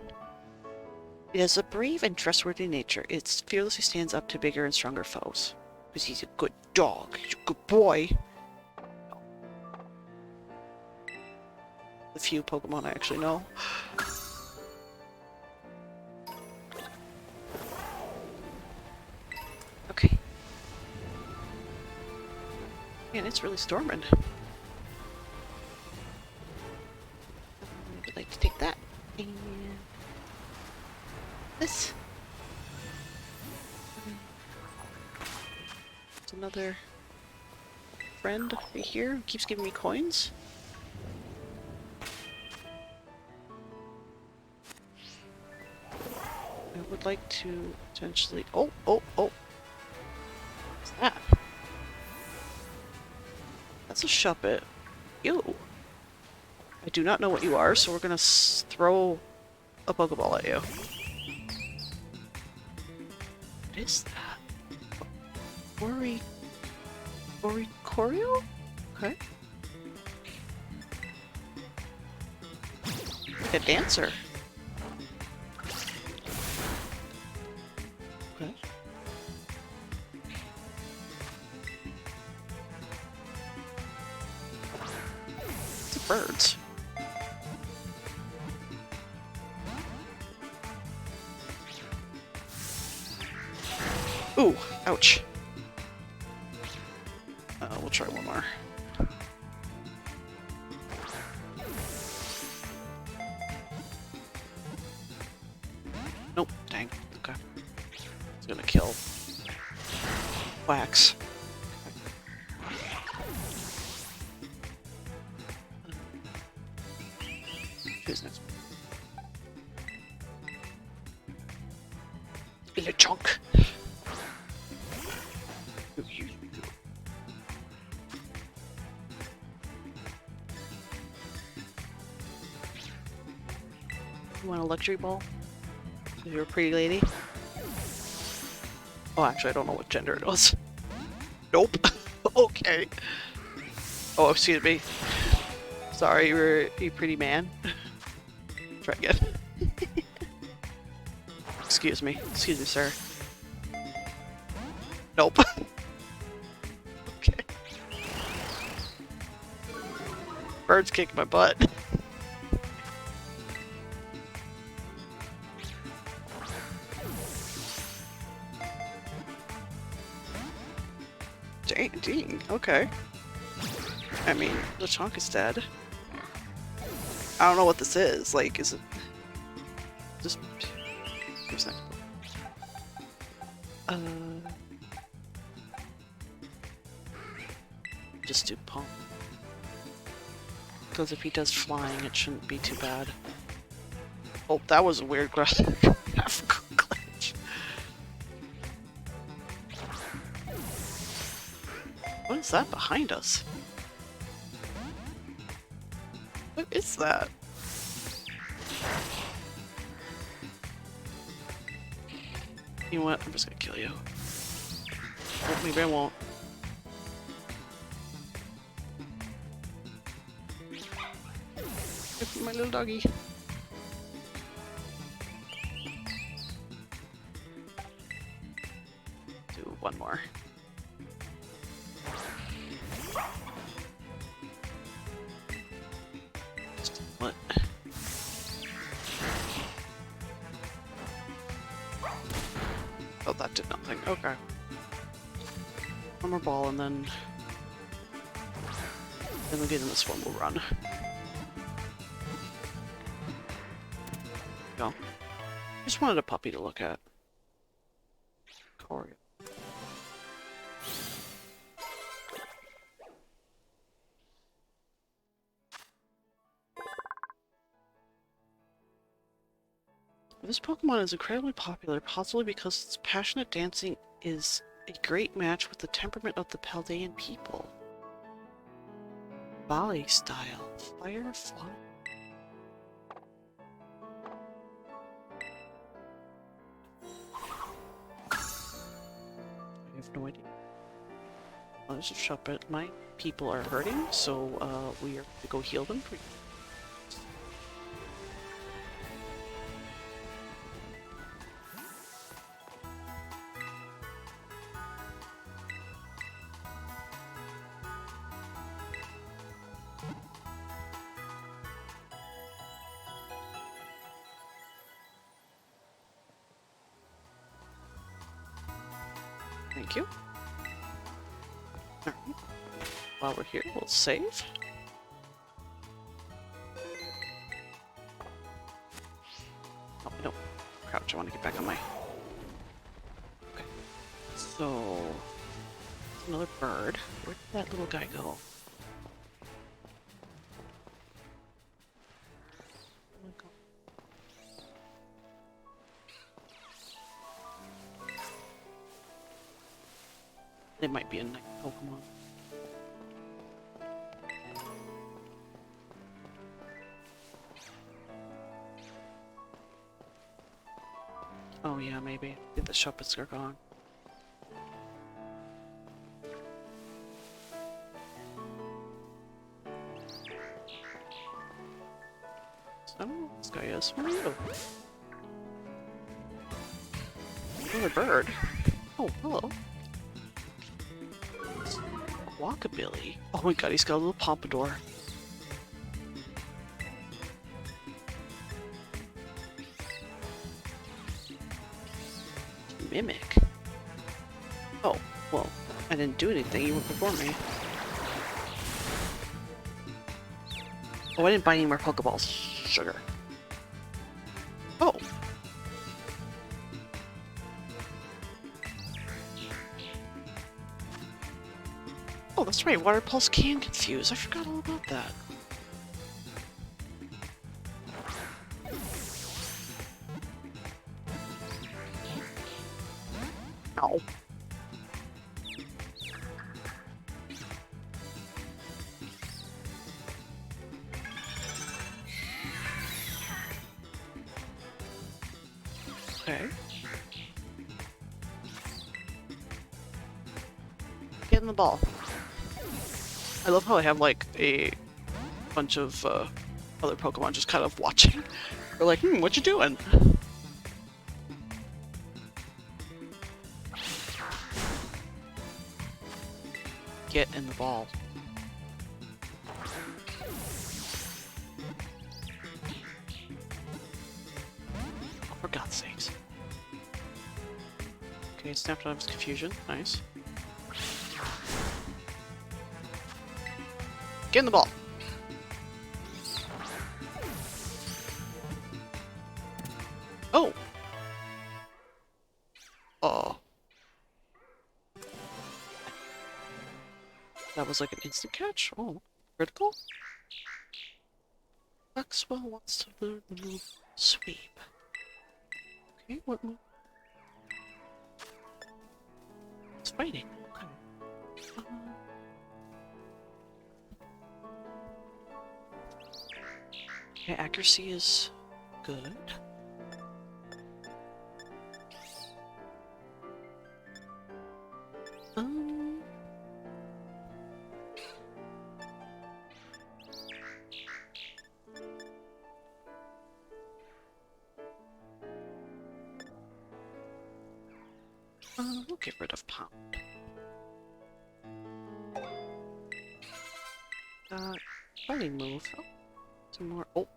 A: It has a brave and trustworthy nature. It fearlessly stands up to bigger and stronger foes. Because he's a good dog. He's a good boy. The few Pokemon I actually know. Okay. Man, it's really storming. I'd like to take that. And this. There's another friend right here who keeps giving me coins. I would like to potentially... Oh! What's that? That's a shuppet. Ew. I do not know what you are, so we're gonna throw a Pokeball at you. What is that? Oricorio? Okay. Like a dancer. Okay. It's birds. Ooh, ouch. We'll try one more. Nope, dang. Okay. It's gonna kill Wax. Who's next? Chunk. You want a luxury ball? If you're a pretty lady? Oh, actually, I don't know what gender it was. Nope. Okay. Oh, excuse me. Sorry, you're a pretty man. Try again. Excuse me, sir. Nope. Okay. Birds kicked my butt. Dang, okay. I mean, the chunk is dead. I don't know what this is. Like, is it just... Who's next? Just do palm. Because if he does flying, it shouldn't be too bad. Oh, that was a weird graphical glitch. What is that behind us? What is that? You know what? I'm just gonna kill you. Oh, maybe I won't. My little doggy. Do one more. What? Oh, that did nothing. Okay. One more ball and then maybe then this one will run. Go. Just wanted a puppy to look at. Corey. This Pokemon is incredibly popular, possibly because its passionate dancing is a great match with the temperament of the Paldean people. Ballet style. Firefly. I have no idea. Oh, there's a shuppet. My people are hurting, so we are to go heal them. Thank you. Alright. While we're here, we'll save. Oh, no. Crouch, I want to get back on my... Okay. So... Another bird. Where did that little guy go? It might be a night Pokemon. Oh yeah, maybe. The Shuppets are gone. I don't know what this guy is. What are you? Another bird. Oh, hello. Walkabilly. Oh my god, he's got a little pompadour. Mimic. Oh, well, I didn't do anything. You were before me. Oh, I didn't buy any more Pokeballs. Sugar. Oh. Oh, that's right. Water Pulse can confuse. I forgot all about that. Ow. Okay. Get in the ball. I love how I have like a bunch of other Pokemon just kind of watching. They're like, what you doing? Get in the ball. Oh, for God's sakes. Okay, snapped out of his confusion. Nice. Get in the ball. Oh. Oh. That was like an instant catch? Oh. Critical? Maxwell wants to learn the move sweep. Okay, what move? It's fighting. Okay. Okay, accuracy is good. We'll get rid of Pound. Fighting move. Oh, some more. Oh.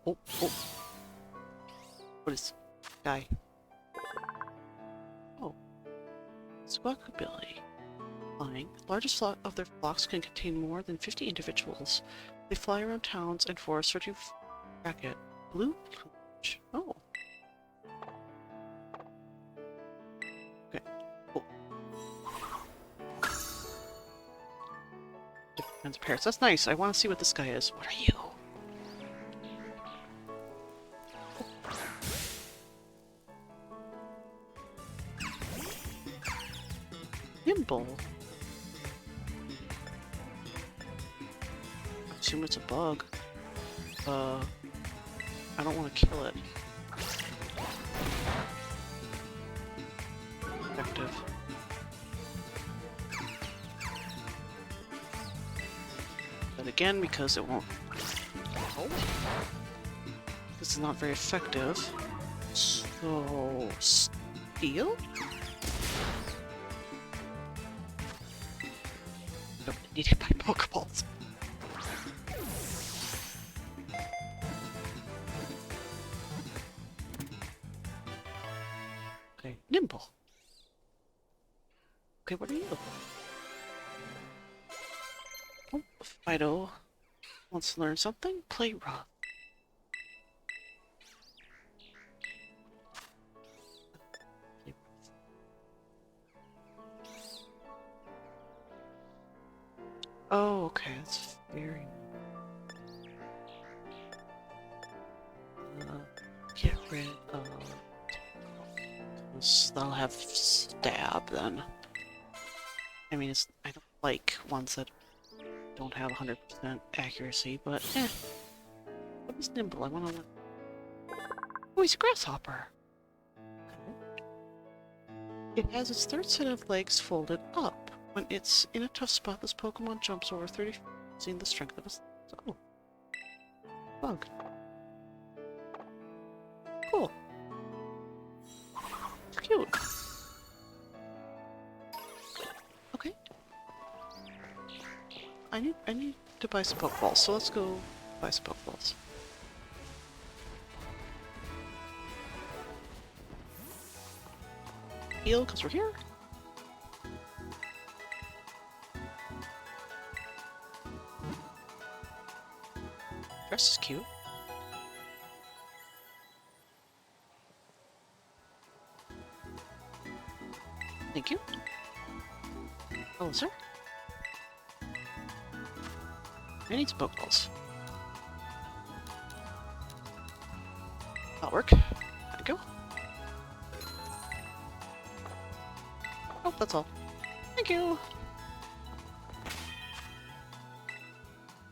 A: What is guy? Oh, Squawkabilly. Flying. The largest flock of their flocks can contain more than 50 individuals. They fly around towns and forests searching for bracket. Blue plumage. Oh. Okay. Oh. Different kinds of parrots. That's nice. I want to see what this guy is. What are you? Nimble. I assume it's a bug. I don't want to kill it. Effective. But again, because it won't. Oh. This is not very effective. So steel? Don't need to buy Pokeballs. Okay, Nimble. Okay, what are you? Oh, Fido wants to learn something. Play rough. Okay, that's very... get rid of... That'll have stab, then. I mean, I don't like ones that don't have 100% accuracy, but eh. What is nimble? I want to... Oh, he's a grasshopper! Okay. It has its third set of legs folded up. When it's in a tough spot, this Pokemon jumps over 30 feet, using the strength of its... Oh. Bug. Cool. It's cute. Okay. I need to buy some Pokeballs, so let's go buy some Pokeballs. Heal, because we're here. Dress is cute. Thank you. Hello, sir. I need some Pokeballs. That'll work. Thank you. Oh, that's all. Thank you.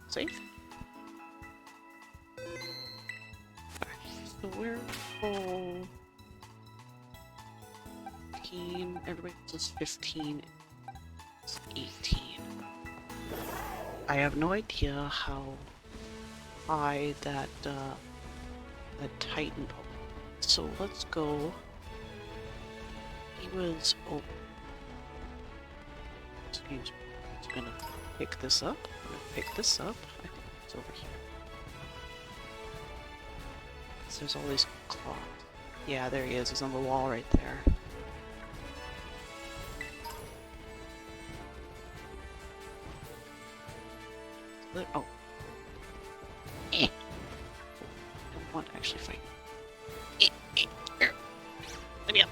A: Safe. So we're full. 15. Everybody says 15. It's 18. I have no idea how high that Titan. So let's go. He was. Oh. Excuse me. I'm just gonna pick this up. I'm gonna pick this up. I think it's over here. So there's all these clocks. Yeah, there he is. He's on the wall right there. Oh. Eh. Don't want to actually fight. Let me up.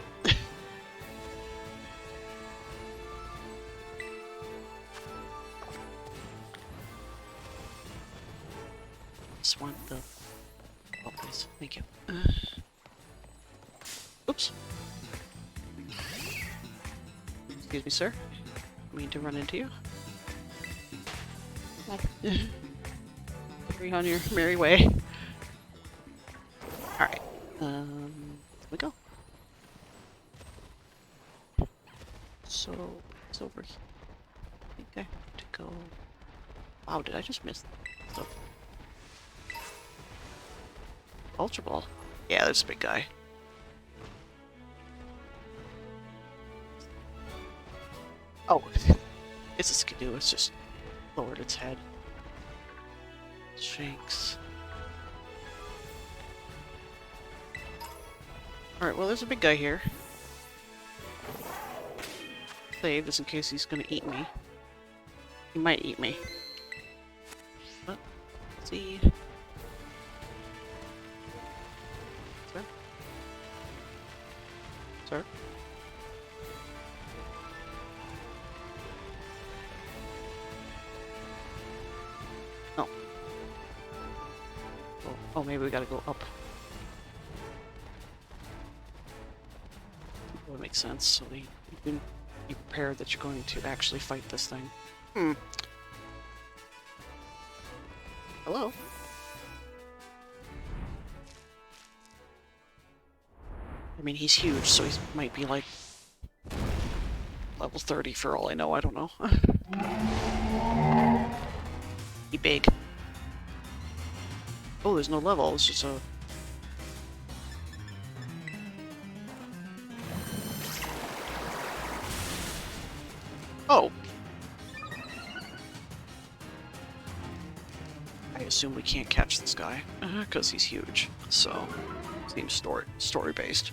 A: Just want the... Oh, please. Thank you. Oops. Excuse me, sir. I mean to run into you. Carry on your merry way. Alright. Here we go. So, it's over here. I think I have to go... Wow, did I just miss stuff? Ultra Ball. Yeah, there's a big guy. Oh, it's a Skidoo, it's just lowered its head. Shanks. Alright, well there's a big guy here. Save just in case he's gonna eat me. He might eat me. But, let's see. Sir? Sir? No. Oh, maybe we gotta go up. That would make sense, so you can be prepared that you're going to actually fight this thing. Hmm. Hello? I mean, he's huge, so he might be like level 30 for all I know, I don't know. He big. Oh, there's no level, it's just a... Oh! I assume we can't catch this guy, because he's huge, so... Seems story-based.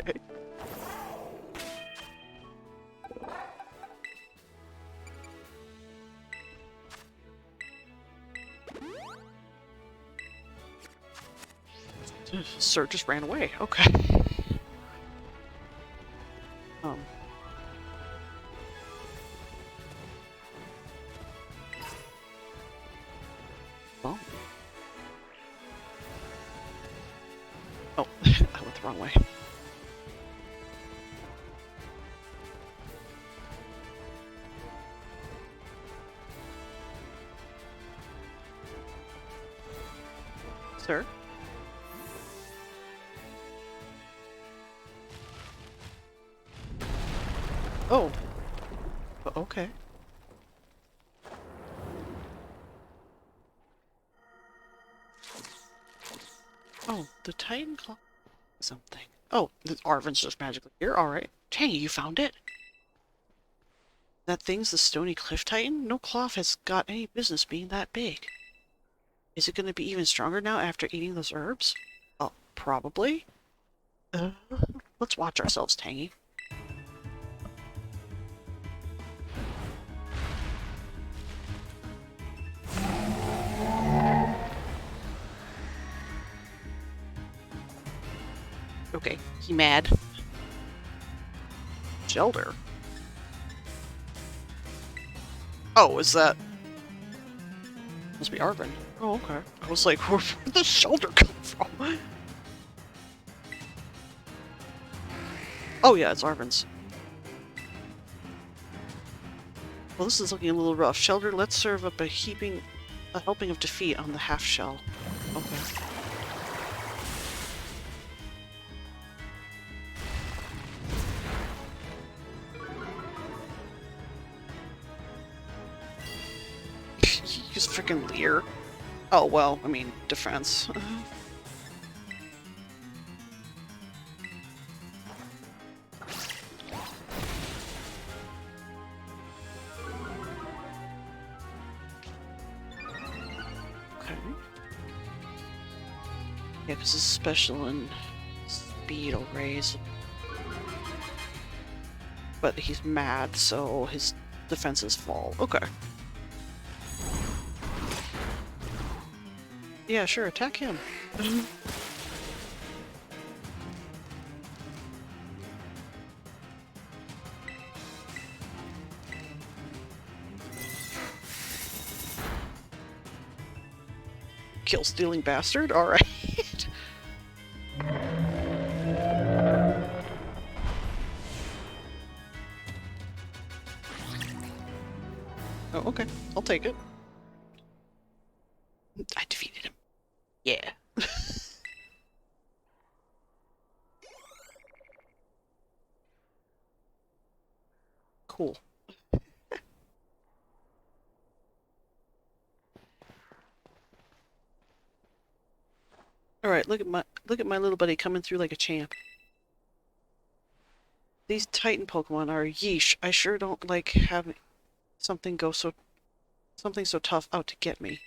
A: Okay. Sir just ran away. Okay. Well. Oh, I went the wrong way. Sir? Oh. Okay. Oh, the Titan Claw. Something. Oh, the Arven's just magically here. Alright. Tangy, you found it? That thing's the Stony Cliff Titan? No cloth has got any business being that big. Is it going to be even stronger now after eating those herbs? Oh, probably. Let's watch ourselves, Tangy. Okay, he mad. Shelter? Oh, is that... Must be Arven. Oh, okay. I was like, where did the shelter come from? Oh yeah, it's Arven's. Well, this is looking a little rough. Shelter, let's serve up a helping of defeat on the half shell. Okay. Just freaking Leer. Oh, well, I mean, defense. Okay. Yeah, because his special and speed will raise. But he's mad, so his defenses fall. Okay. Yeah, sure, attack him. Kill stealing bastard? Alright. Oh, okay. I'll take it. I defeated him. Yeah. Cool. Alright, look at my little buddy coming through like a champ. These Titan Pokemon are yeesh. I sure don't like having something so tough out to get me.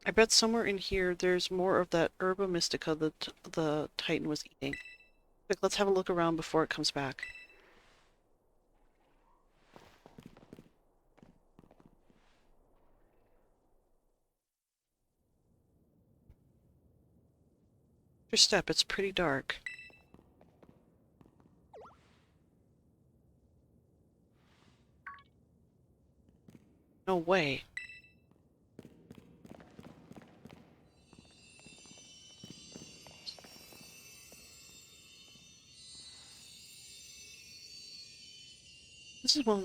A: I bet somewhere in here there's more of that Herba Mystica that the Titan was eating. Quick, let's have a look around before it comes back. Your step, it's pretty dark. No way. This is one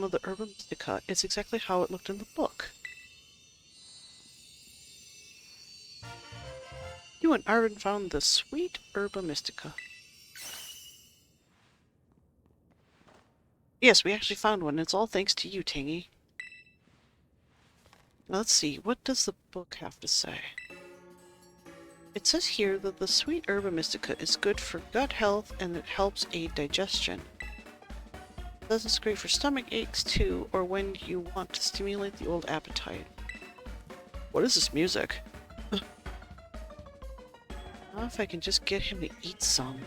A: of the Herba Mystica. It's exactly how it looked in the book. You and Arven found the sweet Herba Mystica. Yes, we actually found one. It's all thanks to you, Tingy. Now, let's see. What does the book have to say? It says here that the sweet Herba Mystica is good for gut health and it helps aid digestion. It says it's great for stomach aches too, or when you want to stimulate the old appetite. What is this music? Now if I can just get him to eat some.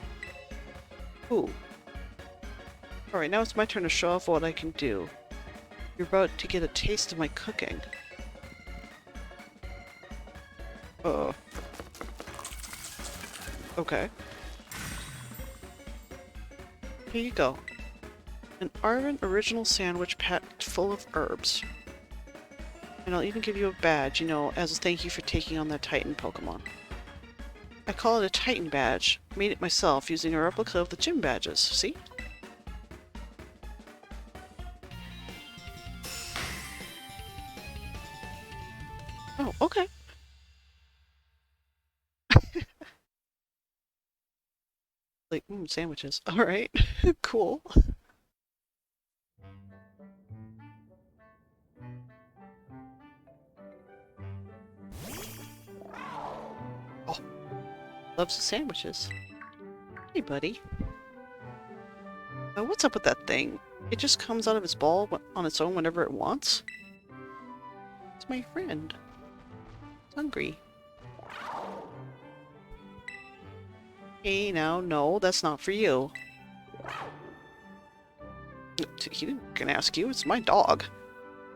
A: Ooh. Alright, now it's my turn to show off what I can do. You're about to get a taste of my cooking. Okay. Here you go. An Arvin original sandwich packed full of herbs. And I'll even give you a badge, you know, as a thank you for taking on that Titan Pokemon. I call it a Titan badge. Made it myself using a replica of the gym badges. See? Oh, okay. Like, sandwiches. Alright. Cool. Oh. Loves the sandwiches. Hey, buddy. What's up with that thing? It just comes out of its ball on its own whenever it wants? It's my friend. It's hungry. Hey, now, no, that's not for you. He didn't ask you, it's my dog.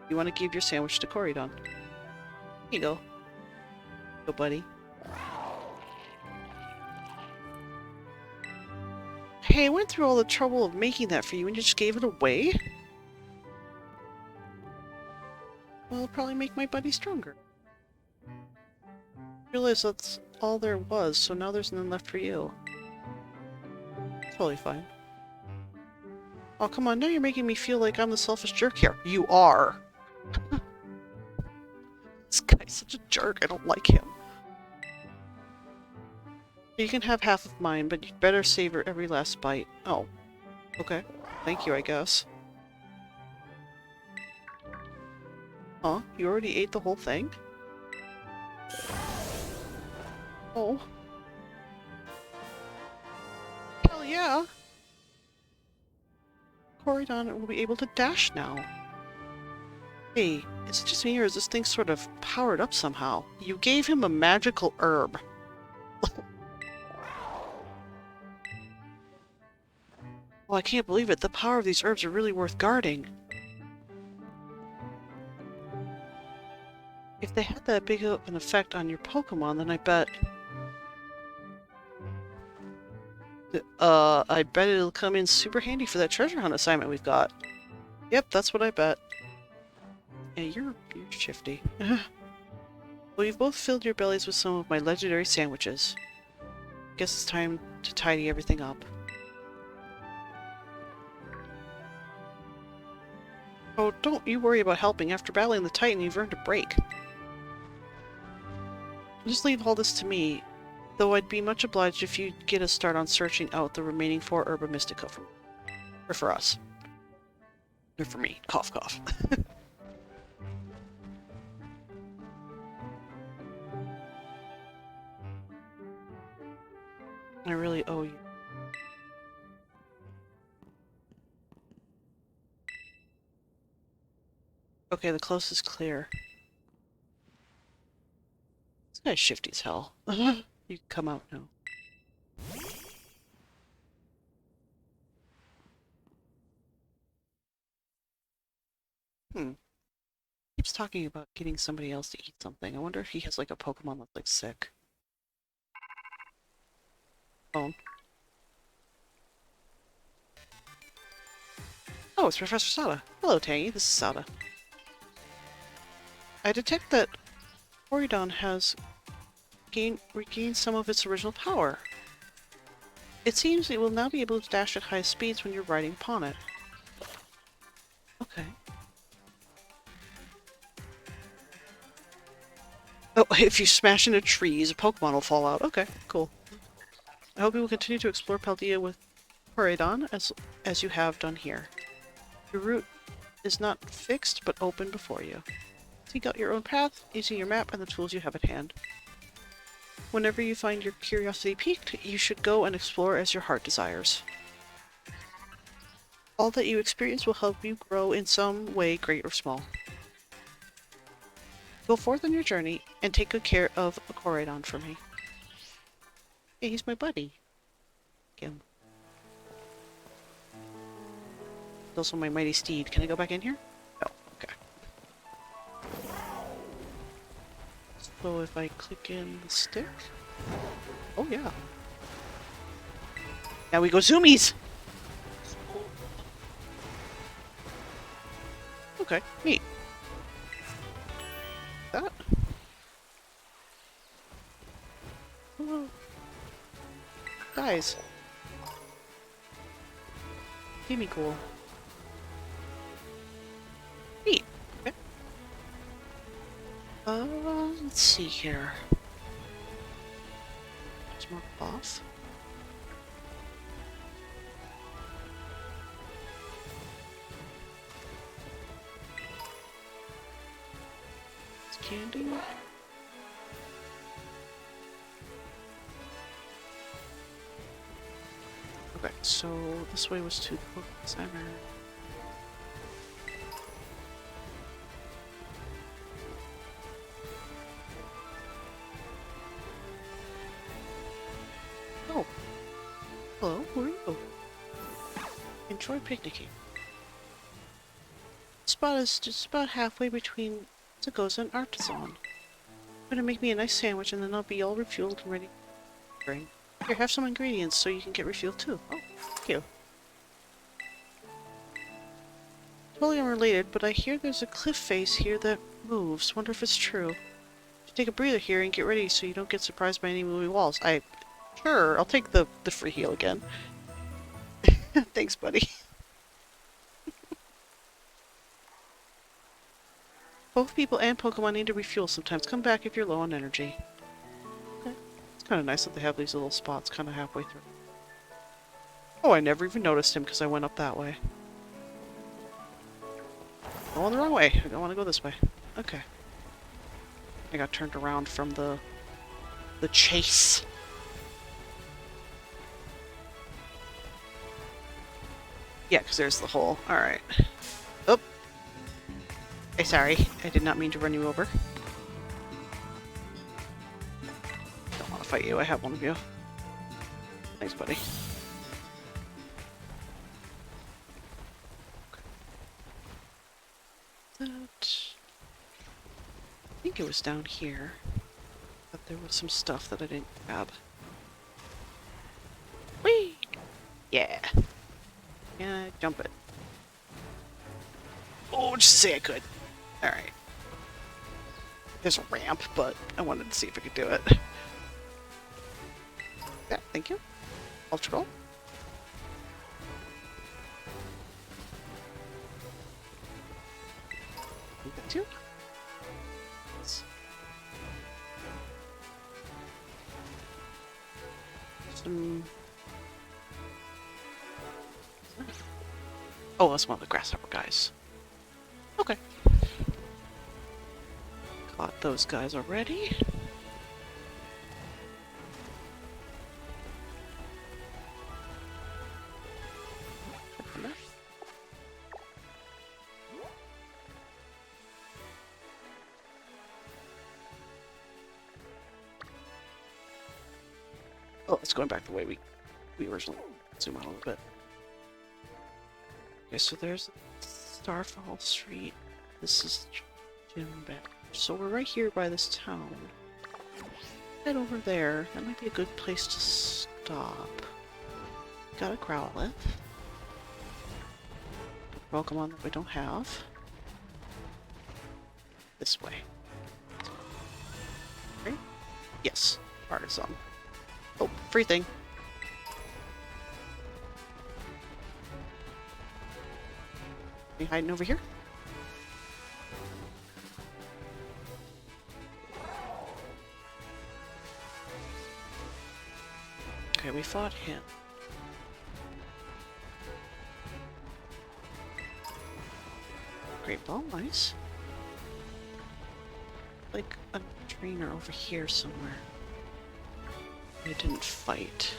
A: You want to give your sandwich to Corydon. Here you go. Go, buddy. Hey, I went through all the trouble of making that for you and you just gave it away? Well, it'll probably make my buddy stronger. I realize that's all there was, so now there's none left for you. Totally fine. Oh, come on, now you're making me feel like I'm the selfish jerk here. You are! This guy's such a jerk, I don't like him. You can have half of mine, but you'd better savor every last bite. Oh. Okay. Thank you, I guess. Huh? You already ate the whole thing? Oh. Hell yeah! Corydon will be able to dash now. Hey, is it just me or is this thing sort of powered up somehow? You gave him a magical herb. Well, I can't believe it. The power of these herbs are really worth guarding. If they had that big of an effect on your Pokemon, then I bet... I bet it'll come in super handy for that treasure hunt assignment we've got. Yep, that's what I bet. Yeah, you're shifty. Well, you've both filled your bellies with some of my legendary sandwiches. Guess it's time to tidy everything up. Oh, don't you worry about helping. After battling the Titan, you've earned a break. Just leave all this to me, though I'd be much obliged if you'd get a start on searching out the remaining 4 Herba Mystica for us. Or for me. Cough, cough. I really owe you. Okay, the coast is clear. This guy's shifty as hell. You can come out now. Keeps talking about getting somebody else to eat something. I wonder if he has like a Pokemon that's like sick. Phone. Oh, it's Professor Sada. Hello, Tangy. This is Sada. I detect that Corydon has regained some of its original power. It seems it will now be able to dash at high speeds when you're riding upon it. Okay. Oh, if you smash into trees, a Pokemon will fall out. Okay, cool. I hope you will continue to explore Paldea with Corydon as you have done here. Your route is not fixed, but open before you. Seek out your own path, using your map and the tools you have at hand. Whenever you find your curiosity piqued, you should go and explore as your heart desires. All that you experience will help you grow in some way, great or small. Go forth on your journey and take good care of a Coridon for me. Hey, he's my buddy. Him. Also my mighty steed. Can I go back in here? No. Okay. So if I click in the stick... Oh, yeah. Now we go zoomies! Okay, neat. That? Hello. Guys. Give me cool. Neat. Okay. Let's see here. Let's mark off. Candy. Okay, so this way was to the book center. Oh. Hello, who are you? Enjoy picnicking. The spot is just about halfway between Zagoza and Artisan. Gonna make me a nice sandwich and then I'll be all refueled and ready to bring. Here, have some ingredients so you can get refueled too. Oh, thank you. Totally unrelated, but I hear there's a cliff face here that moves. Wonder if it's true. Take a breather here and get ready so you don't get surprised by any moving walls. Sure, I'll take the free heal again. Thanks, buddy. Both people and Pokemon need to refuel sometimes. Come back if you're low on energy. Okay. It's kind of nice that they have these little spots kind of halfway through. Oh, I never even noticed him because I went up that way. Going the wrong way. I don't want to go this way. Okay. I got turned around from the chase. Yeah, because there's the hole. Alright. Oh. Hey, sorry. I did not mean to run you over. Don't want to fight you. I have one of you. Thanks, buddy. That... I think it was down here. But there was some stuff that I didn't grab. Whee! Yeah. Yeah, jump it. Oh, just say I could. Alright. There's a ramp, but I wanted to see if I could do it. Yeah, thank you. Ultra Ball. Thank you. Some... Oh, that's one of the grasshopper guys. Okay. Caught those guys already. Oh, it's going back the way we originally zoom out a little bit. Okay, so there's Starfall Street. This is Jim back. So we're right here by this town. Head over there. That might be a good place to stop. Got a Growlithe. Pokemon that we don't have. This way. Right? Yes. Artisan. Oh, free thing. Are you hiding over here? Okay, we fought him. Great ball, nice. Like a trainer over here somewhere. I didn't fight.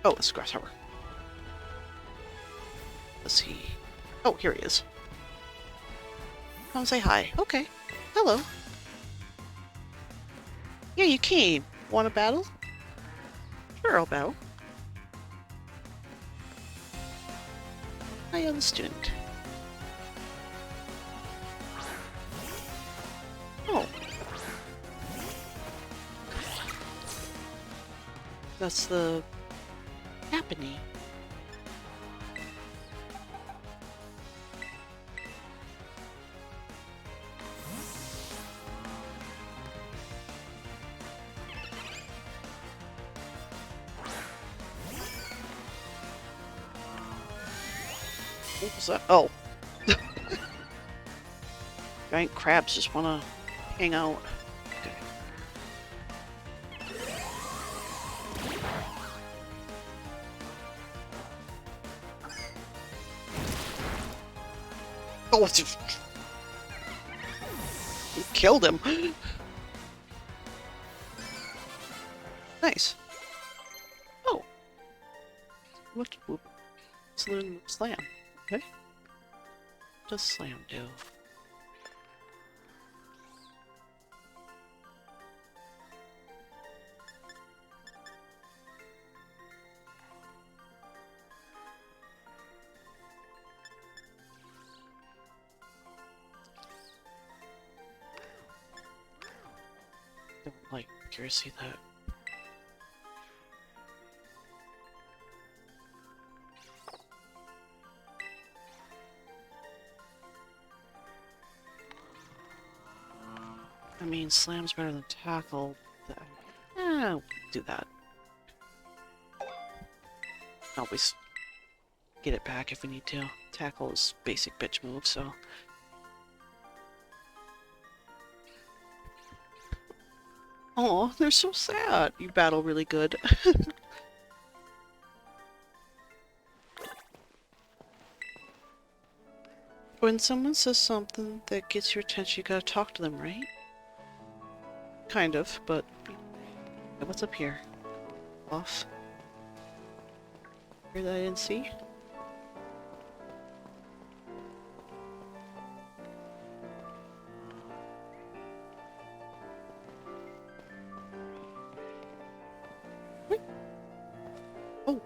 A: Oh, it's Grasshopper. Let's see. Oh, here he is. Come say hi. Okay. Hello. Yeah, you came. Want to battle? Sure, I'll battle. I am a student. Oh. That's the happening. What was that? Oh. Giant crabs just want to hang out. Okay. Oh, it's... You killed him. Nice. Oh. What? Slam. Okay. What does slam do? Don't like accuracy that. I mean, slam's better than tackle. I'll do that. Always get it back if we need to. Tackle is basic bitch move, so. Oh, they're so sad. You battle really good. When someone says something that gets your attention, you gotta talk to them, right? Kind of, but... What's up here? Off. Here that I didn't see? Wait. Oh.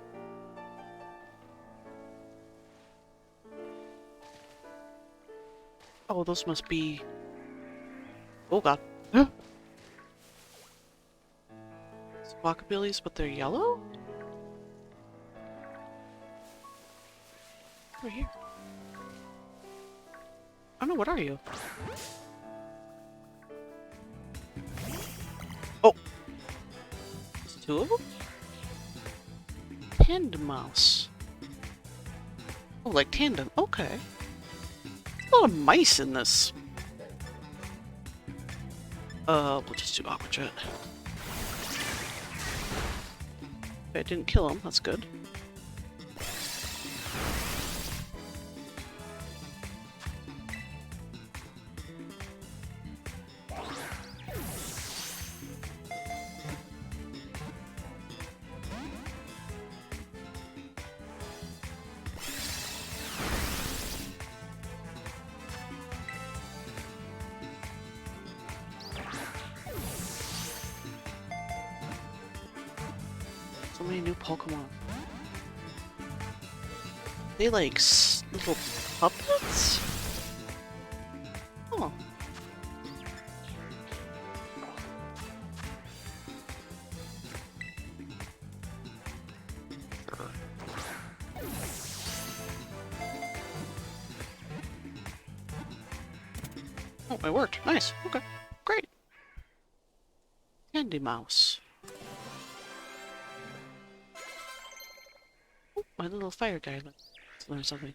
A: Oh, those must be... Oh god. Walkabillies, but they're yellow? Over here. Oh no, what are you? Oh! There's two of them? Tandem mouse. Oh, like tandem. Okay. There's a lot of mice in this. We'll just do Aqua Jet. I didn't kill him, that's good. So many new Pokemon. They like little puppets? Oh. Oh, it worked. Nice. Okay. Great. Candy Mouse. Oh, my little fire guy. Let's learn something.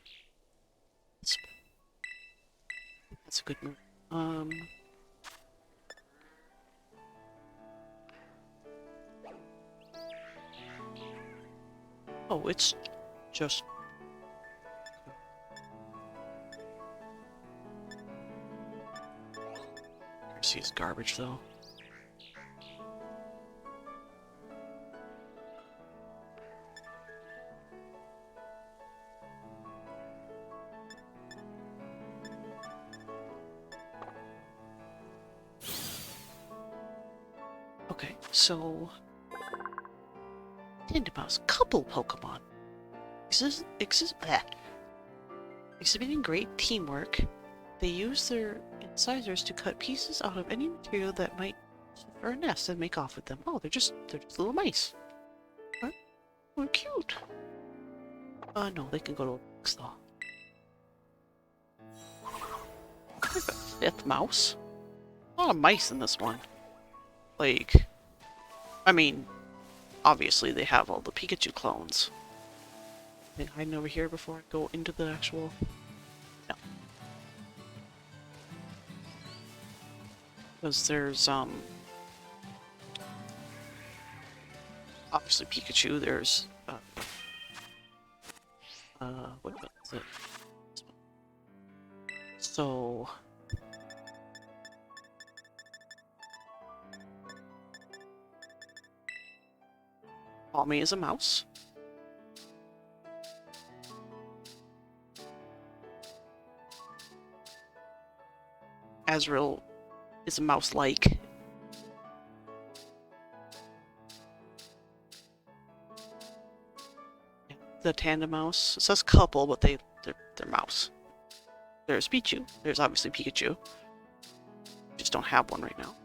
A: That's a good move. Oh, it's just... Accuracy's garbage, though. Okay, so Tindermouse couple Pokemon. Exhibiting great teamwork, they use their incisors to cut pieces out of any material that might for a nest and make off with them. Oh, they're just little mice. What? Oh, cute. No, they can go to a box though. There's a fifth mouse. A lot of mice in this one. Like, I mean, obviously they have all the Pikachu clones. Been hiding over here before I go into the actual... No. Because there's, obviously Pikachu, there's, what is it? So... Tommy is a mouse. Azrael is a mouse-like. The tandem mouse. It says couple, but they're mouse. There's Pichu. There's obviously Pikachu. Just don't have one right now.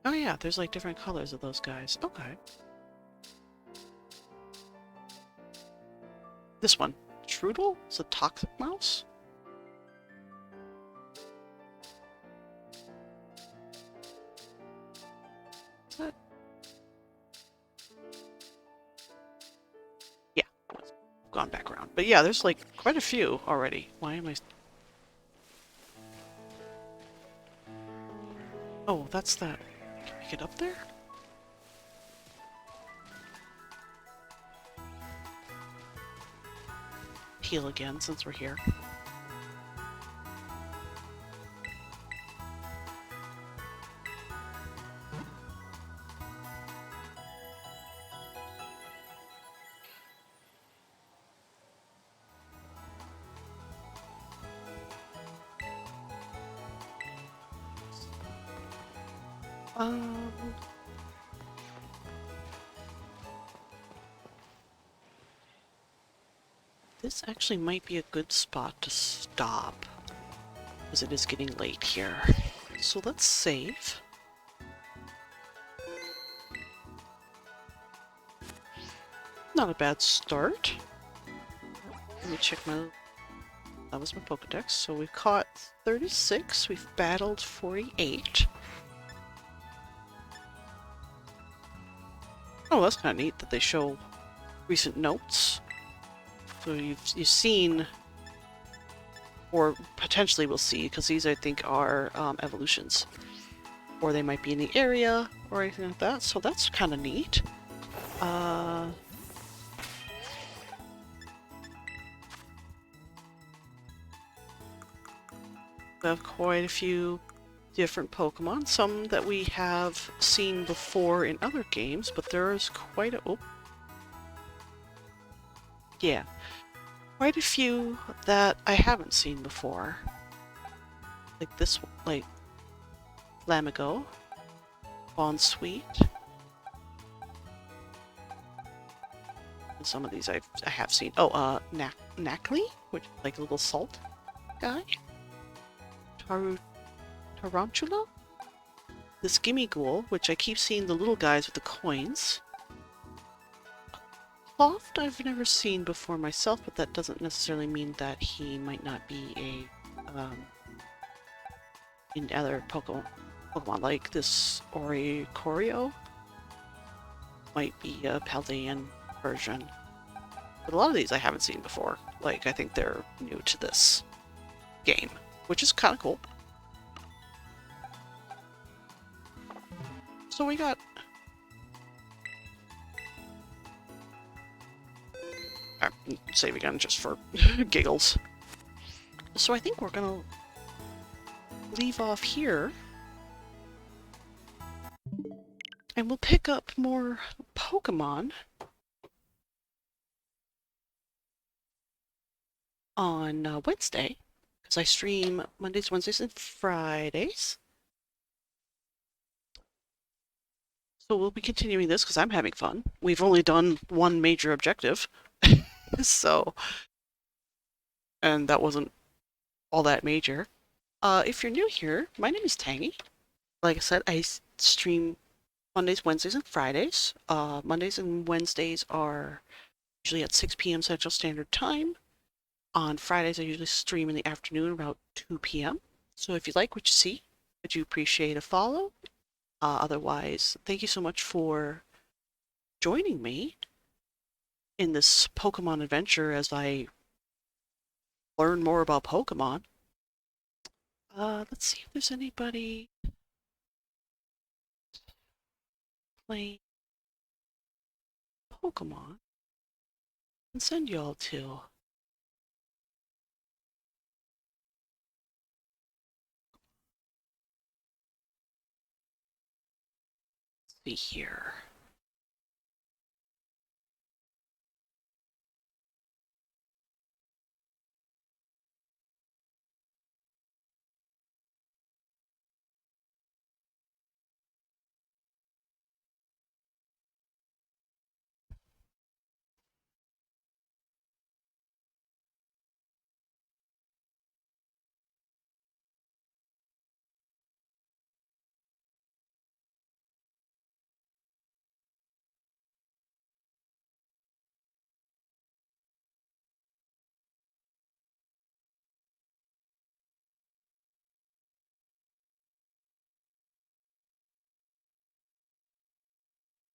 A: Oh yeah, there's like different colors of those guys. Okay. This one. Trudel? It's a toxic mouse? Is that... Yeah. Gone back around. But yeah, there's like quite a few already. Why am I... Oh, that's that. Can we get up there? Heal again since we're here. This actually might be a good spot to stop, because it is getting late here. So let's save. Not a bad start. Let me check my... That was my Pokedex. So we've caught 36, we've battled 48. Oh, that's kind of neat that they show recent notes. So you've seen, or potentially will see, because these I think are evolutions. Or they might be in the area, or anything like that, so that's kind of neat. We have quite a few different Pokemon, some that we have seen before in other games, but there's quite a... Oh. Yeah. Quite a few that I haven't seen before. Like this one, like Flamigo, Bonsweet. And some of these I have seen. Oh, Knackley, which is like a little salt guy. Tarantula? This Gimmighoul, which I keep seeing the little guys with the coins. Cloft I've never seen before myself, but that doesn't necessarily mean that he might not be a in other Pokemon like this Oricorio might be a Paldean version. But a lot of these I haven't seen before. Like, I think they're new to this game, which is kind of cool. So we got... save again just for giggles. So I think we're gonna leave off here. And we'll pick up more Pokemon on Wednesday, because I stream Mondays, Wednesdays, and Fridays. So we'll be continuing this because I'm having fun. We've only done one major objective. So, and that wasn't all that major. If you're new here, my name is Tangy. Like I said, I stream Mondays, Wednesdays, and Fridays. Mondays and Wednesdays are usually at 6 p.m. Central Standard Time. On Fridays, I usually stream in the afternoon about 2 p.m. So if you like what you see, I do appreciate a follow. Otherwise, thank you so much for joining me in this Pokemon adventure as I learn more about Pokemon. Let's see if there's anybody playing Pokemon and send y'all to. Let's see here.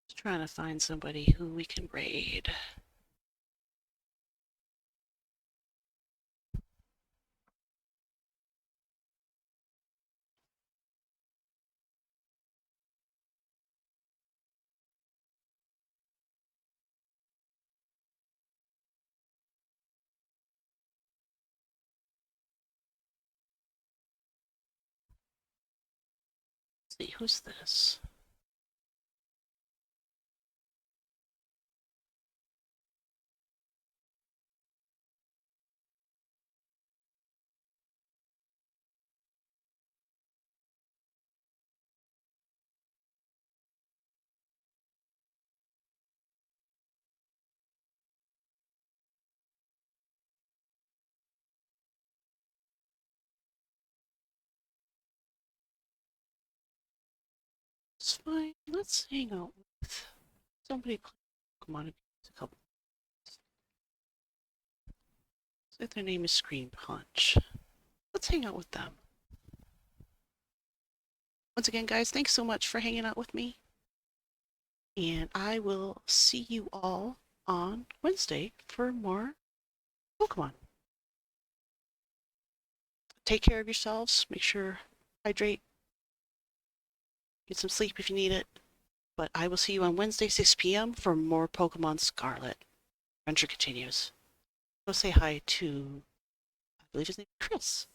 A: Just trying to find somebody who we can raid. Let's see, who's this? It's fine. Let's hang out with somebody playing Pokemon. A couple. Looks like their name is Screen Punch. Let's hang out with them. Once again, guys, thanks so much for hanging out with me. And I will see you all on Wednesday for more Pokemon. Take care of yourselves. Make sure hydrate. Get some sleep if you need it. But I will see you on Wednesday, 6 p.m. for more Pokemon Scarlet. Adventure continues. Go say hi to, I believe his name is Chris.